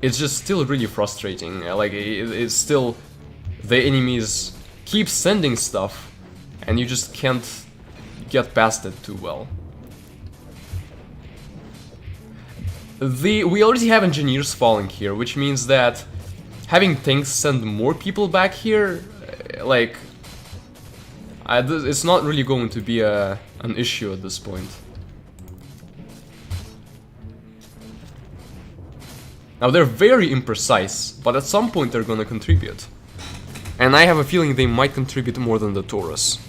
it's just still really frustrating. Like, it's still... the enemies keep sending stuff, and you just can't get past it too well. We already have engineers falling here, which means that having tanks send more people back here, like... it's not really going to be an issue at this point. Now they're very imprecise, but at some point they're gonna contribute. And I have a feeling they might contribute more than the Taurus.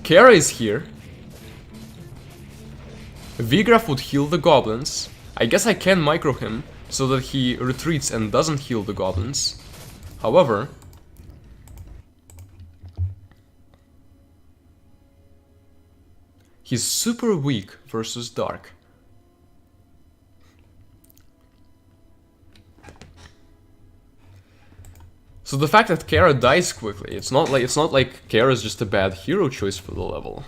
Kara is here. Vigraf would heal the goblins. I guess I can micro him so that he retreats and doesn't heal the goblins. However, he's super weak versus Dark. So the fact that Kara dies quickly, it's not like Kara is just a bad hero choice for the level.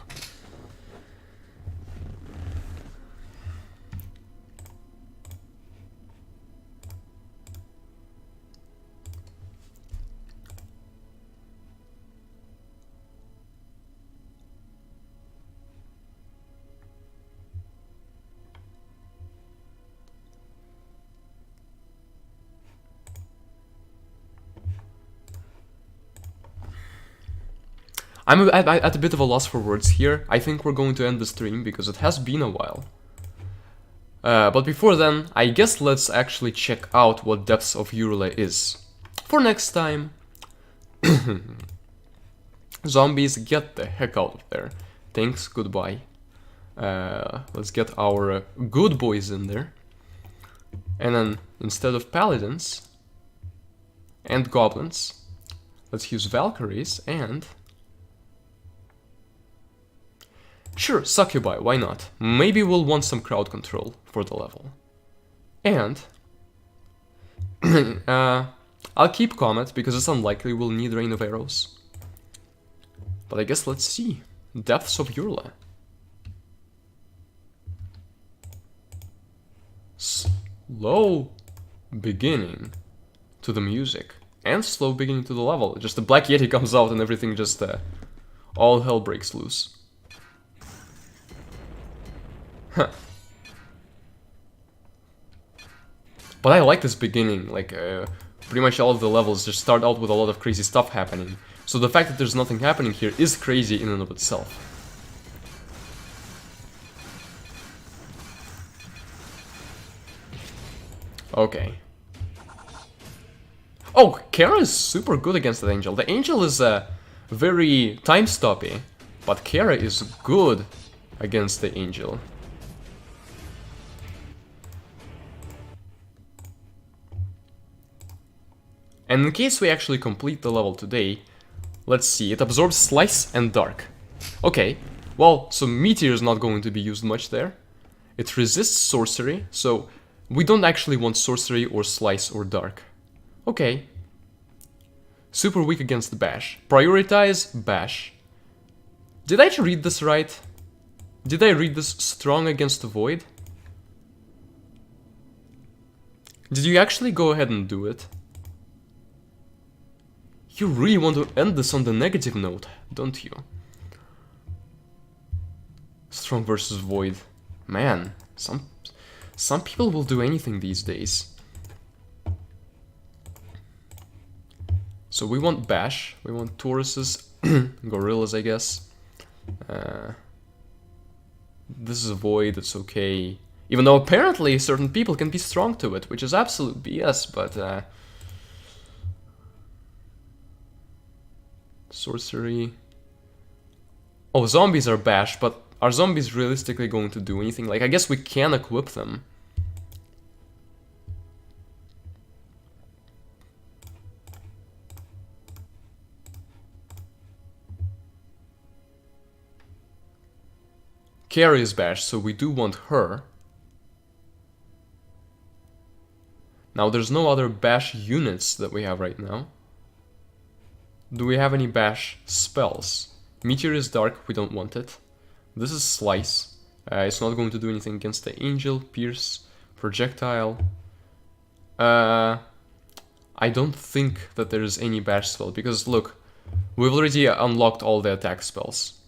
I'm at a bit of a loss for words here. I think we're going to end the stream because it has been a while. But before then, I guess let's actually check out what Depths of Yurla is. For next time. Zombies, get the heck out of there. Thanks, goodbye. Let's get our good boys in there. And then, instead of paladins and goblins, let's use Valkyries and Sure, Succubi, why not? Maybe we'll want some crowd control for the level. And I'll keep Comet because it's unlikely we'll need Rain of Arrows. But I guess let's see. Depths of Yurla. Slow beginning to the music. And slow beginning to the level. Just the Black Yeti comes out and everything just... all hell breaks loose. Huh. But I like this beginning, like, pretty much all of the levels just start out with a lot of crazy stuff happening. So the fact that there's nothing happening here is crazy in and of itself. Okay. Oh, Kara is super good against that Angel. The Angel is very time-stoppy, but Kara is good against the Angel. And in case we actually complete the level today, let's see, it absorbs Slice and Dark. Okay, well, so Meteor is not going to be used much there. It resists Sorcery, so we don't actually want Sorcery or Slice or Dark. Okay. Super weak against Bash. Prioritize Bash. Did I read this right? Did I read this strong against the Void? Did you actually go ahead and do it? You really want to end this on the negative note, don't you? Strong versus Void. Man, some people will do anything these days. So we want Bash, we want Tauruses, Gorillas, I guess. This is a Void, it's okay. Even though apparently certain people can be strong to it, which is absolute BS, but... Sorcery. Oh, zombies are Bash, but are zombies realistically going to do anything? Like, I guess we can equip them. Carrie is Bash, so we do want her. Now, there's no other Bash units that we have right now. Do we have any Bash spells? Meteor is Dark, we don't want it. This is Slice. It's not going to do anything against the Angel, Pierce, Projectile. I don't think that there is any Bash spell, because look, we've already unlocked all the attack spells.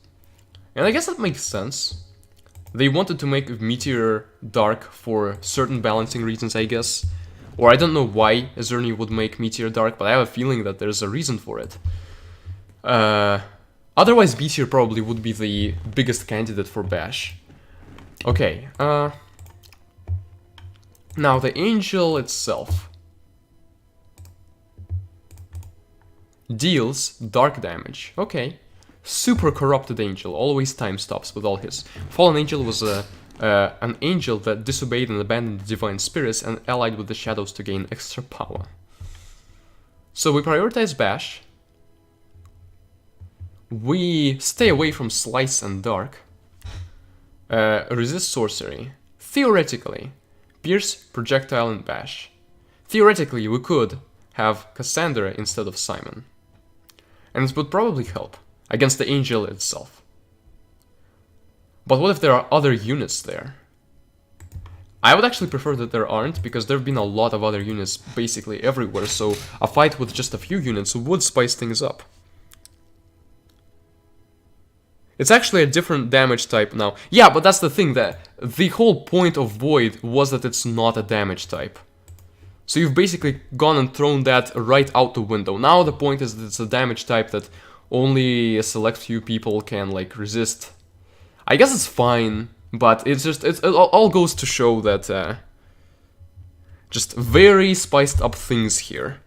And I guess that makes sense. They wanted to make Meteor Dark for certain balancing reasons, I guess. Or I don't know why Xerney would make Meteor Dark, but I have a feeling that there's a reason for it. Otherwise, Meteor probably would be the biggest candidate for Bash. Okay, now the Angel itself deals dark damage. Okay. Super Corrupted Angel, always time stops with all his. Fallen Angel was an angel that disobeyed and abandoned the divine spirits and allied with the shadows to gain extra power. So we prioritize Bash. We stay away from Slice and Dark. Resist Sorcery. Theoretically, Pierce, Projectile, and Bash. Theoretically, we could have Cassandra instead of Simon. And it would probably help against the Angel itself. But what if there are other units there? I would actually prefer that there aren't, because there have been a lot of other units basically everywhere, so a fight with just a few units would spice things up. It's actually a different damage type now. Yeah, but that's the thing, that the whole point of Void was that it's not a damage type. So you've basically gone and thrown that right out the window. Now the point is that it's a damage type that only a select few people can, like, resist. I guess it's fine, but it's just, it all goes to show that, just very spiced up things here.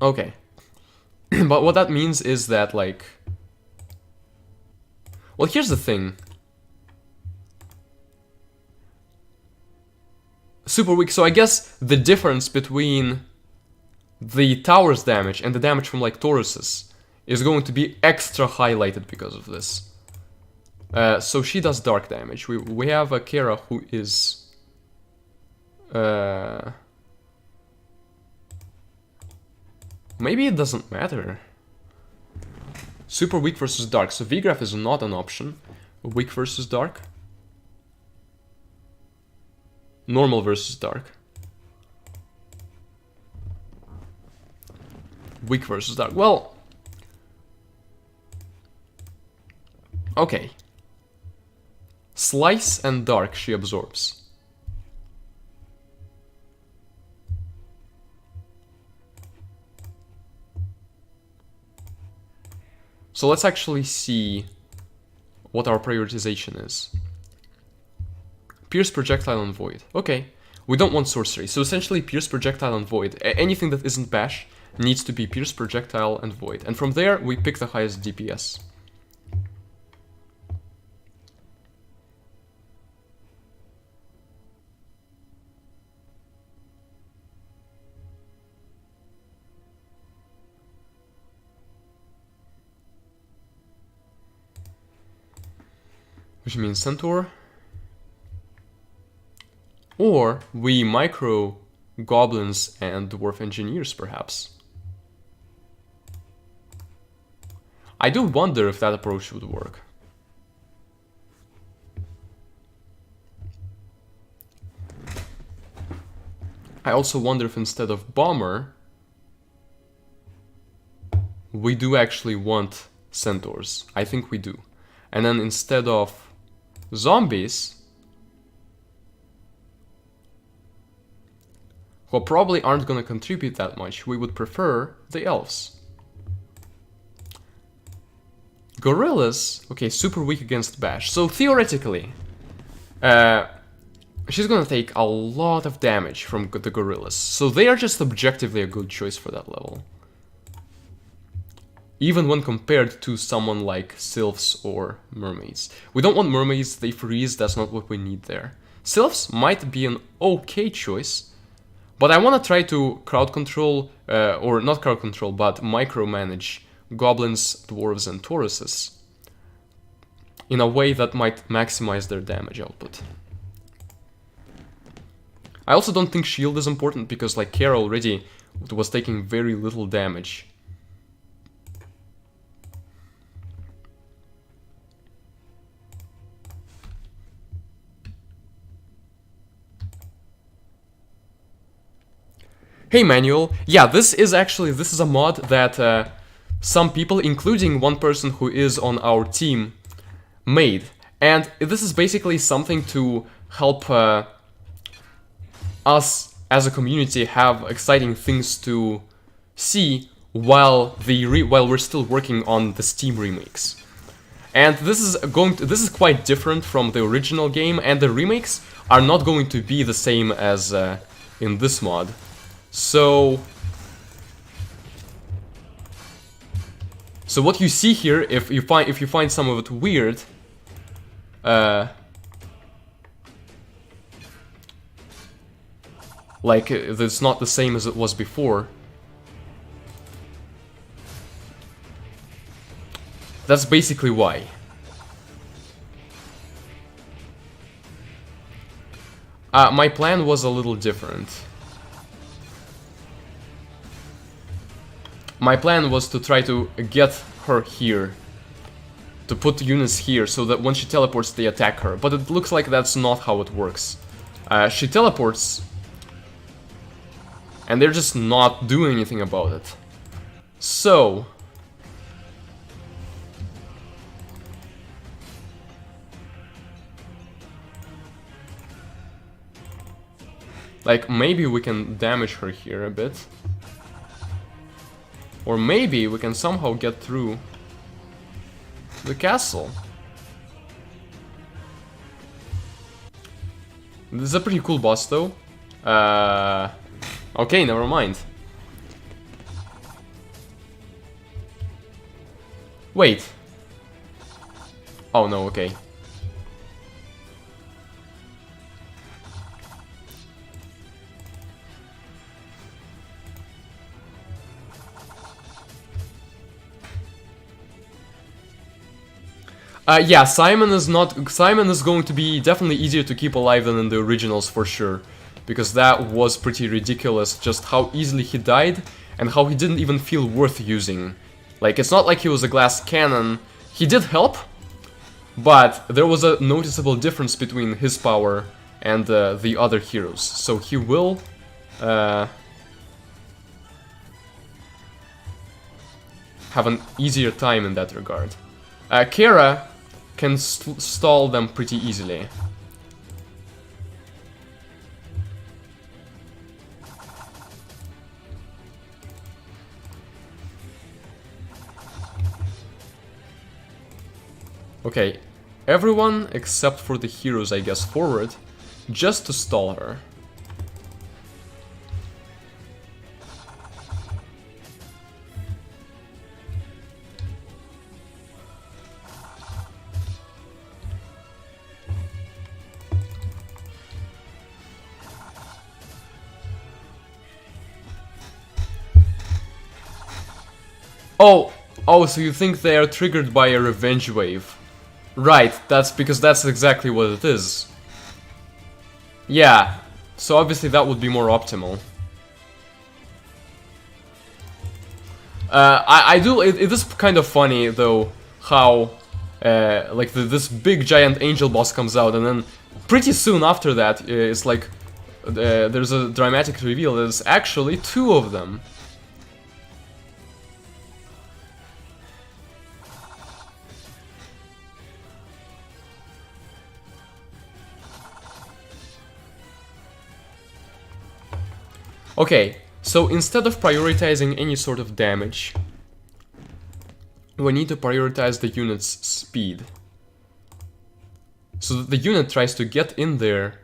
Okay. But what that means is that, like... Well, here's the thing. Super weak, so I guess the difference between the tower's damage and the damage from like Tauruses is going to be extra highlighted because of this. So she does dark damage. We have a Kara who is... maybe it doesn't matter. Super weak versus dark. So V-Graph is not an option. Weak versus dark. Normal versus dark. Weak versus dark. Well... okay. Slice and dark she absorbs. So let's actually see what our prioritization is. Pierce, Projectile, and Void. Okay, we don't want Sorcery. So essentially Pierce, Projectile, and Void. Anything that isn't Bash needs to be Pierce, Projectile, and Void. And from there, we pick the highest DPS. Which means Centaur. Or we micro Goblins and Dwarf Engineers, perhaps. I do wonder if that approach would work. I also wonder if instead of Bomber, we do actually want Centaurs. I think we do. And then instead of Zombies, who probably aren't gonna contribute that much, we would prefer the Elves. Gorillas, okay, super weak against Bash. So theoretically, she's gonna take a lot of damage from the Gorillas. So they are just objectively a good choice for that level. Even when compared to someone like Sylphs or Mermaids. We don't want Mermaids, they freeze, that's not what we need there. Sylphs might be an okay choice, but I want to try to crowd control, or not crowd control, but micromanage Goblins, Dwarves, and Tauruses in a way that might maximize their damage output. I also don't think shield is important because like Kara already was taking very little damage. Hey Manuel, yeah, this is a mod that some people, including one person who is on our team, made. And this is basically something to help us as a community have exciting things to see while we're still working on the Steam remakes. And this is quite different from the original game, and the remakes are not going to be the same as in this mod. So what you see here, if you find some of it weird, like it's not the same as it was before, that's basically why. My plan was a little different. My plan was to try to get her here, to put units here, so that when she teleports they attack her, but it looks like that's not how it works. She teleports, and they're just not doing anything about it. So... like, maybe we can damage her here a bit. Or maybe we can somehow get through the castle. This is a pretty cool boss though. Okay, never mind. Wait. Oh no, okay. Yeah, Simon is not. Simon is going to be definitely easier to keep alive than in the originals for sure, because that was pretty ridiculous. Just how easily he died and how he didn't even feel worth using. Like, it's not like he was a glass cannon. He did help, but there was a noticeable difference between his power and the other heroes. So he will have an easier time in that regard. Kara can stall them pretty easily. Okay, everyone except for the heroes, I guess, forward, just to stall her. Oh, so you think they are triggered by a revenge wave? Right, that's because that's exactly what it is. Yeah, so obviously that would be more optimal. It is kind of funny though how like this big giant angel boss comes out, and then pretty soon after that it's like there's a dramatic reveal. There's actually two of them. Okay, so instead of prioritizing any sort of damage, we need to prioritize the unit's speed. So that the unit tries to get in there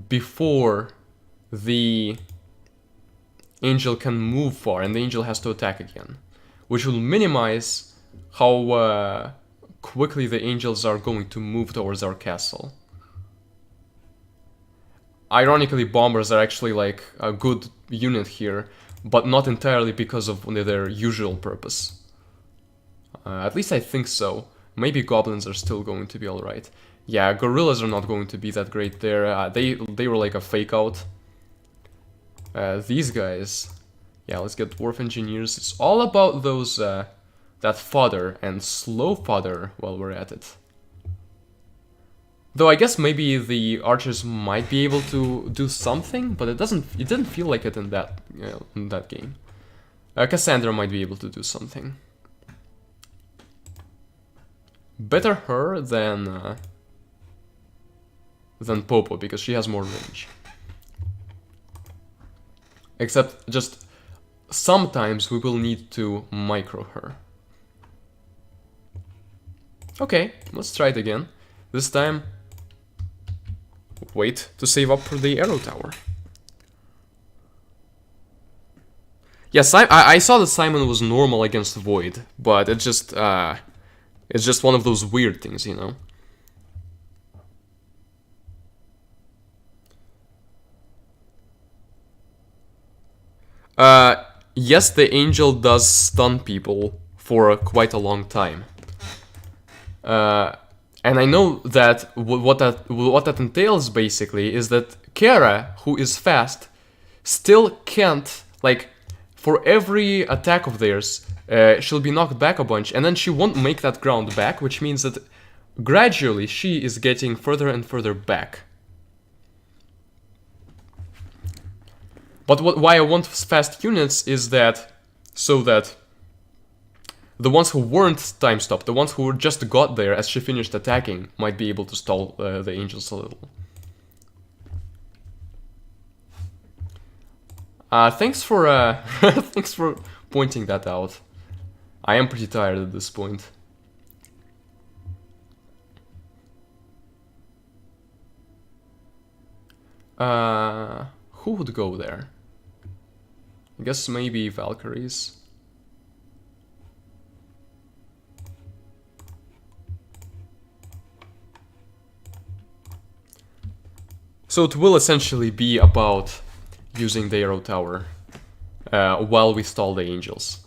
before the angel can move far, and the angel has to attack again. Which will minimize how quickly the angels are going to move towards our castle. Ironically, bombers are actually like a good unit here, but not entirely because of their usual purpose. At least I think so. Maybe goblins are still going to be alright. Yeah, gorillas are not going to be that great there. They were like a fake out. These guys... Yeah, let's get dwarf engineers. It's all about those, that fodder and slow fodder while we're at it. Though I guess maybe the archers might be able to do something, but it didn't feel like it in that game. Cassandra might be able to do something. Better her than Popo, because she has more range. Except just sometimes we will need to micro her. Okay, let's try it again. This time wait to save up for the arrow tower. Yes, I saw that Simon was normal against Void, but it's just one of those weird things, you know. Yes, the angel does stun people for quite a long time. And I know that what that entails basically is that Kara, who is fast, still can't, like, for every attack of theirs, she'll be knocked back a bunch, and then she won't make that ground back, which means that gradually she is getting further and further back. But why I want fast units is that, so that the ones who weren't time stopped, the ones who just got there as she finished attacking, might be able to stall the angels a little. Thanks for thanks for pointing that out. I am pretty tired at this point. Who would go there? I guess maybe Valkyries. So it will essentially be about using the arrow tower while we stall the angels.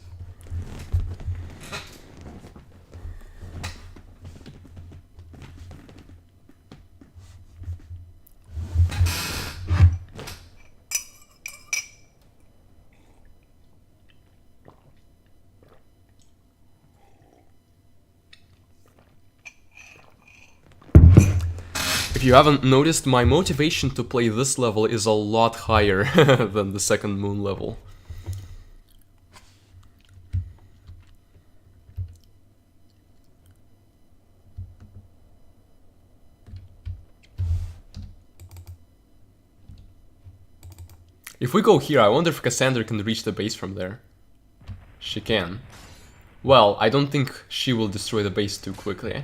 If you haven't noticed, my motivation to play this level is a lot higher than the second moon level. If we go here, I wonder if Cassandra can reach the base from there. She can. Well, I don't think she will destroy the base too quickly.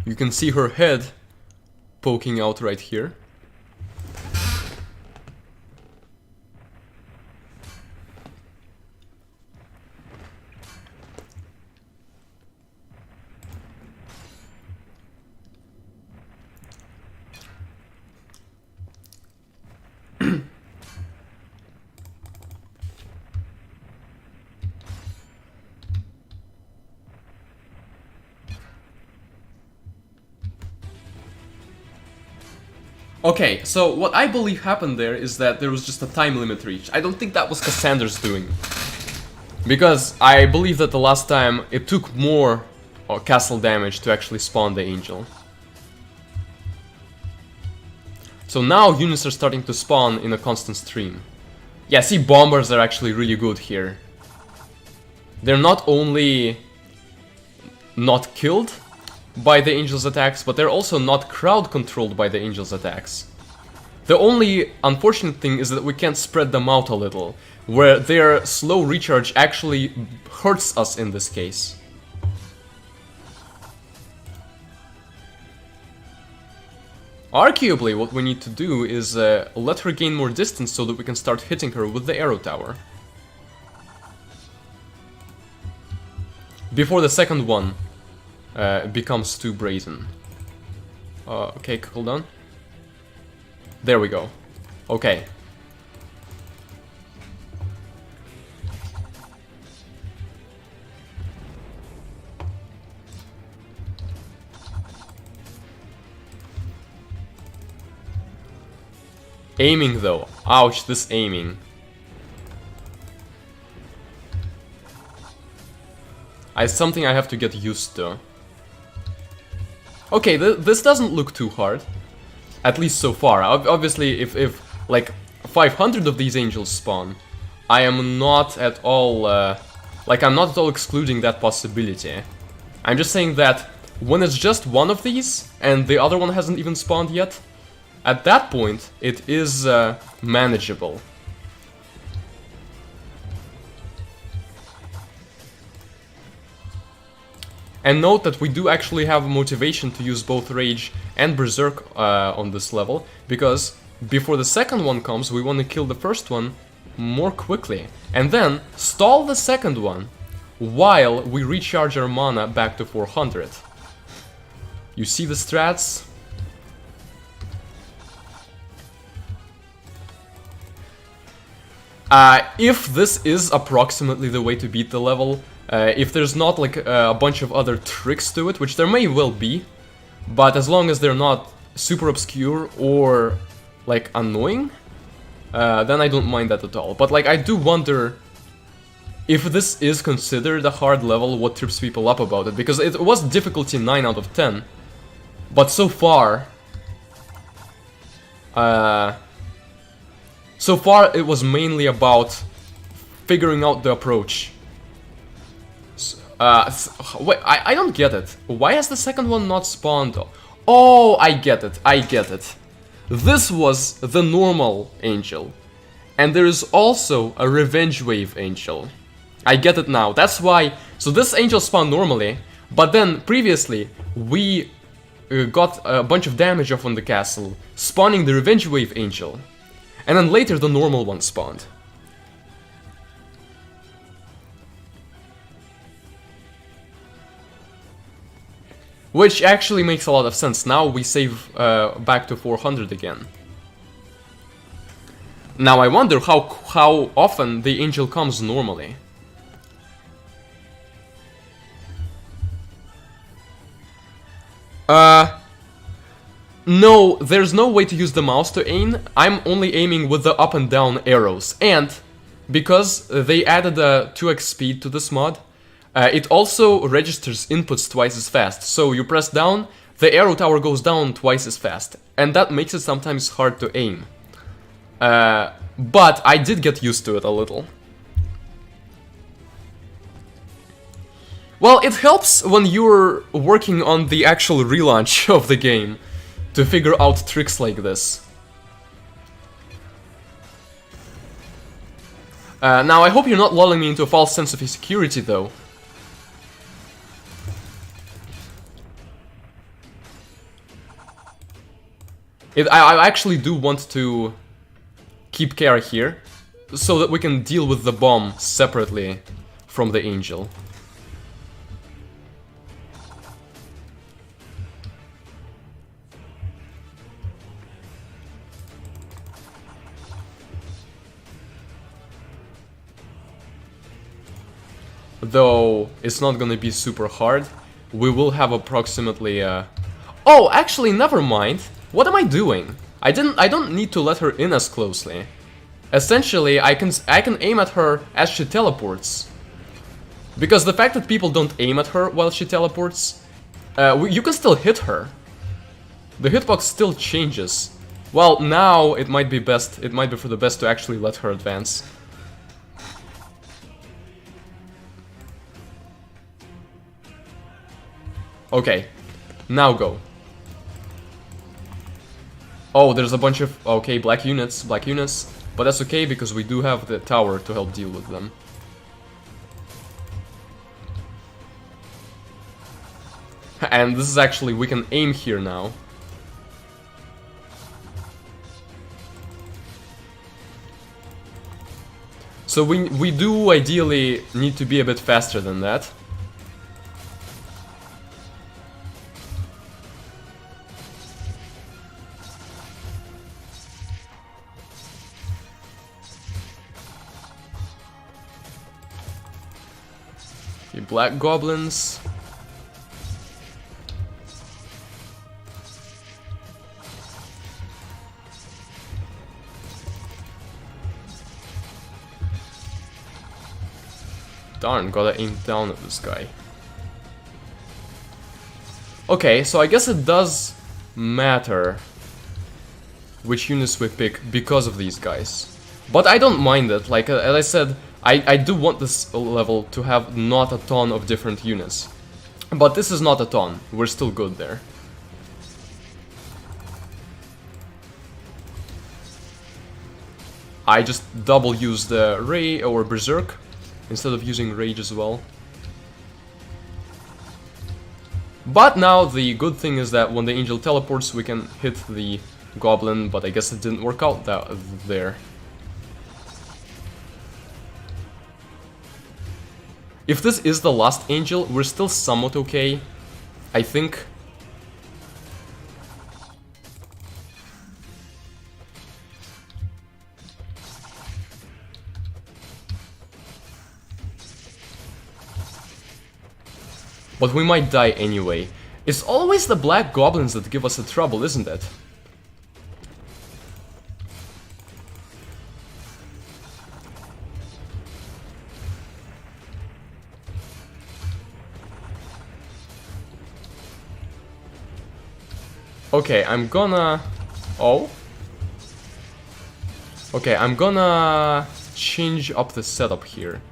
You can see her head poking out right here. Okay, so what I believe happened there is that there was just a time limit reached. I don't think that was Cassandra's doing. Because I believe that the last time it took more castle damage to actually spawn the angel. So now units are starting to spawn in a constant stream. Yeah, see, bombers are actually really good here. They're not only not killed by the angel's attacks, but they're also not crowd controlled by the angel's attacks. The only unfortunate thing is that we can't spread them out a little, where their slow recharge actually hurts us in this case. Arguably, what we need to do is let her gain more distance so that we can start hitting her with the arrow tower. Before the second one becomes too brazen. Okay, cool down. There we go. Okay. Aiming though. Ouch, this aiming. It's something I have to get used to. Okay, this doesn't look too hard. At least so far. Obviously, if like 500 of these angels spawn, I am not at all I'm not at all excluding that possibility. I'm just saying that when it's just one of these and the other one hasn't even spawned yet, at that point it is manageable. And note that we do actually have motivation to use both Rage and Berserk on this level, because before the second one comes, we want to kill the first one more quickly, and then stall the second one while we recharge our mana back to 400. You see the strats? If this is approximately the way to beat the level, if there's not like a bunch of other tricks to it, which there may well be, but as long as they're not super obscure or like annoying, then I don't mind that at all. But like, I do wonder if this is considered a hard level, what trips people up about it, because it was difficulty 9 out of 10, but so far it was mainly about figuring out the approach. Wait, I don't get it. Why has the second one not spawned? Oh, I get it, I get it. This was the normal angel, and there is also a revenge wave angel. I get it now. That's why. So this angel spawned normally, but then previously we got a bunch of damage off on the castle, spawning the revenge wave angel, and then later the normal one spawned. Which actually makes a lot of sense. Now we save back to 400 again. Now I wonder how often the angel comes normally. No, there's no way to use the mouse to aim. I'm only aiming with the up and down arrows. And because they added a 2x speed to this mod, it also registers inputs twice as fast. So you press down, the arrow tower goes down twice as fast, and that makes it sometimes hard to aim. But I did get used to it a little. Well, it helps when you're working on the actual relaunch of the game to figure out tricks like this. Now, I hope you're not lulling me into a false sense of insecurity, though. I actually do want to keep Kara here, so that we can deal with the bomb separately from the angel. Though it's not gonna be super hard, we will have approximately Oh, actually, never mind. What am I doing? I don't need to let her in as closely. Essentially, I can aim at her as she teleports. Because the fact that people don't aim at her while she teleports, you can still hit her. The hitbox still changes. Well, now it might be for the best to actually let her advance. Okay, now go. Oh, there's a bunch of, okay, black units, but that's okay because we do have the tower to help deal with them. And this is actually, we can aim here now. So we do ideally need to be a bit faster than that. Black goblins. Darn, gotta aim down at this guy. Okay, so I guess it does matter which units we pick because of these guys. But I don't mind it, like, as I said, I do want this level to have not a ton of different units. But this is not a ton, we're still good there. I just double use the Ray or Berserk instead of using Rage as well. But now the good thing is that when the angel teleports we can hit the goblin, but I guess it didn't work out there. If this is the last angel, we're still somewhat okay, I think. But we might die anyway. It's always the black goblins that give us the trouble, isn't it? Okay, I'm gonna... Oh? Okay, I'm gonna change up the setup here.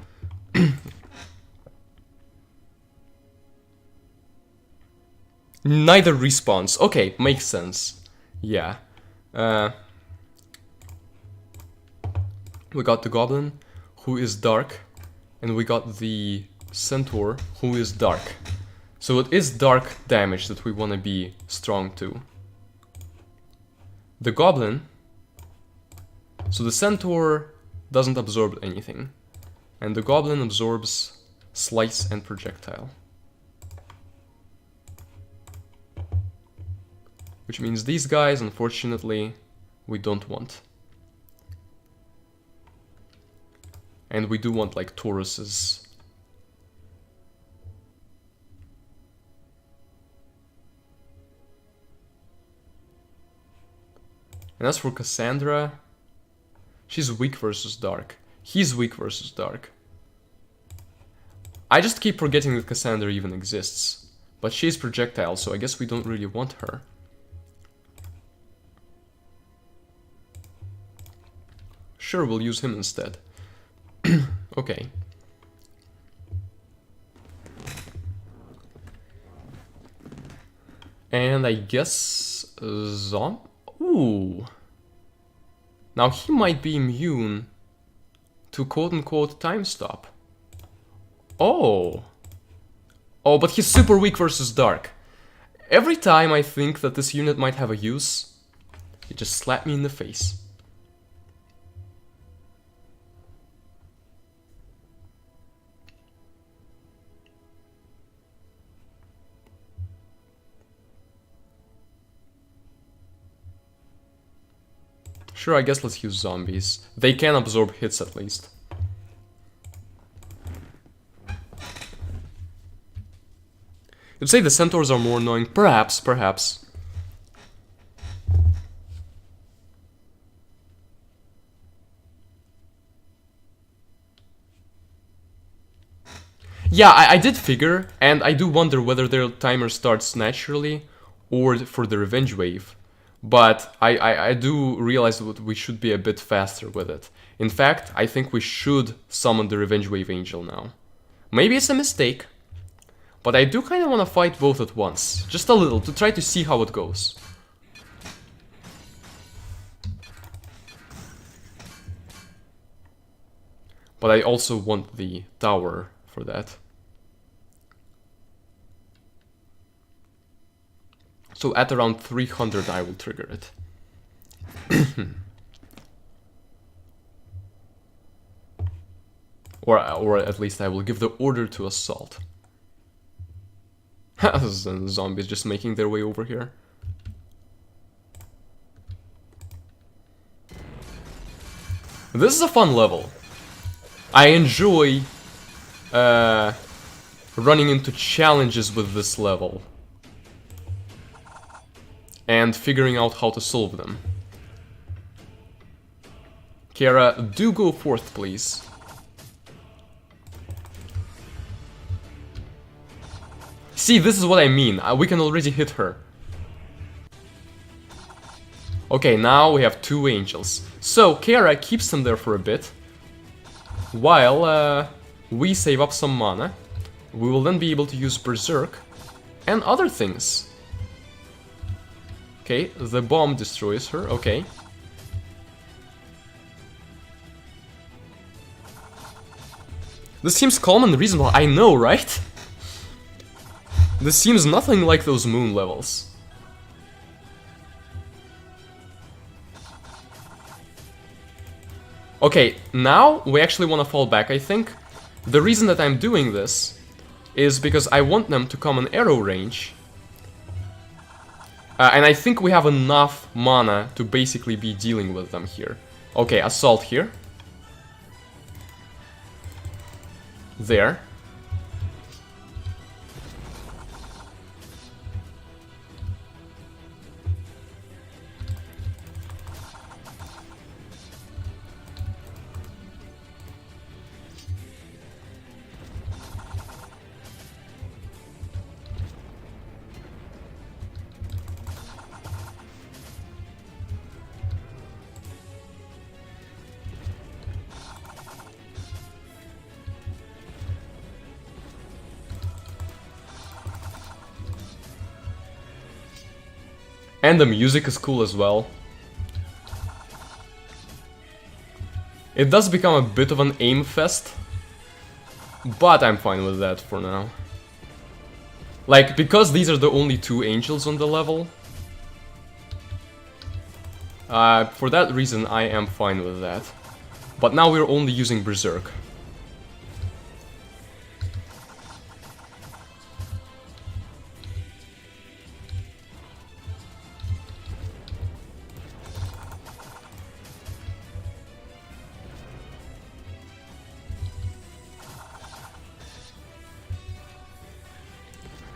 Neither respawns. Okay, makes sense. Yeah. We got the goblin, who is dark, and we got the centaur, who is dark. So it is dark damage that we want to be strong to. The goblin... So the centaur doesn't absorb anything, and the goblin absorbs slice and projectile. Which means these guys, unfortunately, we don't want. And we do want, like, Tauruses. And as for Cassandra, she's weak versus dark. He's weak versus dark. I just keep forgetting that Cassandra even exists. But she's projectile, so I guess we don't really want her. Sure, we'll use him instead. Okay. And I guess... Ooh. Now he might be immune to quote-unquote time stop. Oh. Oh, but he's super weak versus dark. Every time I think that this unit might have a use, he just slapped me in the face. Sure, I guess let's use zombies. They can absorb hits at least. You'd say the centaurs are more annoying. Perhaps, perhaps. Yeah, I did figure, and I do wonder whether their timer starts naturally or for the revenge wave. But I do realize that we should be a bit faster with it. In fact, I think we should summon the Revenge Wave Angel now. Maybe it's a mistake, but I do kind of want to fight both at once. Just a little, to try to see how it goes. But I also want the tower for that. So at around 300 I will trigger it. or at least I will give the order to assault. Zombies just making their way over here. This is a fun level. I enjoy running into challenges with this level and figuring out how to solve them. Kara, do go forth, please. See, this is what I mean. We can already hit her. Okay, now we have two angels. So, Kara keeps them there for a bit, while we save up some mana. We will then be able to use Berserk and other things. Okay, the bomb destroys her, okay. This seems calm and reasonable, I know, right? This seems nothing like those moon levels. Okay, now we actually want to fall back, I think. The reason that I'm doing this is because I want them to come in arrow range. And I think we have enough mana to basically be dealing with them here. Okay, assault here. There. And the music is cool as well. It does become a bit of an aim fest, but I'm fine with that for now. Like, because these are the only two angels on the level, for that reason I am fine with that. But now we're only using Berserk.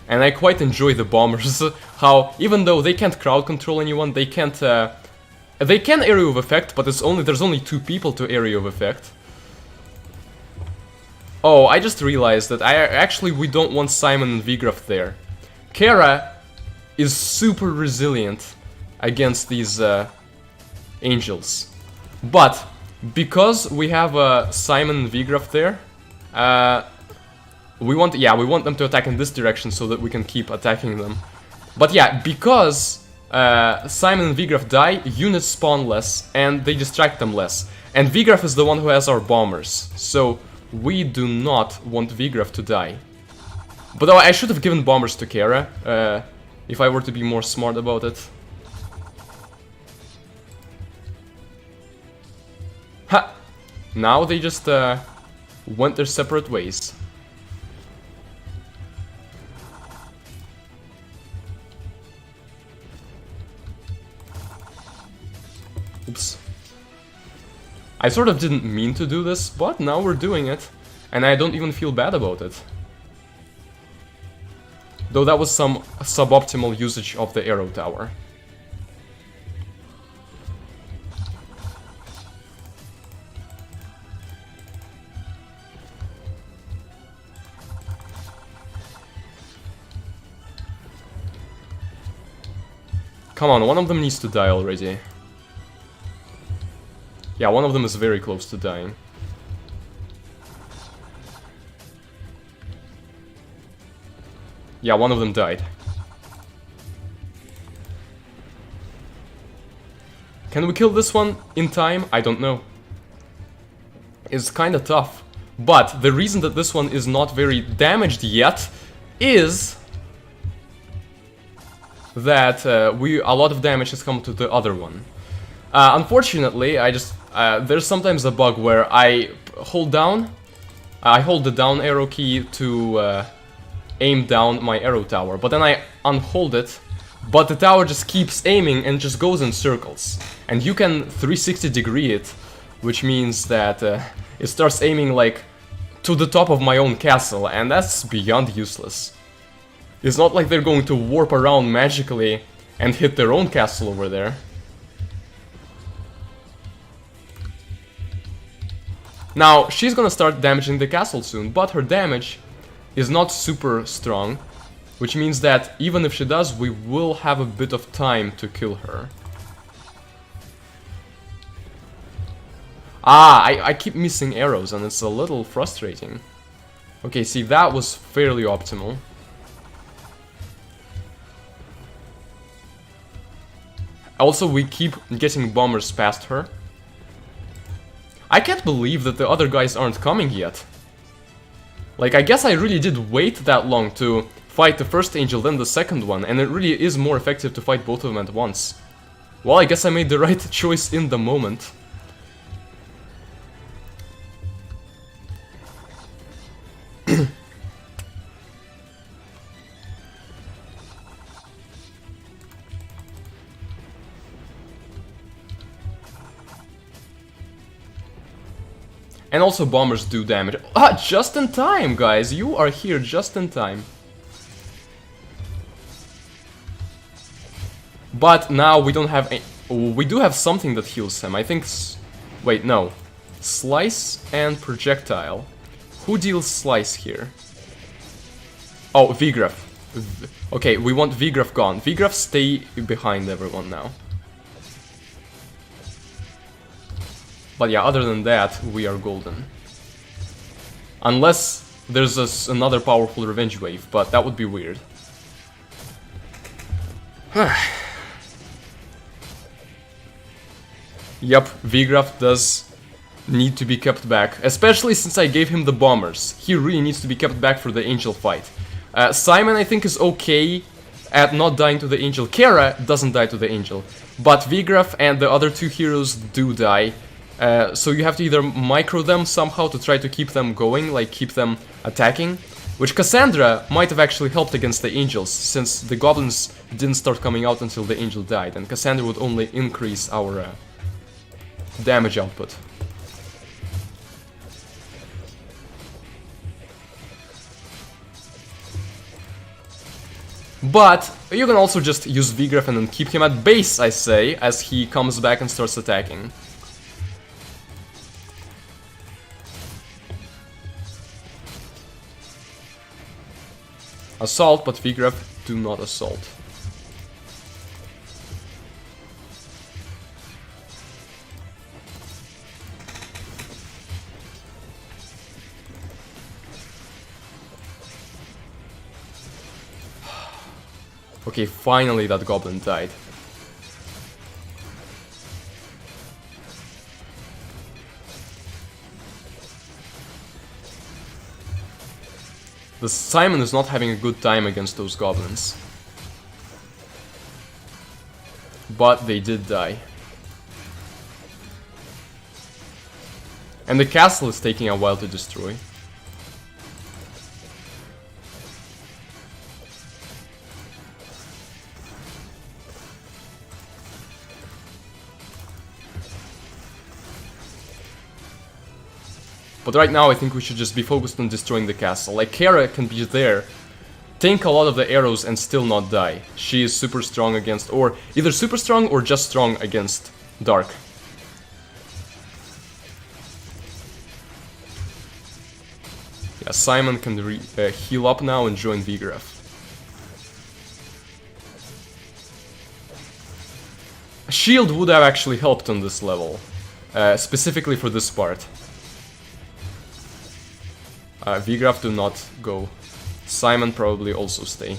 And I quite enjoy the bombers, how even though they can't crowd control anyone, they can't... they can area of effect, but there's only two people to area of effect. Oh, I just realized that actually we don't want Simon and Vigraf there. Kara is super resilient against these angels. But because we have Simon and Vigraf there, we want them to attack in this direction so that we can keep attacking them. But yeah, because Simon and Vigraf die, units spawn less and they distract them less. And Vigraf is the one who has our bombers, so we do not want Vigraf to die. But I should have given bombers to Kara, if I were to be more smart about it. Ha! Now they just went their separate ways. Oops. I sort of didn't mean to do this, but now we're doing it. And I don't even feel bad about it. Though that was some suboptimal usage of the arrow tower. Come on, one of them needs to die already. Yeah, one of them is very close to dying. Yeah, one of them died. Can we kill this one in time? I don't know. It's kinda tough. But the reason that this one is not very damaged yet is that a lot of damage has come to the other one. Unfortunately, there's sometimes a bug where I hold the down arrow key to aim down my arrow tower, but then I unhold it, but the tower just keeps aiming and just goes in circles. And you can 360 degree it, which means that it starts aiming like to the top of my own castle, and that's beyond useless. It's not like they're going to warp around magically and hit their own castle over there. Now, she's gonna start damaging the castle soon, but her damage is not super strong, which means that even if she does, we will have a bit of time to kill her. I keep missing arrows and it's a little frustrating. Okay, see, that was fairly optimal. Also, we keep getting bombers past her. I can't believe that the other guys aren't coming yet. Like, I guess I really did wait that long to fight the first angel, then the second one, and it really is more effective to fight both of them at once. Well, I guess I made the right choice in the moment. And also bombers do damage. Ah, just in time, guys! You are here just in time. But now we don't have we do have something that heals him. I think wait, no. Slice and projectile. Who deals slice here? Oh, Vigraf. Okay, we want Vigraf gone. Vigraf, stay behind everyone now. But yeah, other than that, we are golden. Unless there's another powerful revenge wave, but that would be weird. Yup, Vigraf does need to be kept back, especially since I gave him the bombers. He really needs to be kept back for the angel fight. Simon, I think, is okay at not dying to the angel. Kara doesn't die to the angel, but Vigraf and the other two heroes do die. So you have to either micro them somehow to try to keep them going, like keep them attacking, which Cassandra might have actually helped against the angels, since the goblins didn't start coming out until the angel died, and Cassandra would only increase our damage output. But you can also just use Vigraf and then keep him at base, I say, as he comes back and starts attacking. Assault, but Vigraf do not assault. Okay, finally that goblin died. The Simon is not having a good time against those goblins. But they did die. And the castle is taking a while to destroy. But right now I think we should just be focused on destroying the castle. Like, Kara can be there, tank a lot of the arrows and still not die. She is super strong against, or either super strong or just strong against Dark. Yeah, Simon can heal up now and join Vigraf. A shield would have actually helped on this level, specifically for this part. Vigraf do not go. Simon probably also stay.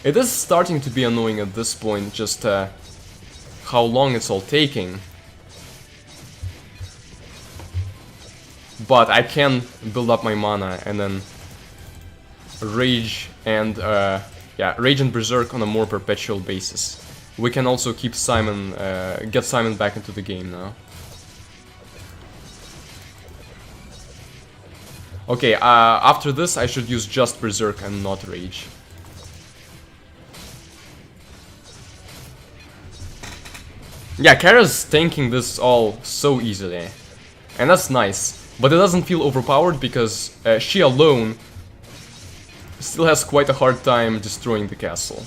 It is starting to be annoying at this point, just how long it's all taking. But I can build up my mana and then Rage and yeah, Rage and Berserk on a more perpetual basis. We can also keep Simon, get Simon back into the game now. Okay, after this I should use just Berserk and not Rage. Yeah, Kara's tanking this all so easily. And that's nice. But it doesn't feel overpowered because she alone still has quite a hard time destroying the castle.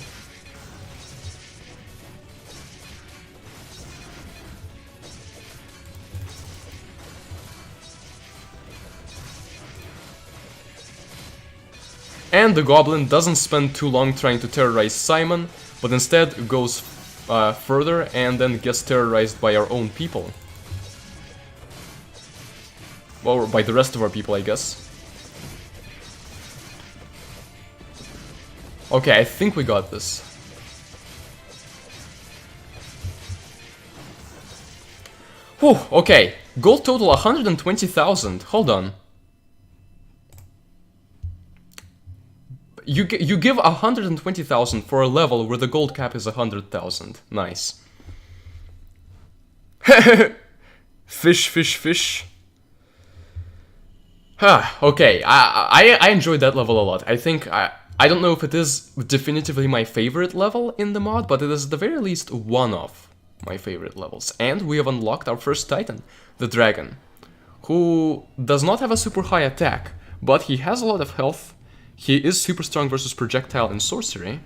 And the goblin doesn't spend too long trying to terrorize Simon, but instead goes further and then gets terrorized by our own people. Well, by the rest of our people, I guess. Okay, I think we got this. Whew, okay. Gold total 120,000. Hold on. You give 120,000 for a level where the gold cap is 100,000. Nice. Fish, fish, fish. Okay, I enjoyed that level a lot. I think, I don't know if it is definitively my favorite level in the mod, but it is at the very least one of my favorite levels. And we have unlocked our first Titan, the Dragon, who does not have a super high attack, but he has a lot of health. He is super strong versus projectile and sorcery,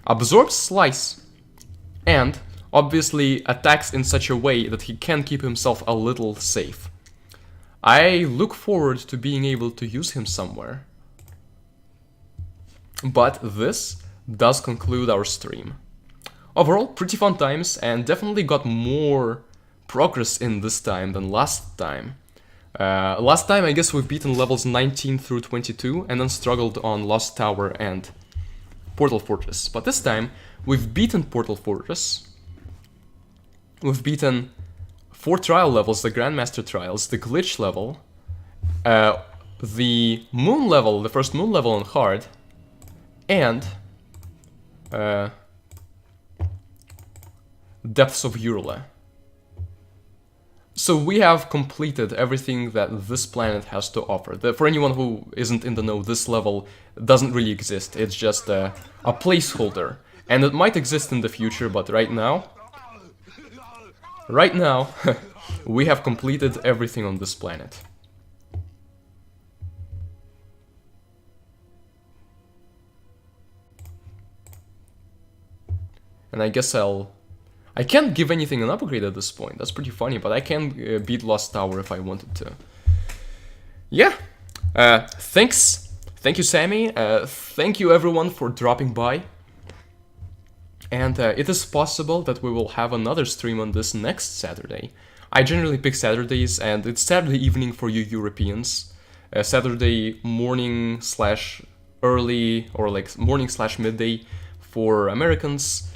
absorbs slice, and obviously attacks in such a way that he can keep himself a little safe. I look forward to being able to use him somewhere. But this does conclude our stream. Overall, pretty fun times, and definitely got more progress in this time than last time. Last time, I guess we've beaten levels 19 through 22, and then struggled on Lost Tower and Portal Fortress. But this time, we've beaten Portal Fortress. We've beaten 4 trial levels, the Grandmaster trials, the glitch level, the moon level, the first moon level on hard, and Depths of Urla. So we have completed everything that this planet has to offer. For anyone who isn't in the know, this level doesn't really exist. It's just a placeholder. And it might exist in the future, but right now, we have completed everything on this planet. And I guess I'll I can't give anything an upgrade at this point. That's pretty funny, but I can beat Lost Tower if I wanted to. Yeah. Thanks. Thank you, Sammy. Thank you, everyone, for dropping by. And it is possible that we will have another stream on this next Saturday. I generally pick Saturdays, and it's Saturday evening for you Europeans. Saturday morning / early, or like morning / midday for Americans.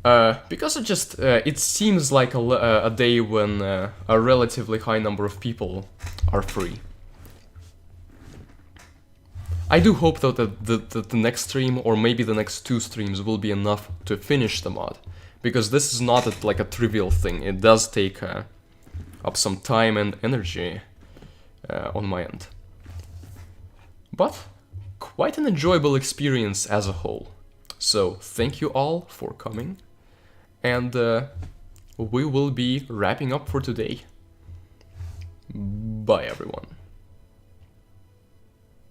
Because it seems like a day when a relatively high number of people are free. I do hope though that the next stream, or maybe the next 2 streams, will be enough to finish the mod. Because this is not like a trivial thing. It does take up some time and energy on my end. But quite an enjoyable experience as a whole. So thank you all for coming. And we will be wrapping up for today. Bye everyone.